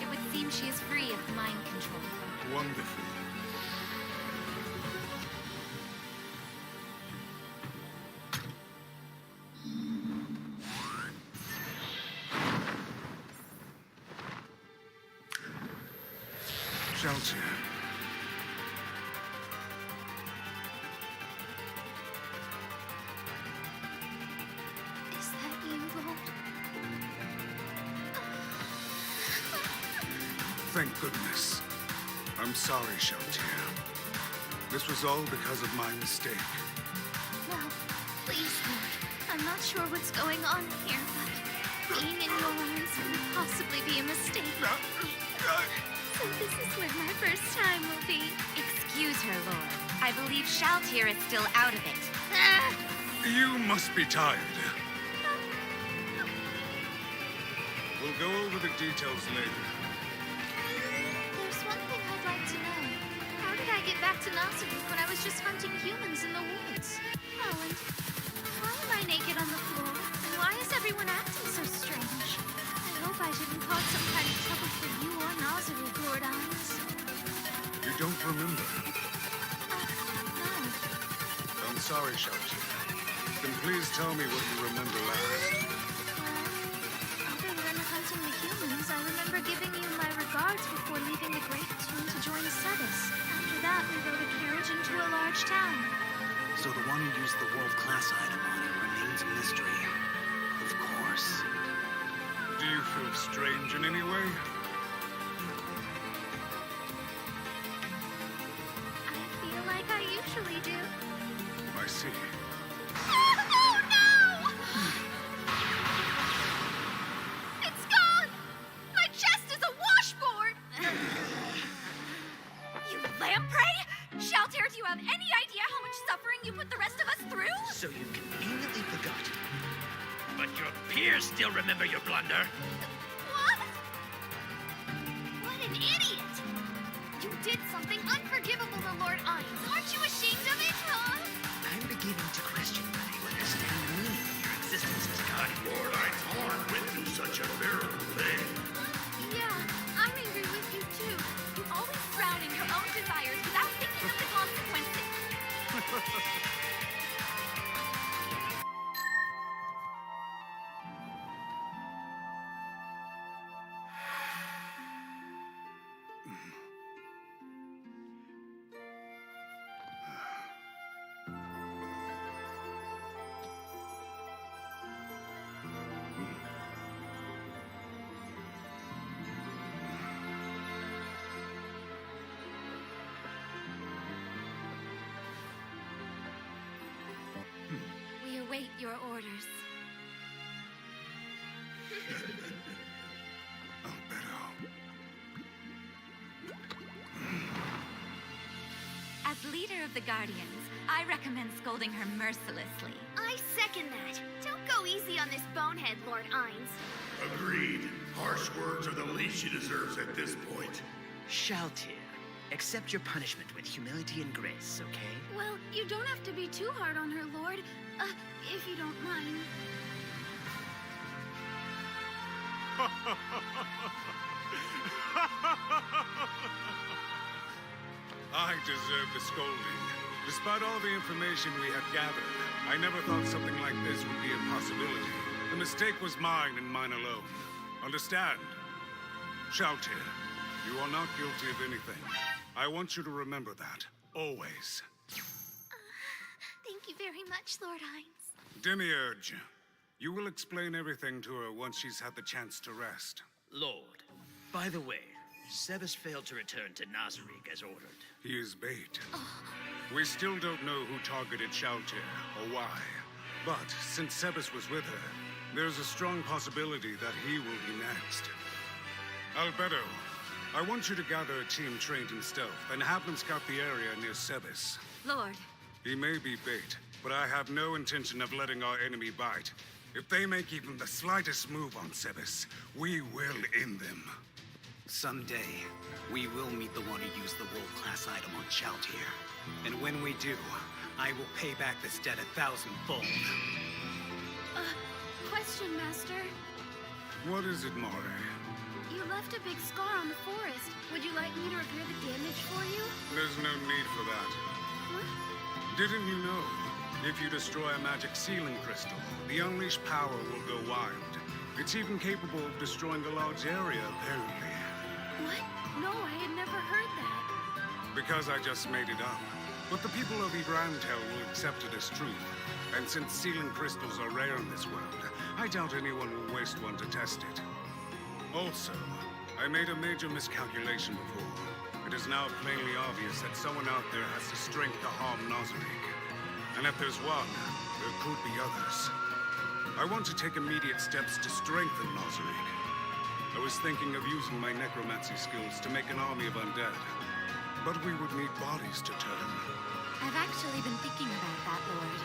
It would seem she is free of mind control. Wonderful. Shelter. Is that you, Lord? Thank goodness. I'm sorry, Shelter. This was all because of my mistake. No, please, Lord. I'm not sure what's going on here, but being in your arms could possibly be a mistake. So this is where my first time will be. Excuse her, lord. I believe Shaltir is still out of it. You must be tired. We'll go over the details later. There's one thing I'd like to know. How did I get back to Nazareth when I was just hunting humans in the woods? Oh, and why am I naked on the floor? And why is everyone acting so strange? I hope I didn't cause some kind of trouble for you or Nazareth, Lord Ines. You don't remember? No. I'm sorry, Shelter. Then please tell me what you remember last. Other than hunting the humans, I remember giving you my regards before leaving the Great Tomb to join Sebas. After that, we rode a carriage into a large town. So the one who used the world-class item on it remains a mystery. Of course. Do you feel strange in any way? I feel like I usually do. I see. Oh, no! It's gone! My chest is a washboard! You lamprey! Shaltir, do you have any idea how much suffering you put the rest of us through? So you conveniently forgot. But your peers still remember your blunder. What? What an idiot! You did something unforgivable to Lord Ines. Aren't you ashamed of it, huh? I'm beginning to question whether you understand the meaning of your existence as God. Lord Ines Horn went through such a terrible thing. Yeah, I'm angry with you too. You always drown in your own desires without thinking of the consequences. We await your orders. As leader of the Guardians, I recommend scolding her mercilessly. I second that. Don't go easy on this bonehead, Lord Ines. Agreed. Harsh words are the least she deserves at this point. Shaltir, accept your punishment with humility and grace, okay? Well, you don't have to be too hard on her, Lord. If you don't mind. I deserve the scolding. Despite all the information we have gathered, I never thought something like this would be a possibility. The mistake was mine and mine alone. Understand? Shaltir, you are not guilty of anything. I want you to remember that. Always. Thank you very much, Lord Ines. Demiurge, you will explain everything to her once she's had the chance to rest. Lord, by the way, Sebas failed to return to Nazarick as ordered. He is bait. We still don't know who targeted Shaltir or why. But since Sebas was with her, there's a strong possibility that he will be next. Albedo, I want you to gather a team trained in stealth and have them scout the area near Sebas. Lord. He may be bait, but I have no intention of letting our enemy bite. If they make even the slightest move on Sebas, we will end them. Someday, we will meet the one who used the world-class item on Shaltir. And when we do, I will pay back this debt 1,000-fold. Question, Master. What is it, Mare? You left a big scar on the forest. Would you like me to repair the damage for you? There's no need for that. Huh? Didn't you know? If you destroy a magic sealing crystal, the unleashed power will go wild. It's even capable of destroying a large area, apparently. What? No, I had never heard that. Because I just made it up. But the people of Ibrantel will accept it as truth. And since sealing crystals are rare in this world, I doubt anyone will waste one to test it. Also, I made a major miscalculation before. It is now plainly obvious that someone out there has the strength to harm Nazarick. And if there's one, there could be others. I want to take immediate steps to strengthen Nazarick. I was thinking of using my necromancy skills to make an army of undead. But we would need bodies to turn. I've actually been thinking about that, Lord.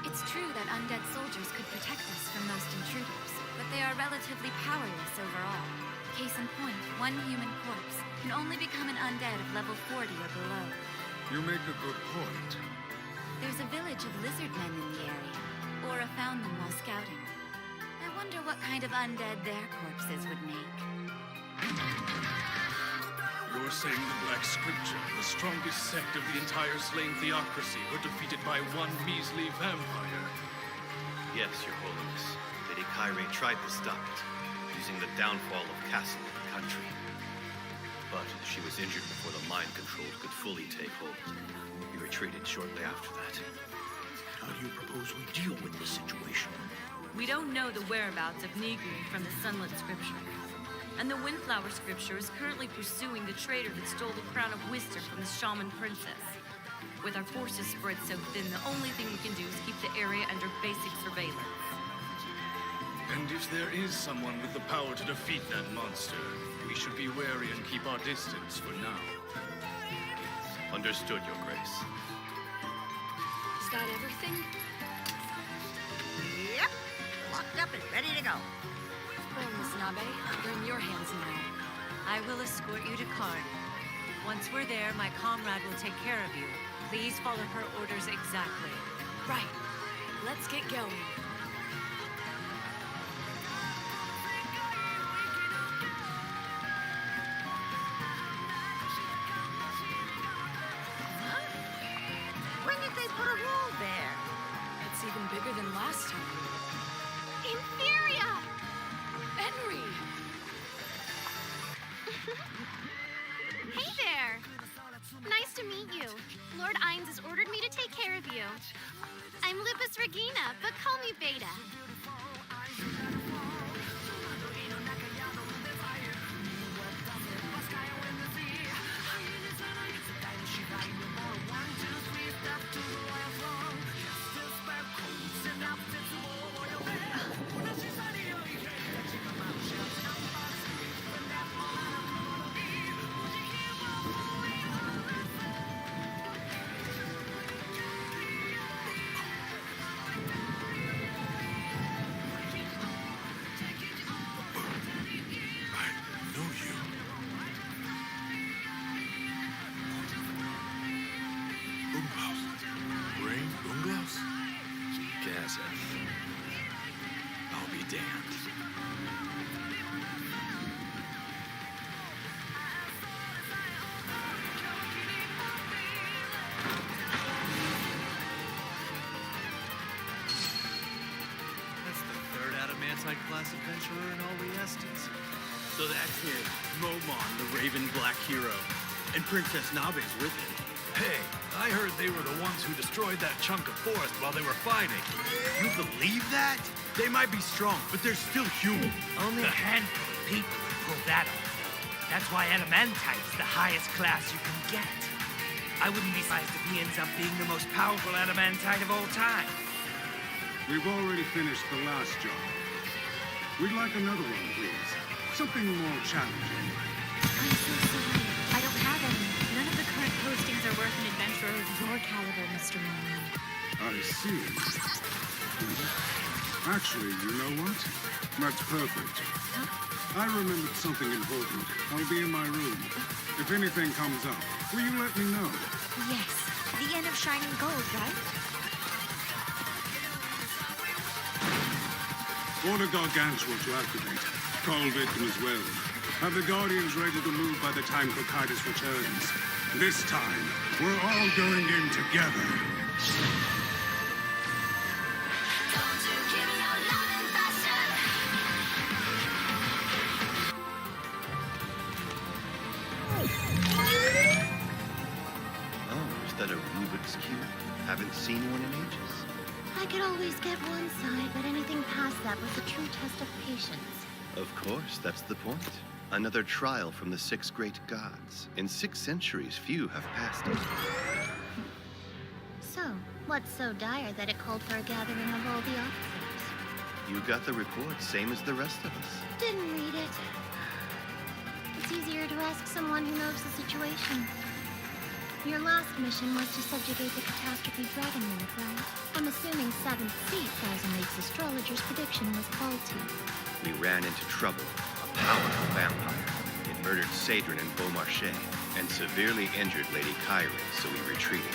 It's true that undead soldiers could protect us from most intruders, but they are relatively powerless overall. Case in point, one human corpse can only become an undead of level 40 or below. You make a good point. There's a village of lizard men in the area. Aura found them while scouting. I wonder what kind of undead their corpses would make. You're saying the Black Scripture, the strongest sect of the entire slain theocracy, were defeated by one measly vampire? Yes, Your Holiness. Lady Kyrie tried to stop it, using the downfall of castle and country. But she was injured before the mind control could fully take hold. We retreated shortly after that. How do you propose we deal with this situation? We don't know the whereabouts of Nigru from the Sunlit Scripture. And the Windflower Scripture is currently pursuing the traitor that stole the crown of wisdom from the Shaman Princess. With our forces spread so thin, the only thing we can do is keep the area under basic surveillance. And if there is someone with the power to defeat that monster, we should be wary and keep our distance for now. Understood, Your Grace. Is that everything? Yep. Locked up and ready to go. Well, Miss Nabe, we're in your hands now. I will escort you to Karn. Once we're there, my comrade will take care of you. Please follow her orders exactly. Right. Let's get going. When did they put a wall there? It's even bigger than last time. Inferior! Henry! Hey there! Nice to meet you. Lord Ainz has ordered me to take care of you. I'm Lupus Regina, but call me Beta. I'll be damned. That's the third adamantite class adventurer in all the Estes. So that's him, Momon, the Raven Black hero. And Princess Nabe's with him. Hey, I heard they were the ones who destroyed that chunk of forest while they were fighting. You believe that? They might be strong, but they're still human. Only a handful of people can pull that off. That's why Adamantite's the highest class you can get. I wouldn't be surprised if he ends up being the most powerful adamantite of all time. We've already finished the last job. We'd like another one, please. Something more challenging. I'm so sorry. I don't have any. None of the current postings are worth an adventurer of your caliber, Mr. Moon. I see. Actually, you know what? That's perfect. I remembered something important. I'll be in my room. If anything comes up, will you let me know? Yes. The Inn of Shining Gold, right? Order Gargantua to activate. Call victim as well. Have the Guardians ready to move by the time Cocytus returns. This time, we're all going in together. Oh, is that a Rubik's Cube? Haven't seen one in ages. I could always get one side, but anything past that was a true test of patience. Of course, that's the point. Another trial from the 6 great gods. In 6 centuries, few have passed it. So, what's so dire that it called for a gathering of all the officers? You got the report, same as the rest of us. Didn't read it. It's easier to ask someone who knows the situation. Your last mission was to subjugate the catastrophe Dragon Lord, right? I'm assuming 7th seat, Thousand Lakes Astrologer's prediction was faulty. We ran into trouble. A powerful vampire. It murdered Sadrin and Beaumarchais, and severely injured Lady Kyrie, so we retreated.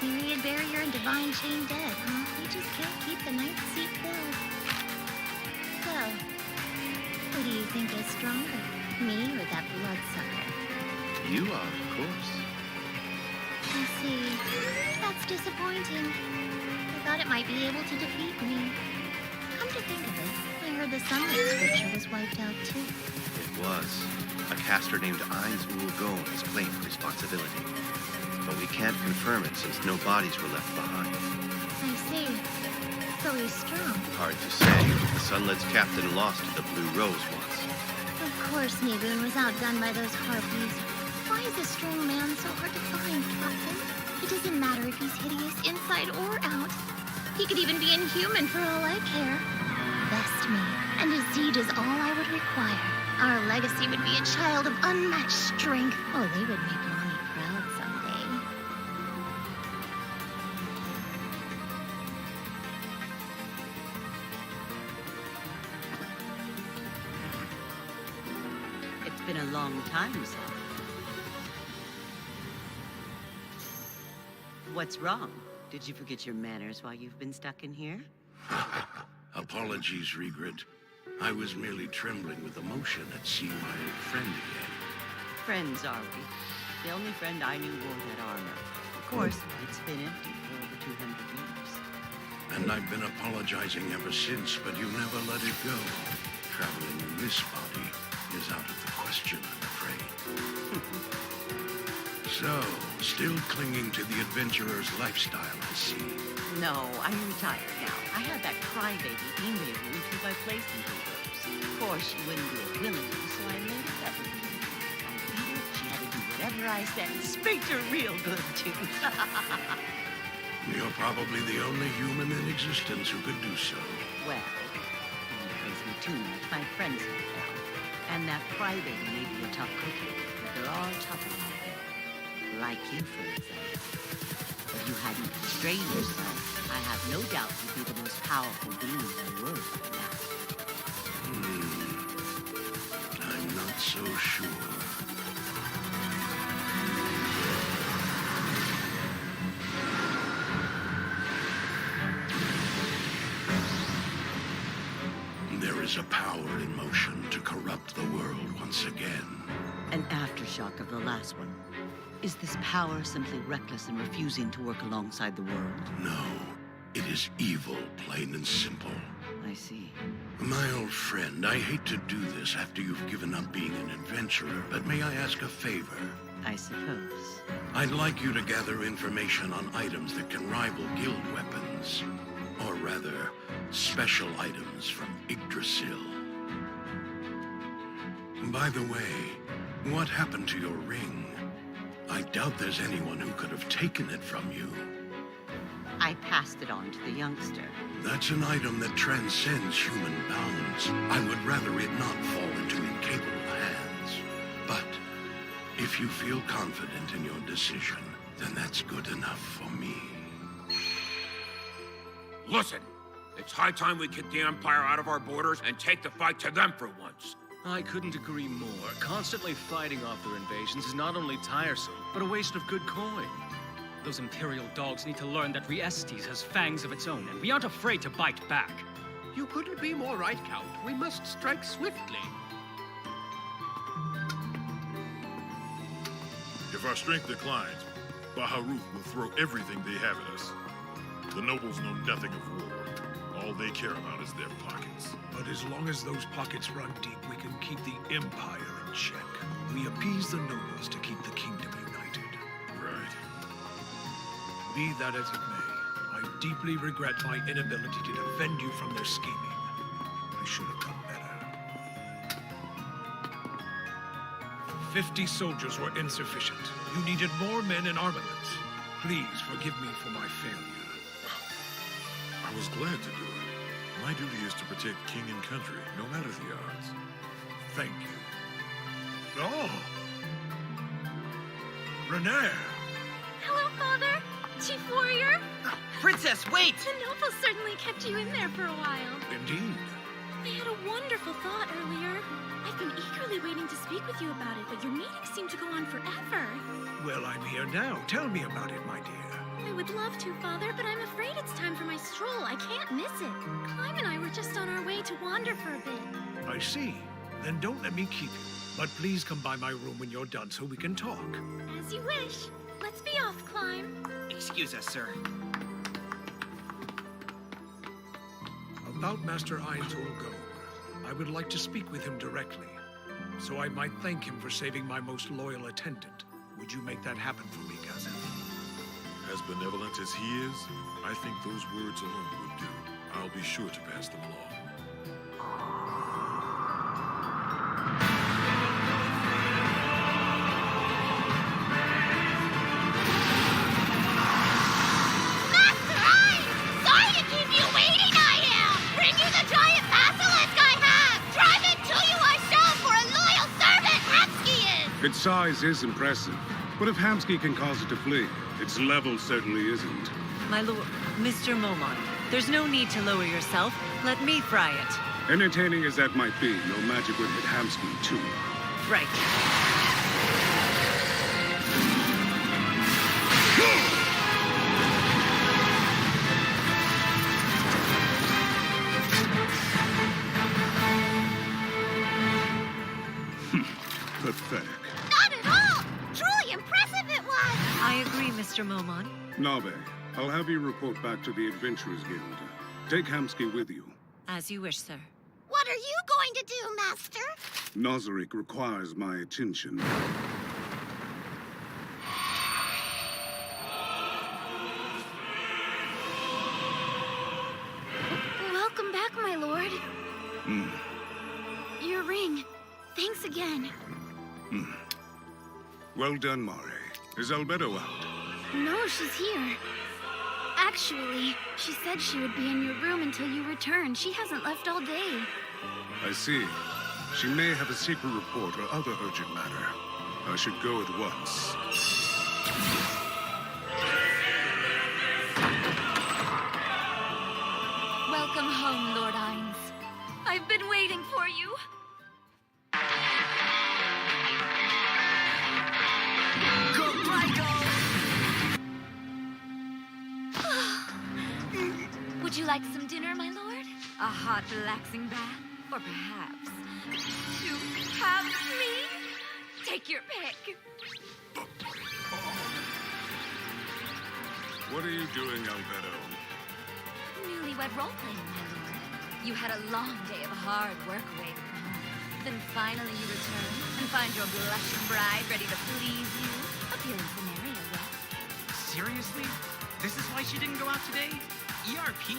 Myriad Barrier and Divine Chain dead, huh? You just can't keep the 9th seat filled. So, who do you think is stronger? Me or that bloodsucker? You are, of course. I see. That's disappointing. I thought it might be able to defeat me. Come to think of it, I heard the Sunlight Scripture was wiped out too. It was. A caster named Ainz Ul Gon has claimed responsibility. But we can't confirm it since no bodies were left behind. I see. So he's strong. Hard to say. The Sunlet's captain lost to the Blue Rose once. Of course Niboon was outdone by those harpies. Why is a strong man so hard to find, Captain? It doesn't matter if he's hideous inside or out. He could even be inhuman for all I care. Best me, and his deed is all I would require. Our legacy would be a child of unmatched strength. Oh, they would make Mommy proud someday. It's been a long time, sir. What's wrong? Did you forget your manners while you've been stuck in here? Apologies, Regret. I was merely trembling with emotion at seeing my old friend again. Friends, are we? The only friend I knew wore that armor. Of course, it's been empty for over 200 years. And I've been apologizing ever since, but you never let it go. Traveling in this body is out of the question, I'm afraid. So, still clinging to the adventurer's lifestyle, I see. No, I'm retired now. I had that crybaby email who took my place in Blue-Rose. Of course, she wouldn't do it willingly, so I made it better. I beat her, she had to do whatever I said. Speak her real good, too. You're probably the only human in existence who could do so. Well, don't praise me too much. My friends have found. And that crybaby may be a tough cookie, but there are tougher out there. Like you, for example. If you hadn't constrained yourself, I have no doubt you'd be the most powerful being in the world right now. I'm not so sure. There is a power in motion to corrupt the world once again. An aftershock of the last one. Is this power simply reckless and refusing to work alongside the world? No, it is evil, plain and simple. I see. My old friend, I hate to do this after you've given up being an adventurer, but may I ask a favor? I suppose. I'd like you to gather information on items that can rival guild weapons. Or rather, special items from Yggdrasil. By the way, what happened to your ring? I doubt there's anyone who could have taken it from you. I passed it on to the youngster. That's an item that transcends human bounds. I would rather it not fall into incapable hands. But if you feel confident in your decision, then that's good enough for me. Listen, it's high time we kick the Empire out of our borders and take the fight to them for once. I couldn't agree more. Constantly fighting off their invasions is not only tiresome, but a waste of good coin. Those Imperial dogs need to learn that Riestes has fangs of its own, and we aren't afraid to bite back. You couldn't be more right, Count. We must strike swiftly. If our strength declines, Baharuf will throw everything they have at us. The nobles know nothing of war. All they care about is their pockets. But as long as those pockets run deep, we can keep the Empire in check. We appease the nobles to keep the kingdom united. Right. Be that as it may, I deeply regret my inability to defend you from their scheming. I should have done better. 50 soldiers were insufficient. You needed more men and armaments. Please forgive me for my failure. I was glad to do it. My duty is to protect king and country, no matter the odds. Thank you. Oh! Renee! Hello, Father. Chief Warrior. Princess, wait! The nobles certainly kept you in there for a while. Indeed. I had a wonderful thought earlier. I've been eagerly waiting to speak with you about it, but your meetings seem to go on forever. Well, I'm here now. Tell me about it, my dear. I would love to, Father, but I'm afraid it's time for my stroll. I can't miss it. Clyde and I were just on our way to wander for a bit. I see. Then don't let me keep you. But please come by my room when you're done so we can talk. As you wish. Let's be off, Clyde. Excuse us, sir. About Master Ainsul Gome, I would like to speak with him directly, so I might thank him for saving my most loyal attendant. Would you make that happen for me, Kazan? As benevolent as he is, I think those words alone would do. I'll be sure to pass them along. Master Ainz! Sorry to keep you waiting, I am! Bring you the giant basilisk I have! Drive it to you I shall for a loyal servant Hamsky is! Its size is impressive, but if Hamsky can cause it to flee, its level certainly isn't. My lord, Mr. Momon, there's no need to lower yourself. Let me fry it. Entertaining as that might be, no magic would hit Hamsky, too. Right. Pathetic. Not at all! Truly impressive it was! I agree, Mr. Momon. Nabe, I'll have you report back to the Adventurers Guild. Take Hamsky with you. As you wish, sir. What are you going to do, Master? Nazarick requires my attention. Welcome back, my lord. Your ring. Thanks again. Well done, Mare. Is Albedo out? No, she's here. Actually, she said she would be in your room until you return. She hasn't left all day. I see. She may have a secret report or other urgent matter. I should go at once. Welcome home, Lord Ainz. I've been waiting for you. Would you like some dinner, my lord? A hot, relaxing bath? Or perhaps to have me? Take your pick. What are you doing, Albedo? Newlywed role-playing, my lord. You had a long day of hard work away from home. Then finally you return and find your blushing bride ready to please you. Appealing scenario, yes? Seriously? This is why she didn't go out today? ERP?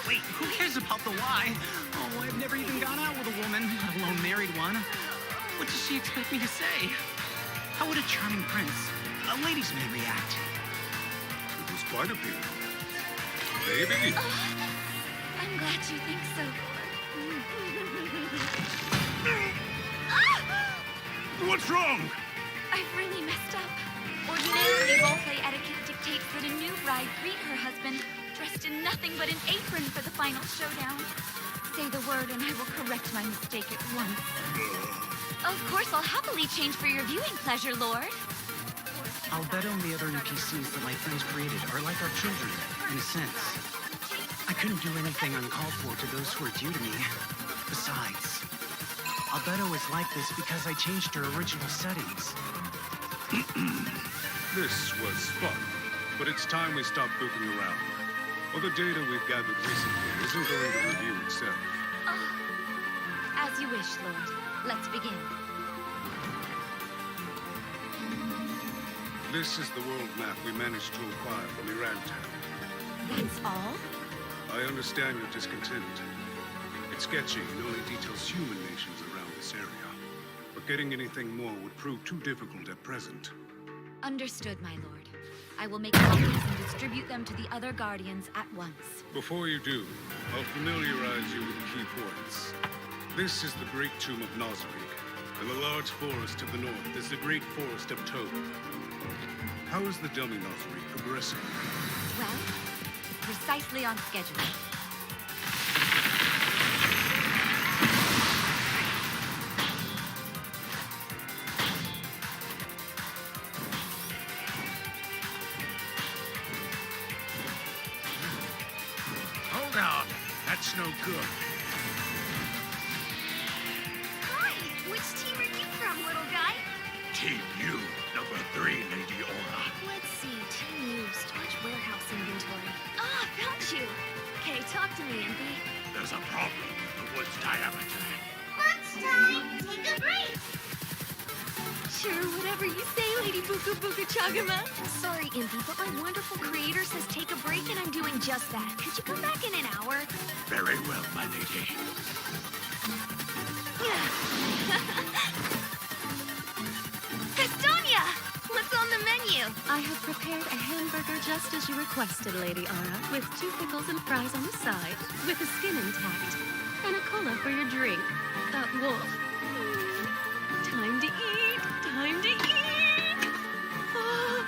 Wait, who cares about the why? Oh, I've never even gone out with a woman, let alone married one. What does she expect me to say? How would a charming prince, a lady's man, react? It was quite appealing. Baby! I'm glad you think so, What's wrong? I've really messed up. Ordinarily, roleplay etiquette dictates that a new bride greet her husband dressed in nothing but an apron for the final showdown. Say the word and I will correct my mistake at once. Of course, I'll happily change for your viewing pleasure, Lord. I'll bet on the other NPCs that my friends created are like our children, in a sense. I couldn't do anything uncalled for to those who are due to me. Besides, Albedo is like this because I changed her original settings. This was fun, but it's time we stop goofing around. All the data we've gathered recently isn't going to review itself. As you wish, Lord. Let's begin. This is the world map we managed to acquire from Irantown. That's all? I understand your discontent. It's sketchy and only details human nations around this area. But getting anything more would prove too difficult at present. Understood, my lord. I will make copies and distribute them to the other guardians at once. Before you do, I'll familiarize you with the key points. This is the Great Tomb of Nazarick, and the large forest to the north is the Great Forest of Toad. How is the dummy Nazarick progressing? Well, precisely on schedule. Hold on. That's no good. Hi! Which team are you from, little guy? Team U, number 3, Lady Aura. Let's see. Team U, storage warehouse inventory. Ah, found you! Okay, talk to me, Impy. There's a problem with the wood's diameter. Lunchtime! Take a break! Sure, whatever you say, Lady Buku Buku Chagama. Sorry, Impy, but my wonderful creator says take a break, and I'm doing just that. Could you come back in an hour? Very well, my lady. Castonia! What's on the menu? I have prepared a hamburger just as you requested, Lady Aura, with 2 pickles and fries on the side, with the skin intact, and a cola for your drink. Wolf. Time to eat! Time to eat! Oh,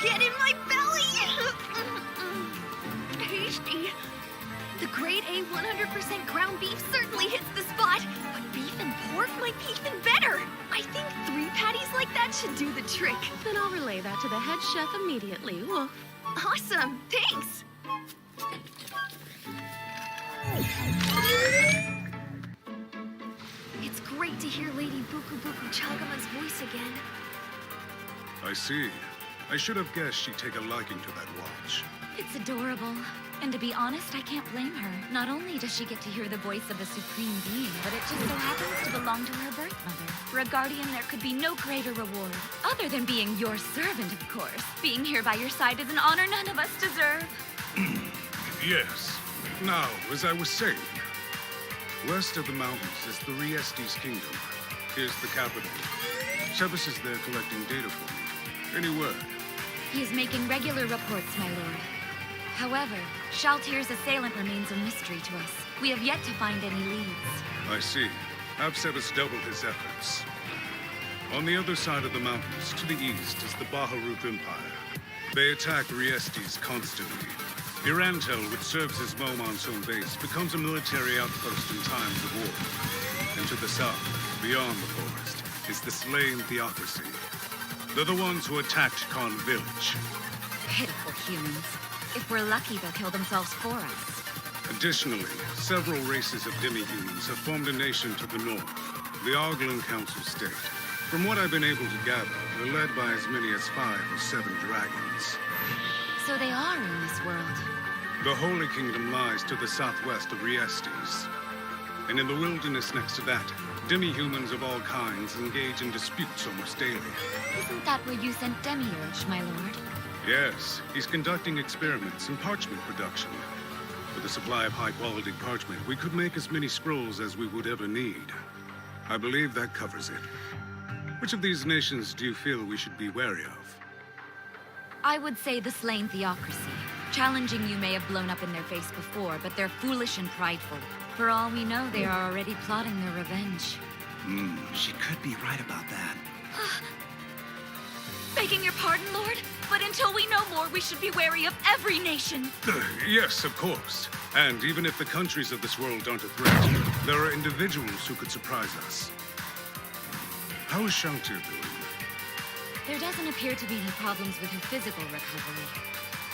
get in my belly! Tasty. The grade A 100% ground beef certainly hits the spot, but beef and pork might be even better. I think 3 patties like that should do the trick. Then I'll relay that to the head chef immediately. Woof. Awesome, thanks. It's great to hear Lady Buku Buku Chagama's voice again. I see. I should have guessed she'd take a liking to that watch. It's adorable. And to be honest, I can't blame her. Not only does she get to hear the voice of a supreme being, but it just so happens to belong to her birth mother. For a guardian, there could be no greater reward. Other than being your servant, of course. Being here by your side is an honor none of us deserve. Yes. Now, as I was saying, west of the mountains is the Riestes Kingdom. Here's the capital. Sebas is there collecting data for me. Any word? He is making regular reports, my lord. However, Shaltir's assailant remains a mystery to us. We have yet to find any leads. I see. Have Sebas double his efforts. On the other side of the mountains, to the east, is the Baharuk Empire. They attack Riestes constantly. Irantel, which serves as Momon's home base, becomes a military outpost in times of war. And to the south, beyond the forest, is the slain theocracy. They're the ones who attacked Khan Village. Pitiful humans. If we're lucky, they'll kill themselves for us. Additionally, several races of demi-humans have formed a nation to the north, the Arglan Council State. From what I've been able to gather, they're led by as many as 5 or 7 dragons. So they are in this world. The Holy Kingdom lies to the southwest of Riestes. And in the wilderness next to that, demi-humans of all kinds engage in disputes almost daily. Isn't that where you sent Demiurge, my lord? Yes, he's conducting experiments in parchment production. With a supply of high-quality parchment, we could make as many scrolls as we would ever need. I believe that covers it. Which of these nations do you feel we should be wary of? I would say the slain theocracy. Challenging you may have blown up in their face before, but they're foolish and prideful. For all we know, they are already plotting their revenge. She could be right about that. Begging your pardon, Lord, but until we know more, we should be wary of every nation. Yes, of course. And even if the countries of this world aren't a threat, there are individuals who could surprise us. How is Shantir doing? There doesn't appear to be any problems with her physical recovery.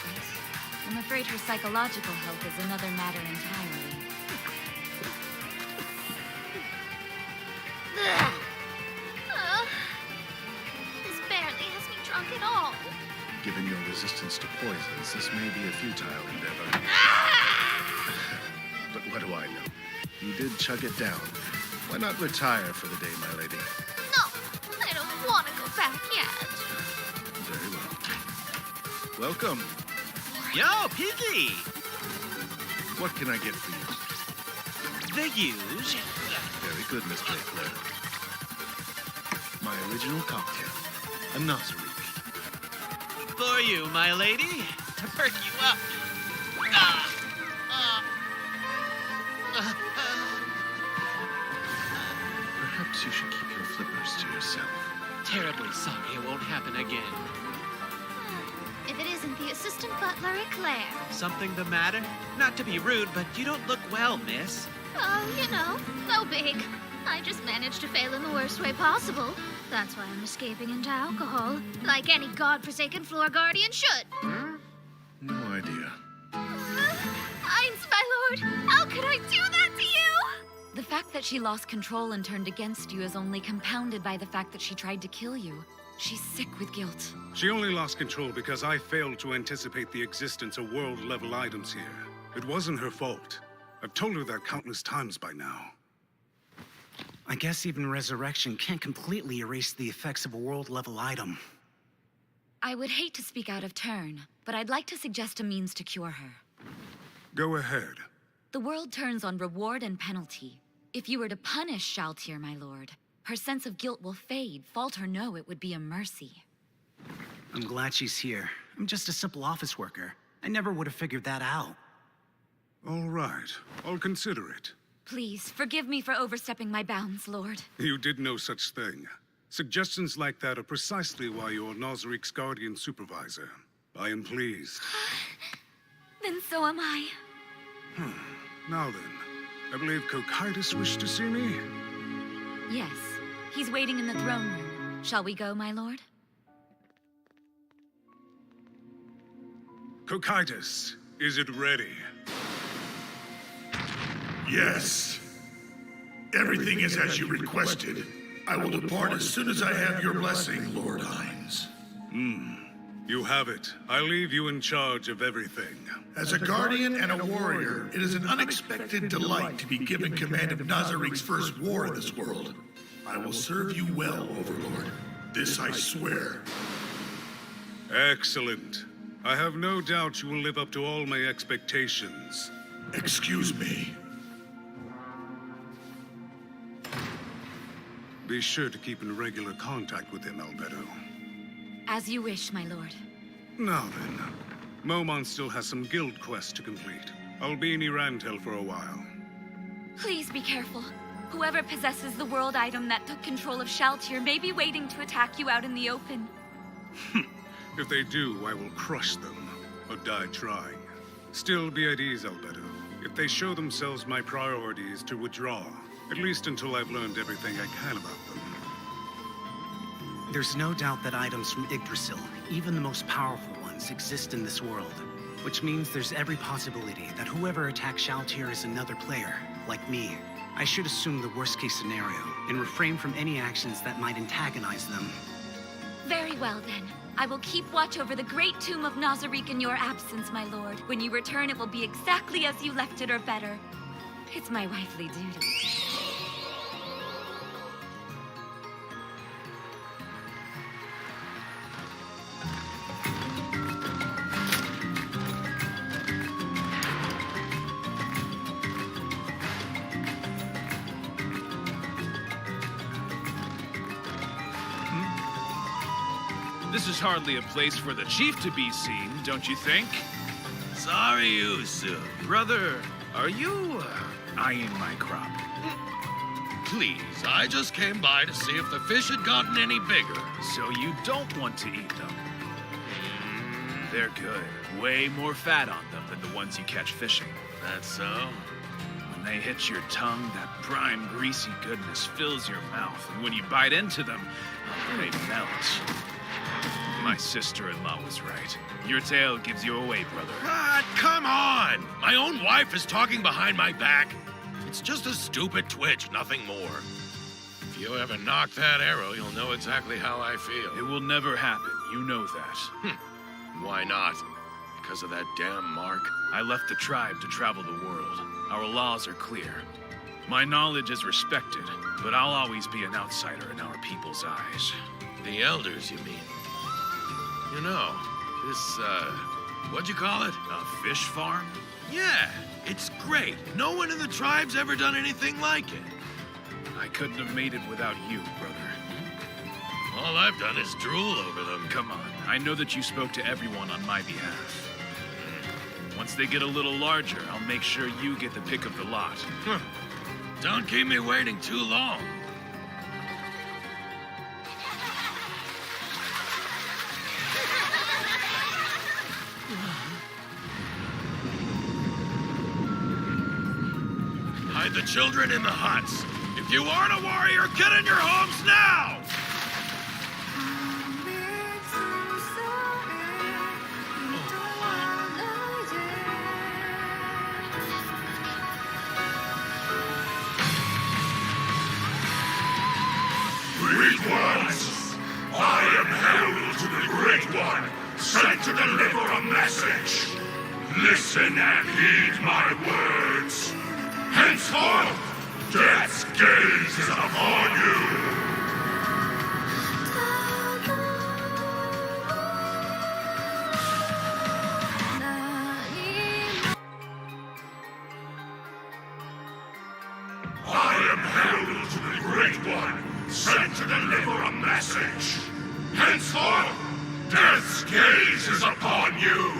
But I'm afraid her psychological health is another matter entirely. This barely has me drunk at all. Given your resistance to poisons, this may be a futile endeavor. But what do I know? You did chug it down. Why not retire for the day, my lady? No, I don't want to go back yet. Very well. Welcome. Yo, Piggy! What can I get for you? The huge. Very good, Miss Claire. My original cocktail, a Nazarick. For you, my lady, to perk you up. Perhaps you should keep your flippers to yourself. Terribly sorry it won't happen again. If it isn't the assistant butler, Eclair. Something the matter? Not to be rude, but you don't look well, miss. Oh, you know, no big. I just managed to fail in the worst way possible. That's why I'm escaping into alcohol, like any godforsaken floor guardian should. No idea. Ainz, my lord, how could I do that to you? The fact that she lost control and turned against you is only compounded by the fact that she tried to kill you. She's sick with guilt. She only lost control because I failed to anticipate the existence of world-level items here. It wasn't her fault. I've told her that countless times by now. I guess even resurrection can't completely erase the effects of a world-level item. I would hate to speak out of turn, but I'd like to suggest a means to cure her. Go ahead. The world turns on reward and penalty. If you were to punish Shaltir, my lord, her sense of guilt will fade. Fault or no, it would be a mercy. I'm glad she's here. I'm just a simple office worker. I never would have figured that out. All right. I'll consider it. Please, forgive me for overstepping my bounds, Lord. You did no such thing. Suggestions like that are precisely why you're Nazarick's guardian supervisor. I am pleased. Then so am I. Now then, I believe Cocytus wished to see me? Yes. He's waiting in the throne room. Shall we go, my lord? Cocytus, is it ready? Yes. Everything is as you requested. I will depart as soon as I have your blessing, Lord Ainz. You have it. I leave you in charge of everything. As a guardian and a warrior, it is an unexpected delight to be given command of Nazarick's first war in this world. I will serve you well, Overlord. This I swear. Excellent. I have no doubt you will live up to all my expectations. Excuse me. Be sure to keep in regular contact with him, Albedo. As you wish, my lord. Now then, Momon still has some guild quests to complete. I'll be in Irantel for a while. Please be careful. Whoever possesses the world item that took control of Shaltir may be waiting to attack you out in the open. If they do, I will crush them, or die trying. Still be at ease, Albedo. If they show themselves, my priority is to withdraw. At least until I've learned everything I can about them. There's no doubt that items from Yggdrasil, even the most powerful ones, exist in this world. Which means there's every possibility that whoever attacks Shaltir is another player, like me. I should assume the worst-case scenario, and refrain from any actions that might antagonize them. Very well, then. I will keep watch over the great tomb of Nazarick in your absence, my lord. When you return, it will be exactly as you left it or better. It's my wifely duty. This is hardly a place for the chief to be seen, don't you think? Sorry, Usu. Brother, are you eyeing my crop? Please, I just came by to see if the fish had gotten any bigger. So you don't want to eat them? They're good. Way more fat on them than the ones you catch fishing. That's so? When they hit your tongue, that prime, greasy goodness fills your mouth. And when you bite into them, they melt. My sister-in-law was right. Your tale gives you away, brother. What? Come on! My own wife is talking behind my back. It's just a stupid twitch, nothing more. If you ever knock that arrow, you'll know exactly how I feel. It will never happen. You know that. Why not? Because of that damn mark? I left the tribe to travel the world. Our laws are clear. My knowledge is respected, but I'll always be an outsider in our people's eyes. The elders, you mean? You know, this, what'd you call it? A fish farm? Yeah, it's great. No one in the tribe's ever done anything like it. I couldn't have made it without you, brother. All I've done is drool over them. Come on, I know that you spoke to everyone on my behalf. Once they get a little larger, I'll make sure you get the pick of the lot. Don't keep me waiting too long. Hide the children in the huts. If you aren't a warrior, get in your homes now! Great ones, I am herald to the Great One, sent to deliver a message. Listen and heed my words. Henceforth, death's gaze is upon you. I am herald to the Great One, sent to deliver a message. Henceforth, death's gaze is upon you.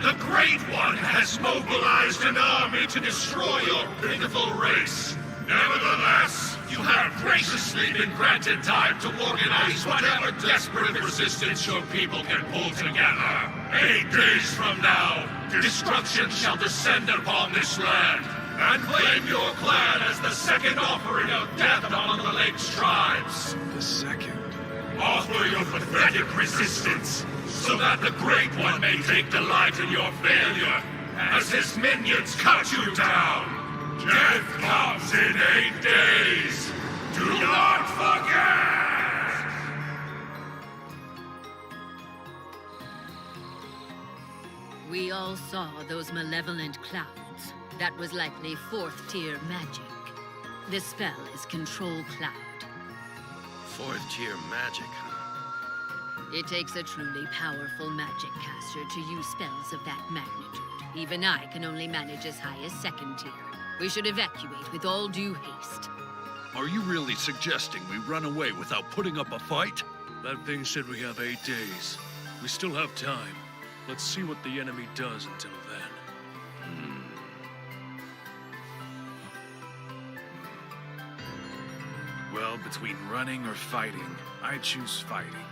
The Great One has mobilized an army to destroy your pitiful race. Nevertheless, you have graciously been granted time to organize whatever desperate resistance your people can pull together. 8 days from now, destruction shall descend upon this land, and claim your clan as the second offering of death among the Lake's tribes. The second? Offer your pathetic resistance, so that the Great One may take delight in your failure, as his minions cut you down. Death comes in 8 days. Do not forget! We all saw those malevolent clouds. That was likely 4th tier magic. This spell is Control Cloud. 4th tier magic, huh? It takes a truly powerful magic caster to use spells of that magnitude. Even I can only manage as high as 2nd tier. We should evacuate with all due haste. Are you really suggesting we run away without putting up a fight? That thing said we have 8 days. We still have time. Let's see what the enemy does until then. Well, between running or fighting, I choose fighting.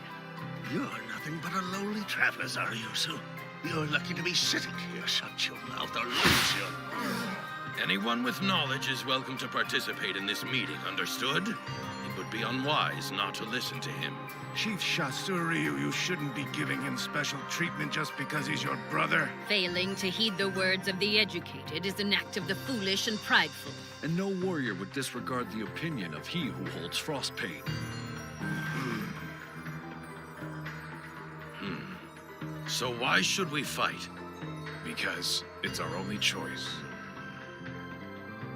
You're nothing but a lowly traveler, Zaryusu. You're lucky to be sitting here. Shut your mouth or lose you. Anyone with knowledge is welcome to participate in this meeting, understood? It would be unwise not to listen to him. Chief Shasuryu, you shouldn't be giving him special treatment just because he's your brother. Failing to heed the words of the educated is an act of the foolish and prideful. And no warrior would disregard the opinion of he who holds Frostpain. So why should we fight? Because it's our only choice.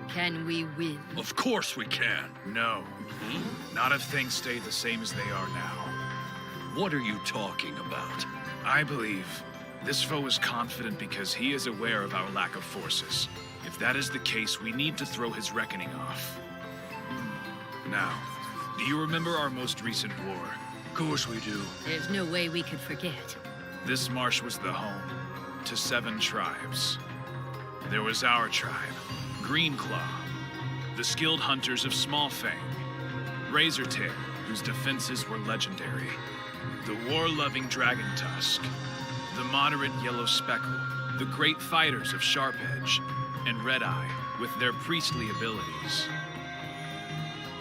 Can we win? Of course we can. No. Not if things stay the same as they are now. What are you talking about? I believe this foe is confident because he is aware of our lack of forces. If that is the case, we need to throw his reckoning off. Now, do you remember our most recent war? course we do. There's no way we could forget. This marsh was the home to 7 tribes. There was our tribe, Greenclaw, the skilled hunters of Smallfang, Razortail, whose defenses were legendary, the war-loving Dragon Tusk, the moderate Yellow Speckle, the great fighters of Sharpedge, and Red Eye with their priestly abilities.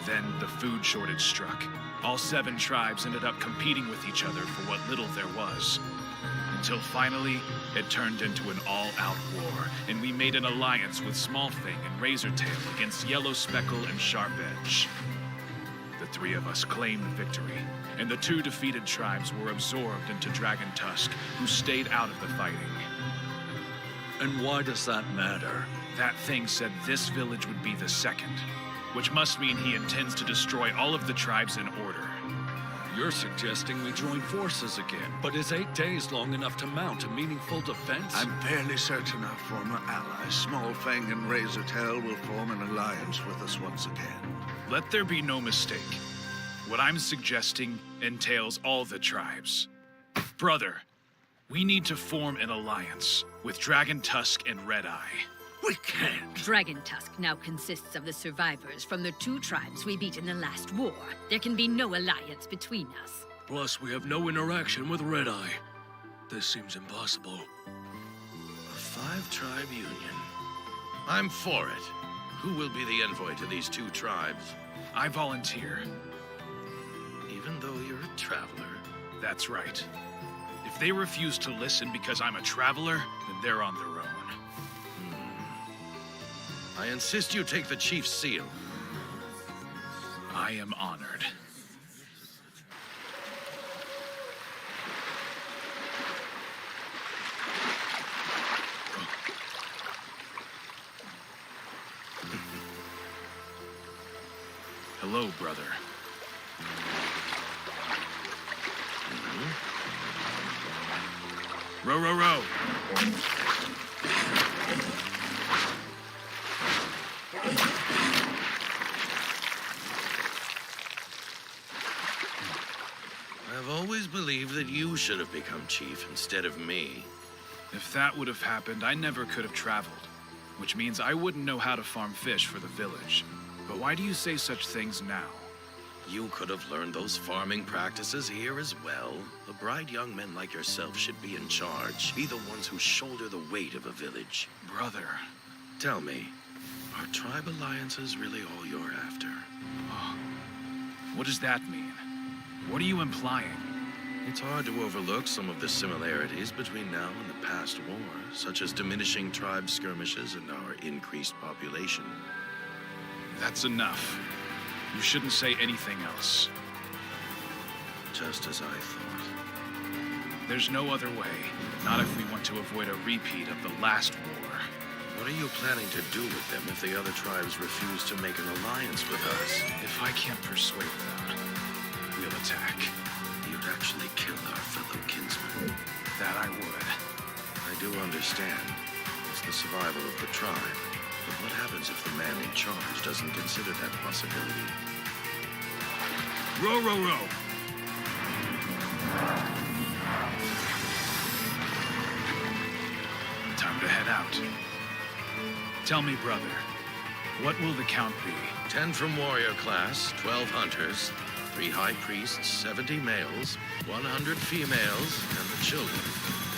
Then the food shortage struck. All 7 tribes ended up competing with each other for what little there was. Until finally, it turned into an all-out war, and we made an alliance with Smallfang and Razortail against Yellow Speckle and Sharpedge. The 3 of us claimed victory, and the 2 defeated tribes were absorbed into Dragon Tusk, who stayed out of the fighting. And why does that matter? That thing said this village would be the second, which must mean he intends to destroy all of the tribes in order. You're suggesting we join forces again, but is 8 days long enough to mount a meaningful defense? I'm fairly certain our former allies, Smallfang and Razortail, will form an alliance with us once again. Let there be no mistake. What I'm suggesting entails all the tribes. Brother, we need to form an alliance with Dragon Tusk and Red Eye. We can't. Dragon Tusk now consists of the survivors from the 2 tribes we beat in the last war. There can be no alliance between us. Plus, we have no interaction with Red Eye. This seems impossible. A 5-tribe union. I'm for it. Who will be the envoy to these 2 tribes? I volunteer. Even though you're a traveler? That's right. If they refuse to listen because I'm a traveler, then they're on their own. I insist you take the chief's seal. I am honored. Hello, brother. Row, row, row. I've always believed that you should have become chief instead of me. If that would have happened, I never could have traveled. Which means I wouldn't know how to farm fish for the village. But why do you say such things now? You could have learned those farming practices here as well. The bright young men like yourself should be in charge. Be the ones who shoulder the weight of a village. Brother. Tell me, are tribe alliances really all you're after? Oh. What does that mean? What are you implying? It's hard to overlook some of the similarities between now and the past war, such as diminishing tribe skirmishes and our increased population. That's enough. You shouldn't say anything else. Just as I thought. There's no other way. Not if we want to avoid a repeat of the last war. What are you planning to do with them if the other tribes refuse to make an alliance with us? If I can't persuade them, we'll attack. You'd actually kill our fellow kinsmen. That I would. I do understand. It's the survival of the tribe. But what happens if the man in charge doesn't consider that possibility? Row, row, row! Time to head out. Tell me, brother, what will the count be? 10 from warrior class, 12 hunters, 3 high priests, 70 males, 100 females, and the children,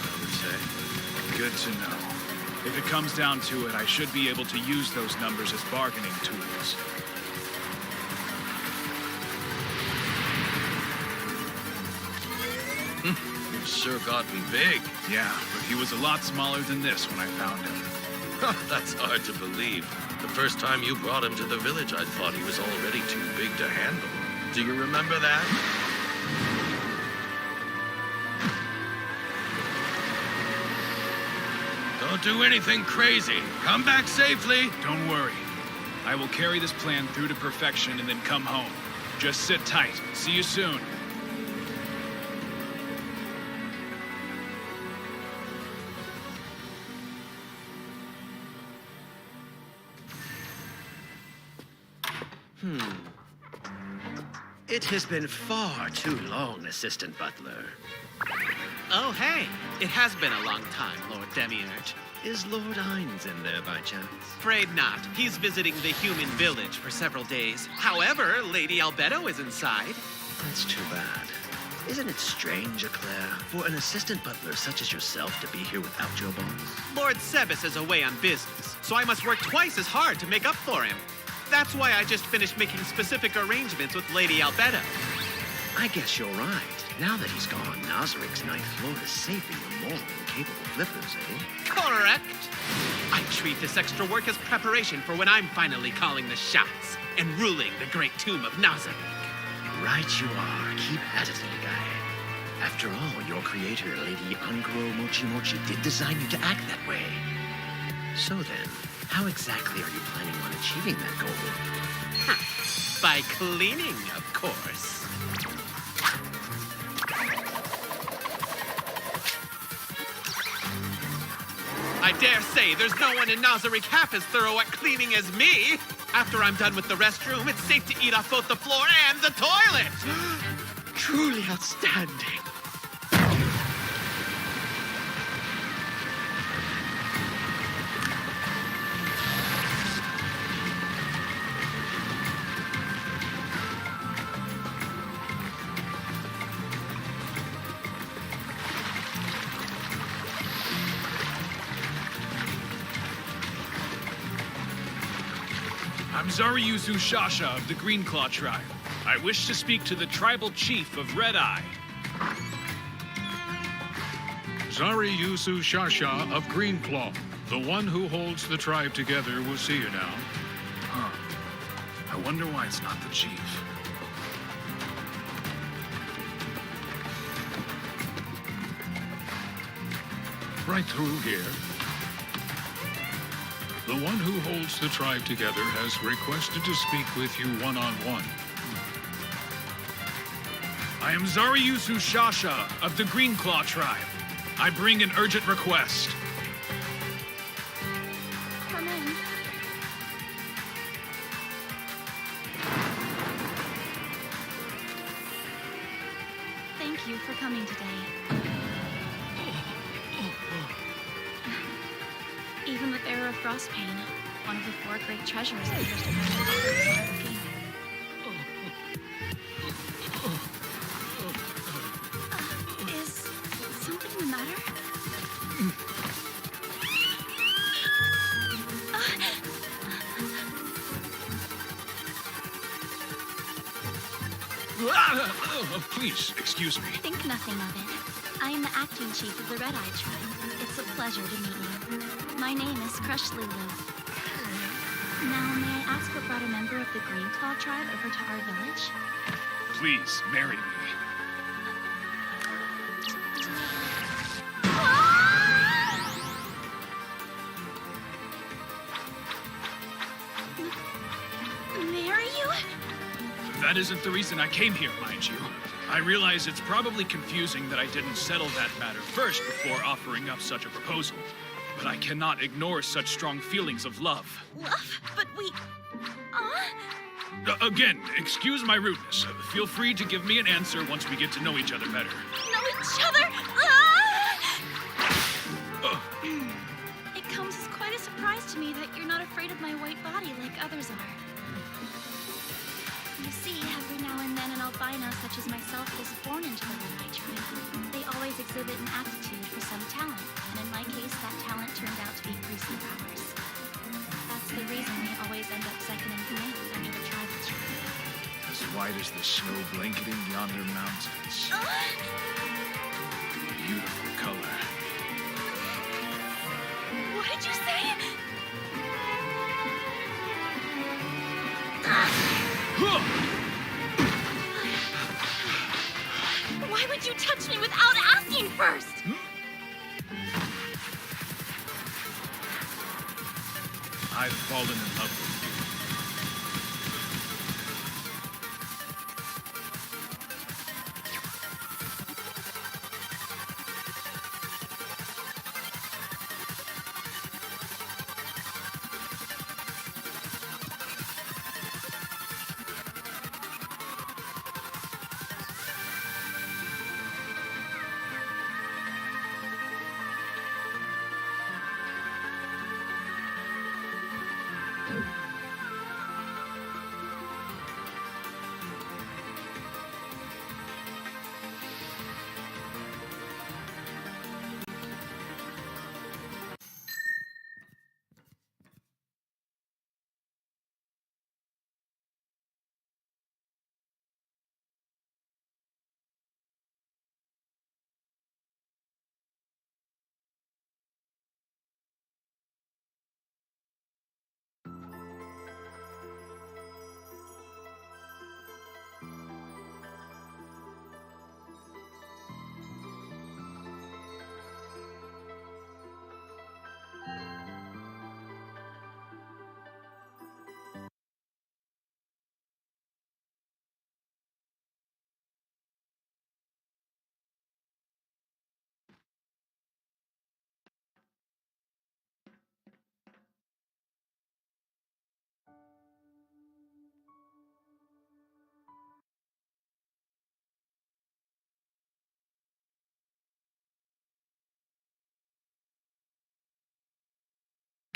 I would say. Good to know. If it comes down to it, I should be able to use those numbers as bargaining tools. You sure got me big. Yeah, but he was a lot smaller than this when I found him. That's hard to believe. The first time you brought him to the village, I thought he was already too big to handle. Do you remember that? Don't do anything crazy. Come back safely. Don't worry. I will carry this plan through to perfection and then come home. Just sit tight. See you soon. It has been far too long, Assistant Butler. Oh, hey. It has been a long time, Lord Demiurge. Is Lord Hines in there by chance? Afraid not. He's visiting the human village for several days. However, Lady Albedo is inside. That's too bad. Isn't it strange, Eclair, for an assistant butler such as yourself to be here without your boss? Lord Sebas is away on business, so I must work twice as hard to make up for him. That's why I just finished making specific arrangements with Lady Albedo. I guess you're right. Now that he's gone, Nazarik's ninth floor is safe from the moral and capable flippers, eh? Correct. I treat this extra work as preparation for when I'm finally calling the shots and ruling the great tomb of Nazarik. Right you are. Keep at it, little guy. After all, your creator, Lady Angro Mochi Mochi, did design you to act that way. So then, how exactly are you planning on achieving that goal? By cleaning, of course. I dare say there's no one in Nazarik half as thorough at cleaning as me. After I'm done with the restroom, it's safe to eat off both the floor and the toilet. Truly outstanding. I'm Zaryuzu Shasha of the Greenclaw tribe. I wish to speak to the tribal chief of Red Eye. Zaryuzu Shasha of Greenclaw. The one who holds the tribe together will see you now. Huh. I wonder why it's not the chief. Right through here. The one who holds the tribe together has requested to speak with you one-on-one. I am Zaryuzu Shasha of the Greenclaw tribe. I bring an urgent request. Come in. Thank you for coming today. Even the bearer of Frostpain, one of the 4 great treasures of the first Arcane. Is something the matter? Please, excuse me. Think nothing of it. I am the acting chief of the Red Eye tribe. It's a pleasure to meet you. My name is Crush Lulu. Now, may I ask what brought a member of the Greenclaw tribe over to our village? Please, marry me. Marry you? That isn't the reason I came here, mind you. I realize it's probably confusing that I didn't settle that matter first before offering up such a proposal. But I cannot ignore such strong feelings of love. Love? But we... Again, excuse my rudeness. Feel free to give me an answer once we get to know each other better. Know each other? It comes as quite a surprise to me that you're not afraid of my white body like others are. You see, every now and then an albino such as myself is born into the Red Eye tribe. They always exhibit an aptitude for some talent, and in my case, that talent turned out to be priestly powers. That's the reason we always end up second in command after the tribal chief. As white as the snow blanketing yonder mountains. Beautiful color. What did you say? Why would you touch me without asking first? I've fallen in love with you.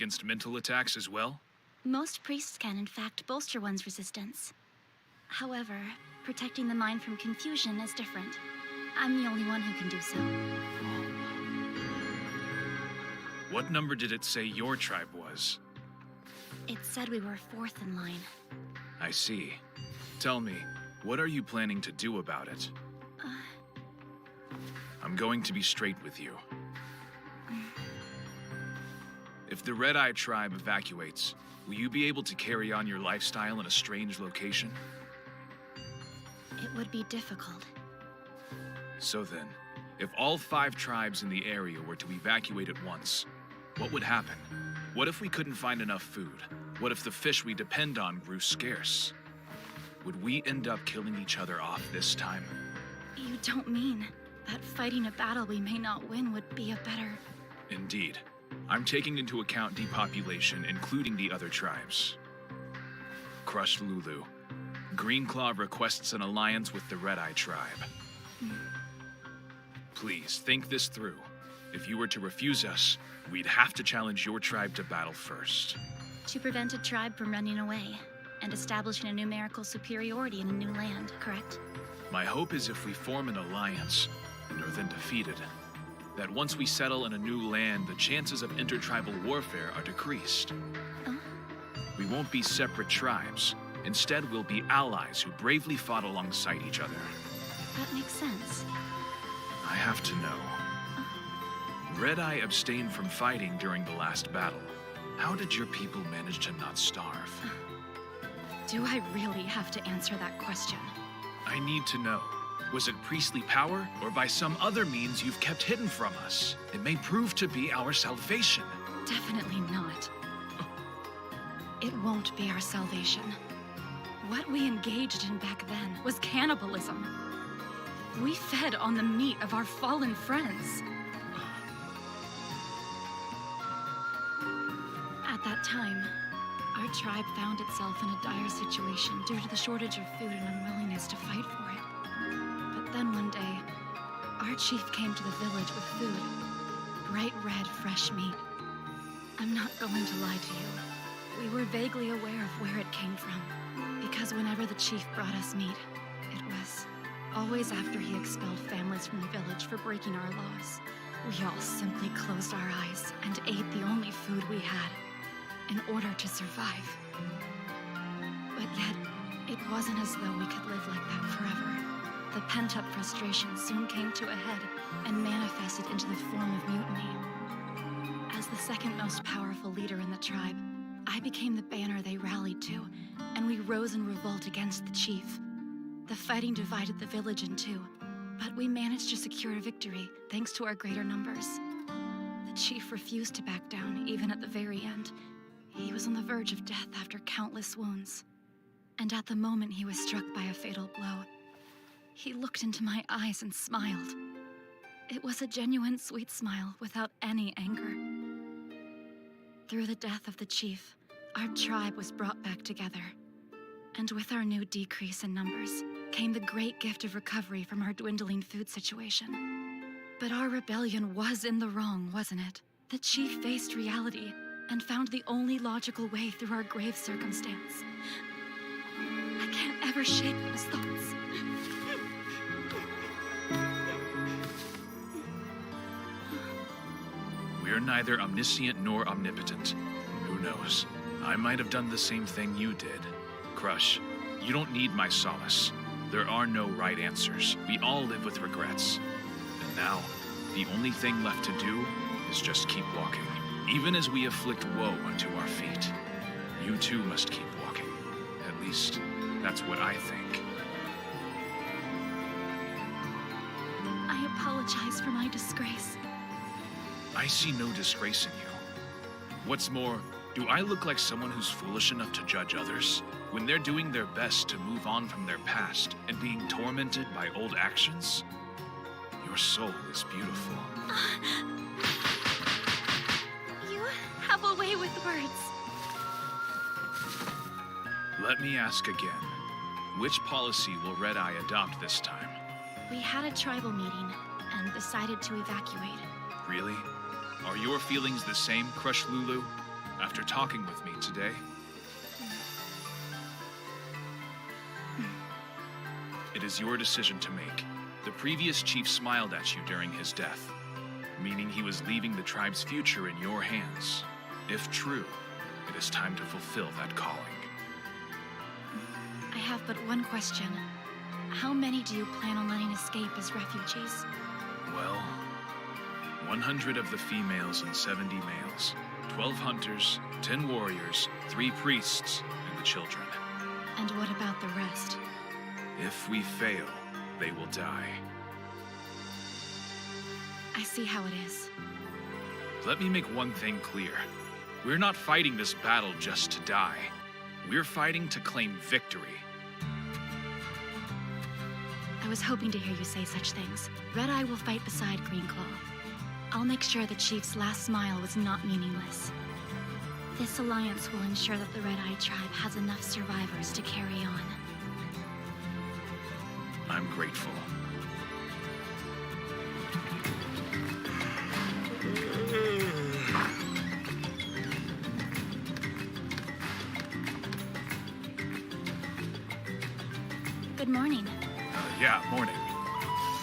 Against mental attacks as well? Most priests can, in fact, bolster one's resistance. However, protecting the mind from confusion is different. I'm the only one who can do so. What number did it say your tribe was? It said we were fourth in line. I see. Tell me, what are you planning to do about it? I'm going to be straight with you. If the Red Eye tribe evacuates, will you be able to carry on your lifestyle in a strange location? It would be difficult. So then, if all 5 tribes in the area were to evacuate at once, what would happen? What if we couldn't find enough food? What if the fish we depend on grew scarce? Would we end up killing each other off this time? You don't mean that fighting a battle we may not win would be a better... Indeed. I'm taking into account depopulation, including the other tribes. Crushed Lulu. Greenclaw requests an alliance with the Red Eye tribe. Please, think this through. If you were to refuse us, we'd have to challenge your tribe to battle first. To prevent a tribe from running away and establishing a numerical superiority in a new land, correct? My hope is if we form an alliance and are then defeated, that once we settle in a new land, the chances of intertribal warfare are decreased. We won't be separate tribes. Instead, we'll be allies who bravely fought alongside each other. That makes sense. I have to know. Red Eye abstained from fighting during the last battle. How did your people manage to not starve? Do I really have to answer that question? I need to know. Was it priestly power, or by some other means you've kept hidden from us? It may prove to be our salvation. Definitely not. It won't be our salvation. What we engaged in back then was cannibalism. We fed on the meat of our fallen friends. At that time, our tribe found itself in a dire situation due to the shortage of food and unwillingness to fight for it. But then one day, our chief came to the village with food. Bright red, fresh meat. I'm not going to lie to you. We were vaguely aware of where it came from, because whenever the chief brought us meat, it was always after he expelled families from the village for breaking our laws. We all simply closed our eyes and ate the only food we had in order to survive. But yet, it wasn't as though we could live like that forever. The pent-up frustration soon came to a head and manifested into the form of mutiny. As the second most powerful leader in the tribe, I became the banner they rallied to, and we rose in revolt against the chief. The fighting divided the village in two, but we managed to secure a victory thanks to our greater numbers. The chief refused to back down, even at the very end. He was on the verge of death after countless wounds. And at the moment he was struck by a fatal blow, he looked into my eyes and smiled. It was a genuine sweet smile without any anger. Through the death of the chief, our tribe was brought back together. And with our new decrease in numbers came the great gift of recovery from our dwindling food situation. But our rebellion was in the wrong, wasn't it? The chief faced reality and found the only logical way through our grave circumstance. I can't ever shake those thoughts. We're neither omniscient nor omnipotent. Who knows? I might have done the same thing you did. Crush, you don't need my solace. There are no right answers. We all live with regrets. And now, the only thing left to do is just keep walking. Even as we afflict woe unto our feet, you too must keep walking. At least, that's what I think. I apologize for my disgrace. I see no disgrace in you. What's more, do I look like someone who's foolish enough to judge others when they're doing their best to move on from their past and being tormented by old actions? Your soul is beautiful. You have a way with words. Let me ask again. Which policy will Red Eye adopt this time? We had a tribal meeting and decided to evacuate. Really? Are your feelings the same, Crush Lulu? after talking with me today? It is your decision to make. The previous chief smiled at you during his death, meaning he was leaving the tribe's future in your hands. If true, it is time to fulfill that calling. I have but one question. How many do you plan on letting escape as refugees? Well, 100 of the females and 70 males. 12 hunters, 10 warriors, 3 priests, and the children. And what about the rest? If we fail, they will die. I see how it is. Let me make one thing clear. We're not fighting this battle just to die. We're fighting to claim victory. I was hoping to hear you say such things. Red Eye will fight beside Greenclaw. I'll make sure the Chief's last smile was not meaningless. This alliance will ensure that the Red Eye tribe has enough survivors to carry on. I'm grateful. Good morning. Yeah, morning.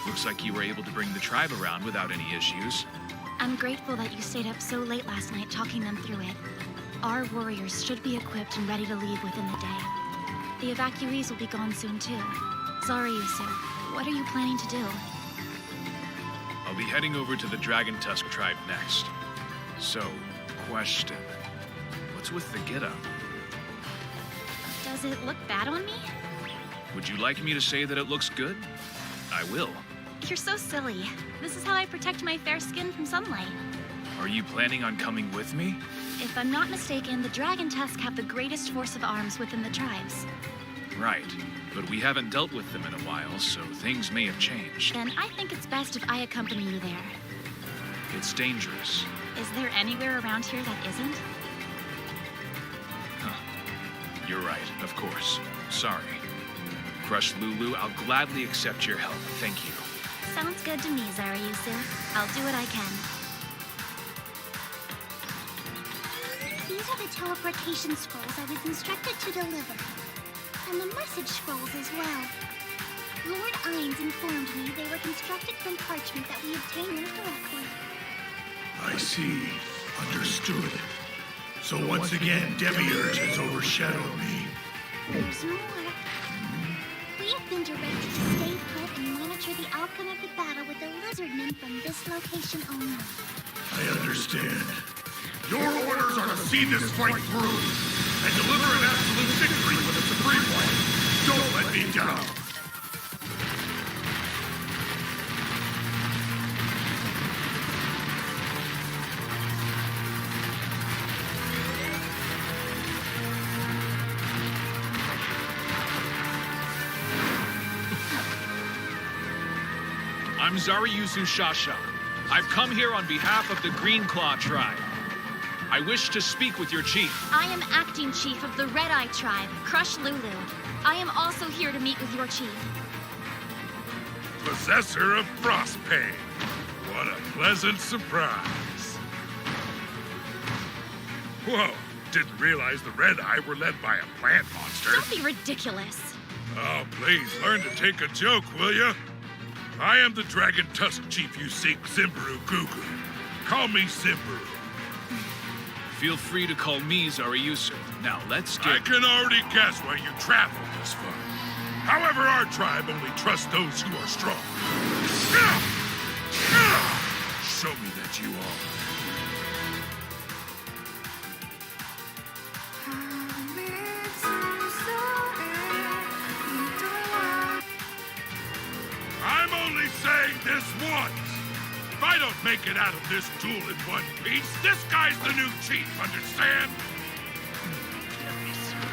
Looks like you were able to bring the tribe around without any issues. I'm grateful that you stayed up so late last night talking them through it. Our warriors should be equipped and ready to leave within the day. The evacuees will be gone soon too. Zariusu, what are you planning to do? I'll be heading over to the Dragon Tusk tribe next. So, question. What's with the getup? Does it look bad on me? Would you like me to say that it looks good? I will. You're so silly. This is how I protect my fair skin from sunlight. Are you planning on coming with me? If I'm not mistaken, the Dragon Tusk have the greatest force of arms within the tribes. Right. But we haven't dealt with them in a while, so things may have changed. Then I think it's best if I accompany you there. It's dangerous. Is there anywhere around here that isn't? You're right, of course. Sorry. Crush Lulu, I'll gladly accept your help. Thank you. Sounds good to me, Zariusu. I'll do what I can. These are the teleportation scrolls I was instructed to deliver. And the message scrolls as well. Lord Ainz informed me they were constructed from parchment that we obtained incorrectly. I see. Understood. So once again, Demiurge has overshadowed me. There's more. We have been directed to stay put and monitor the outcome of the battle with the lizardmen from this location only. I understand. Your orders are to see this fight through and deliver an absolute victory for the Supreme One. Don't let me down. I'm Zariusu Shasha. I've come here on behalf of the Greenclaw tribe. I wish to speak with your chief. I am acting chief of the Red Eye tribe, Crush Lulu. I am also here to meet with your chief. Possessor of Frostpain. What a pleasant surprise. Whoa, didn't realize the Red Eye were led by a plant monster. Don't be ridiculous. Oh, please, learn to take a joke, will ya? I am the Dragon Tusk Chief you seek, Zimbaru Gugu. Call me Zimbaru. Feel free to call me Zariusu. Now, let's get... I can already guess why you traveled this far. However, our tribe only trusts those who are strong. Show me that you are. I'm only saying this once. If I don't make it out of this duel in one piece, this guy's the new chief, understand?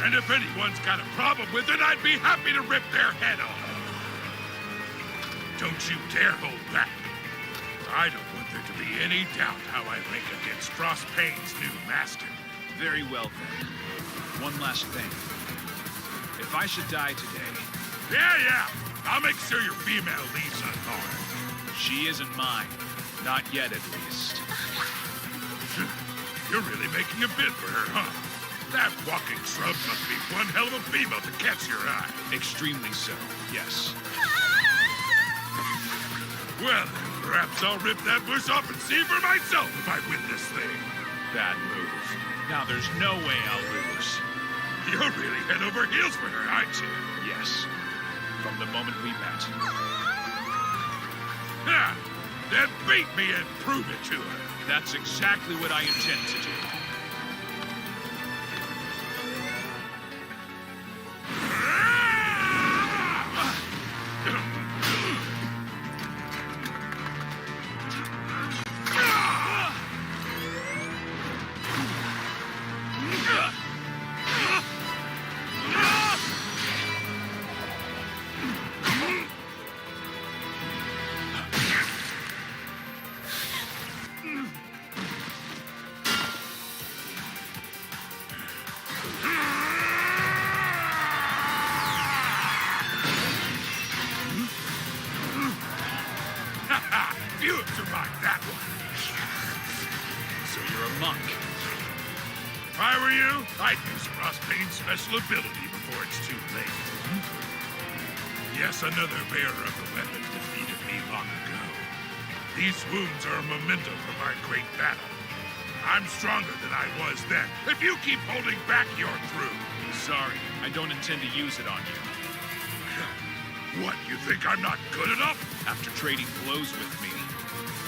And if anyone's got a problem with it, I'd be happy to rip their head off. Don't you dare hold back. I don't want there to be any doubt how I rank against Frostpain's new master. Very well, then. One last thing. If I should die today... Yeah. I'll make sure your female leaves unharmed. She isn't mine. Not yet, at least. You're really making a bid for her, huh? That walking shrub must be one hell of a female to catch your eye. Extremely so, yes. Well, then, perhaps I'll rip that bush off and see for myself if I win this thing. Bad move. Now there's no way I'll lose. You're really head over heels for her, aren't you? Yes. From the moment we met. Ha! Then beat me and prove it to her. That's exactly what I intend to do. You have survived that one. So you're a monk. If I were you, I'd use Frostbane's special ability before it's too late. Yes, another bearer of the weapon defeated me long ago. These wounds are a memento from our great battle. I'm stronger than I was then. If you keep holding back, you're through. Sorry, I don't intend to use it on you. What, you think I'm not good enough? After trading blows with me,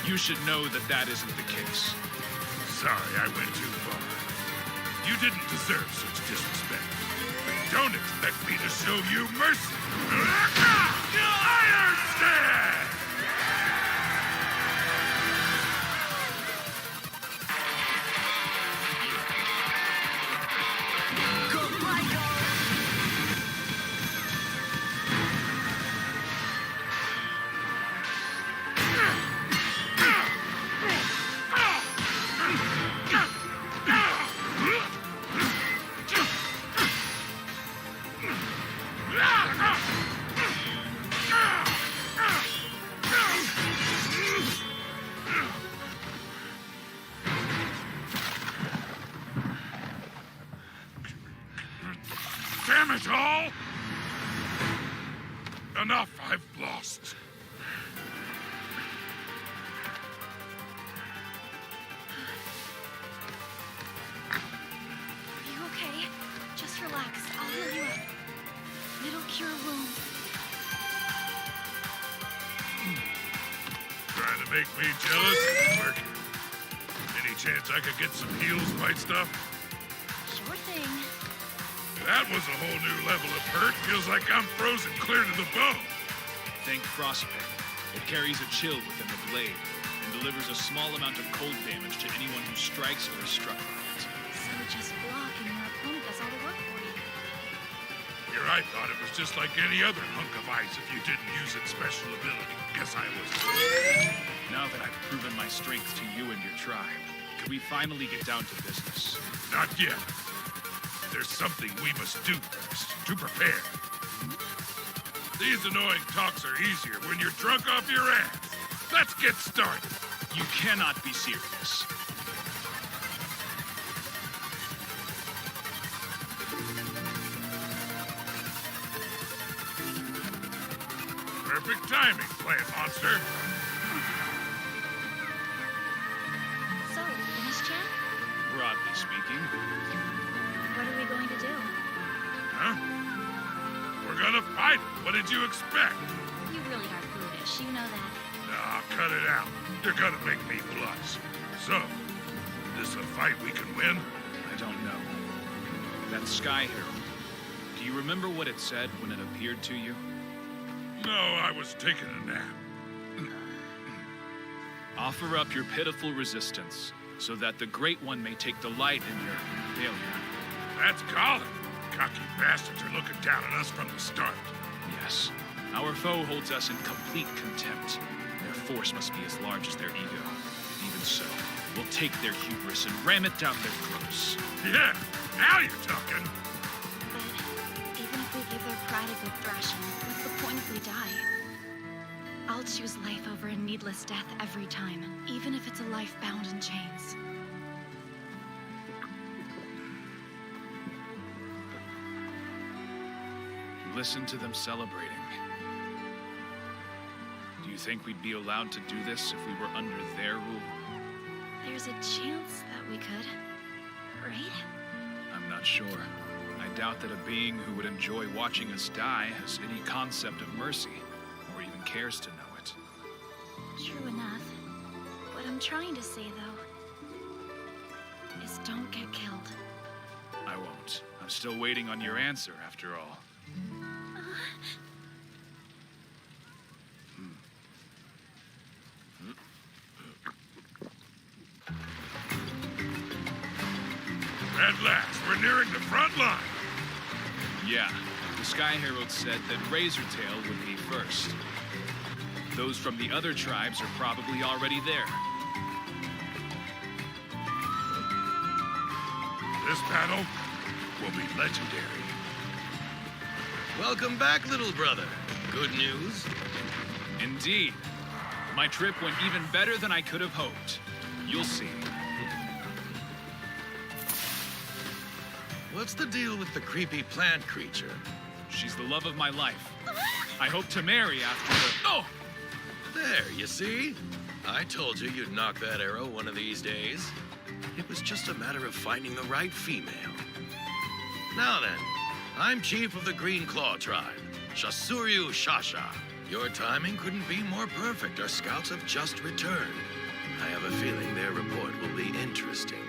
you should know that that isn't the case. Sorry, I went too far. You didn't deserve such disrespect. But don't expect me to show you mercy. Iron Stand! Damn it all! Enough, I've lost. Are you okay? Just relax. I'll heal you up. It'll cure wounds. Trying to make me jealous? Working. Any chance I could get some heals fight stuff? Sure thing. That was a whole new level of hurt. Feels like I'm frozen clear to the bone. Think Frostbite. It carries a chill within the blade and delivers a small amount of cold damage to anyone who strikes or is struck by it. So just block and your opponent does all the work for you. Here I thought it was just like any other hunk of ice if you didn't use its special ability. Guess I was. Now that I've proven my strength to you and your tribe, can we finally get down to business? Not yet. There's something we must do first, to prepare. These annoying talks are easier when you're drunk off your ass. Let's get started. You cannot be serious. Perfect timing, plant monster. So, finished yet? Broadly speaking. What are we going to do? Huh? We're gonna fight. What did you expect? You really are foolish. You know that. Nah, cut it out. You're gonna make me blush. So, this a fight we can win? I don't know. That Sky Herald. Do you remember what it said when it appeared to you? No, I was taking a nap. Offer up your pitiful resistance, so that the Great One may take delight in your failure. That's Colin. Cocky bastards are looking down on us from the start. Yes. Our foe holds us in complete contempt. Their force must be as large as their ego. Even so, we'll take their hubris and ram it down their throats. Yeah, now you're talking. But even if we give their pride a good thrashing, what's the point if we die? I'll choose life over a needless death every time, even if it's a life bound in chains. listen to them celebrating. Do you think we'd be allowed to do this if we were under their rule? There's a chance that we could, right? I'm not sure. I doubt that a being who would enjoy watching us die has any concept of mercy, or even cares to know it. True enough. What I'm trying to say, though, is don't get killed. I won't. I'm still waiting on your answer, after all. At last, we're nearing the front line. Yeah, the Sky Herald said that Razortail would be first. Those from the other tribes are probably already there. This battle will be legendary. Welcome back, little brother. Good news? Indeed. My trip went even better than I could have hoped. You'll see. What's the deal with the creepy plant creature? She's the love of my life. I hope to marry after the... Oh! There, you see? I told you you'd knock that arrow one of these days. It was just a matter of finding the right female. Now then, I'm chief of the Green Claw tribe, Shasuryu Shasha. Your timing couldn't be more perfect. Our scouts have just returned. I have a feeling their report will be interesting.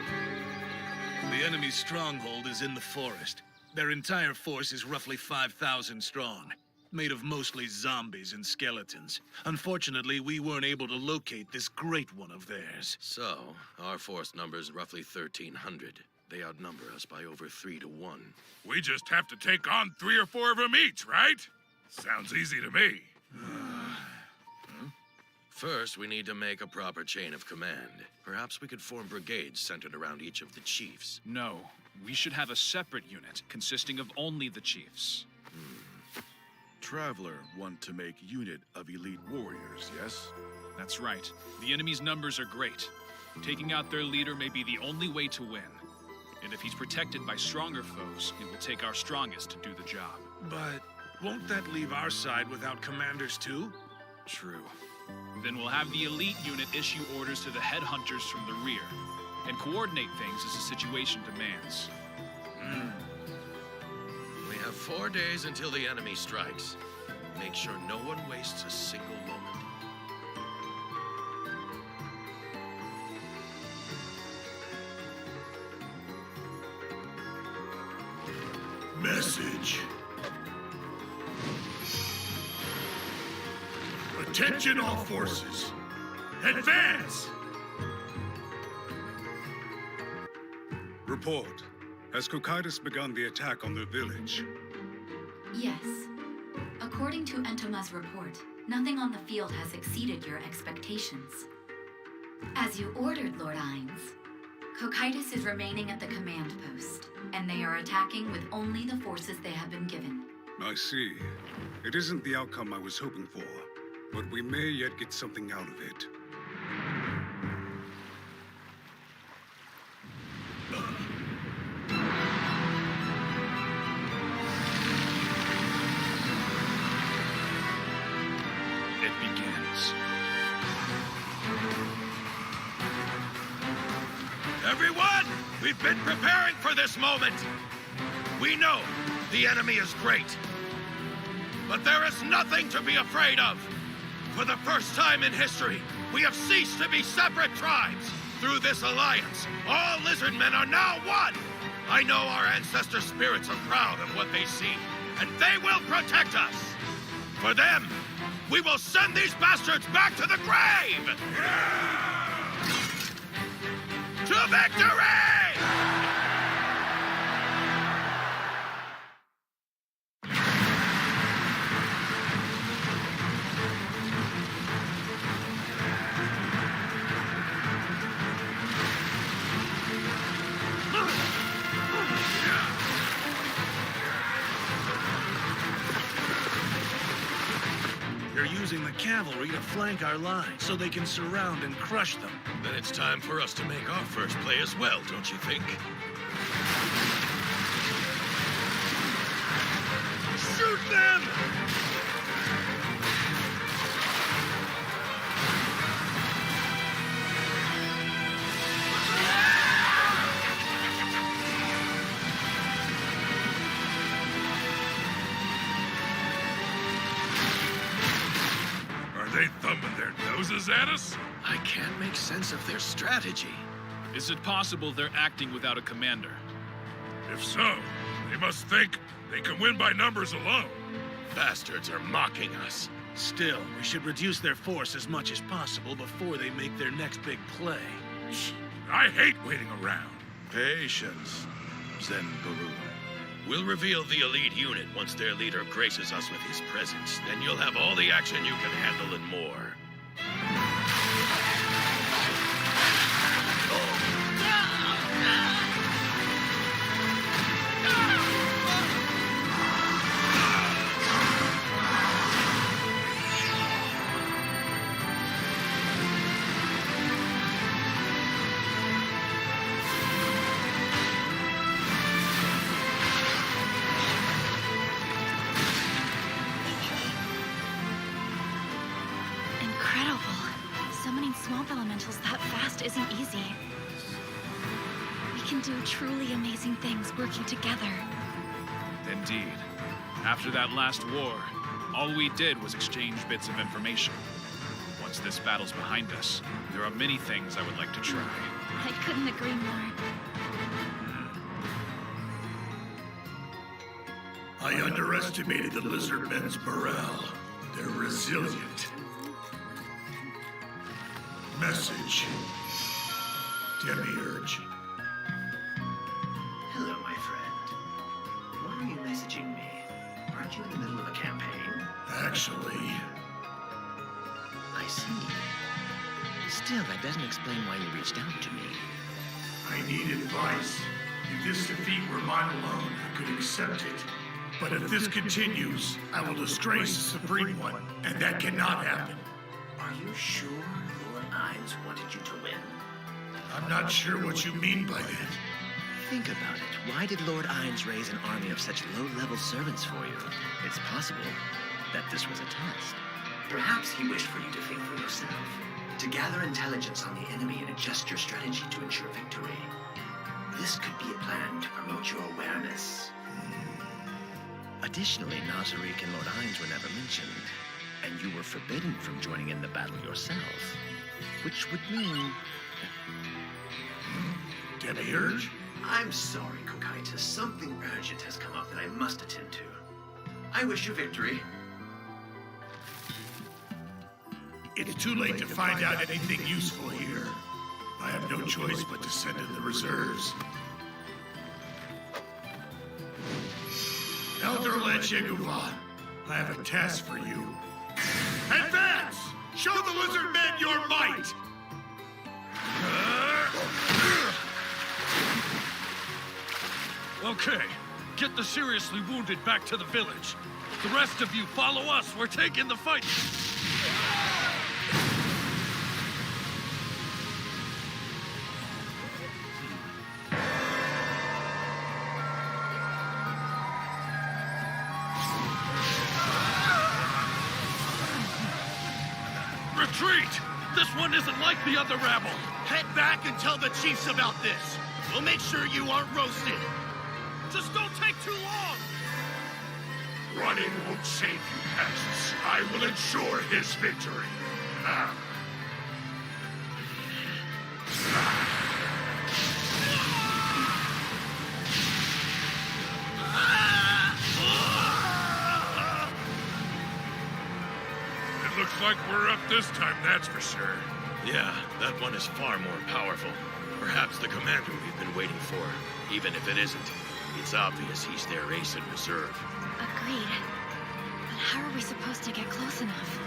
The enemy's stronghold is in the forest. Their entire force is roughly 5,000 strong, made of mostly zombies and skeletons. Unfortunately, we weren't able to locate this great one of theirs. So, our force number's roughly 1,300. They outnumber us by over 3 to 1. We just have to take on 3 or 4 of them each, right? Sounds easy to me. First, we need to make a proper chain of command. Perhaps we could form brigades centered around each of the chiefs. No, we should have a separate unit consisting of only the chiefs. Traveler want to make unit of elite warriors, yes? That's right. The enemy's numbers are great. Taking out their leader may be the only way to win. And if he's protected by stronger foes, it will take our strongest to do the job. But won't that leave our side without commanders too? True. Then we'll have the elite unit issue orders to the headhunters from the rear, and coordinate things as the situation demands. We have 4 days until the enemy strikes. Make sure no one wastes a single moment. Message. Attention all forces. Advance! Report. Has Cocytus begun the attack on the village? Yes. According to Entoma's report, nothing on the field has exceeded your expectations. As you ordered, Lord Ainz, Cocytus is remaining at the command post, and they are attacking with only the forces they have been given. I see. It isn't the outcome I was hoping for, but we may yet get something out of it. It begins. Everyone, we've been preparing for this moment. We know the enemy is great, but there is nothing to be afraid of. For the first time in history, we have ceased to be separate tribes. Through this alliance, all lizard men are now one. I know our ancestor spirits are proud of what they see, and they will protect us. For them, we will send these bastards back to the grave! To victory! They're using the cavalry to flank our line so they can surround and crush them. Then it's time for us to make our first play as well, don't you think? Shoot them! Are they thumbing their noses at us? I can't make sense of their strategy. Is it possible they're acting without a commander? If so, they must think they can win by numbers alone. Bastards are mocking us. Still, we should reduce their force as much as possible before they make their next big play. I hate waiting around. Patience, Zen Guru. We'll reveal the elite unit once their leader graces us with his presence. Then you'll have all the action you can handle and more. Incredible. Summoning swamp elementals that fast isn't easy. We can do truly amazing things working together. Indeed. After that last war, all we did was exchange bits of information. Once this battle's behind us, there are many things I would like to try. I couldn't agree more. I underestimated the lizard men's morale. They're resilient. Message. Demiurge. Hello, my friend. Why are you messaging me? Aren't you in the middle of a campaign? Actually, I see. Still, that doesn't explain why you reached out to me. I need advice. If this defeat were mine alone, I could accept it. But if this continues, I will disgrace the Supreme One, and that cannot happen. Are you sure Lord Ainz wanted you to win? I'm not sure what you mean by that. Think about it. Why did Lord Ainz raise an army of such low-level servants for you? It's possible that this was a test. Perhaps he wished for you to think for yourself, to gather intelligence on the enemy and adjust your strategy to ensure victory. This could be a plan to promote your awareness. Additionally, Nazarick and Lord Ainz were never mentioned, and you were forbidden from joining in the battle yourself, which would mean... Demiurge? I'm sorry, Kokaitis. Something urgent has come up that I must attend to. I wish you victory. It's too late to find out anything useful here. I have no choice but to send in the reserves. Elder Lecheguva, I have a task for you. Advance! Show the lizard men your might! Okay, get the seriously wounded back to the village. The rest of you follow us. We're taking the fight. Retreat! This one isn't like the other rabble. Head back and tell the chiefs about this. We'll make sure you aren't roasted. Just don't take too long! Running won't save you, peasants. I will ensure his victory. It looks like we're up this time, that's for sure. Yeah, that one is far more powerful. Perhaps the commander we've been waiting for. Even if it isn't, it's obvious he's their ace in reserve. Agreed. But how are we supposed to get close enough?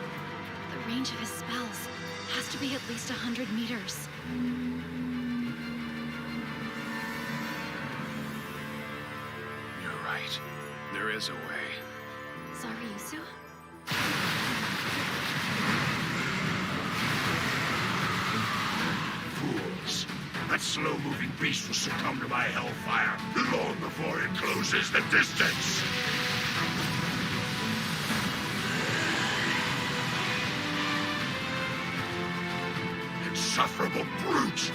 The range of his spells has to be at least 100 meters. You're right. There is a way. Sorry, Yusu? Fools. That slow-moving beast will succumb to my hellfire long before it closes the distance. insufferable brute!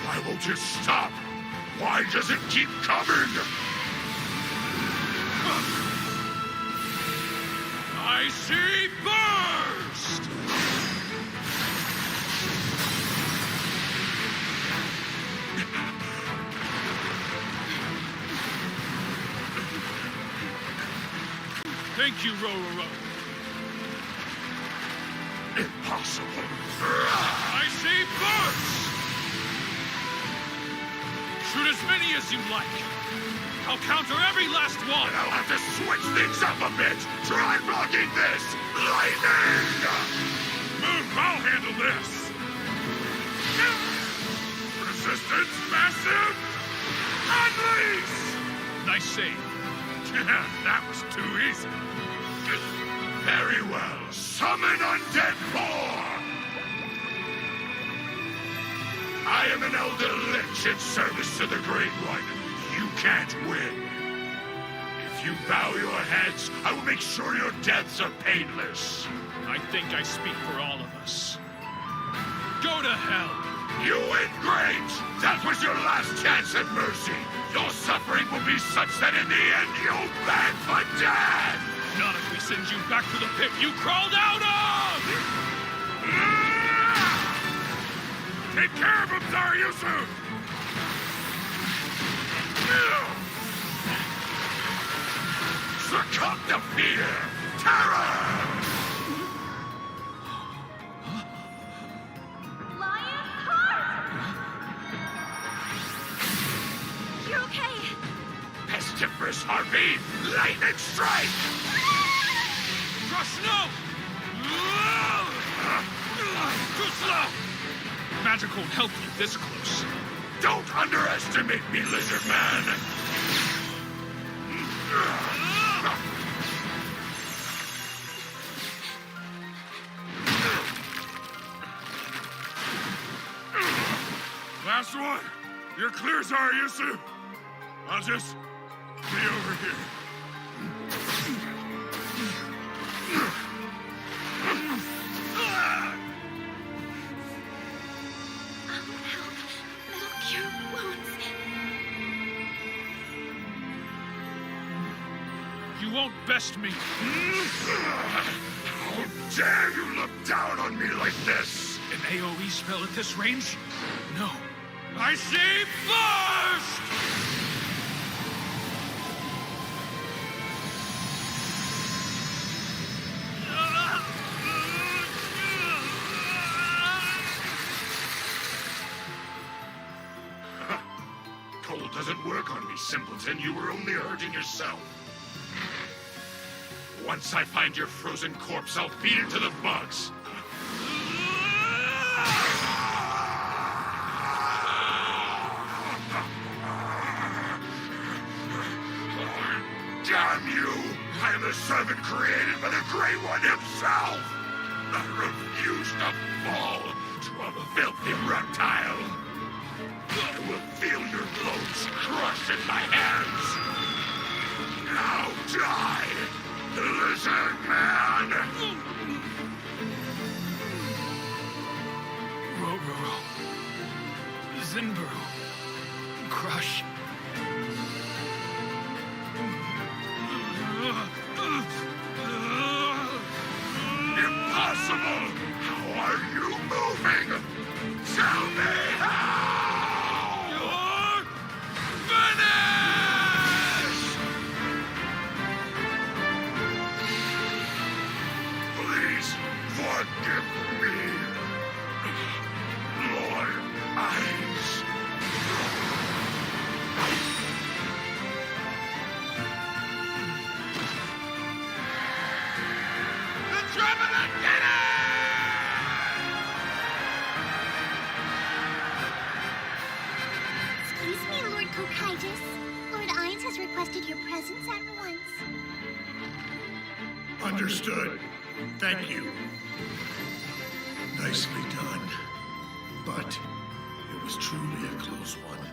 Why won't you stop? Why does it keep coming? I see burst! Thank you, Rororo. Impossible. I see burst! Shoot as many as you like. I'll counter every last one. I'll have to switch things up a bit. Try blocking this. Lightning! Move, I'll handle this. Resistance massive. Unleash! Nice save. That was too easy. Very well. Summon Undead Boar! I am an Elder Lich in service to the Great One. You can't win. If you bow your heads, I will make sure your deaths are painless. I think I speak for all of us. Go to hell! You ingrate! That was your last chance at mercy. Your suffering will be such that in the end you'll beg for death! Not if we send you back to the pit you crawled out of! Take care of him, Zaryusu! Succumb to fear! Terror! Lion's heart! You're okay. Pestiferous harpy! Lightning strike! Crush, no! Too slow! Magic won't help you this close. Don't underestimate me, Lizard Man! Last one. You're clear, Zaryusu. I'll just be over here. You won't best me. How dare you look down on me like this? An AoE spell at this range? No. I see burst! Cold doesn't work on me, simpleton. You were only hurting yourself. Once I find your frozen corpse, I'll feed it to the bugs. Damn you! I am the servant created by the Grey One himself! I refuse to fall to a filthy reptile. I will feel your bones crush in my hands. Now die, Lizard Man! Rororo. Zinburu. Crush. Impossible! How are you moving? Tell me how! You're finished! Please forgive me, Lord Eyes. The Traveler did it! Excuse me, Lord Kokaitis. Lord Ainz has requested your presence at once. Understood. Thank you. Nicely done. But it was truly a close one.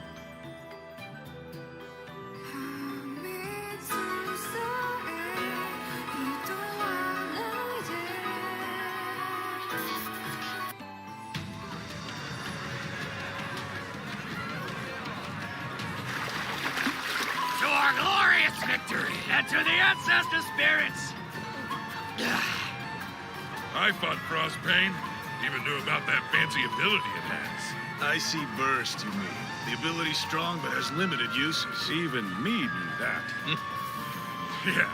our glorious victory and to the ancestor spirits. I fought Frostbane. Even knew about that fancy ability it has. I see burst, you mean. The ability's strong, but has limited uses. Even me knew that. Yeah,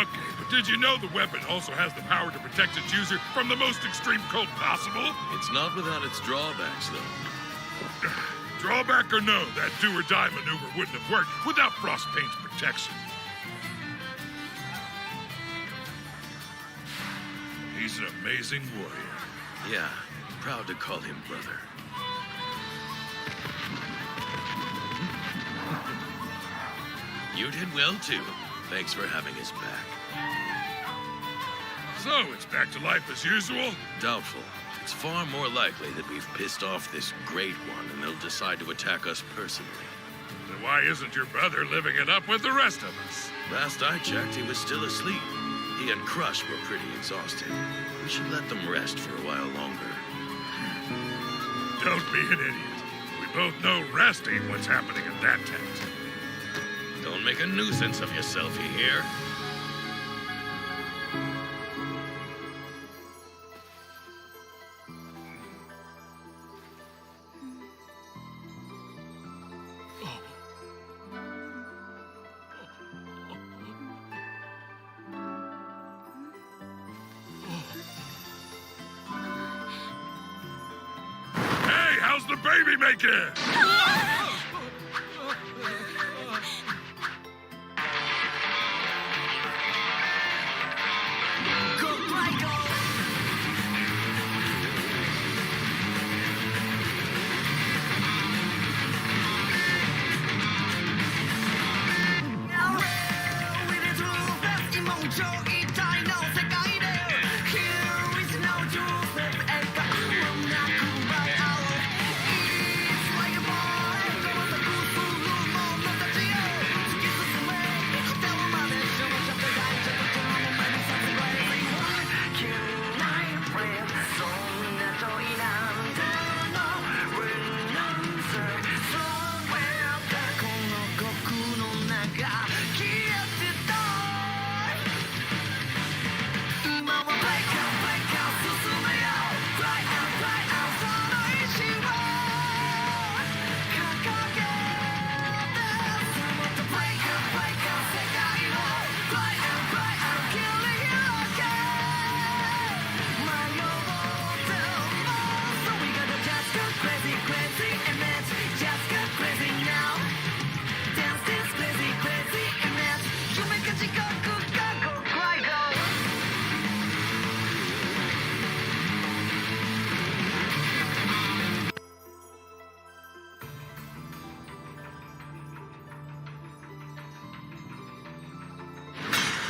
okay, but did you know the weapon also has the power to protect its user from the most extreme cold possible? It's not without its drawbacks, though. Drawback or no, that do-or-die maneuver wouldn't have worked without Frostbane's protection. He's an amazing warrior. Yeah, proud to call him brother. You did well, too. Thanks for having us back. So, it's back to life as usual? Doubtful. It's far more likely that we've pissed off this Great One and they'll decide to attack us personally. Then why isn't your brother living it up with the rest of us? Last I checked, he was still asleep. He and Crush were pretty exhausted. We should let them rest for a while longer. Don't be an idiot. We both know rest ain't what's happening in that tent. Don't make a nuisance of yourself, you hear? Hey, how's the baby making?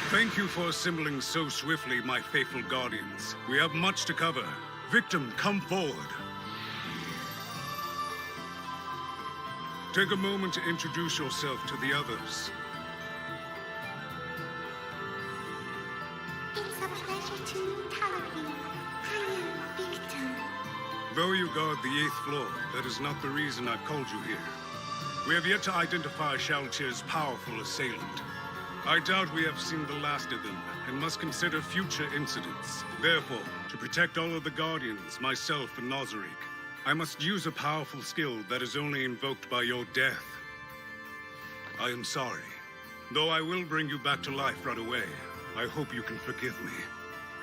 Thank you for assembling so swiftly, my faithful guardians. We have much to cover. Victim, come forward. Take a moment to introduce yourself to the others. It's a pleasure to meet all of you. I am Victim. Though you guard the 8th floor, that is not the reason I've called you here. We have yet to identify Shaltier's powerful assailant. I doubt we have seen the last of them, and must consider future incidents. Therefore, to protect all of the Guardians, myself and Nazarick, I must use a powerful skill that is only invoked by your death. I am sorry. Though I will bring you back to life right away, I hope you can forgive me.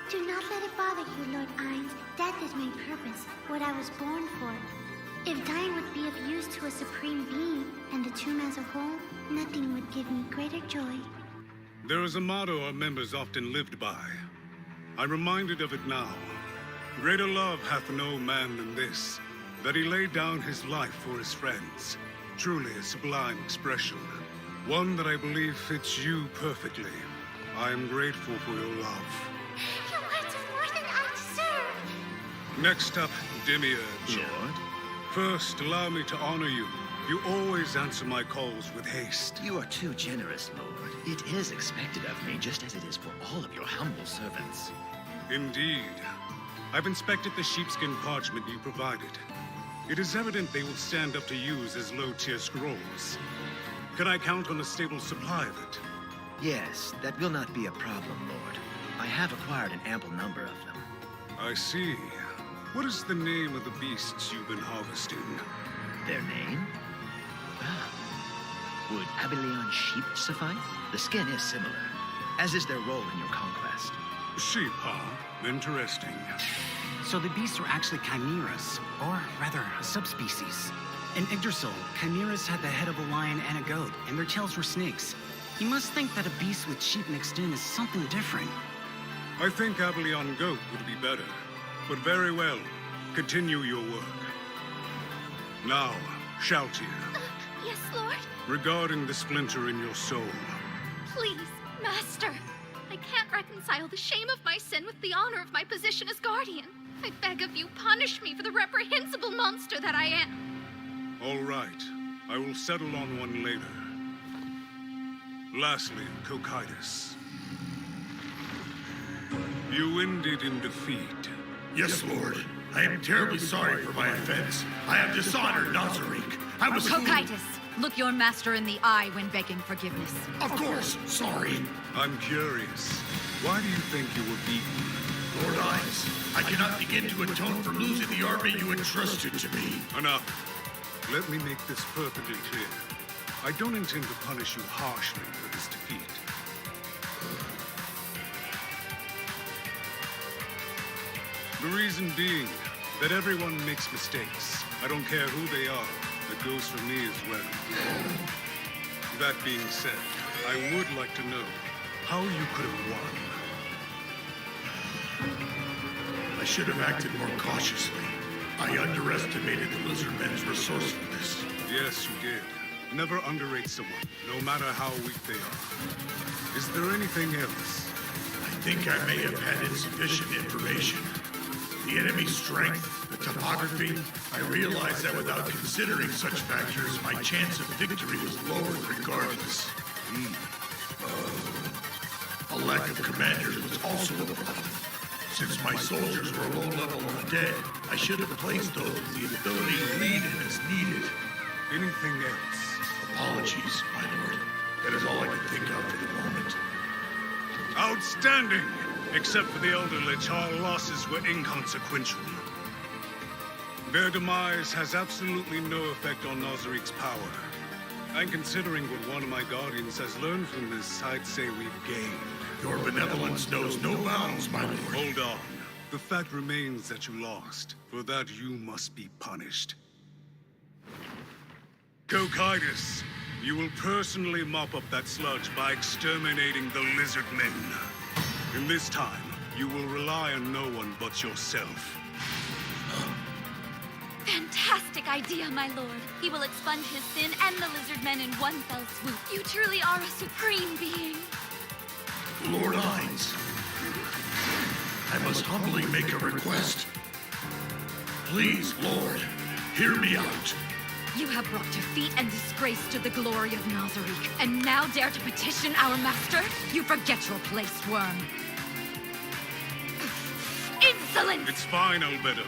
Do not let it bother you, Lord Ainz. Death is my purpose, what I was born for. If dying would be of use to a supreme being, and the tomb as a whole, nothing would give me greater joy. There is a motto our members often lived by. I'm reminded of it now. Greater love hath no man than this, that he laid down his life for his friends. Truly a sublime expression. One that I believe fits you perfectly. I am grateful for your love. Your words are more than I deserve. Next up, Demiurge. Lord? First, allow me to honor you. You always answer my calls with haste. You are too generous, Lord. It is expected of me, just as it is for all of your humble servants. Indeed. I've inspected the sheepskin parchment you provided. It is evident they will stand up to use as low-tier scrolls. Can I count on a stable supply of it? Yes, that will not be a problem, Lord. I have acquired an ample number of them. I see. What is the name of the beasts you've been harvesting? Their name? Would Abelion sheep suffice? The skin is similar, as is their role in your conquest. Sheep, huh? Interesting. So the beasts were actually chimeras, or rather, a subspecies. In Yggdrasil, chimeras had the head of a lion and a goat, and their tails were snakes. You must think that a beast with sheep mixed in is something different. I think Abelion goat would be better. But very well. Continue your work. Now, Sheea. Yes, Lord? Regarding the splinter in your soul. Please, Master. I can't reconcile the shame of my sin with the honor of my position as guardian. I beg of you, punish me for the reprehensible monster that I am. All right. I will settle on one later. Lastly, Cocytus. You ended in defeat. Yes, Lord. I am terribly sorry for my offense. I have dishonored Nazarick. I was Cocytus, look your master in the eye when begging forgiveness. Of course, sorry. I'm curious. Why do you think you were beaten? Lord Hines, I cannot begin to atone for losing the army you entrusted to me. Enough. Let me make this perfectly clear. I don't intend to punish you harshly for this defeat. The reason being that everyone makes mistakes. I don't care who they are. That goes for me as well. That being said, I would like to know how you could have won. I should have acted more cautiously. I underestimated the lizardmen's resourcefulness. Yes, you did. Never underrate someone, no matter how weak they are. Is there anything else? I think I may have had insufficient information. The enemy's strength, the topography. I realized that without considering such factors, my chance of victory was lowered regardless. A lack of commanders was also a problem. Since my soldiers were low level undead, I should have placed those with the ability to lead him as needed. Anything else? Apologies, my lord. That is all I can think of for the moment. Outstanding! Except for the Elder Lich, our losses were inconsequential. Their demise has absolutely no effect on Nazarick's power. And considering what one of my guardians has learned from this, I'd say we've gained. Your benevolence knows no bounds, my lord. Hold on. The fact remains that you lost. For that, you must be punished. Cocytus, you will personally mop up that sludge by exterminating the lizard men. In this time, you will rely on no one but yourself. Fantastic idea, my lord. He will expunge his sin and the lizard men in one fell swoop. You truly are a supreme being. Lord Hines, I must humbly make a request. Please, Lord, hear me out. You have brought defeat and disgrace to the glory of Nazarick, and now dare to petition our master? You forget your place, worm. Insolent! It's fine, Albedo.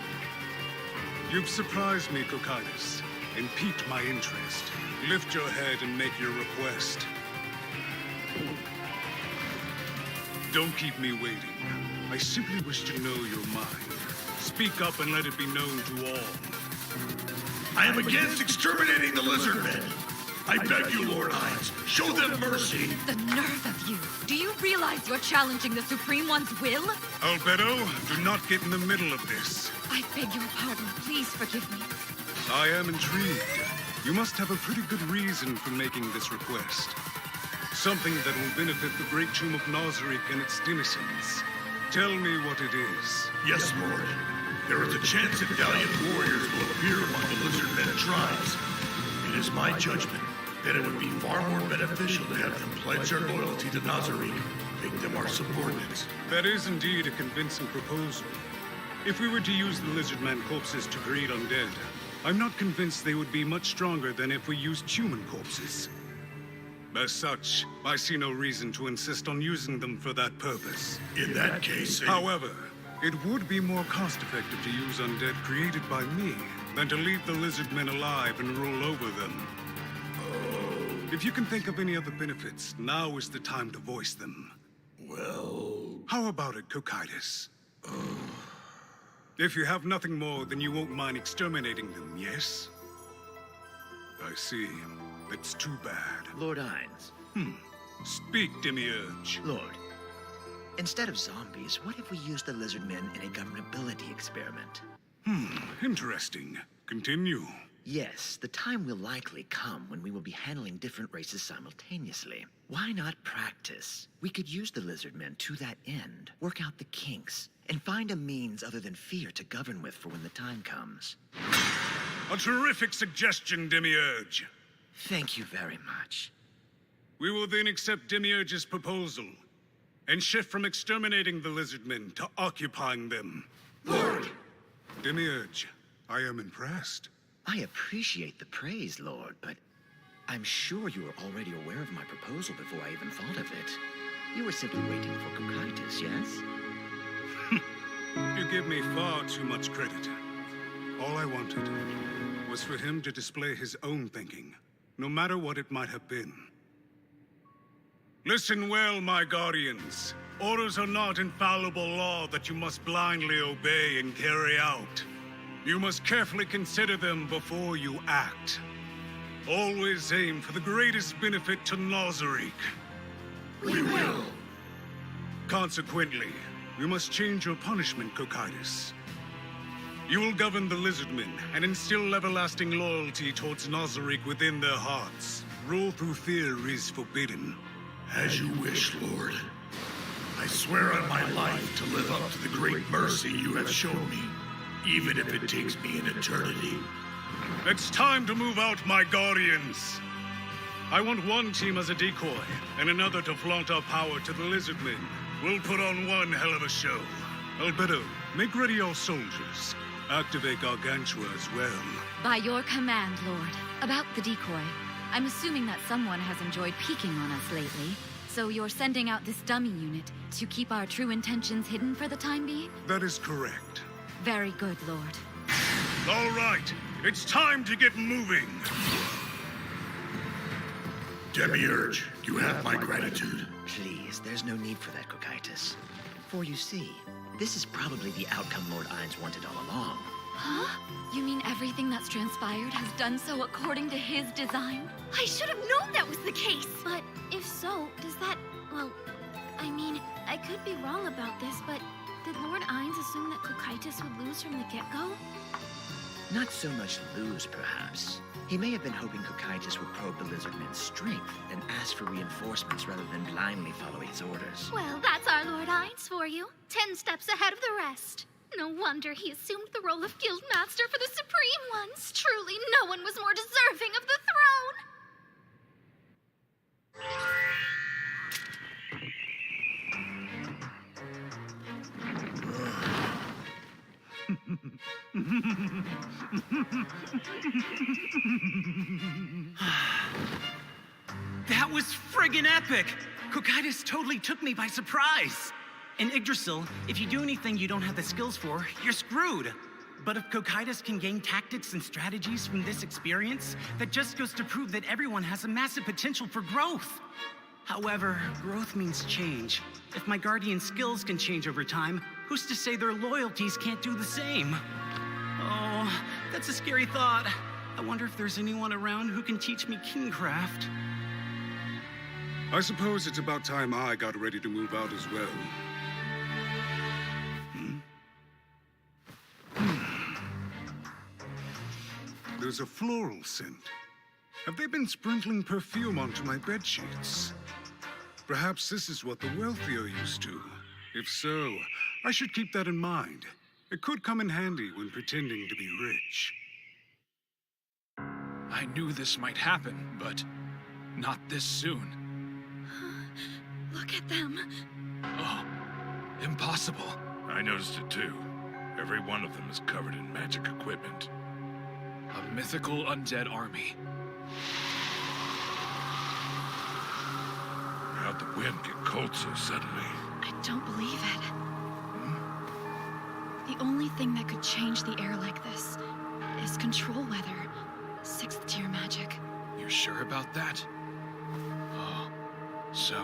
You've surprised me, Cocytus, and piqued my interest. Lift your head and make your request. Don't keep me waiting. I simply wish to know your mind. Speak up and let it be known to all. I am against exterminating the lizard men. I beg you, Lord Hines, show them mercy. The nerve of you. Do you realize you're challenging the Supreme One's will? Albedo, do not get in the middle of this. I beg your pardon. Please forgive me. I am intrigued. You must have a pretty good reason for making this request. Something that will benefit the great tomb of Nazarick and its denizens. Tell me what it is. Yes, Lord. There is a chance that valiant warriors will appear among the lizard men tribes. It is my judgment that it would be far more beneficial to have them pledge their loyalty to Nazarick, make them our subordinates. That is indeed a convincing proposal. If we were to use the lizard man corpses to breed undead, I'm not convinced they would be much stronger than if we used human corpses. As such, I see no reason to insist on using them for that purpose. In that case, However, it would be more cost-effective to use undead created by me than to leave the lizard men alive and rule over them. Oh, If you can think of any other benefits, now is the time to voice them. Well... How about it, Cocytus? If you have nothing more, then you won't mind exterminating them, yes? I see. That's too bad. Lord Hines. Speak, Demiurge. Lord, instead of zombies, what if we used the lizard men in a governability experiment? Interesting. Continue. Yes, the time will likely come when we will be handling different races simultaneously. Why not practice? We could use the lizard men to that end, work out the kinks, and find a means other than fear to govern with for when the time comes. A terrific suggestion, Demiurge. Thank you very much. We will then accept Demiurge's proposal and shift from exterminating the lizard men to occupying them. Lord! Demiurge, I am impressed. I appreciate the praise, Lord, but I'm sure you were already aware of my proposal before I even thought of it. You were simply waiting for Cocytus, yes? You give me far too much credit. All I wanted was for him to display his own thinking, no matter what it might have been. Listen well, my guardians. Orders are not infallible law that you must blindly obey and carry out. You must carefully consider them before you act. Always aim for the greatest benefit to Nazarick. We will. Consequently, you must change your punishment, Cocytus. You will govern the lizardmen and instill everlasting loyalty towards Nazarick within their hearts. Rule through fear is forbidden. As you wish, Lord. I swear on my life to live up to the great mercy you have shown me, even if it takes me an eternity. It's time to move out, my guardians. I want one team as a decoy, and another to flaunt our power to the lizardmen. We'll put on one hell of a show. Albedo, make ready your soldiers. Activate Gargantua as well. By your command, Lord. About the decoy. I'm assuming that someone has enjoyed peeking on us lately. So you're sending out this dummy unit to keep our true intentions hidden for the time being? That is correct. Very good, Lord. All right, it's time to get moving. Demiurge, you have my gratitude. Please, there's no need for that, Cocytus. For you see, this is probably the outcome Lord Hines wanted all along. Huh? You mean everything that's transpired has done so according to his design? I should have known that was the case! But if so, does that... well, I mean, I could be wrong about this, but did Lord Hines assume that Cocytus would lose from the get-go? Not so much lose, perhaps. He may have been hoping Cocytus would probe the lizardmen's strength and ask for reinforcements rather than blindly follow his orders. Well, that's our Lord Hines for you. 10 steps ahead of the rest. No wonder he assumed the role of Guildmaster for the Supreme Ones. Truly, no one was more deserving of the throne. That was friggin' epic! Cocytus totally took me by surprise! In Yggdrasil, if you do anything you don't have the skills for, you're screwed. But if Cocytus can gain tactics and strategies from this experience, that just goes to prove that everyone has a massive potential for growth. However, growth means change. If my guardian skills can change over time, who's to say their loyalties can't do the same? Oh, that's a scary thought. I wonder if there's anyone around who can teach me kingcraft. I suppose it's about time I got ready to move out as well. There's a floral scent. Have they been sprinkling perfume onto my bedsheets? Perhaps this is what the wealthy are used to. If so, I should keep that in mind. It could come in handy when pretending to be rich. I knew this might happen, but not this soon. Look at them. Oh, impossible. I noticed it too. Every one of them is covered in magic equipment. A mythical undead army. How'd the wind get cold so suddenly? I don't believe it. The only thing that could change the air like this is control weather. 6th tier magic. You're sure about that? So,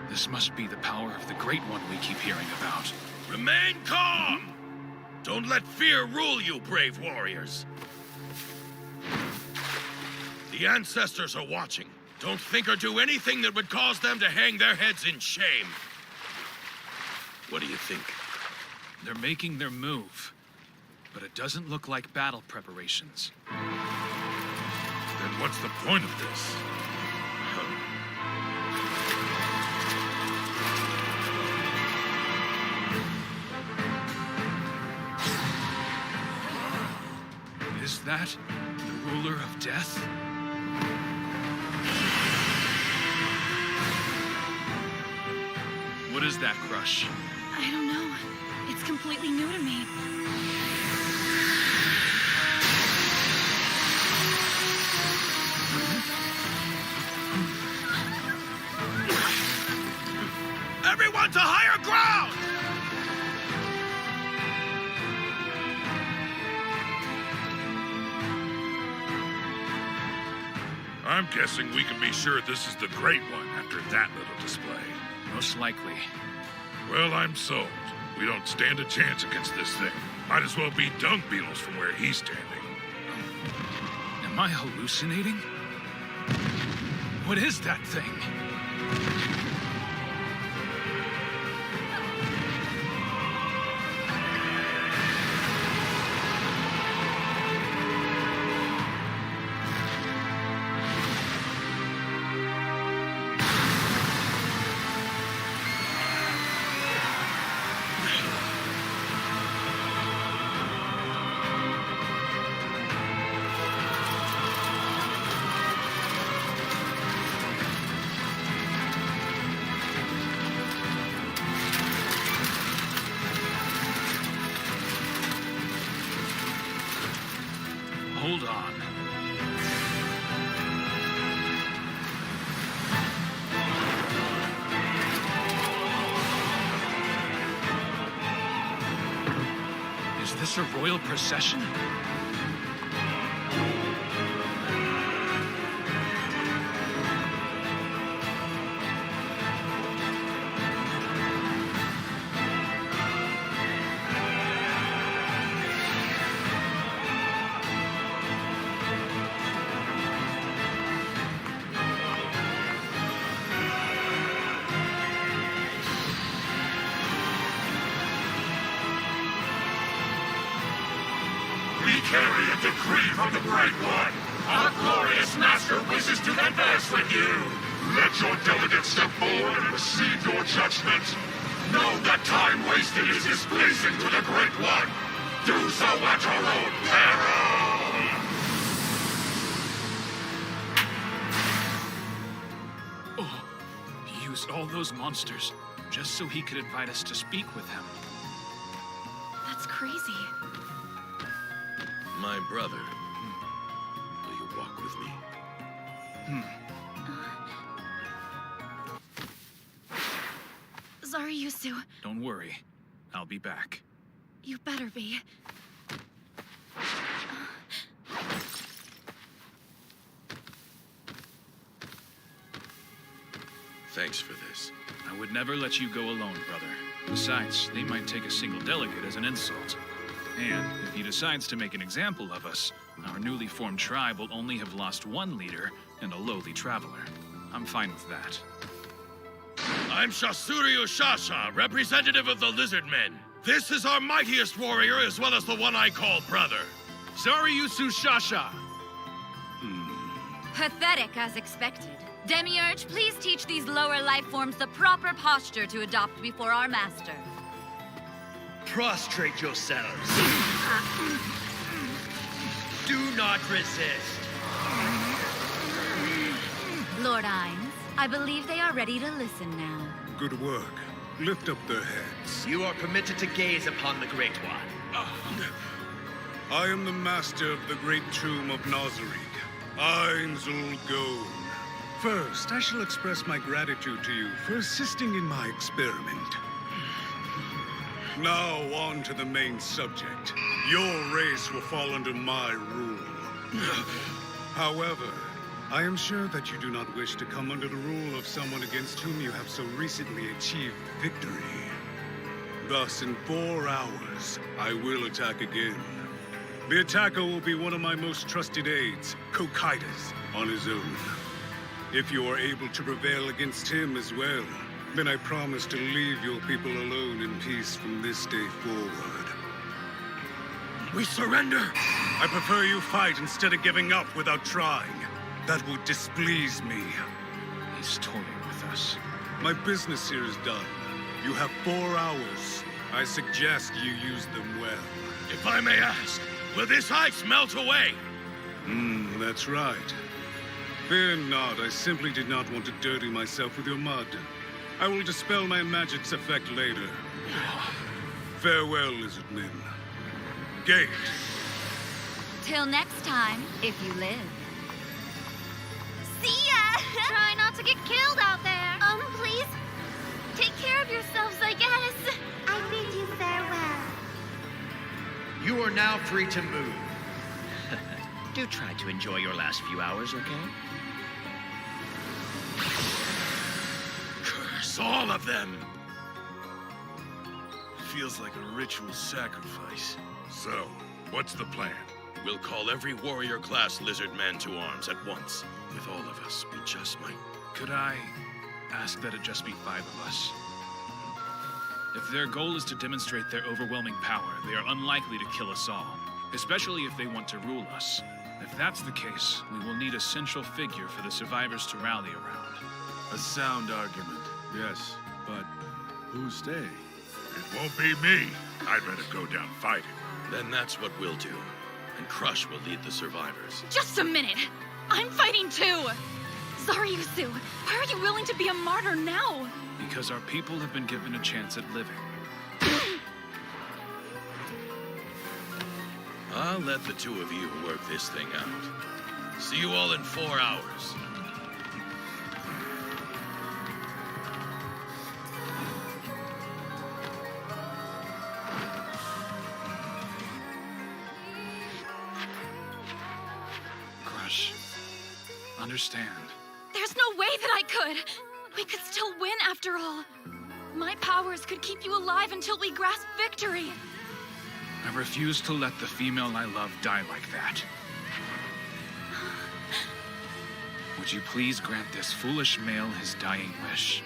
this must be the power of the Great One we keep hearing about. Remain calm! Don't let fear rule you, brave warriors. The ancestors are watching. Don't think or do anything that would cause them to hang their heads in shame. What do you think? They're making their move, but it doesn't look like battle preparations. Then what's the point of this? Is that the ruler of death? What is that, Crush? I don't know. It's completely new to me. Everyone to higher ground! I'm guessing we can be sure this is the Great One after that little display. Most likely. Well, I'm sold. We don't stand a chance against this thing. Might as well be dung beetles from where he's standing. Am I hallucinating? What is that thing? Hold on. Is this a royal procession? We carry a decree from the Great One. Our glorious master wishes to converse with you. Let your delegates step forward and receive your judgment. Know that time wasted is displeasing to the Great One. Do so at your own peril. Oh, he used all those monsters just so he could invite us to speak with him. That's crazy. My brother. Will you walk with me? Zariyusu, Don't worry. I'll be back. you better be. Thanks for this. I would never let you go alone, brother. Besides, they might take a single delegate as an insult. And if he decides to make an example of us, our newly formed tribe will only have lost one leader and a lowly traveler. I'm fine with that. I'm Shasuryu Shasha, representative of the Lizard Men. This is our mightiest warrior as well as the one I call brother. Zariyusu Shasha! Pathetic as expected. Demiurge, please teach these lower life forms the proper posture to adopt before our master. Prostrate yourselves. Do not resist. Lord Ainz, I believe they are ready to listen now. Good work. Lift up their heads. You are permitted to gaze upon the Great One. I am the master of the great tomb of Nazaried, Ainz Ul-Gon. First, I shall express my gratitude to you for assisting in my experiment. Now, on to the main subject. Your race will fall under my rule. However, I am sure that you do not wish to come under the rule of someone against whom you have so recently achieved victory. Thus, in 4 hours, I will attack again. The attacker will be one of my most trusted aides, Kokaitis, on his own. If you are able to prevail against him as well, then I promise to leave your people alone in peace from this day forward. We surrender! I prefer you fight instead of giving up without trying. That would displease me. He's toying with us. My business here is done. You have 4 hours. I suggest you use them well. If I may ask, will this ice melt away? That's right. Fear not, I simply did not want to dirty myself with your mud. I will dispel my magic's effect later. Farewell, lizard men. Gate. Till next time, if you live. See ya! Try not to get killed out there. Please, take care of yourselves, I guess. I bid you farewell. You are now free to move. Do try to enjoy your last few hours, okay? Curse all of them! Feels like a ritual sacrifice. So, what's the plan? We'll call every warrior class lizard man to arms at once. With all of us, we just might... Could I ask that it just be 5 of us? If their goal is to demonstrate their overwhelming power, they are unlikely to kill us all, especially if they want to rule us. If that's the case, we will need a central figure for the survivors to rally around. A sound argument, yes. But who's staying? It won't be me. I'd better go down fighting. Then that's what we'll do. And Crush will lead the survivors. Just a minute! I'm fighting too! Zaryusu, why are you willing to be a martyr now? Because our people have been given a chance at living. I'll let the two of you work this thing out. See you all in 4 hours. Crush, understand. There's no way that I could! We could still win after all. My powers could keep you alive until we grasp victory. I refuse to let the female I love die like that. Would you please grant this foolish male his dying wish?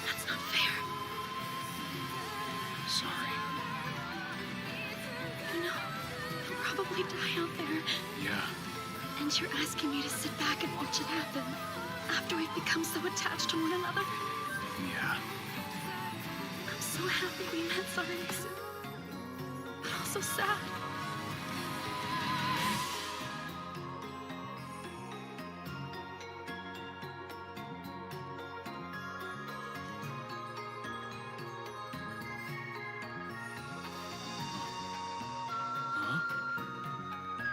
That's not fair. Sorry. You know, you'll probably die out there. Yeah. And you're asking me to sit back and watch it happen after we've become so attached to one another. Yeah. I'm so happy we met, Zaryusu. But also sad.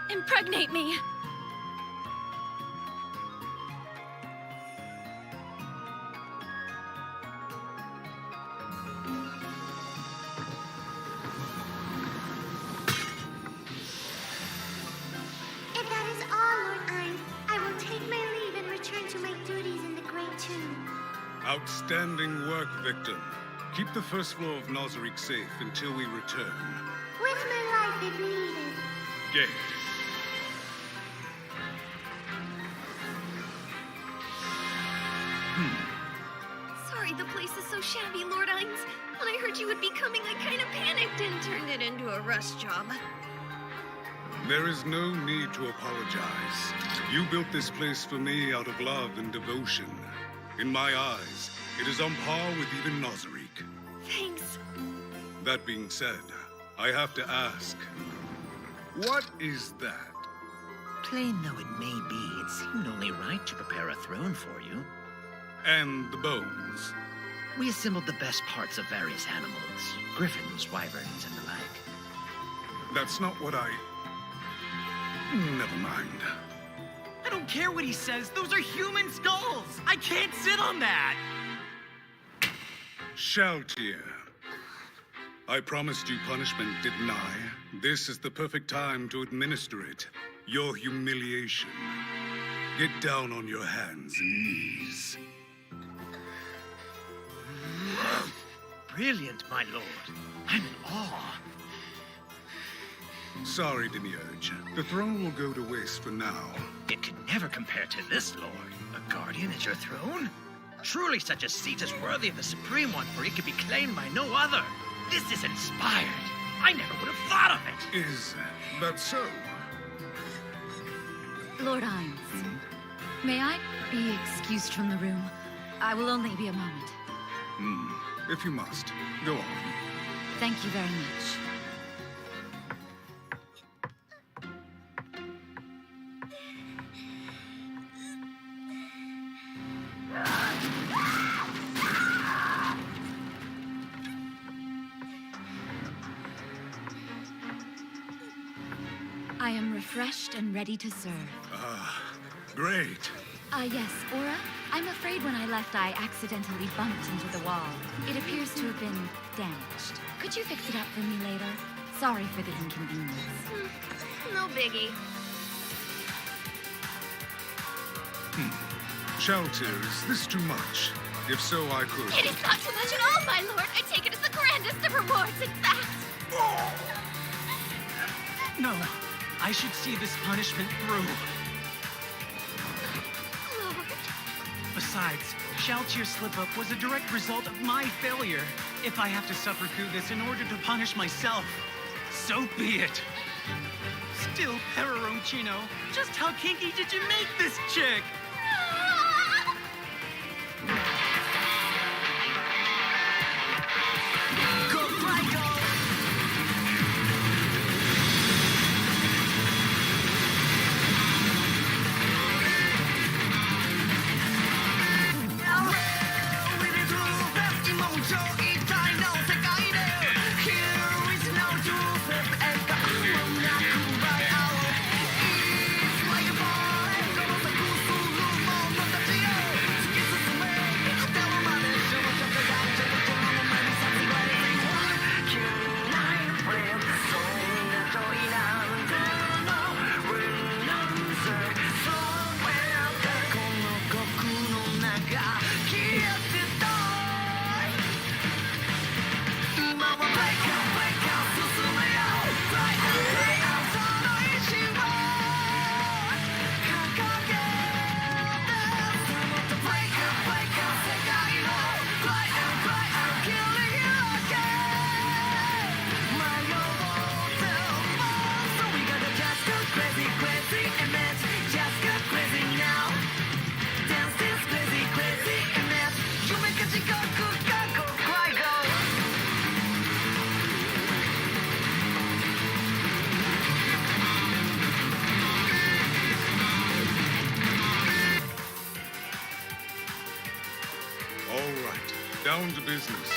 Impregnate me! If that is all, Lord Ein, I will take my leave and return to my duties in the Great Tomb. Outstanding work, Victim. Keep the first floor of Nazarick safe until we return. With my life if needed. Gate. Sorry the place is so shabby, Lord Ainz. When I heard you would be coming, I kind of panicked and turned it into a rush job. There is no need to apologize. You built this place for me out of love and devotion. In my eyes, it is on par with even Nazarick. Thanks. That being said, I have to ask, what is that? Plain though it may be, it seemed only right to prepare a throne for you. And the bones? We assembled the best parts of various animals. Griffins, wyverns, and the like. That's not what I... Never mind. I don't care what he says. Those are human skulls. I can't sit on that. Shaltier. I promised you punishment, didn't I? This is the perfect time to administer it. Your humiliation. Get down on your hands and knees. Brilliant, my lord. I'm in awe. Sorry, Demiurge. The throne will go to waste for now. It could never compare to this, lord. A guardian at your throne? Truly such a seat is worthy of the Supreme One, for it could be claimed by no other. This is inspired. I never would have thought of it. Is that so? Lord Hines, may I be excused from the room? I will only be a moment. If you must, go on. Thank you very much. I am refreshed and ready to serve. Great. Yes, Aura. I'm afraid when I left, I accidentally bumped into the wall. It appears to have been damaged. Could you fix it up for me later? Sorry for the inconvenience. No biggie. Shelter, is this too much? If so, I could. It is not too much at all, my lord. I take it as the grandest of rewards, in fact. No, I should see this punishment through. Lord. Besides, Shaltier's slip-up was a direct result of my failure. If I have to suffer through this in order to punish myself, so be it. Still, Peroncino, just how kinky did you make this chick? Down to business.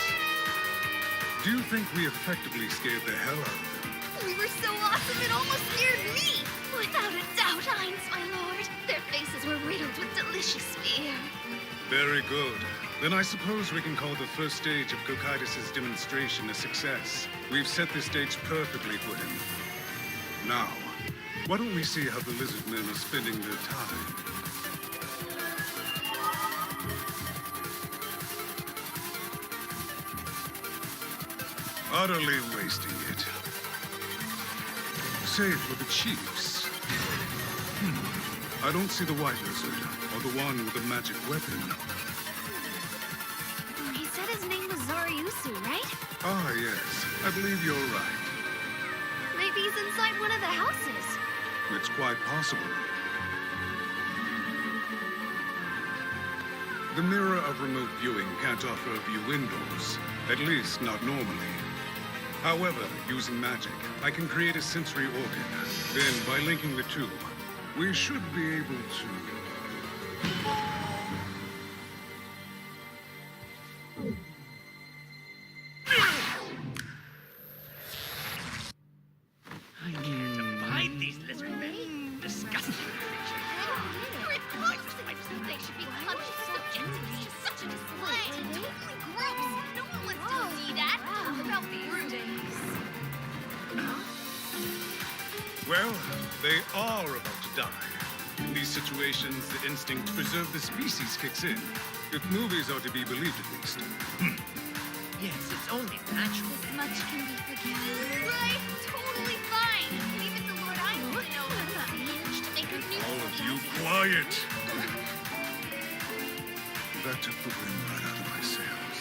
Do you think we effectively scared the hell out of them? We were so awesome it almost scared me! Without a doubt, Hines, my lord. Their faces were riddled with delicious fear. Very good. Then I suppose we can call the first stage of Cocytus' demonstration a success. We've set the stage perfectly for him. Now, why don't we see how the lizard men are spending their time? Utterly wasting it. Save for the chiefs. I don't see the white lizard, or the one with the magic weapon. He said his name was Zoriusu, right? Ah, yes. I believe you're right. Maybe he's inside one of the houses. It's quite possible. The mirror of remote viewing can't offer a view indoors. At least, not normally. However, using magic, I can create a sensory organ. Then, by linking the two, we should be able to... I can't abide these lizard men. Disgusting creatures. They should be punished subjected to such a display. Totally gross. No one wants to see that. How about the Well, they are about to die. In these situations, the instinct to preserve the species kicks in. If movies are to be believed, at least. Yes, it's only natural. Much can be forgiven. Right? Totally fine. And even the Lord I want to know about Lineage to make a new All of you quiet! That took the wind right out of my sails.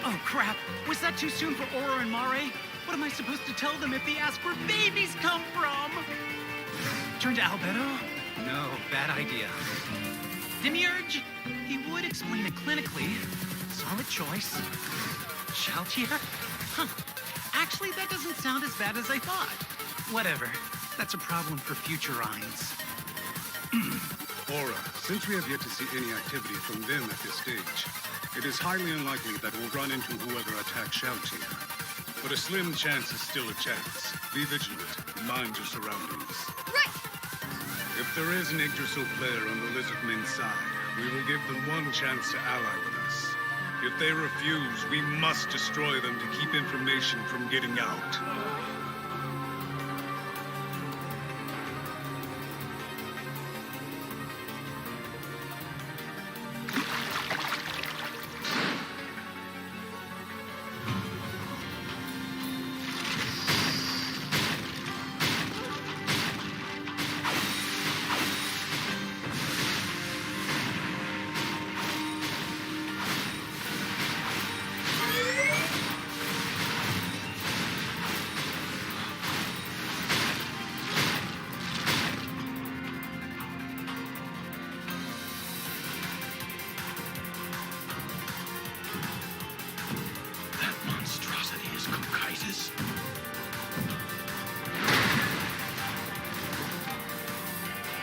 Oh, crap. Was that too soon for Aura and Mare? What am I supposed to tell them if they ask where babies come from? Turn to Albedo? No, bad idea. Demiurge? He would explain it clinically. Solid choice. Shaltia? Huh. Actually, that doesn't sound as bad as I thought. Whatever. That's a problem for future Ainz. Aura, since we have yet to see any activity from them at this stage, it is highly unlikely that we'll run into whoever attacked Shaltia. But a slim chance is still a chance. Be vigilant. Mind your surroundings. Right! If there is an Yggdrasil player on the Lizardmen's side, we will give them one chance to ally with us. If they refuse, we must destroy them to keep information from getting out.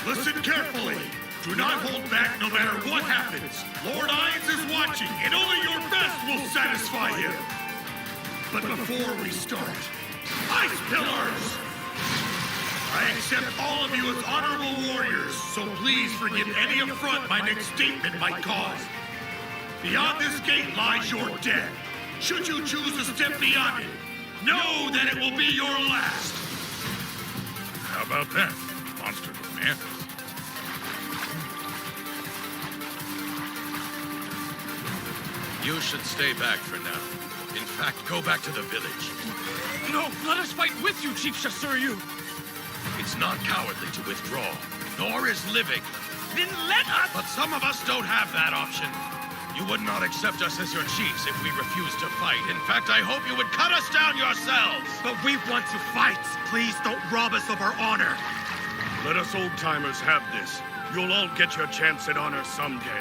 Listen carefully. Do not hold back no matter what happens. Lord Ainz is watching, and only your best will satisfy him. But before we start, Ice Pillars! I accept all of you as honorable warriors, so please forgive any affront my next statement might cause. Beyond this gate lies your death. Should you choose to step beyond it, know that it will be your last. How about that, monster man? You should stay back for now. In fact, go back to the village. No, let us fight with you, Chief Shasuryu! It's not cowardly to withdraw, nor is living. Then let us— But some of us don't have that option. You would not accept us as your chiefs if we refused to fight. In fact, I hope you would cut us down yourselves! But we want to fight. Please don't rob us of our honor. Let us old-timers have this. You'll all get your chance at honor someday.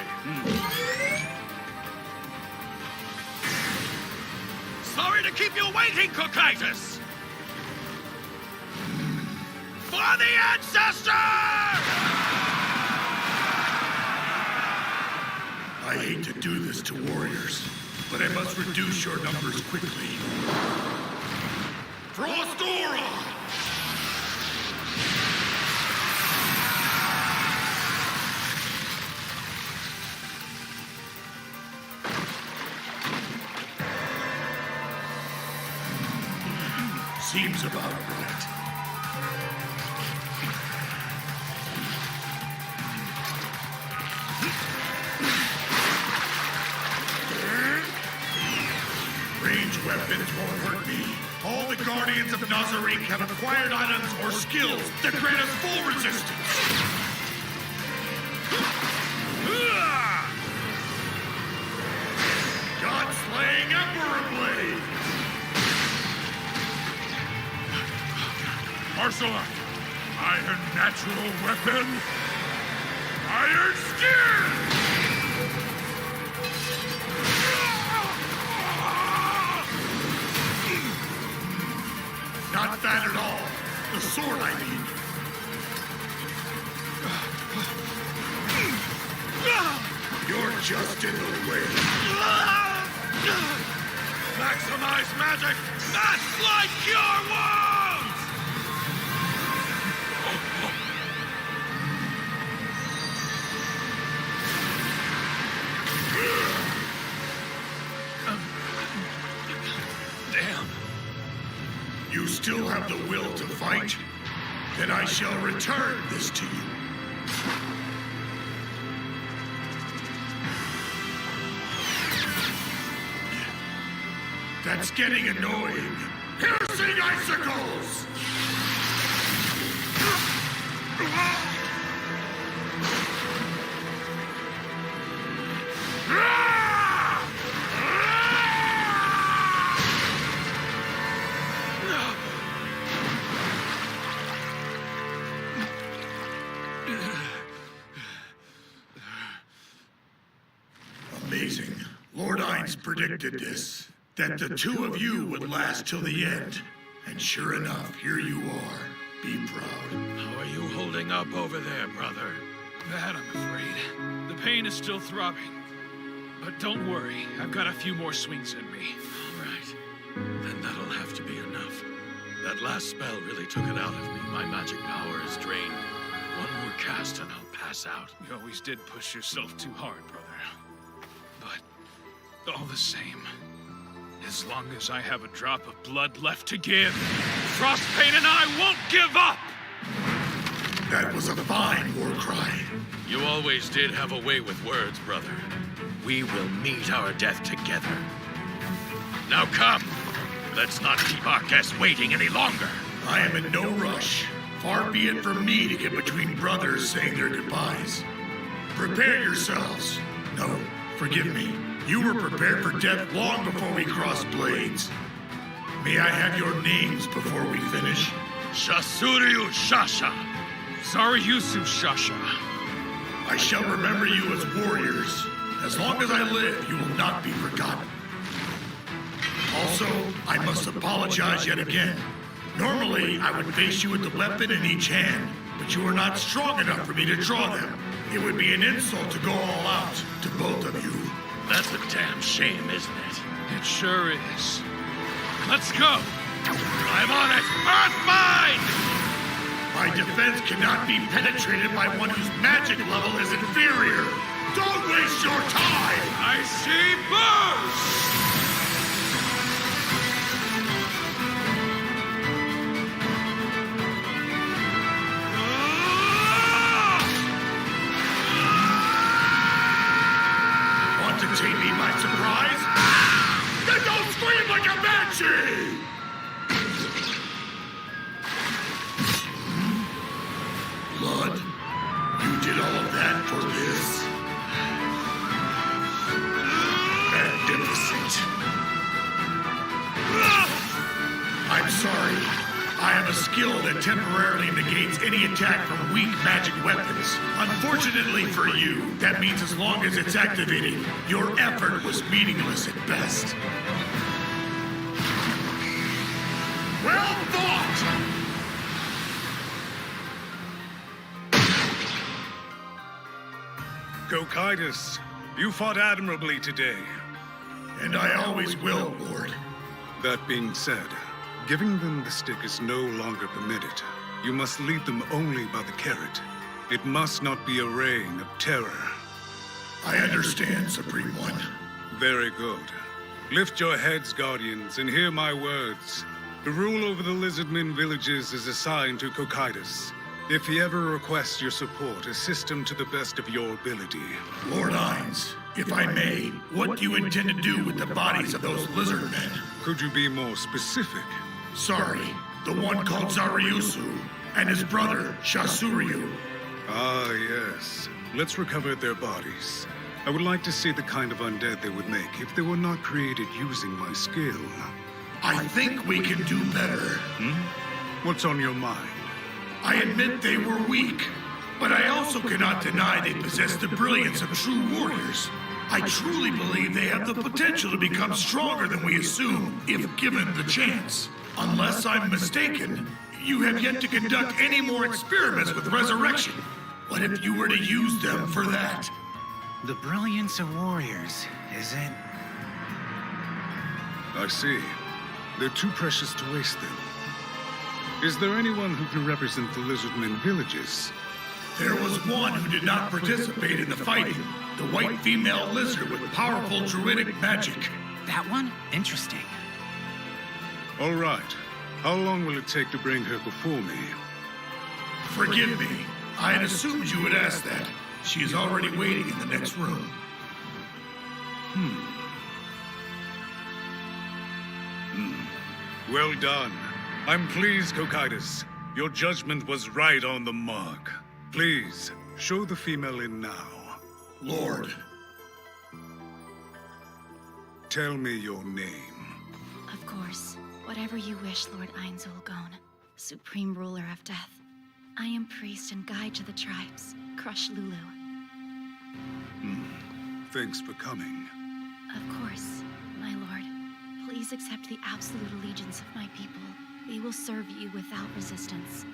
Sorry to keep you waiting, Cocytus! For the ancestor! I hate to do this to warriors, but I must reduce your numbers quickly. Frostora! Seems about right. Range weapons won't hurt me. All the Guardians of Nazarick have acquired items or skills that grant us full resistance. God-slaying Emperor Blade! Marcella, iron natural weapon, iron skin! Not that at all. The sword, I mean. You're just in the way. Maximize magic! That's like cure wounds! Damn. You still have the will to fight? Then I shall return this to you. That's getting annoying. Piercing icicles! Amazing. Lord Ainz predicted this. That the two of you would last till the end. And sure enough, here you are. Be proud. How are you holding up over there, brother? Bad, I'm afraid. The pain is still throbbing. But don't worry, I've got a few more swings in me. All right. Then that'll have to be enough. That last spell really took it out of me. My magic power is drained. One more cast and I'll pass out. You always did push yourself too hard, brother. But all the same, as long as I have a drop of blood left to give, Frostbane and I won't give up! That was a fine war cry. You always did have a way with words, brother. We will meet our death together. Now come! Let's not keep our guests waiting any longer. I am in no rush. Far be it from me to get between brothers saying their goodbyes. Prepare yourselves. No, forgive me. You were prepared for death long before we crossed blades. May I have your names before we finish? Shasuryu Shasha. Zaryusu Shasha. I shall remember you as warriors. As long as I live, you will not be forgotten. Also, I must apologize yet again. Normally, I would face you with the weapon in each hand, but you are not strong enough for me to draw them. It would be an insult to go all out to both of you. That's a damn shame, isn't it? It sure is. Let's go! I'm on it! Earthbind! My defense cannot be penetrated by one whose magic level is inferior. Don't waste your time! I see burst! Take me by surprise? Then don't scream like a banshee! Blood? You did all of that for this? Magnificent. I'm sorry. I have a skill that temporarily negates any attack from weak magic weapons. Unfortunately for you, that means as long as it's activated, your effort was meaningless at best. Well fought! Cocytus, you fought admirably today. And I always will, Lord. That being said, giving them the stick is no longer permitted. You must lead them only by the carrot. It must not be a reign of terror. I understand, Supreme One. Very good. Lift your heads, Guardians, and hear my words. The rule over the Lizardmen villages is assigned to Cocytus. If he ever requests your support, assist him to the best of your ability. Lord Ainz, if I may, what do you intend to do with the bodies of those lizard men? Could you be more specific? Sorry, the one called Zaryusu, and his brother, Shasuryu. Ah, yes. Let's recover their bodies. I would like to see the kind of undead they would make if they were not created using my skill. I think we can do better. What's on your mind? I admit they were weak, but I also cannot deny they possess the brilliance of true warriors. I truly believe they have the potential to become stronger than we assume, if given the chance. Unless I'm mistaken, you have yet to conduct any more experiments with resurrection. What if you were to use them for that? The brilliance of warriors, is it? I see. They're too precious to waste them. Is there anyone who can represent the Lizardmen villages? There was one who did not participate in the fighting. The white female lizard with powerful druidic magic. That one? Interesting. All right. How long will it take to bring her before me? Forgive me. I had assumed you would ask that. She is already waiting in the next room. Well done. I'm pleased, Cocytus. Your judgment was right on the mark. Please, show the female in now. Lord. Tell me your name. Of course. Whatever you wish, Lord Ainzul-Gon, Supreme Ruler of Death. I am priest and guide to the tribes. Crush Lulu. Thanks for coming. Of course, my lord. Please accept the absolute allegiance of my people. We will serve you without resistance.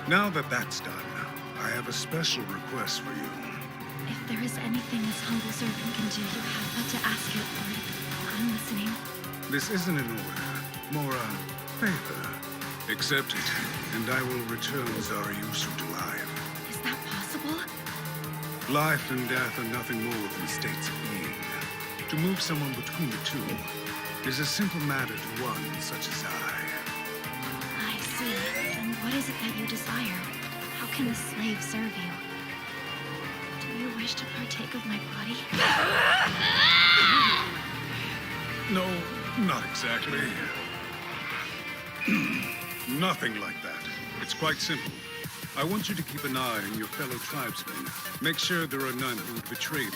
Now that that's done, I have a special request for you. If there is anything this humble servant can do, you have but to ask it, Lord. I'm listening. This isn't an order, more a favor. Accept it, and I will return Zariusu to life. Is that possible? Life and death are nothing more than states of being. To move someone between the two is a simple matter to one such as I. I see. And what is it that you desire? How can the slave serve you? Do you wish to partake of my body? No, not exactly. Nothing like that. It's quite simple. I want you to keep an eye on your fellow tribesmen. Make sure there are none who would betray me.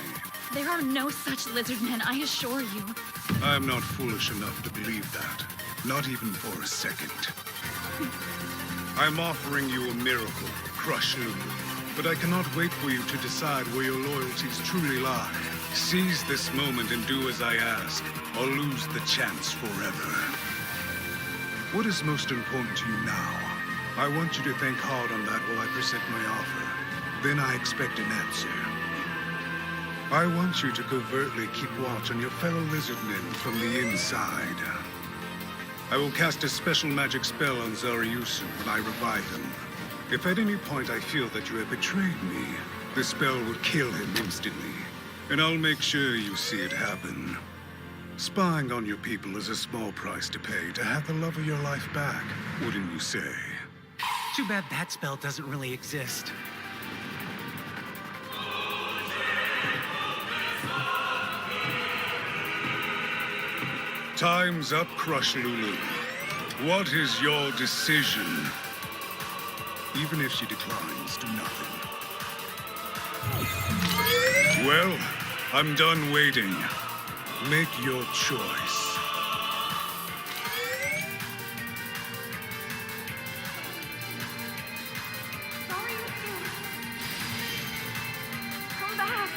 There are no such lizard men, I assure you. I am not foolish enough to believe that. Not even for a second. I'm offering you a miracle, Crush Lulu. But I cannot wait for you to decide where your loyalties truly lie. Seize this moment and do as I ask, or lose the chance forever. What is most important to you now? I want you to think hard on that while I present my offer. Then I expect an answer. I want you to covertly keep watch on your fellow lizardmen from the inside. I will cast a special magic spell on Zariusu when I revive him. If at any point I feel that you have betrayed me, the spell will kill him instantly. And I'll make sure you see it happen. Spying on your people is a small price to pay to have the love of your life back, wouldn't you say? Too bad that spell doesn't really exist. Time's up, Crush Lulu. What is your decision? Even if she declines, do nothing. Well, I'm done waiting. Make your choice. Come back.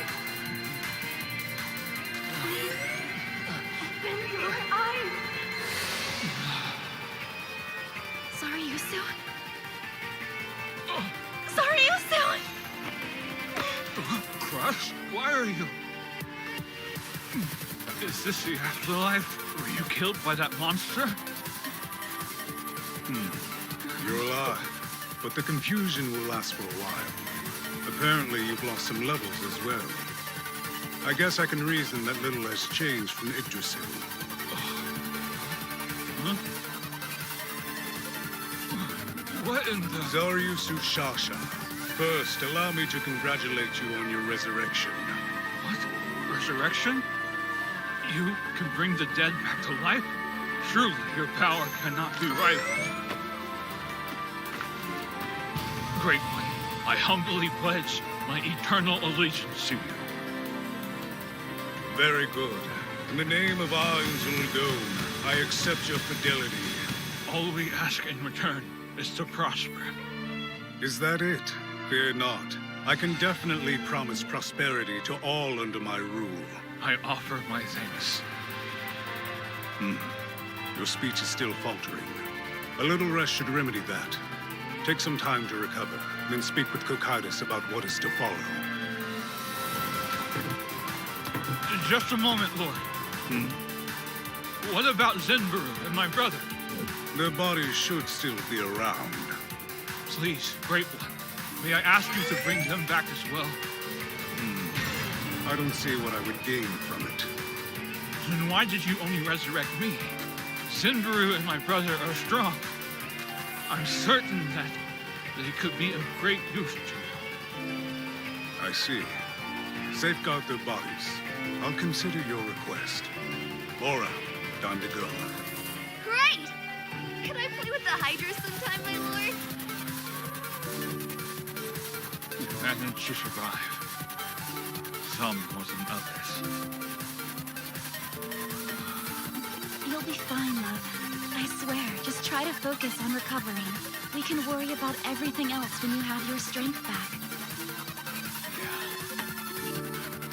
Please. Open your eyes. Zariusu? Zariusu! Crush, why are you? Is this the afterlife? Were you killed by that monster? You're alive, but the confusion will last for a while. Apparently, you've lost some levels as well. I guess I can reason that little has changed from Yggdrasil. Huh? What in the... Zariusu Shasha. First, allow me to congratulate you on your resurrection. What? Resurrection? You can bring the dead back to life? Surely your power cannot be rivaled. Great One, I humbly pledge my eternal allegiance to you. Very good. In the name of Ainzul-Gon, I accept your fidelity. All we ask in return is to prosper. Is that it? Fear not. I can definitely promise prosperity to all under my rule. I offer my thanks. Your speech is still faltering. A little rest should remedy that. Take some time to recover, then speak with Cocytus about what is to follow. Just a moment, Lord. What about Zenburu and my brother? Their bodies should still be around. Please, Great One, may I ask you to bring them back as well? I don't see what I would gain from it. Then why did you only resurrect me? Sinbaru and my brother are strong. I'm certain that they could be of great use to you. I see. Safeguard their bodies. I'll consider your request. Laura, time to go. Great! Can I play with the Hydra sometime, my lord? You managed to survive. Some more than others. You'll be fine, love. I swear, just try to focus on recovering. We can worry about everything else when you have your strength back.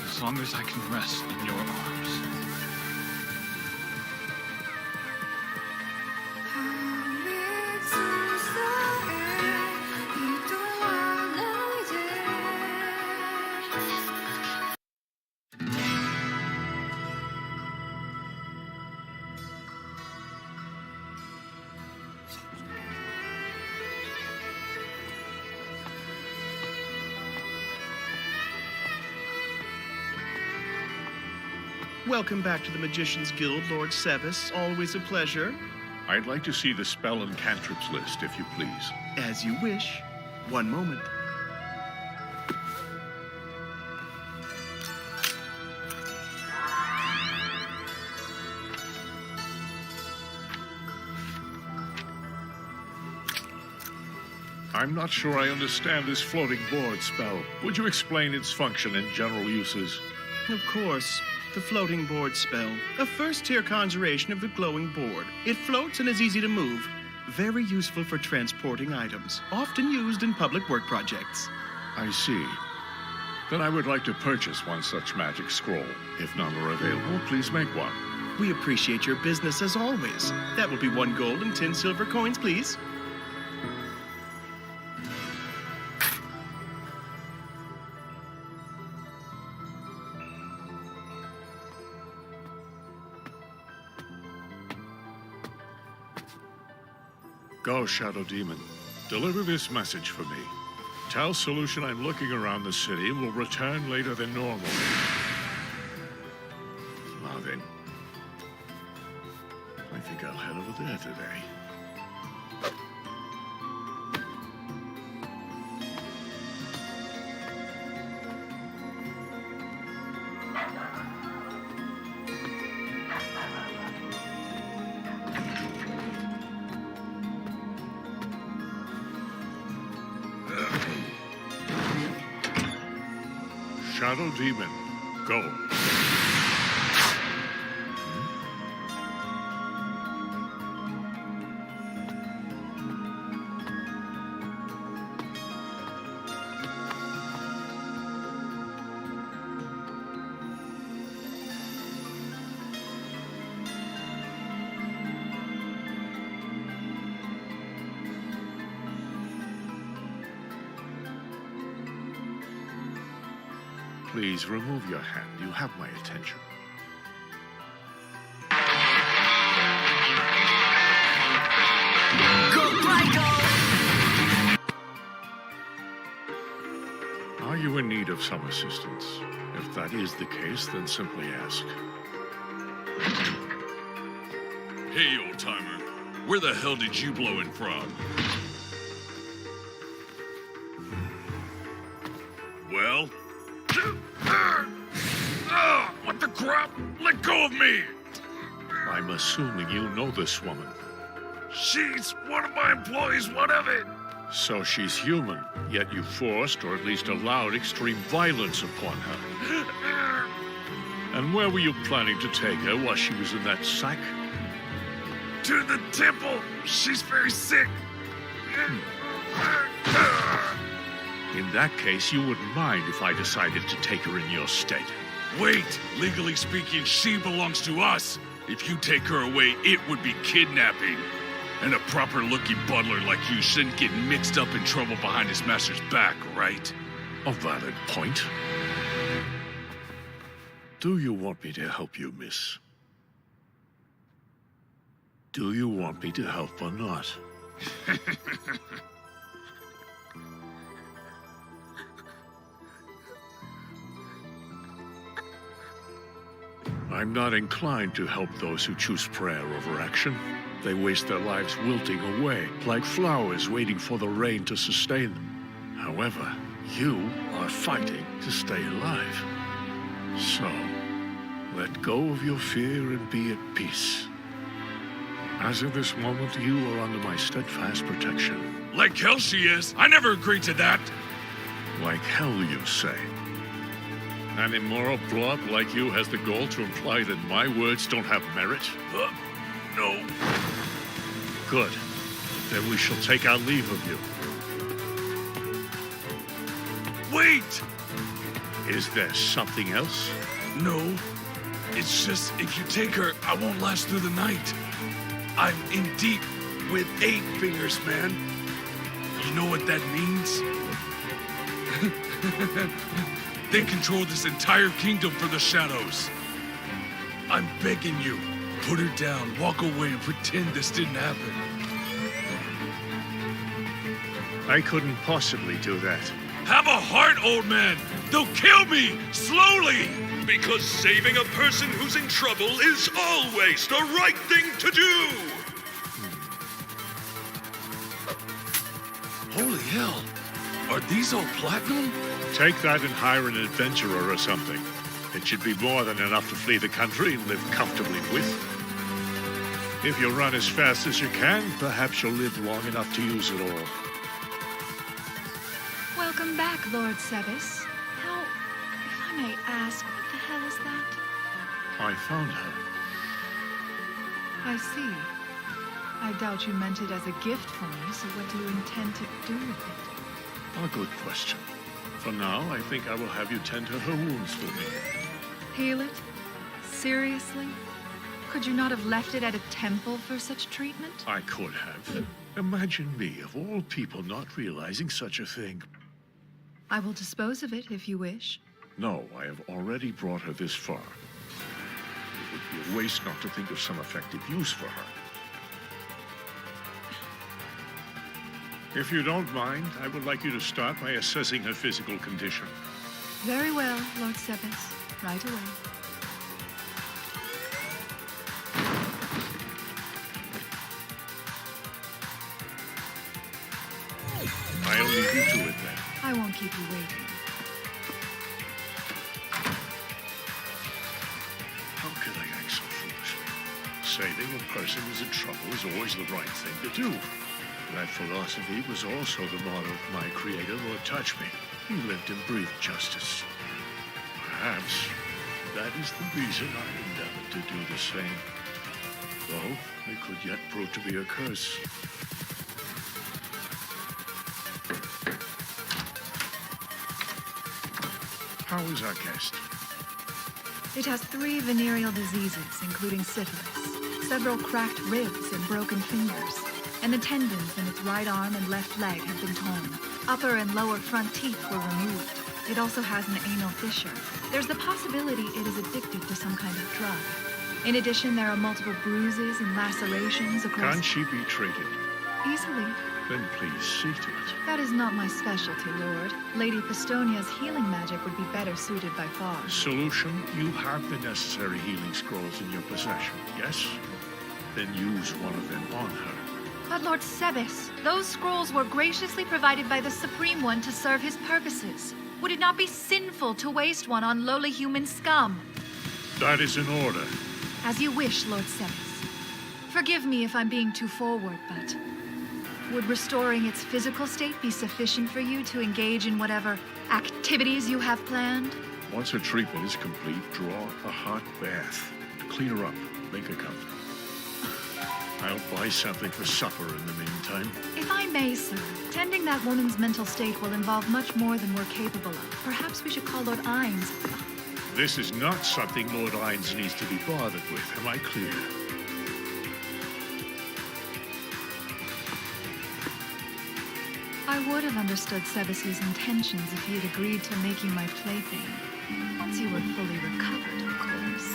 As long as I can rest in your arms. Welcome back to the Magician's Guild, Lord Sevis. Always a pleasure. I'd like to see the spell and cantrips list, if you please. As you wish. One moment. I'm not sure I understand this floating board spell. Would you explain its function and general uses? Of course. The floating board spell. A first-tier conjuration of the glowing board. It floats and is easy to move. Very useful for transporting items. Often used in public work projects. I see. Then I would like to purchase one such magic scroll. If none are available, please make one. We appreciate your business as always. That will be 1 gold and 10 silver coins, please. Go, Shadow Demon. Deliver this message for me. Tell Solution I'm looking around the city and will return later than normal. Now then. I think I'll head over there today. Shadow Demon, go. Please remove your hand. You have my attention. Are you in need of some assistance? If that is the case, then simply ask. Hey, old-timer. Where the hell did you blow in from? Well? What the crap? Let go of me! I'm assuming you know this woman. She's one of my employees, what of it? So she's human, yet you forced, or at least allowed, extreme violence upon her. And where were you planning to take her while she was in that sack? To the temple! She's very sick! In that case, you wouldn't mind if I decided to take her in your stead. Wait! Legally speaking, she belongs to us! If you take her away, it would be kidnapping. And a proper-looking butler like you shouldn't get mixed up in trouble behind his master's back, right? A valid point. Do you want me to help you, miss? Do you want me to help or not? I'm not inclined to help those who choose prayer over action. They waste their lives wilting away, like flowers waiting for the rain to sustain them. However, you are fighting to stay alive. So, let go of your fear and be at peace. As of this moment, you are under my steadfast protection. Like hell she is. I never agreed to that. Like hell, you say? An immoral plot like you has the goal to imply that my words don't have merit? No. Good. Then we shall take our leave of you. Wait! Is there something else? No. It's just, if you take her, I won't last through the night. I'm in deep with 8 fingers, man. You know what that means? They control this entire kingdom for the shadows. I'm begging you, put her down, walk away, and pretend this didn't happen. I couldn't possibly do that. Have a heart, old man! They'll kill me, slowly! Because saving a person who's in trouble is always the right thing to do! Holy hell! Are these all platinum? Take that and hire an adventurer or something. It should be more than enough to flee the country and live comfortably with. If you run as fast as you can, perhaps you'll live long enough to use it all. Welcome back, Lord Sebis. How, if I may ask, what the hell is that? I found her. I see. I doubt you meant it as a gift for me, so what do you intend to do with it? A good question. For now, I think I will have you tend to her wounds for me. Heal it? Seriously? Could you not have left it at a temple for such treatment? I could have. Imagine me, of all people, not realizing such a thing. I will dispose of it if you wish. No, I have already brought her this far. It would be a waste not to think of some effective use for her. If you don't mind, I would like you to start by assessing her physical condition. Very well, Lord Sebis. Right away. I'll leave you to it then. I won't keep you waiting. How could I act so foolishly? Saving a person who's in trouble is always the right thing to do. That philosophy was also the motto of my creator, Lord Touchme. He lived and breathed justice. Perhaps that is the reason I endeavored to do the same. Though it could yet prove to be a curse. How is our guest? It has 3 venereal diseases, including syphilis, several cracked ribs and broken fingers, and the tendons in its right arm and left leg have been torn. Upper and lower front teeth were removed. It also has an anal fissure. There's the possibility it is addicted to some kind of drug. In addition, there are multiple bruises and lacerations across... Can she be treated? Easily. Then please see to it. That is not my specialty, Lord. Lady Pistonia's healing magic would be better suited by far. Solution, you have the necessary healing scrolls in your possession, yes? Then use one of them on her. But Lord Sebis, those scrolls were graciously provided by the Supreme One to serve his purposes. Would it not be sinful to waste one on lowly human scum? That is in order. As you wish, Lord Sebis. Forgive me if I'm being too forward, but... would restoring its physical state be sufficient for you to engage in whatever activities you have planned? Once her treatment is complete, draw a hot bath. Clean her up, make her comfortable. I'll buy something for supper in the meantime. If I may, sir, tending that woman's mental state will involve much more than we're capable of. Perhaps we should call Lord Ines. This is not something Lord Ines needs to be bothered with. Am I clear? I would have understood Sebis's intentions if he had agreed to make you my plaything. Once you were fully recovered, of course.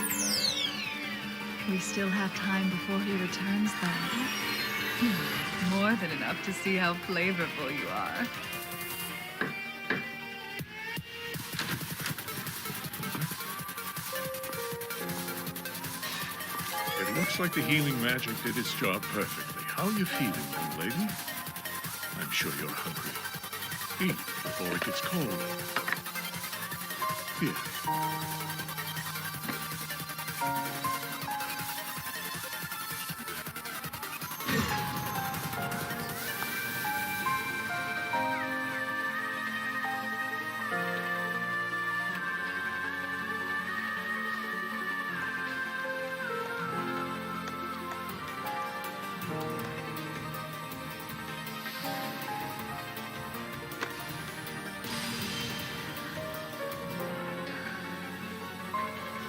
We still have time before he returns, though. More than enough to see how flavorful you are. Looks like the healing magic did its job perfectly. How are you feeling, young lady? I'm sure you're hungry. Eat before it gets cold. Here.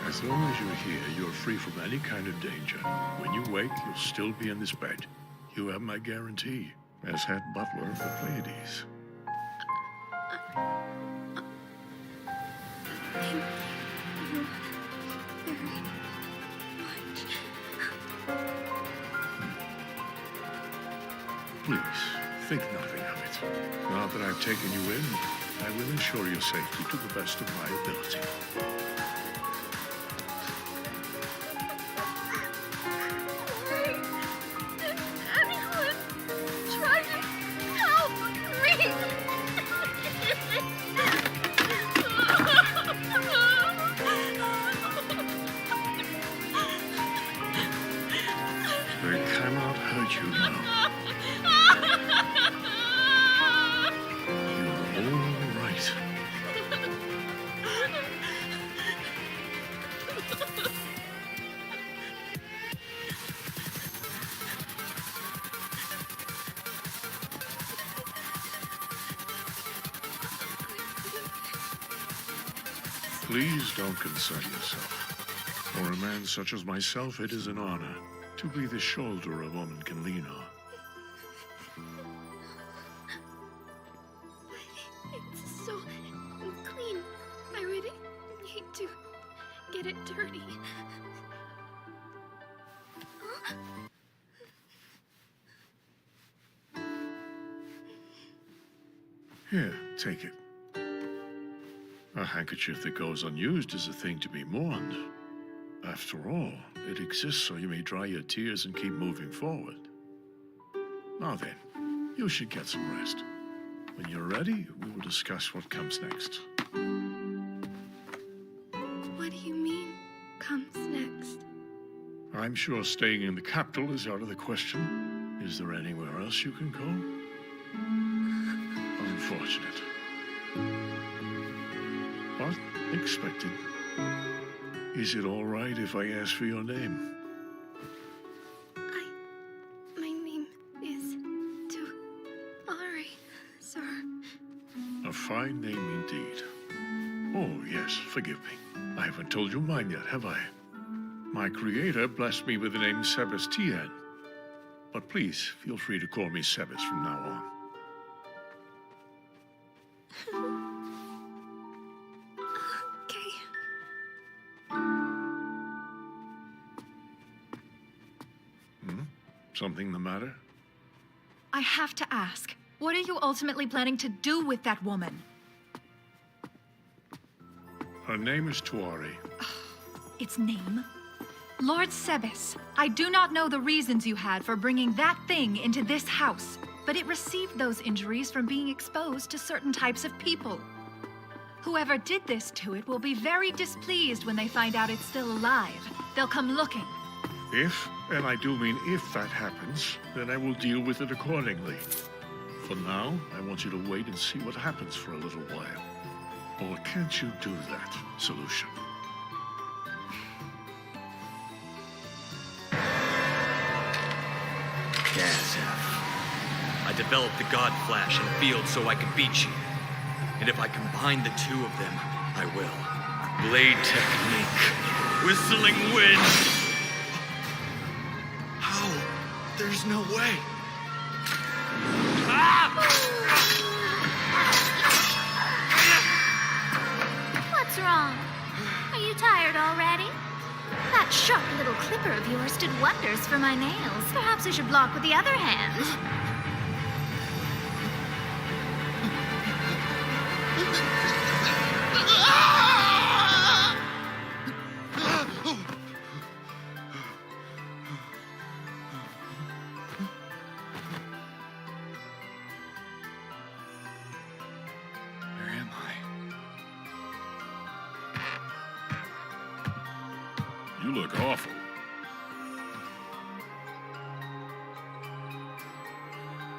As long as you're here, you're free from any kind of danger. When you wake, you'll still be in this bed. You have my guarantee, as head butler of the Pleiades. Thank you very much. Please, think nothing of it. Now that I've taken you in, I will ensure your safety to the best of my ability. They cannot hurt you now. You're all right. Please don't concern yourself. For a man such as myself, it is an honor to be the shoulder a woman can lean on. It's so clean. I really hate to get it dirty. Here, take it. A handkerchief that goes unused is a thing to be mourned. After all, it exists so you may dry your tears and keep moving forward. Now then, you should get some rest. When you're ready, we will discuss what comes next. What do you mean, comes next? I'm sure staying in the capital is out of the question. Is there anywhere else you can go? Unfortunate. But expected. Is it all right if I ask for your name? My name is Ari, sir. A fine name indeed. Oh, yes, forgive me. I haven't told you mine yet, have I? My creator blessed me with the name Sebastian. But please, feel free to call me Sebas from now on. Something the matter? I have to ask, what are you ultimately planning to do with that woman? Her name is Tuari. Its name? Lord Sebas, I do not know the reasons you had for bringing that thing into this house, but it received those injuries from being exposed to certain types of people. Whoever did this to it will be very displeased when they find out it's still alive. They'll come looking. If, and I do mean if that happens, then I will deal with it accordingly. For now, I want you to wait and see what happens for a little while. Or can't you do that, Solution? I developed the God Flash and Field so I could beat you. And if I combine the two of them, I will. Blade technique. Whistling wind. How? There's no way. What's wrong? Are you tired already? That sharp little clipper of yours did wonders for my nails. Perhaps I should block with the other hand. You look awful.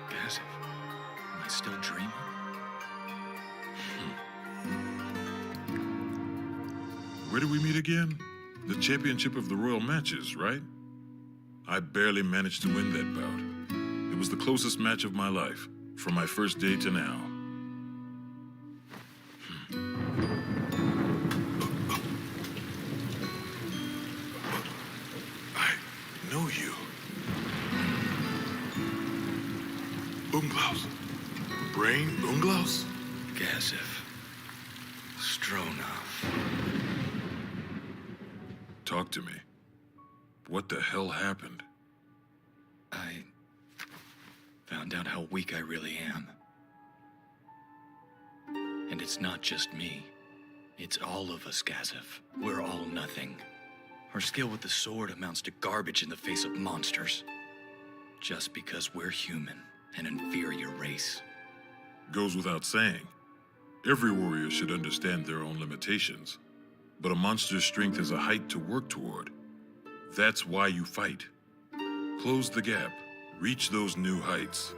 Gazif, am I still dreaming? Where do we meet again? The championship of the Royal Matches, right? I barely managed to win that bout. It was the closest match of my life, from my first day to now. I know you. Unglaus. Brain Unglaus? Gazif. Stronov. Talk to me. What the hell happened? I found out how weak I really am. And it's not just me. It's all of us, Gazif. We're all nothing. Our skill with the sword amounts to garbage in the face of monsters. Just because we're human, an inferior race. Goes without saying. Every warrior should understand their own limitations. But a monster's strength is a height to work toward. That's why you fight. Close the gap. Reach those new heights.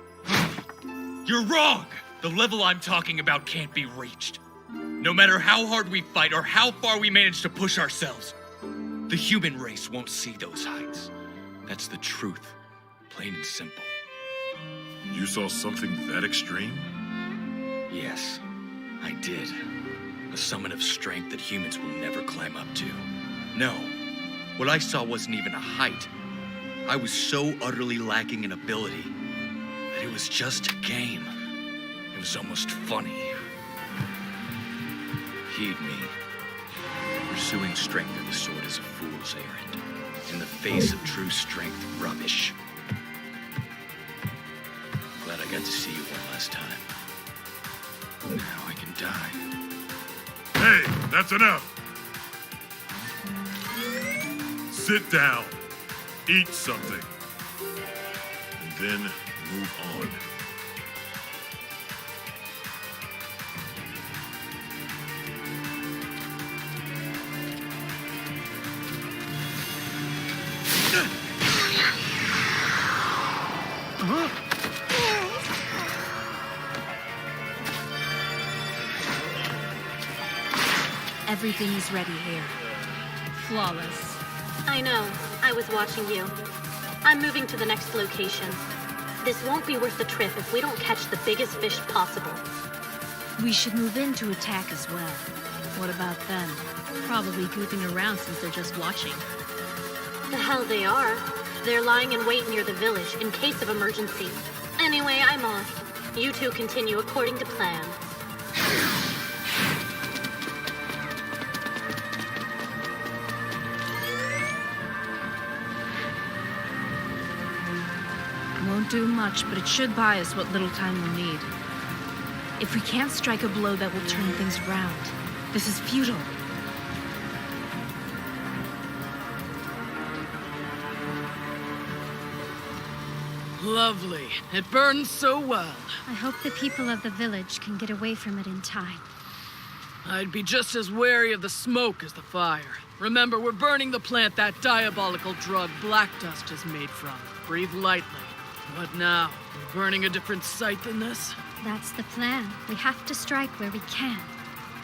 You're wrong! The level I'm talking about can't be reached. No matter how hard we fight or how far we manage to push ourselves, the human race won't see those heights. That's the truth, plain and simple. You saw something that extreme? Yes, I did. A summit of strength that humans will never climb up to. No, what I saw wasn't even a height. I was so utterly lacking in ability that it was just a game. It was almost funny. Heed me. Pursuing strength through the sword is a fool's errand. In the face of true strength, rubbish. Glad I got to see you one last time. Now I can die. Hey, that's enough! Sit down. Eat something. And then move on. Everything is ready here. Flawless. I know. I was watching you. I'm moving to the next location. This won't be worth the trip if we don't catch the biggest fish possible. We should move in to attack as well. What about them? Probably goofing around since they're just watching. The hell they are. They're lying in wait near the village in case of emergency. Anyway, I'm off. You two continue according to plan. Won't do much, but it should buy us what little time we'll need. If we can't strike a blow that will turn things around, this is futile. Lovely. It burns so well. I hope the people of the village can get away from it in time. I'd be just as wary of the smoke as the fire. Remember, we're burning the plant that diabolical drug black dust is made from. Breathe lightly. What now? We're burning a different site than this? That's the plan. We have to strike where we can.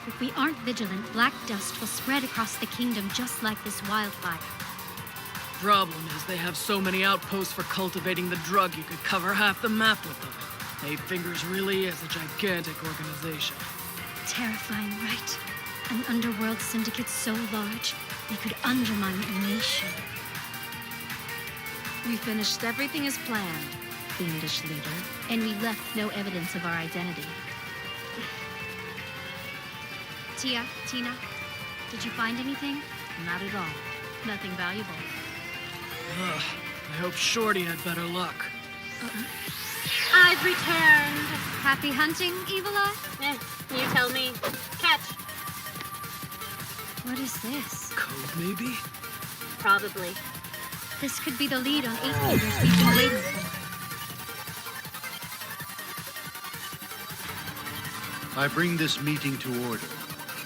If we aren't vigilant, black dust will spread across the kingdom just like this wildfire. Problem is, they have so many outposts for cultivating the drug you could cover half the map with them. Eight Fingers really is a gigantic organization. Terrifying, right? An underworld syndicate so large, they could undermine a nation. We finished everything as planned, fiendish leader. And we left no evidence of our identity. Tia, Tina, did you find anything? Not at all. Nothing valuable. Ugh, I hope Shorty had better luck. I've returned. Happy hunting, Evil Eye? You tell me. Catch. What is this? Code, maybe? Probably. This could be the lead on 8 Fingers we've been waiting for. I bring this meeting to order.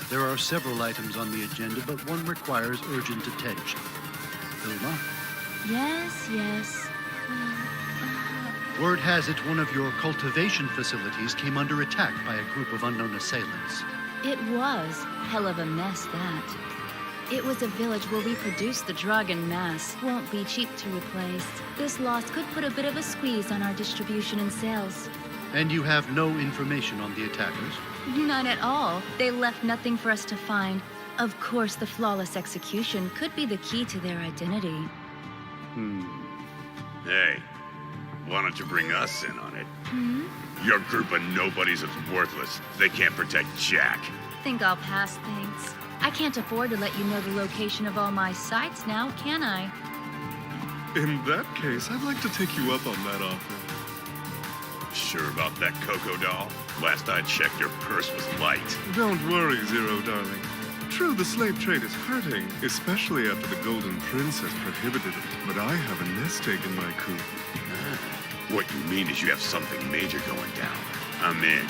There are several items on the agenda, but one requires urgent attention. Vilma. Yes. Word has it one of your cultivation facilities came under attack by a group of unknown assailants. It was hell of a mess, that. It was a village where we produced the drug en masse. Won't be cheap to replace. This loss could put a bit of a squeeze on our distribution and sales. And you have no information on the attackers? None at all. They left nothing for us to find. Of course, the flawless execution could be the key to their identity. Hey, why don't you bring us in on it? Your group of nobodies is worthless. They can't protect Jack. Think I'll pass things. I can't afford to let you know the location of all my sites now, can I? In that case, I'd like to take you up on that offer. Sure about that Coco doll? Last I checked, your purse was light. Don't worry, Zero, darling. True, the slave trade is hurting, especially after the Golden Prince has prohibited it. But I have a nest egg in my coop. What you mean is you have something major going down. I'm in.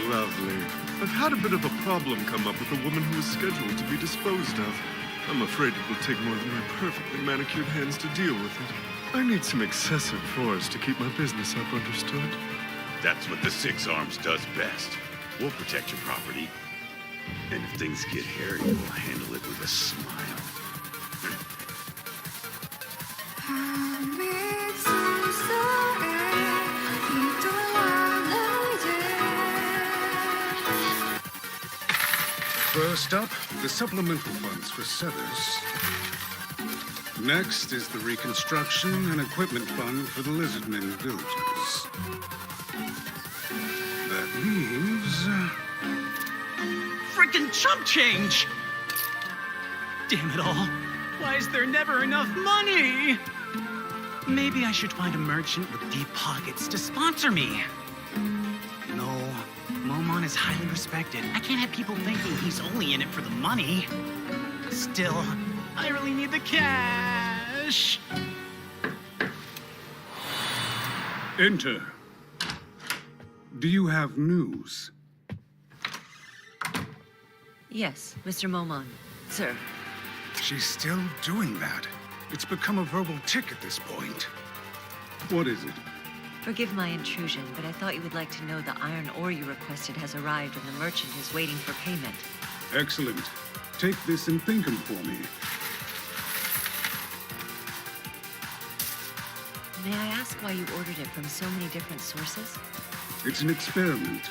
Lovely. I've had a bit of a problem come up with a woman who is scheduled to be disposed of. I'm afraid it will take more than my perfectly manicured hands to deal with it. I need some excessive force to keep my business up, understood? That's what the Six Arms does best. We'll protect your property. And if things get hairy, we'll handle it with a smile. First up, the supplemental funds for Severs. Next is the reconstruction and equipment fund for the Lizardmen villagers. That leaves... Frickin' chump change! Damn it all. Why is there never enough money? Maybe I should find a merchant with deep pockets to sponsor me. No, Momon is highly respected. I can't have people thinking he's only in it for the money. Still, I really need the cash. Enter. Do you have news? Yes, Mr. Momon. Sir. She's still doing that. It's become a verbal tick at this point. What is it? Forgive my intrusion, but I thought you would like to know the iron ore you requested has arrived and the merchant is waiting for payment. Excellent. Take this and thank him for me. May I ask why you ordered it from so many different sources? It's an experiment.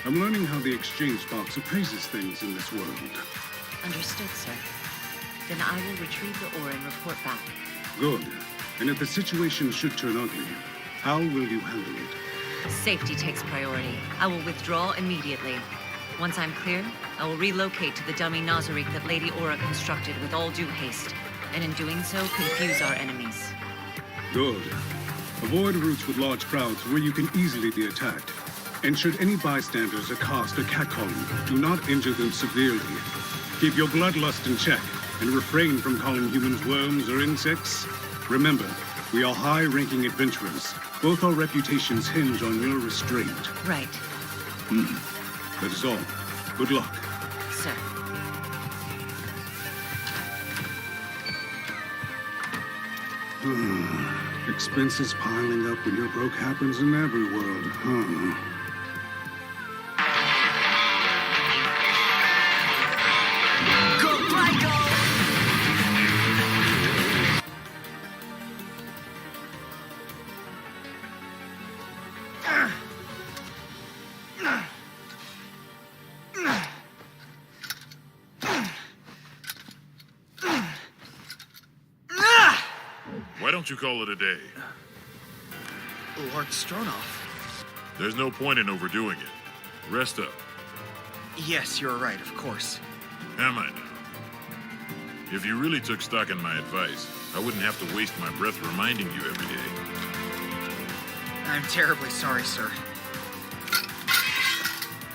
I'm learning how the exchange box appraises things in this world. Understood, sir. Then I will retrieve the ore and report back. Good. And if the situation should turn ugly, how will you handle it? Safety takes priority. I will withdraw immediately. Once I'm clear, I will relocate to the dummy Nazarick that Lady Aura constructed with all due haste, and in doing so, confuse our enemies. Good. Avoid routes with large crowds where you can easily be attacked. And should any bystanders accost or catcall you, do not injure them severely. Keep your bloodlust in check, and refrain from calling humans worms or insects. Remember, we are high-ranking adventurers. Both our reputations hinge on your restraint. Right. That is all. Good luck. Sir. Expenses piling up when your broke happens in every world, huh? Why don't you call it a day? Lord Stronov. There's no point in overdoing it. Rest up. Yes, you're right, of course. Am I now? If you really took stock in my advice, I wouldn't have to waste my breath reminding you every day. I'm terribly sorry, sir.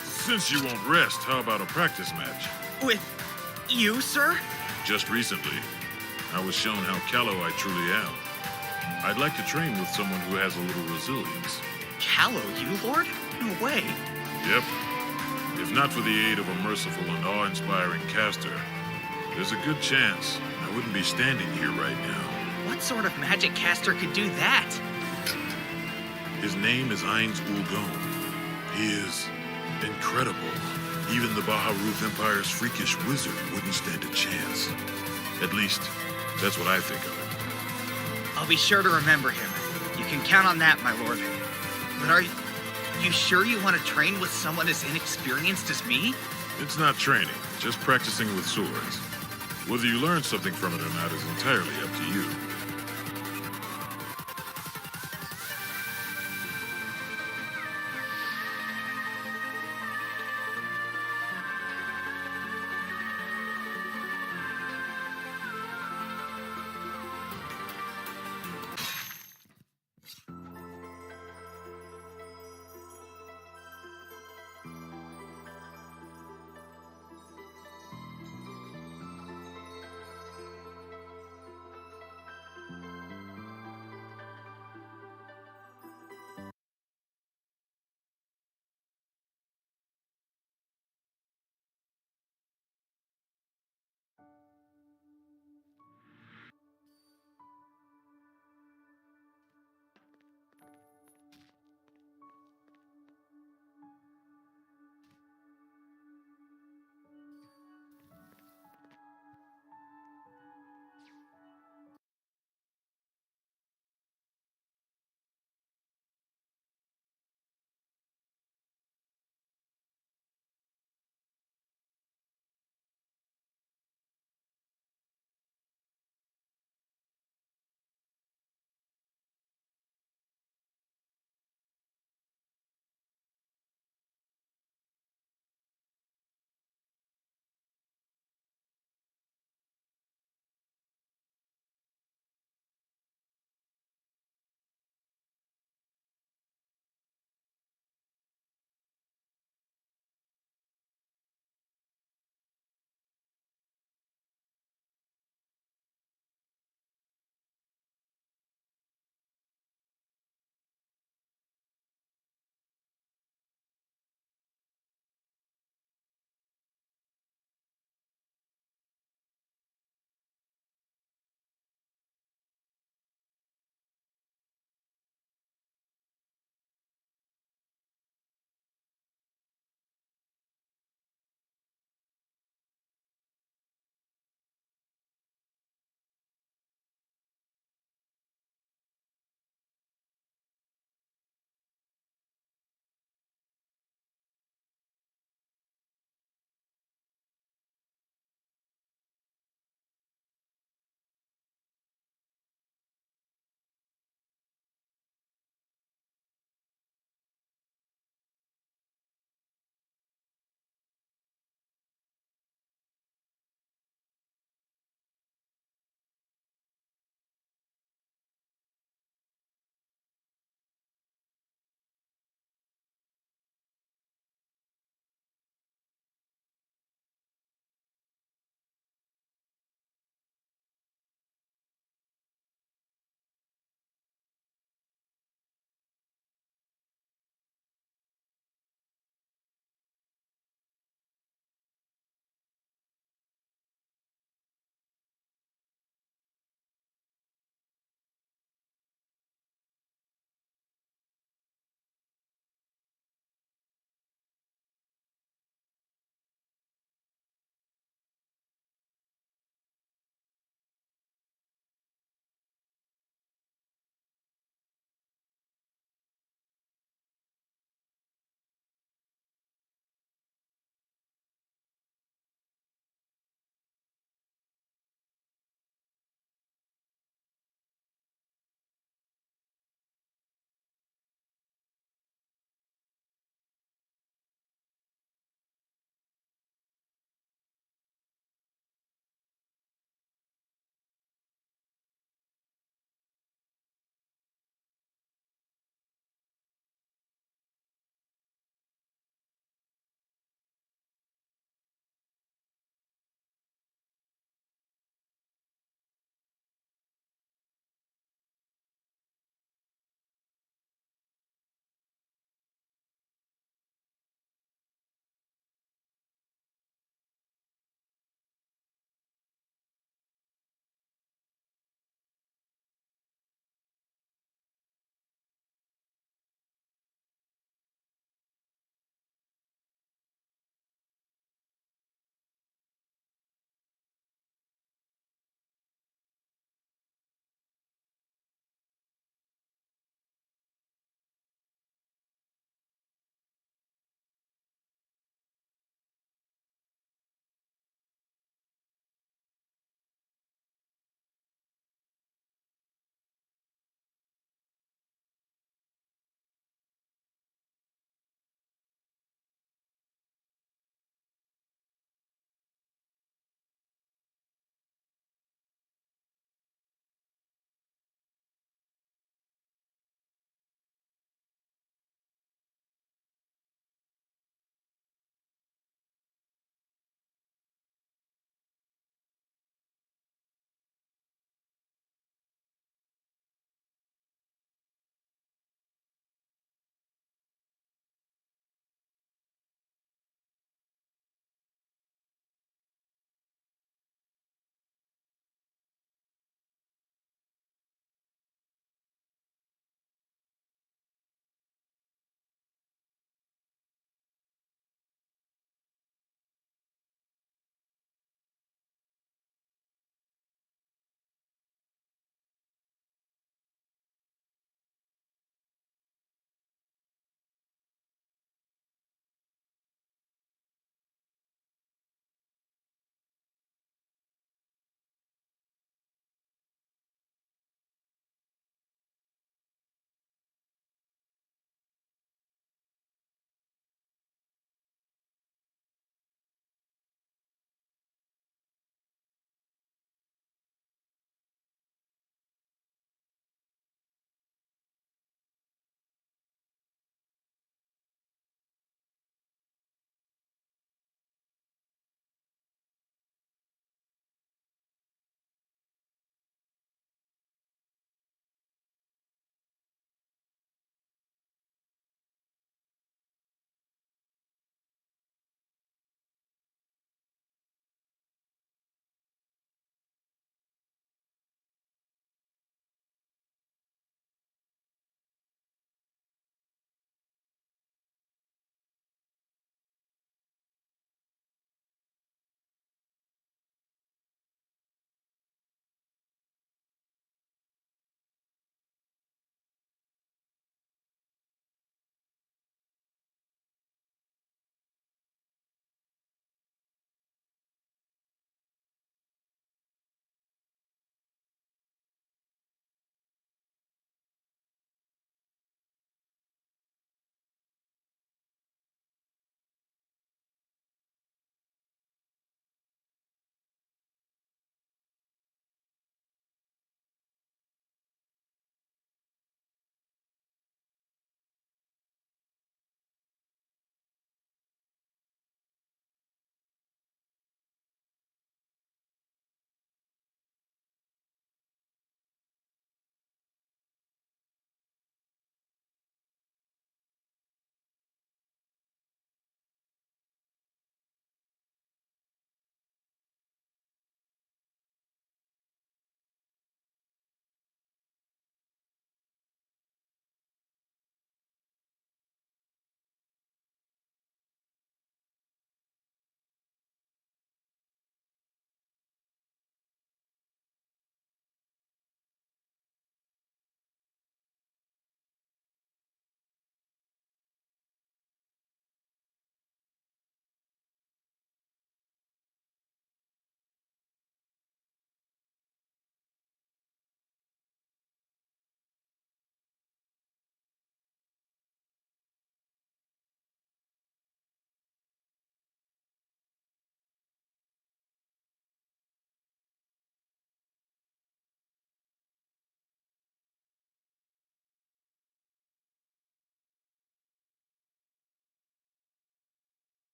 Since you won't rest, how about a practice match? With you, sir? Just recently, I was shown how callow I truly am. I'd like to train with someone who has a little resilience. Callow you, Lord? No way. Yep. If not for the aid of a merciful and awe-inspiring caster, there's a good chance I I wouldn't be standing here right now. What sort of magic caster could do that? His name is Ainz Ulgom. He is incredible. Even the Baharuth Empire's freakish wizard wouldn't stand a chance. At least, that's what I think of him. I'll be sure to remember him. You can count on that, my lord. But are you sure you want to train with someone as inexperienced as me? It's not training, just practicing with swords. Whether you learn something from it or not is entirely up to you.